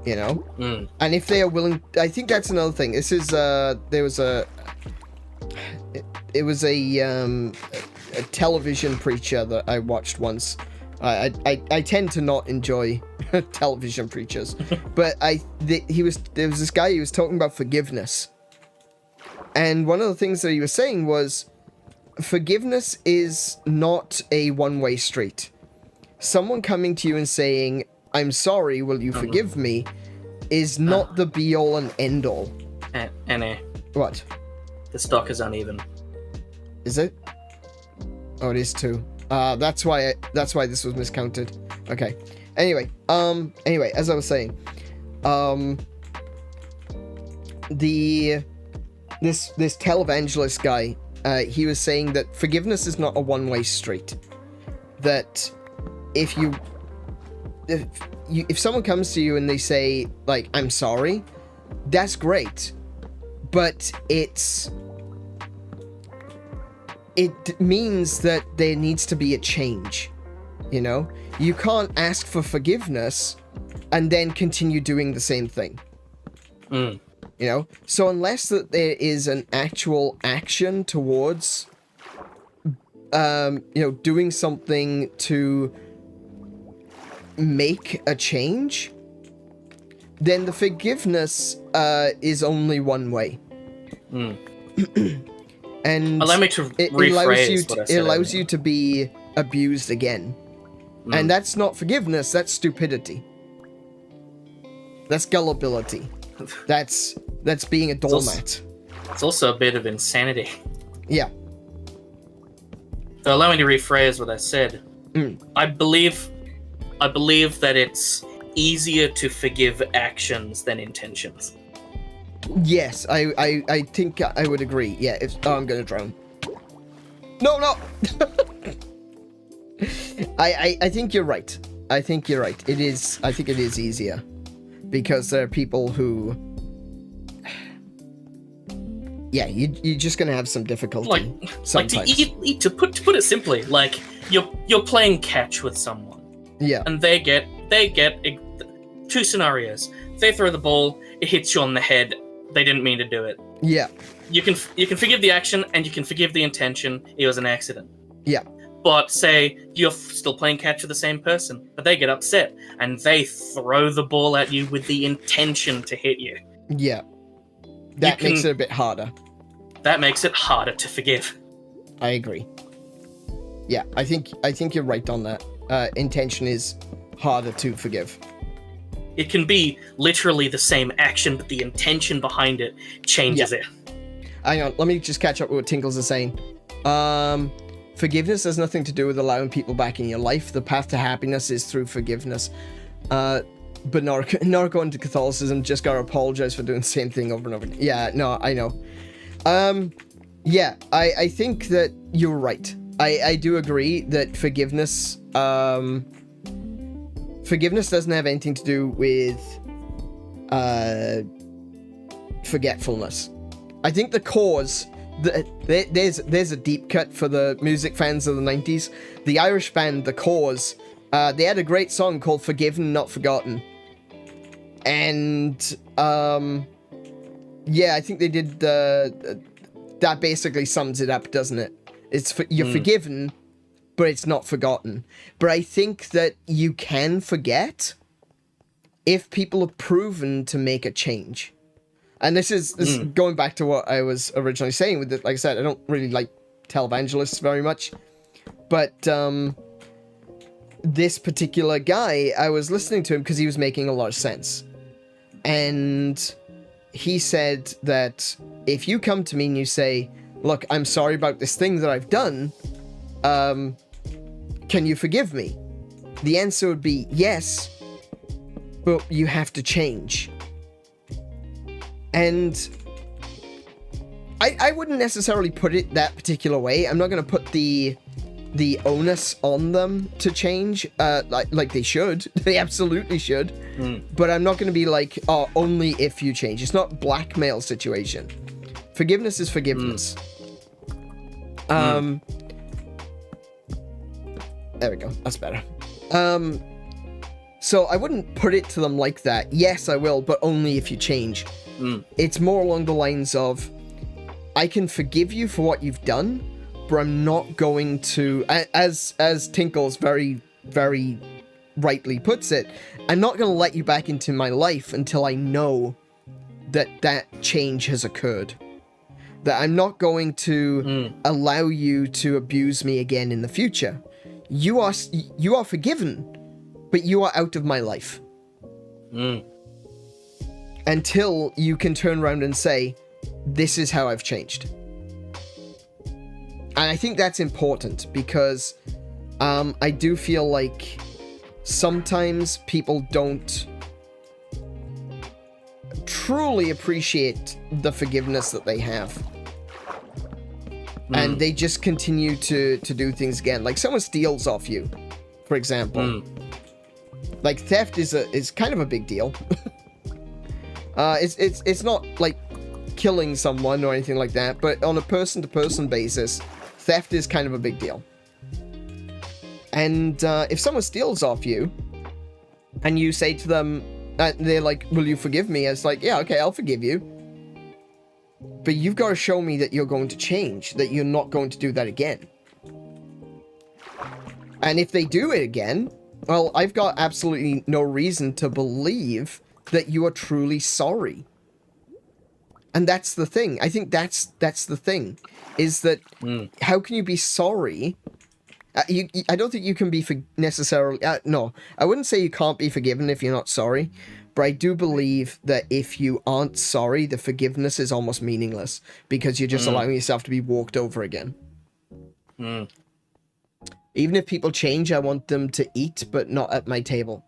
you know? And if they are willing, I think that's another thing. This is it was a television preacher that I watched once. I tend to not enjoy television preachers, but there was this guy, he was talking about forgiveness. And one of the things that he was saying was, forgiveness is not a one-way street. Someone coming to you and saying, I'm sorry, will you forgive me, is not the be-all and end-all. What? The stock is uneven. Is it? Oh, it is too. That's why this was miscounted. Okay. Anyway, as I was saying, this televangelist guy, he was saying that forgiveness is not a one-way street. That if someone comes to you and they say, like, I'm sorry, that's great. But it means that there needs to be a change, you know? You can't ask for forgiveness and then continue doing the same thing. You know? So unless that there is an actual action towards, you know, doing something to make a change, then the forgiveness is only one way. And allow me to rephrase what I said. It allows you to be abused again. And that's not forgiveness, that's stupidity. That's gullibility. That's being a doormat. It's also a bit of insanity. Yeah. So allow me to rephrase what I said. I believe that it's easier to forgive actions than intentions. Yes, I think I would agree. Yeah, I'm gonna drown. No! I think you're right. I think you're right. I think it is easier. Because there are people who... Yeah, you're just gonna have some difficulty sometimes. To put it simply, like, you're playing catch with someone. Yeah. And they get two scenarios. They throw the ball, it hits you on the head, they didn't mean to do it. Yeah. You can forgive the action and you can forgive the intention. It was an accident. Yeah. But say you're still playing catch with the same person, but they get upset and they throw the ball at you with the intention to hit you. Yeah. That makes it a bit harder. That makes it harder to forgive. I agree. Yeah, I think you're right on that. Intention is harder to forgive. It can be literally the same action, but the intention behind it changes it. Hang on, let me just catch up with what Tinkles is saying. Forgiveness has nothing to do with allowing people back in your life. The path to happiness is through forgiveness. But not going to Catholicism, just gotta apologize for doing the same thing over and over again. Yeah, no, I know. Yeah, I think that you're right. I do agree that forgiveness doesn't have anything to do with forgetfulness. I think the cause... There's a deep cut for the music fans of the 90s. The Irish band, The Cause, they had a great song called Forgiven, Not Forgotten. And, yeah, I think they did that basically sums it up, doesn't it? You're forgiven, but it's not forgotten. But I think that you can forget if people are proven to make a change. And this is going back to what I was originally saying with it. Like I said, I don't really like televangelists very much. But this particular guy, I was listening to him because he was making a lot of sense. And he said that if you come to me and you say, look, I'm sorry about this thing that I've done, can you forgive me? The answer would be yes, but you have to change. And I wouldn't necessarily put it that particular way. I'm not going to put the onus on them to change, like they should. They absolutely should. But I'm not going to be like, oh, only if you change. It's not blackmail situation. Forgiveness is forgiveness. There we go. That's better. So I wouldn't put it to them like that. Yes, I will, but only if you change. It's more along the lines of, I can forgive you for what you've done, but I'm not going to, as Tinkles very, very rightly puts it, I'm not going to let you back into my life until I know that change has occurred. That I'm not going to allow you to abuse me again in the future. You are forgiven, but you are out of my life. Until you can turn around and say, this is how I've changed. And I think that's important because I do feel like sometimes people don't truly appreciate the forgiveness that they have. And they just continue to do things again. Like, someone steals off you, for example. Like, theft is kind of a big deal. It's not like killing someone or anything like that, but on a person-to-person basis, theft is kind of a big deal. And if someone steals off you, and you say to them, they're like, will you forgive me? It's like, yeah, okay, I'll forgive you. But you've got to show me that you're going to change, that you're not going to do that again. And if they do it again, well, I've got absolutely no reason to believe that you are truly sorry. And that's the thing. I think that's the thing, is that how can you be sorry? I don't think you can be necessarily... no, I wouldn't say you can't be forgiven if you're not sorry. But I do believe that if you aren't sorry, the forgiveness is almost meaningless. Because you're just allowing yourself to be walked over again. Even if people change, I want them to eat, but not at my table.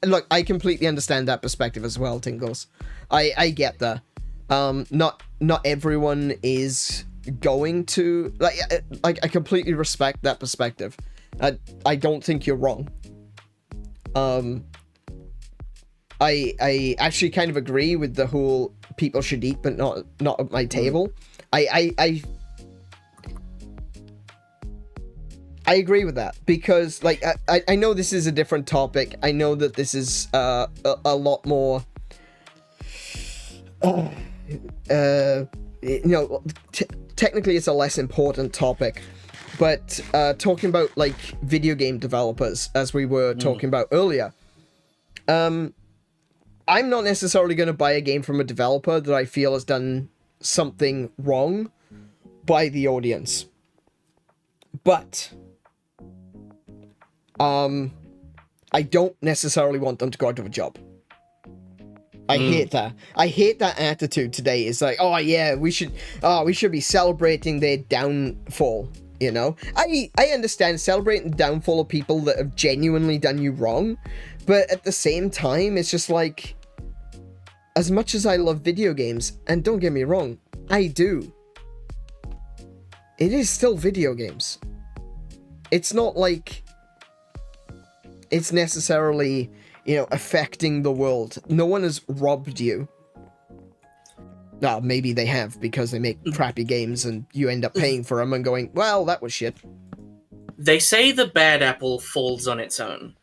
Look, I completely understand that perspective as well, Tingles. I get that. Not everyone is going to... Like, I completely respect that perspective. I don't think you're wrong. I actually kind of agree with the whole people should eat, but not at my table. I agree with that, because, like, I know this is a different topic. I know that this is a lot more... technically it's a less important topic, but talking about, like, video game developers, as we were talking about earlier, I'm not necessarily going to buy a game from a developer that I feel has done something wrong by the audience. But I don't necessarily want them to go out of a job. I hate that. I hate that attitude today. It's like, oh yeah, we should be celebrating their downfall, you know? I understand celebrating the downfall of people that have genuinely done you wrong, but at the same time, it's just like, as much as I love video games, and don't get me wrong, I do, it is still video games. It's not like it's necessarily, you know, affecting the world. No one has robbed you. Well, maybe they have, because they make crappy games and you end up paying for them and going, well, that was shit. They say the bad apple falls on its own.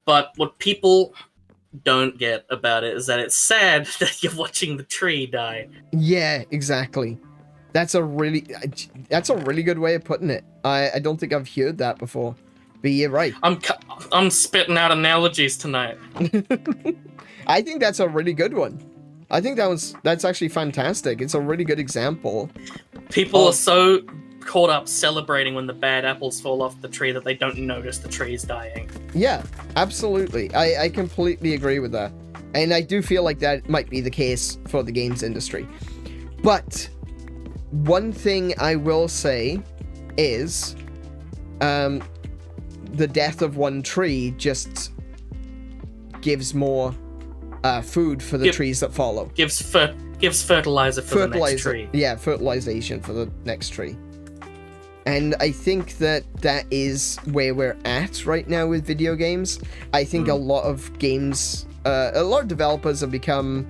But what people don't get about it is that it's sad that you're watching the tree die. Yeah, exactly. That's a really good way of putting it. I don't think I've heard that before. But you're right. I'm spitting out analogies tonight. I think that's a really good one. I think that's actually fantastic. It's a really good example. People are so caught up celebrating when the bad apples fall off the tree that they don't notice the tree is dying. Yeah, absolutely. I completely agree with that. And I do feel like that might be the case for the games industry. But one thing I will say is the death of one tree just gives more food for the trees that follow. Gives fertilizer for the next tree. Yeah, fertilization for the next tree. And I think that is where we're at right now with video games. I think a lot of games, a lot of developers have become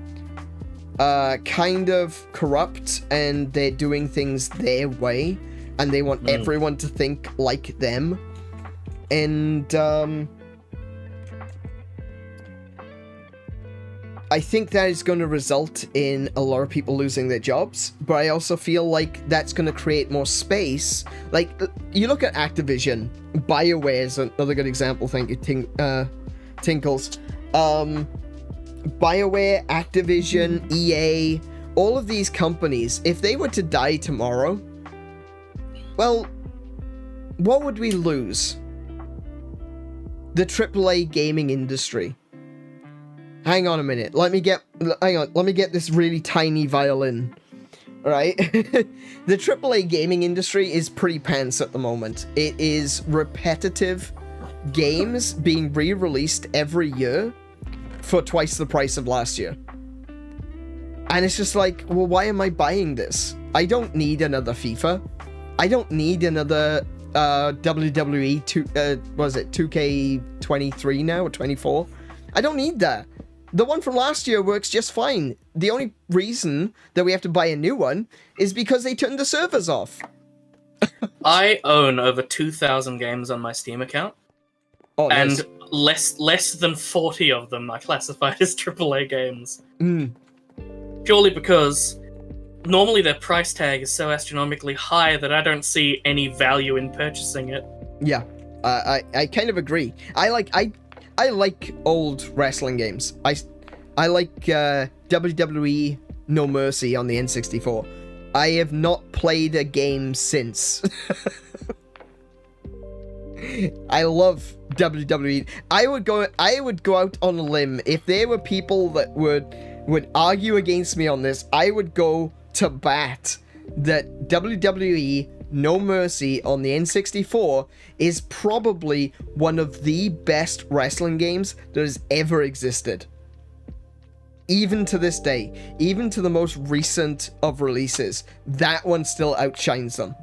kind of corrupt, and they're doing things their way, and they want everyone to think like them. And I think that is going to result in a lot of people losing their jobs, but I also feel like that's going to create more space. Like, you look at Activision, BioWare is another good example, thank you, Tinkles. BioWare, Activision, EA, all of these companies, if they were to die tomorrow, well, what would we lose? The AAA gaming industry. Hang on a minute. Let me get this really tiny violin. Alright? The AAA gaming industry is pretty pants at the moment. It is repetitive games being re-released every year for twice the price of last year. And it's just like, well, why am I buying this? I don't need another FIFA. I don't need another WWE 2K23 now, or 24. I don't need that. The one from last year works just fine. The only reason that we have to buy a new one is because they turned the servers off. I own over 2,000 games on my Steam account. Oh, and nice. less than 40 of them are classified as AAA games. Mm. Purely because normally their price tag is so astronomically high that I don't see any value in purchasing it. Yeah, I kind of agree. I like old wrestling games. I like WWE No Mercy on the N64. I have not played a game since. I love WWE. I would go out on a limb if there were people that would argue against me on this. I would go to bat that WWE No Mercy on the N64 is probably one of the best wrestling games that has ever existed. Even to this day, even to the most recent of releases, that one still outshines them.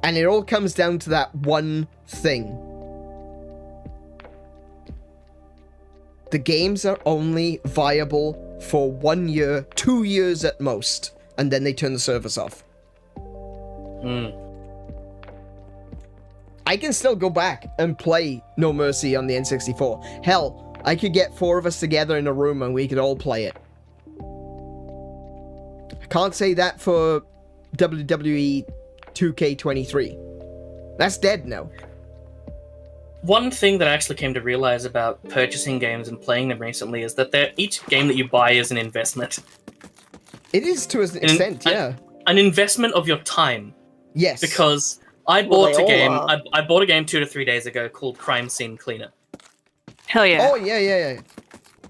And it all comes down to that one thing. The games are only viable for 1 year, 2 years at most, and then they turn the servers off. I can still go back and play No Mercy on the N64. Hell, I could get 4 of us together in a room and we could all play it. I can't say that for WWE 2K23. That's dead now. One thing that I actually came to realize about purchasing games and playing them recently is that each game that you buy is an investment. It is to an extent, yeah. An investment of your time. Yes. Because I bought a game. I bought a game 2 to 3 days ago called Crime Scene Cleaner. Hell yeah. Oh yeah.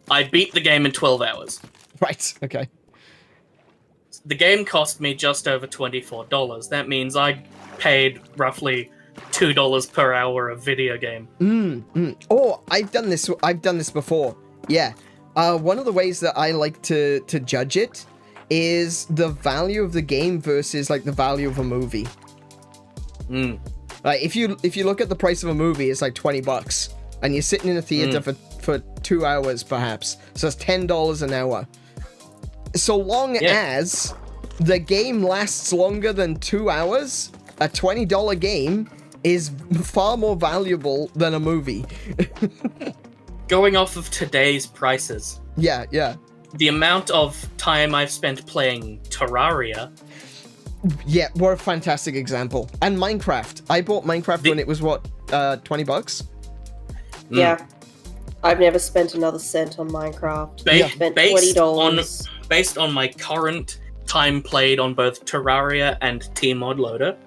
I beat the game in 12 hours. Right. Okay. The game cost me just over $24. That means I paid roughly $2 per hour of video game. Oh, I've done this before. Yeah. One of the ways that I like to judge it is the value of the game versus like the value of a movie. Like if you look at the price of a movie, it's like $20, and you're sitting in a theater for 2 hours perhaps, so it's $10 an hour. So long as the game lasts longer than 2 hours, a $20 game is far more valuable than a movie. Going off of today's prices. Yeah. The amount of time I've spent playing Terraria. Yeah, what a fantastic example. And Minecraft. I bought Minecraft when it was, what, $20? Yeah. I've never spent another cent on Minecraft. I spent $20. Based on my current time played on both Terraria and Tmod Loader,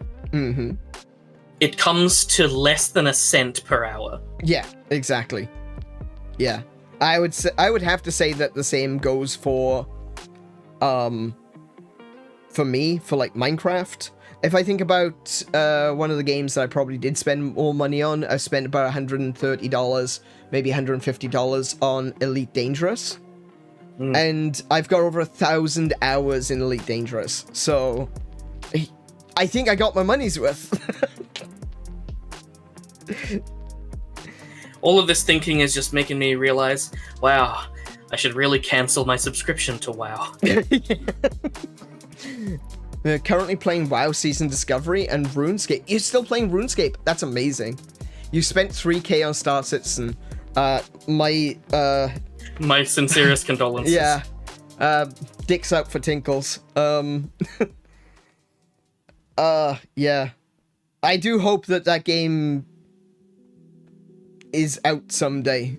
it comes to less than a cent per hour. Yeah, exactly. Yeah. I would have to say that the same goes for me, for like Minecraft. If I think about one of the games that I probably did spend more money on, I spent about $130, maybe $150 on Elite Dangerous. And I've got over 1,000 hours in Elite Dangerous. So I think I got my money's worth. All of this thinking is just making me realize, wow, I should really cancel my subscription to WoW. We're currently playing WoW Season Discovery and RuneScape. You're still playing RuneScape? That's amazing. You spent $3K on Star Citizen. My sincerest condolences. Yeah. Dicks out for tinkles. Yeah. I do hope that game is out someday.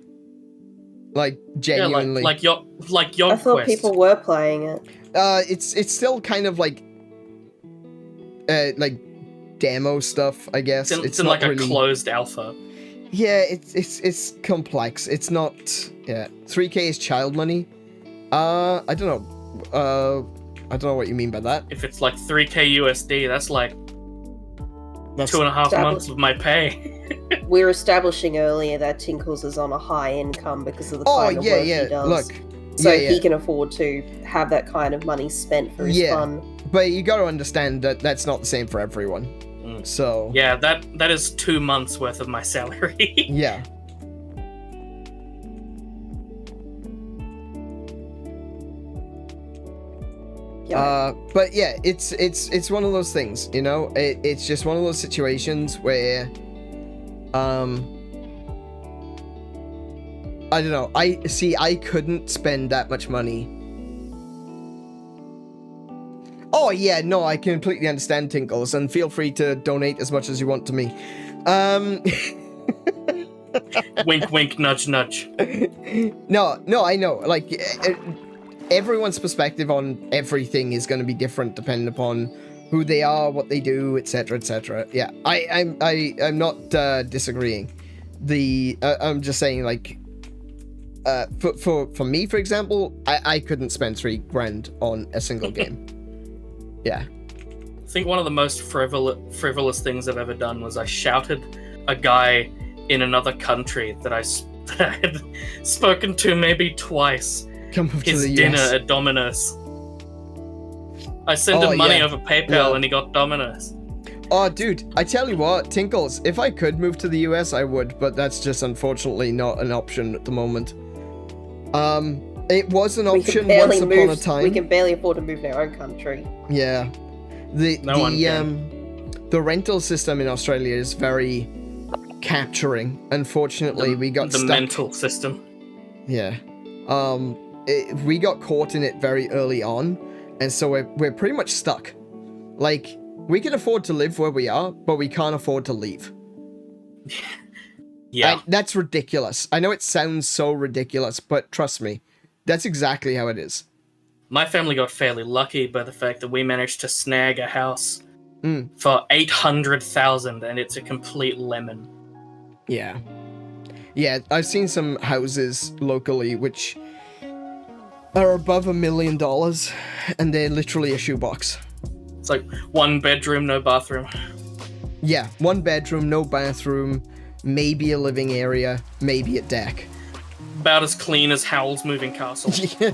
Like, genuinely. Yeah, like your I thought Quest. people were playing it. It's still kind of like demo stuff, I guess. It's in like a closed alpha. Yeah, it's complex. It's not. Yeah, 3K is child money. I don't know. I don't know what you mean by that. If it's like 3K USD, that's like 2.5 months of my pay. we were establishing earlier that Tinkles is on a high income because of the kind of work he does. Look, so he can afford to have that kind of money spent for his fun. But you got to understand that that's not the same for everyone. So yeah, that is 2 months worth of my salary. Yeah. But yeah, it's one of those things, you know. It's just one of those situations where, I don't know. I couldn't spend that much money. Oh yeah, no, I completely understand, Tinkles, and feel free to donate as much as you want to me. Wink, wink, nudge, nudge. No, I know. Like, everyone's perspective on everything is going to be different depending upon who they are, what they do, etc., etc. Yeah, I'm not disagreeing. I'm just saying, like, for me, for example, I couldn't spend $3,000 on a single game. Yeah. I think one of the most frivolous things I've ever done was I shouted a guy in another country that I had spoken to maybe twice. Come up to his the dinner US. at Domino's. I sent him money over PayPal and he got Domino's. Oh, dude, I tell you what, Tinkles, if I could move to the US, I would, but that's just unfortunately not an option at the moment. It was an option once upon a time. We can barely afford to move in our own country. Yeah. The rental system in Australia is very capturing. Unfortunately, we got stuck. The mental system. Yeah. We got caught in it very early on, and so we're pretty much stuck. Like, we can afford to live where we are, but we can't afford to leave. Yeah. That's ridiculous. I know it sounds so ridiculous, but trust me, that's exactly how it is. My family got fairly lucky by the fact that we managed to snag a house for $800,000, and it's a complete lemon. Yeah. Yeah, I've seen some houses locally which are above $1 million, and they're literally a shoebox. It's like 1 bedroom, no bathroom. Yeah, 1 bedroom, no bathroom, maybe a living area, maybe a deck. About as clean as Howl's Moving Castle. Yeah,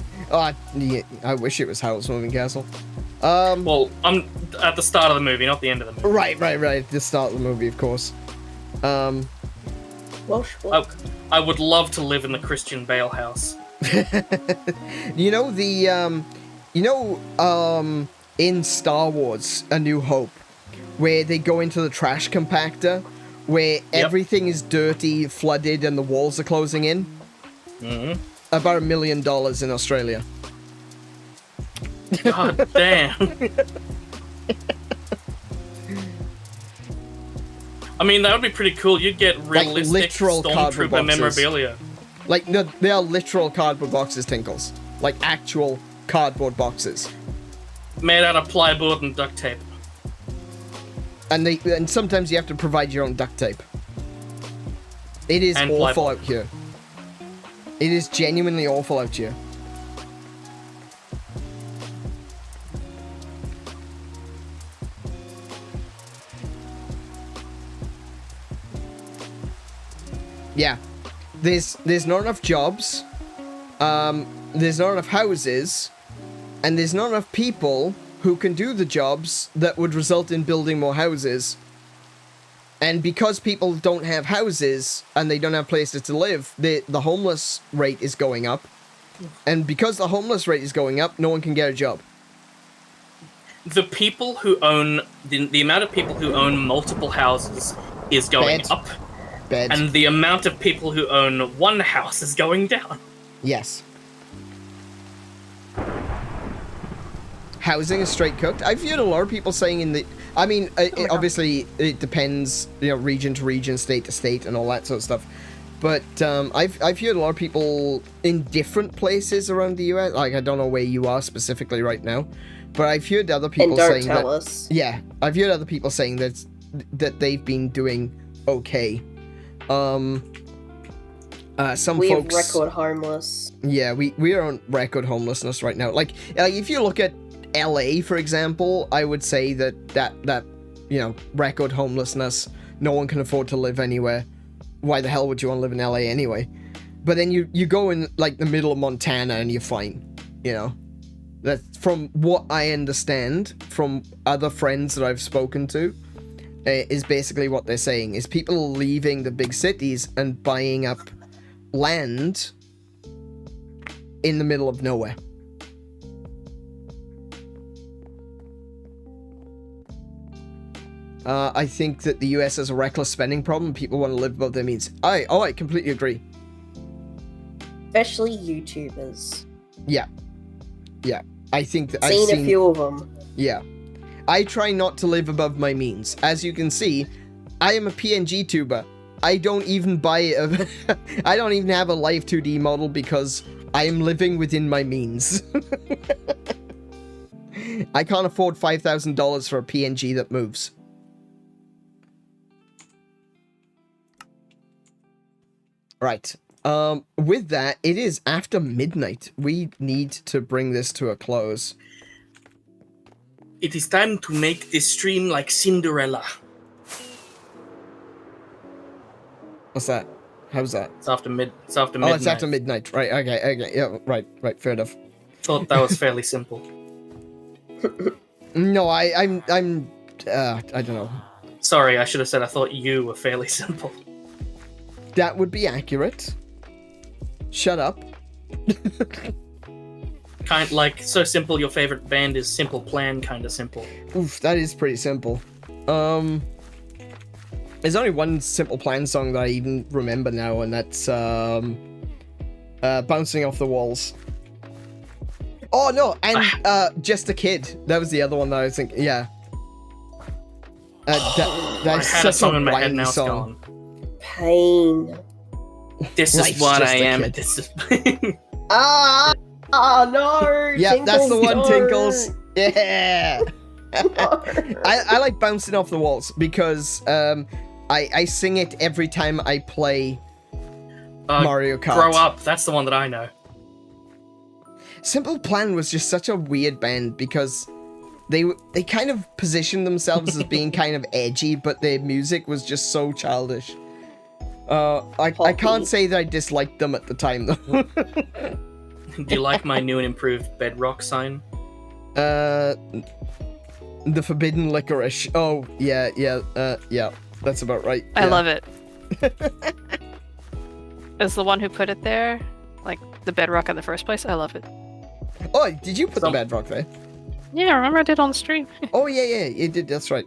I wish it was Howl's Moving Castle. Well, I'm at the start of the movie, not the end of the movie. Right. At the start of the movie, of course. Well, sure. I would love to live in the Christian Bale house. You know in Star Wars: A New Hope, where they go into the trash compactor, where everything is dirty, flooded, and the walls are closing in? Mm-hmm. About $1 million in Australia. God damn. I mean, that would be pretty cool. You'd get realistic literal cardboard Stormtrooper boxes. memorabilia. Like, no, they are literal cardboard boxes, Tinkles. Like, actual cardboard boxes. Made out of plywood and duct tape. And sometimes you have to provide your own duct tape. It is awful out here. It is genuinely awful out here. Yeah. There's not enough jobs. There's not enough houses. And there's not enough people who can do the jobs that would result in building more houses. And because people don't have houses and they don't have places to live, the homeless rate is going up. And because the homeless rate is going up, no one can get a job. The people who own the amount of people who own multiple houses is going up. And the amount of people who own one house is going down. Yes. Housing is straight cooked. I've heard a lot of people saying obviously it depends, region to region, state to state, and all that sort of stuff. But I've heard a lot of people in different places around the US. Like, I don't know where you are specifically right now, but I've heard other people saying that. Us. Yeah, I've heard other people saying that they've been doing okay. Some we folks have record homeless. Yeah, we are on record homelessness right now. Like if you look at LA, for example, I would say that record homelessness, no one can afford to live anywhere. why the hell would you want to live in LA anyway? But then you go in like the middle of Montana and you're fine, you know. That's from what I understand from other friends that I've spoken to, is basically what they're saying, is people leaving the big cities and buying up land in the middle of nowhere. I think that the US has a reckless spending problem. People want to live above their means. I completely agree. Especially YouTubers. Yeah. I think that I've seen a few of them. Yeah. I try not to live above my means. As you can see, I am a PNG tuber. I don't even I don't even have a live 2D model because I am living within my means. I can't afford $5,000 for a PNG that moves. Right. With that, it is after midnight. We need to bring this to a close. It is time to make this stream like Cinderella. What's that? How's that? It's after midnight. Oh, it's after midnight. Right, okay, yeah, right, fair enough. Thought that was fairly simple. No, I'm I don't know. Sorry, I should have said I thought you were fairly simple. That would be accurate. Shut up. Kind like so simple. Your favorite band is Simple Plan, kind of simple. Oof, that is pretty simple. There's only one Simple Plan song that I even remember now, and that's Bouncing Off the Walls. Oh no, and Just a Kid. That was the other one that I was thinking. Yeah. That's I had such a song in my head, whiny now it's song. gone. Pain. This Life's is what just I a am. kid. This is. No. Yeah, that's the one, no. Tinkles. Yeah. No. I like Bouncing Off the Walls because I sing it every time I play Mario Kart. Grow Up. That's the one that I know. Simple Plan was just such a weird band because they kind of positioned themselves as being kind of edgy, but their music was just so childish. I can't say that I disliked them at the time though. Do you like my new and improved Bedrock sign? The forbidden licorice. Oh yeah, that's about right. I Yeah. love it. As the one who put it there, like the bedrock in the first place, I love it. Oh, did you put the bedrock there? Yeah, remember I did on the stream. Oh yeah, you did. That's right.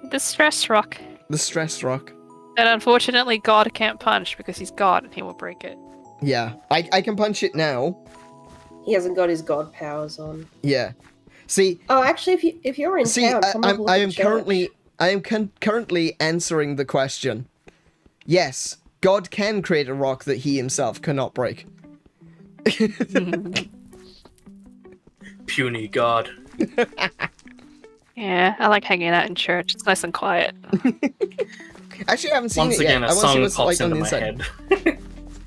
The stress rock. The stress rock. And unfortunately, God can't punch because he's God and he will break it. Yeah, I can punch it now. He hasn't got his god powers on. Yeah. See. Oh, actually, if you're in town, come have a look I at am church. currently answering the question. Yes, God can create a rock that he himself cannot break. Puny God. Yeah, I like hanging out in church. It's nice and quiet. Actually, I haven't seen Once it again, yet. a I want to see song what's pops like on into the my inside. head.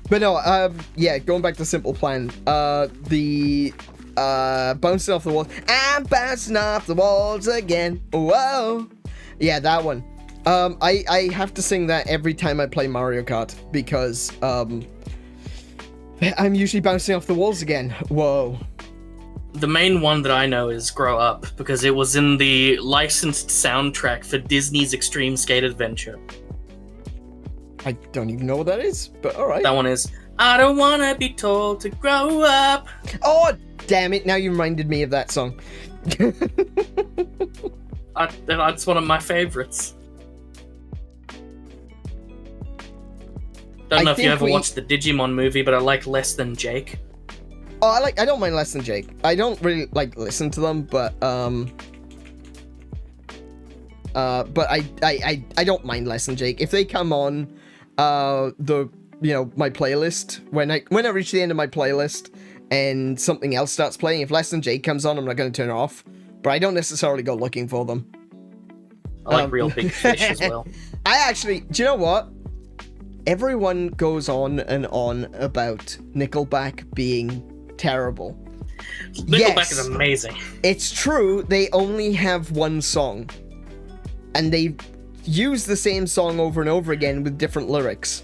But no, yeah, going back to Simple Plan. The bouncing off the walls. I'm bouncing off the walls again. Whoa. Yeah, that one. I have to sing that every time I play Mario Kart because I'm usually bouncing off the walls again. Whoa. The main one that I know is Grow Up because it was in the licensed soundtrack for Disney's Extreme Skate Adventure. I don't even know what that is, but alright. That one is, I don't wanna be told to grow up. Oh, damn it, now you reminded me of that song. That's one of my favorites. Don't know if you ever watched the Digimon movie, but I like Less Than Jake. Oh, I don't mind Less Than Jake. I don't really listen to them, but I don't mind Less Than Jake. If they come on my playlist, when I reach the end of my playlist and something else starts playing, if Less Than Jake comes on, I'm not going to turn it off. But I don't necessarily go looking for them. I like Real Big Fish as well. I actually, do you know what? Everyone goes on and on about Nickelback being terrible. Nickelback is amazing. It's true, they only have one song. And they use the same song over and over again with different lyrics.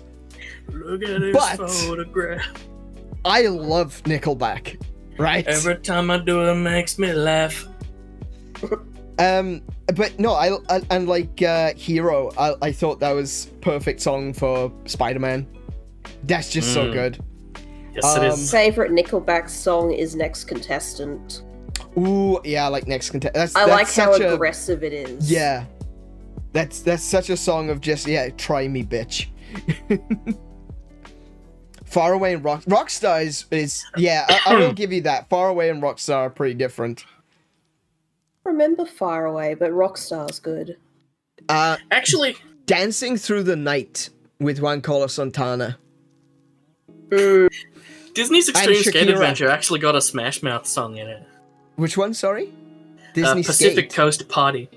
Look at his But- photograph. I love Nickelback, right? Every time I do it makes me laugh. But no, and like Hero, I thought that was perfect song for Spider-Man. That's just so good. Yes, it is. Favorite Nickelback song is Next Contestant. Ooh, yeah, I like Next Contest. I like how such aggressive it is. Yeah, that's such a song of just try me, bitch. Far Away and Rockstar is I will give you that. Far Away and Rockstar are pretty different. I remember Far Away, but Rockstar's good. Actually, Dancing Through the Night with Juan Carlos Santana. Disney's Extreme Skate Shakira. Adventure actually got a Smash Mouth song in it. Which one? Sorry, Disney Pacific Skate. Coast Party.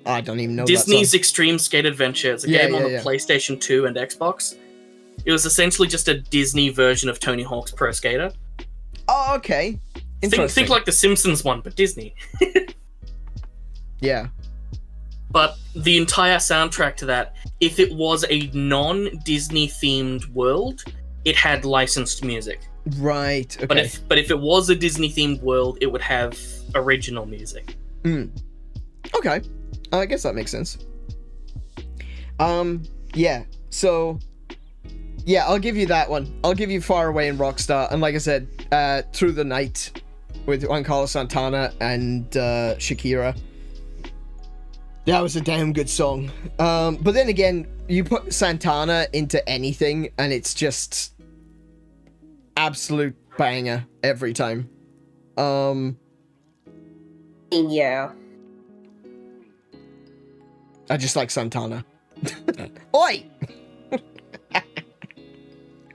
I don't even know Disney's that Extreme Skate Adventure. It's a game on the PlayStation 2 and Xbox. It was essentially just a Disney version of Tony Hawk's Pro Skater. song. Oh, okay. Interesting. Think like the Simpsons one, but Disney. Yeah. But the entire soundtrack to that, if it was a non-Disney themed world, it had licensed music. Right. Okay. But if it was a Disney themed world, it would have original music. Okay. I guess that makes sense. Yeah. So, yeah, I'll give you that one. I'll give you Far Away and Rockstar. And like I said, Through the Night with Juan Carlos Santana and Shakira. That was a damn good song. But then again, you put Santana into anything and it's just absolute banger every time. Yeah. I just like Santana. Oi!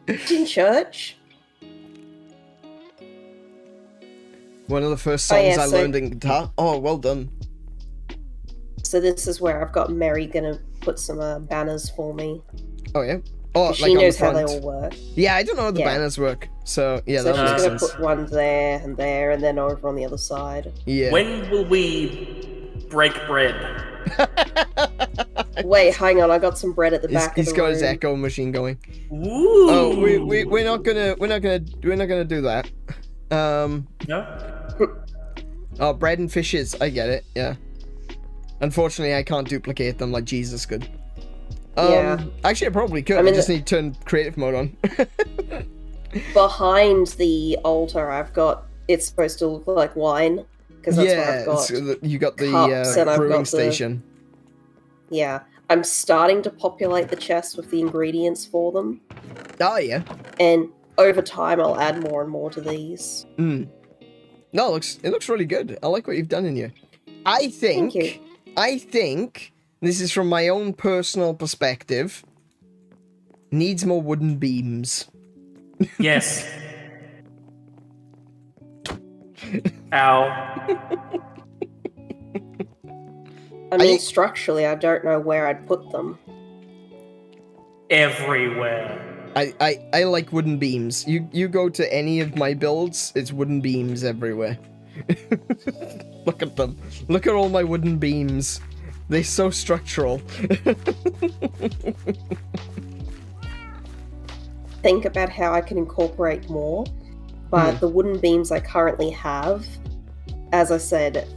In church? One of the first songs I so- learned in guitar. Oh, well done. So this is where I've got Mary gonna put some banners for me. Oh, yeah? Oh, She like on the knows how they front. all work. Yeah, I don't know how the Yeah. banners work. So, yeah, So that she's makes gonna sense. put one there, and then over on the other side. Yeah. When will we break bread? Wait, hang on, I got some bread at the back He's of the got room. his echo machine going. Ooh. Oh, we're not gonna do that. No? Oh, bread and fishes. I get it. Yeah. Unfortunately, I can't duplicate them like Jesus could. Yeah. Actually, I probably could. I I mean, just need to turn creative mode on. Behind the altar, I've got, it's supposed to look like wine, because that's yeah, what I've got. you got the cups and I've brewing got the- station. Yeah. I'm starting to populate the chest with the ingredients for them, Oh yeah. and over time I'll add more and more to these. No, it looks really good. I like what you've done in here. I Thank you. think this is from my own personal perspective. Needs more wooden beams. Yes. Ow. I mean, structurally, I don't know where I'd put them. Everywhere. I like wooden beams. You go to any of my builds, it's wooden beams everywhere. Look at them. Look at all my wooden beams. They're so structural. Think about how I can incorporate more, but the wooden beams I currently have, as I said,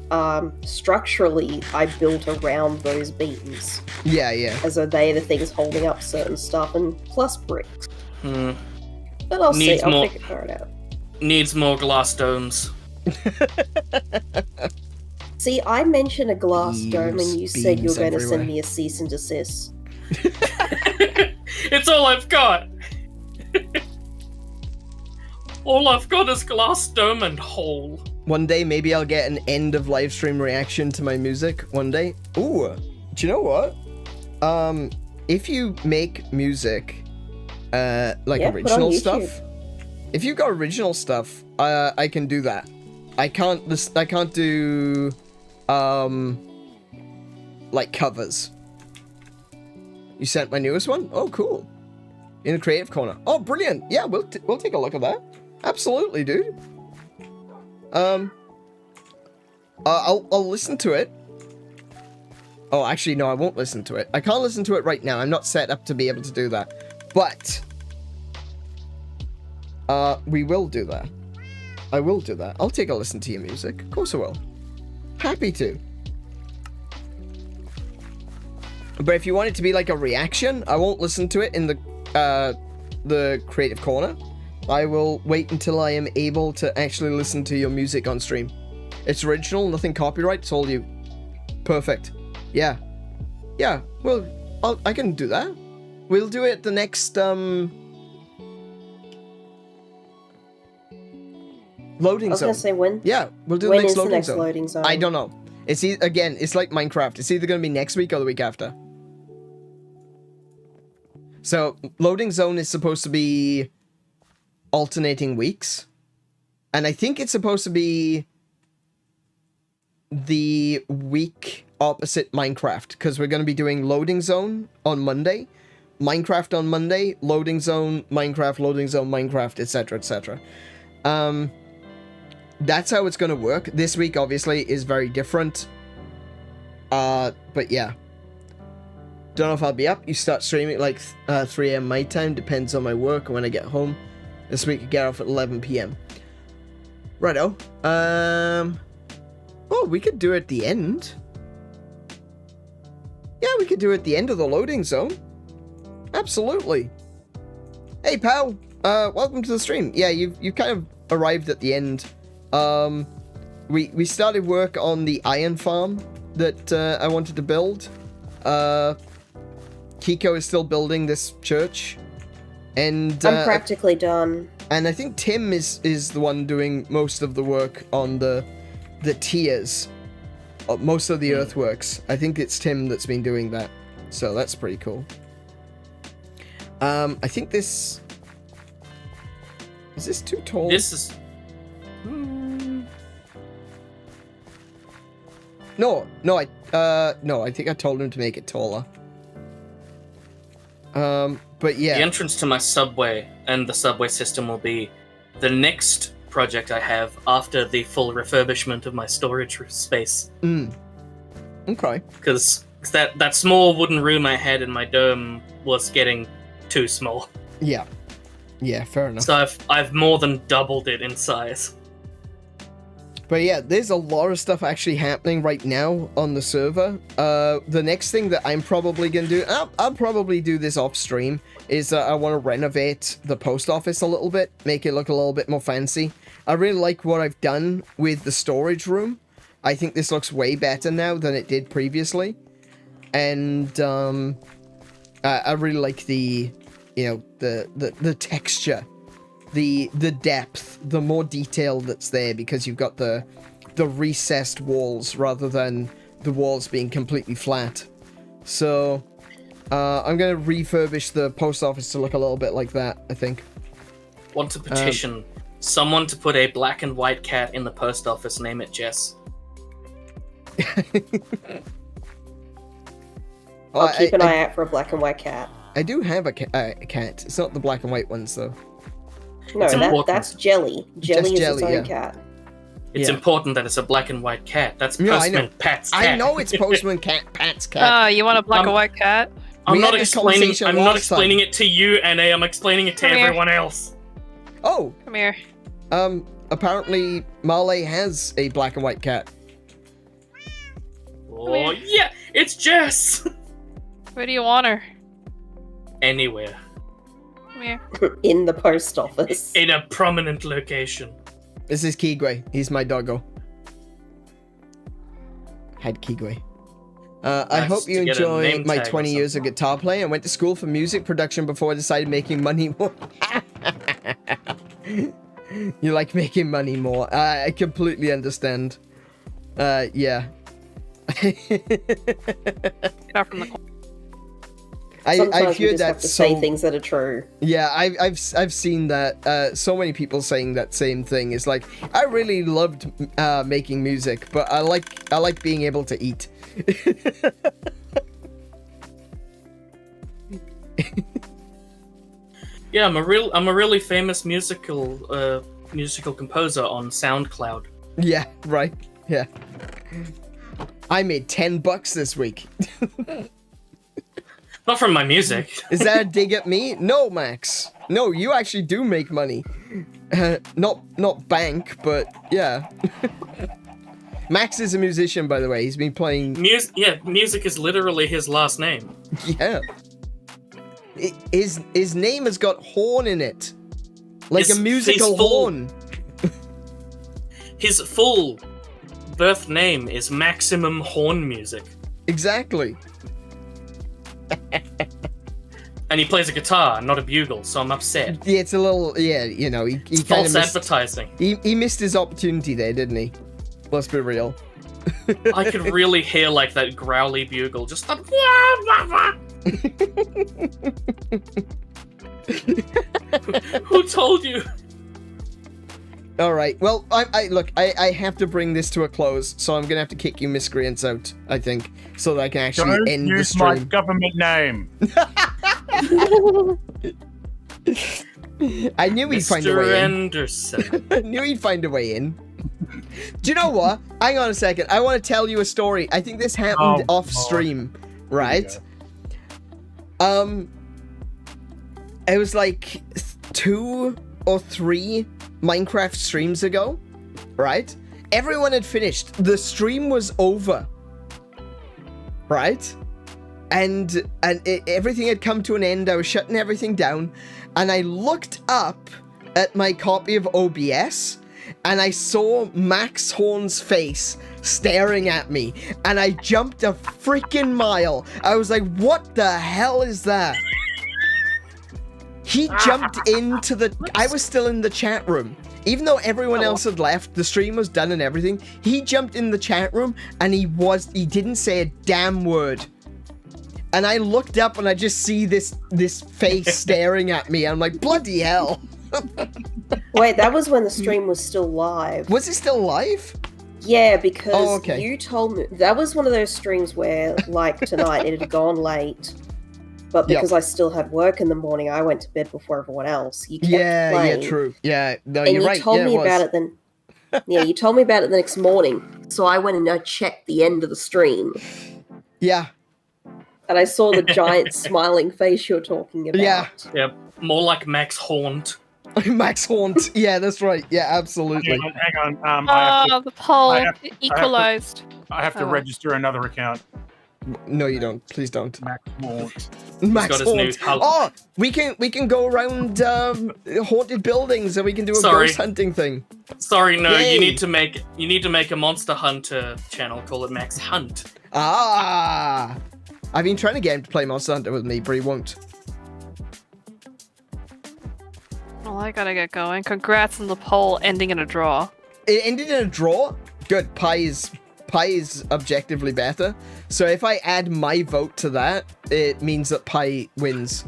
structurally, I built around those beams, Yeah, yeah. as though they are the things holding up certain stuff, and plus bricks. Hmm. But I'll Needs see. I'll more- figure it out. Needs more glass domes. See, I mentioned a glass dome, Beams, and you said you were beams going to send everywhere. me a cease and desist. It's all I've got. All I've got is glass dome and hole. One day, maybe I'll get an end of live stream reaction to my music. One day. Ooh, do you know what? If you make music, like Yeah, put on original YouTube. stuff. If you've got original stuff, I can do that. I can't do, like covers. You sent my newest one? Oh, cool. In the creative corner. Oh, brilliant. Yeah, we'll take a look at that. Absolutely, dude. I'll listen to it. Oh, actually, no, I won't listen to it. I can't listen to it right now. I'm not set up to be able to do that. But we will do that. I will do that. I'll take a listen to your music. Of course I will. Happy to. But if you want it to be like a reaction, I won't listen to it in the creative corner. I will wait until I am able to actually listen to your music on stream. It's original, nothing copyright, it's all you. Perfect. Yeah. Yeah, well, I can do that. We'll do it the next, loading zone. I was gonna say when. Yeah, we'll do When the next is the loading next zone. loading zone? I don't know. It's again, it's like Minecraft. It's either gonna be next week or the week after. So, loading zone is supposed to be alternating weeks. And I think it's supposed to be the week opposite Minecraft, because we're going to be doing loading zone on Monday, Minecraft on Monday, loading zone, Minecraft, etc., etc. That's how it's going to work. This week, obviously, is very different. But yeah. Don't know if I'll be up. You start streaming like 3 a.m. my time. Depends on my work and when I get home. This week I get off at 11 p.m. Righto. Oh, we could do it at the end. Yeah, we could do it at the end of the loading zone. Absolutely. Hey, pal. Welcome to the stream. Yeah, you've kind of arrived at the end. We started work on the iron farm that I wanted to build. Kiko is still building this church, and I'm practically done. And I think Tim is the one doing most of the work on the tiers, most of the earthworks. I think it's Tim that's been doing that, so that's pretty cool. I think is this too tall? This is. No, I think I told him to make it taller. But yeah. The entrance to my subway and the subway system will be the next project I have after the full refurbishment of my storage space. Okay. Because that small wooden room I had in my dome was getting too small. Yeah. Yeah, fair enough. So I've more than doubled it in size. But yeah, there's a lot of stuff actually happening right now on the server. The next thing that I'm probably going to do, I'll probably do this off stream, is I want to renovate the post office a little bit, make it look a little bit more fancy. I really like what I've done with the storage room. I think this looks way better now than it did previously. And I really like the texture. The depth, the more detail that's there, because you've got the recessed walls rather than the walls being completely flat. So I'm going to refurbish the post office to look a little bit like that, I think. Want to petition someone to put a black and white cat in the post office, name it Jess. I'll keep an eye out for a black and white cat. I do have a cat. It's not the black and white ones, though. No, that's Jelly. Jelly is its own yeah. cat. It's important that it's a black and white cat. That's Postman Pat's cat. I know it's Postman Pat's cat. Oh, you want a black and white cat? I'm not explaining it to you, Anna. I'm explaining it to everyone else. Oh. Come here. Apparently Marley has a black and white cat. Oh, yeah, it's Jess. Where do you want her? Anywhere. Come here. In the post office. In a prominent location. This is Kigwe. He's my doggo. Had Kigwe. I hope you enjoy my 20 years of guitar playing. I went to school for music production before I decided making money more. You like making money more. I completely understand. Yeah. Not from the Sometimes I've heard just that have to say things that are true. Yeah, I've seen that. So many people saying that same thing. It's like, I really loved making music, but I like being able to eat. Yeah, I'm a really famous musical composer on SoundCloud. Yeah, right. Yeah. I made $10 this week. Not from my music. Is that a dig at me? No, Max. No, you actually do make money. Not bank, but yeah. Max is a musician, by the way. He's been playing... Music is literally his last name. Yeah. His name has got horn in it. Like a musical horn. His full birth name is Maximum Horn Music. Exactly. And he plays a guitar, not a bugle, so I'm upset. Yeah, it's a little... Yeah, you know, he kind of false advertising. He missed his opportunity there, didn't he? Let's be real. I could really hear like that growly bugle, just the... Who told you? All right. Well, I have to bring this to a close, so I'm gonna have to kick you miscreants out, I think, so that I can actually Don't end the use stream. my government name. I knew he'd find a way Mr. in. Anderson. I knew he'd find a way in. Do you know what? Hang on a second. I want to tell you a story. I think this happened off stream, right? It was like 2 or 3 Minecraft streams ago, right? Everyone had finished. The stream was over, right? And everything had come to an end. I was shutting everything down, and I looked up at my copy of OBS, and I saw Max Horn's face staring at me, and I jumped a freaking mile. I was like, what the hell is that? He jumped into the... I was still in the chat room. Even though everyone else had left, the stream was done and everything, he jumped in the chat room, and he didn't say a damn word. And I looked up, and I just see this face staring at me. I'm like, bloody hell. Wait, that was when the stream was still live. Was it still live? Yeah, because okay. you told me... That was one of those streams where, like tonight, it had gone late. But because I still had work in the morning, I went to bed before everyone else. You kept playing. Yeah, true. Yeah, no, and you're right. You told me about it then. Yeah, you told me about it the next morning. So I went and I checked the end of the stream. Yeah. And I saw the giant smiling face you're talking about. Yeah, more like Max Horned. Max Haunt. Yeah, that's right. Yeah, absolutely. Hang on. The poll equalized. I have to register another account. No, you don't. Please don't. Max Haunt. Max Haunt. Oh, we can go around haunted buildings, and we can do a ghost hunting thing. Sorry, no. Yay. You need to make a Monster Hunter channel. Call it Max Hunt. Ah, I've been trying to get him to play Monster Hunter with me, but he won't. Well, I gotta get going. Congrats on the poll ending in a draw. It ended in a draw. Good. Pi is objectively better. So if I add my vote to that, it means that Pi wins.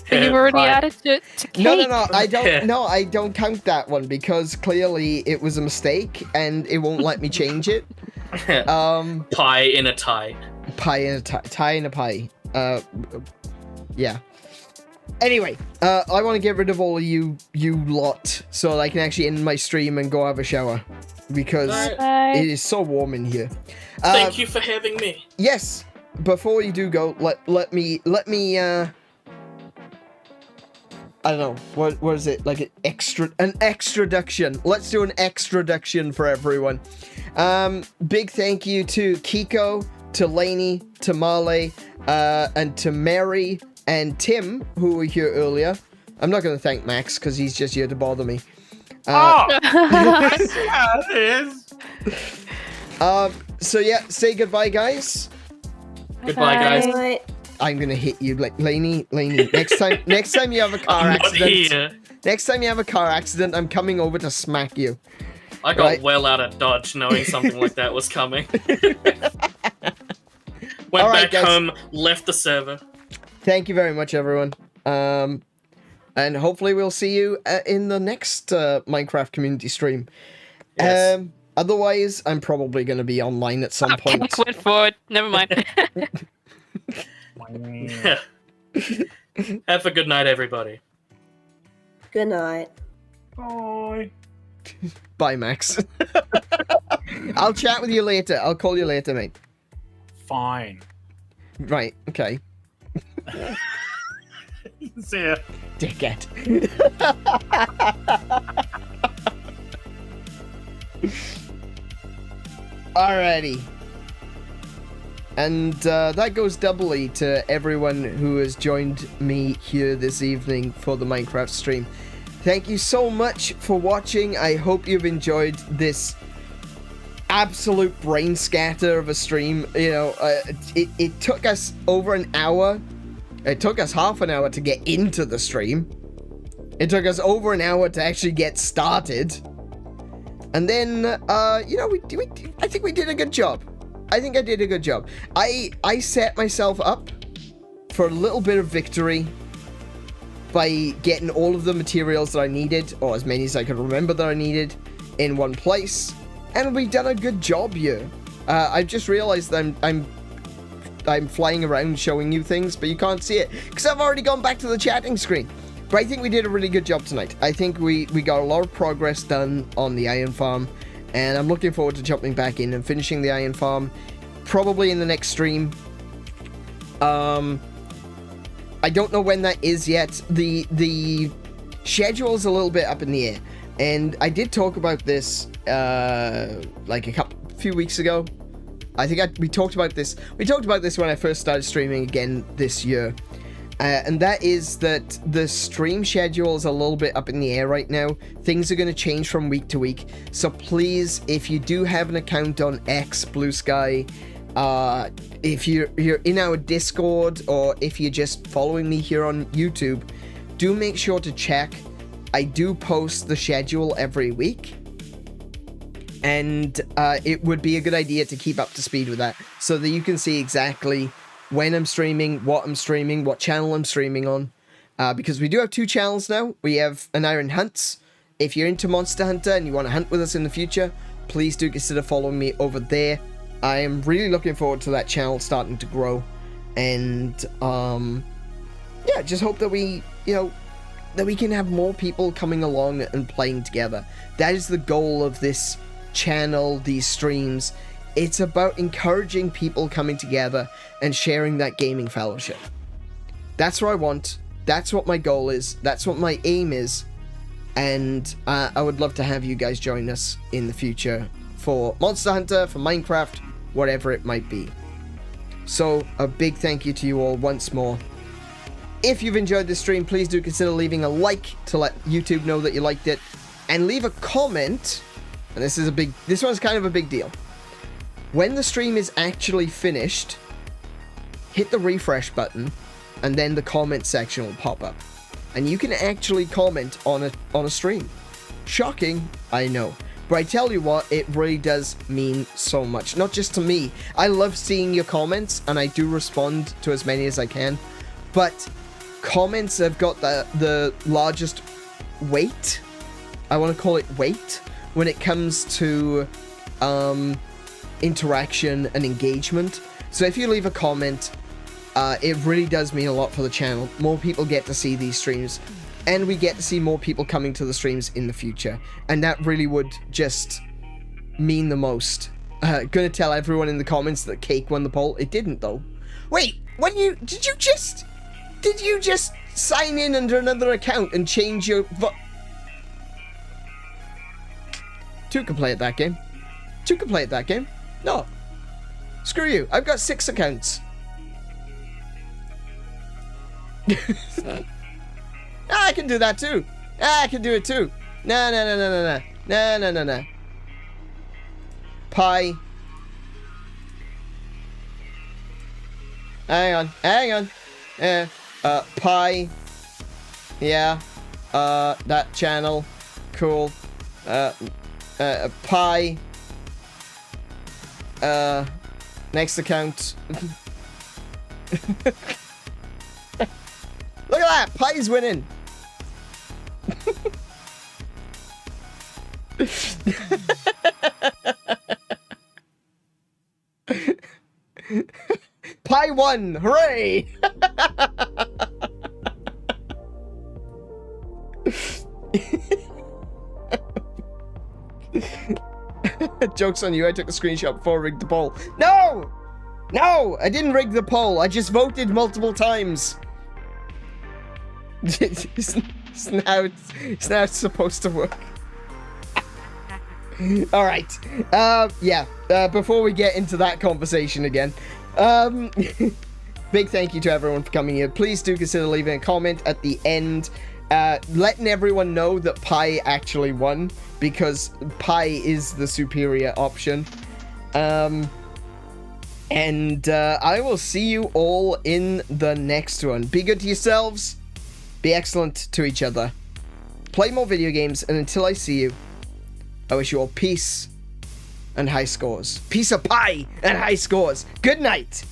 But you've already added to Cake. No, I don't. No, I don't count that one because clearly it was a mistake and it won't let me change it. Pie in a tie. Pie in a tie. Tie in a pie. Yeah. Anyway, I want to get rid of all of you lot so that I can actually end my stream and go have a shower because it is so warm in here. Thank you for having me. Yes. Before you do go, let me I don't know, what is it, like an extraduction. Let's do an extraduction for everyone. Big thank you to Kiko, to Lainey, to Marley, and to Mary and Tim, who were here earlier. I'm not going to thank Max because he's just here to bother me. Yeah, it is. So yeah, say goodbye, guys. Goodbye, guys. Bye. I'm gonna hit you, like Lainey. Next time you have a car accident. Next time you have a car accident, I'm coming over to smack you. I got well out of dodge knowing something like that was coming. Went back home, left the server. Thank you very much, everyone. And hopefully we'll see you in the next Minecraft community stream. Yes. Otherwise, I'm probably going to be online at some point. Cake went forward. Never mind. Have a good night, everybody. Good night. Bye. Bye, Max. I'll chat with you later. I'll call you later, mate. Fine. Right, okay. See ya. Dickhead. Alrighty. And that goes doubly to everyone who has joined me here this evening for the Minecraft stream. Thank you so much for watching. I hope you've enjoyed this absolute brain scatter of a stream. You know, it took us over an hour. It took us half an hour to get into the stream. It took us over an hour to actually get started. And then, you know, I think we did a good job. I think I did a good job. I set myself up for a little bit of victory by getting all of the materials that I needed, or as many as I could remember that I needed, in one place. And we've done a good job here. I've just realized that I'm flying around showing you things, but you can't see it because I've already gone back to the chatting screen. But I think we did a really good job tonight. I think we got a lot of progress done on the iron farm, and I'm looking forward to jumping back in and finishing the iron farm, probably in the next stream. I don't know when that is yet. The schedule's a little bit up in the air, and I did talk about this like a few weeks ago. I think we talked about this. We talked about this when I first started streaming again this year. And that is that the stream schedule is a little bit up in the air right now. Things are going to change from week to week. So please, if you do have an account on X, Blue Sky, if you're in our Discord, or if you're just following me here on YouTube, do make sure to check. I do post the schedule every week. And it would be a good idea to keep up to speed with that so that you can see exactly when I'm streaming, what channel I'm streaming on. Because we do have 2 channels now. We have An Iron Hunts. If you're into Monster Hunter and you want to hunt with us in the future, please do consider following me over there. I am really looking forward to that channel starting to grow. And, yeah, just hope that we, you know, that we can have more people coming along and playing together. That is the goal of this channel, these streams. It's about encouraging people coming together and sharing that gaming fellowship. That's what I want. That's what my goal is. That's what my aim is. And I would love to have you guys join us in the future for Monster Hunter, for Minecraft, whatever it might be. So a big thank you to you all once more. If you've enjoyed this stream, please do consider leaving a like to let YouTube know that you liked it, and leave a comment. And this one's kind of a big deal. When the stream is actually finished, hit the refresh button, and then the comment section will pop up. And you can actually comment on a stream. Shocking, I know. But I tell you what, it really does mean so much. Not just to me. I love seeing your comments, and I do respond to as many as I can. But comments have got the largest weight. I want to call it weight when it comes to interaction and engagement. So if you leave a comment, it really does mean a lot for the channel. More people get to see these streams, and we get to see more people coming to the streams in the future, and that really would just mean the most. Gonna tell everyone in the comments that Cake won the poll. It didn't though. Wait, did you just sign in under another account and change your Two can play at that game. Two can play at that game. No. Screw you. I've got 6 accounts. I can do that too. I can do it too. No. Pi. Hang on. Pi. Yeah. That channel. Cool. Pi. Next account. Look at that! Pi's winning! Pi won! Hooray! Joke's on you, I took a screenshot before I rigged the poll. No! No, I didn't rig the poll. I just voted multiple times. It's now supposed to work. All right. Yeah. Before we get into that conversation again, big thank you to everyone for coming here. Please do consider leaving a comment at the end, letting everyone know that Pi actually won, because Pi is the superior option. And I will see you all in the next one. Be good to yourselves. Be excellent to each other. Play more video games, and until I see you, I wish you all peace and high scores. Piece of pie and high scores. Good night.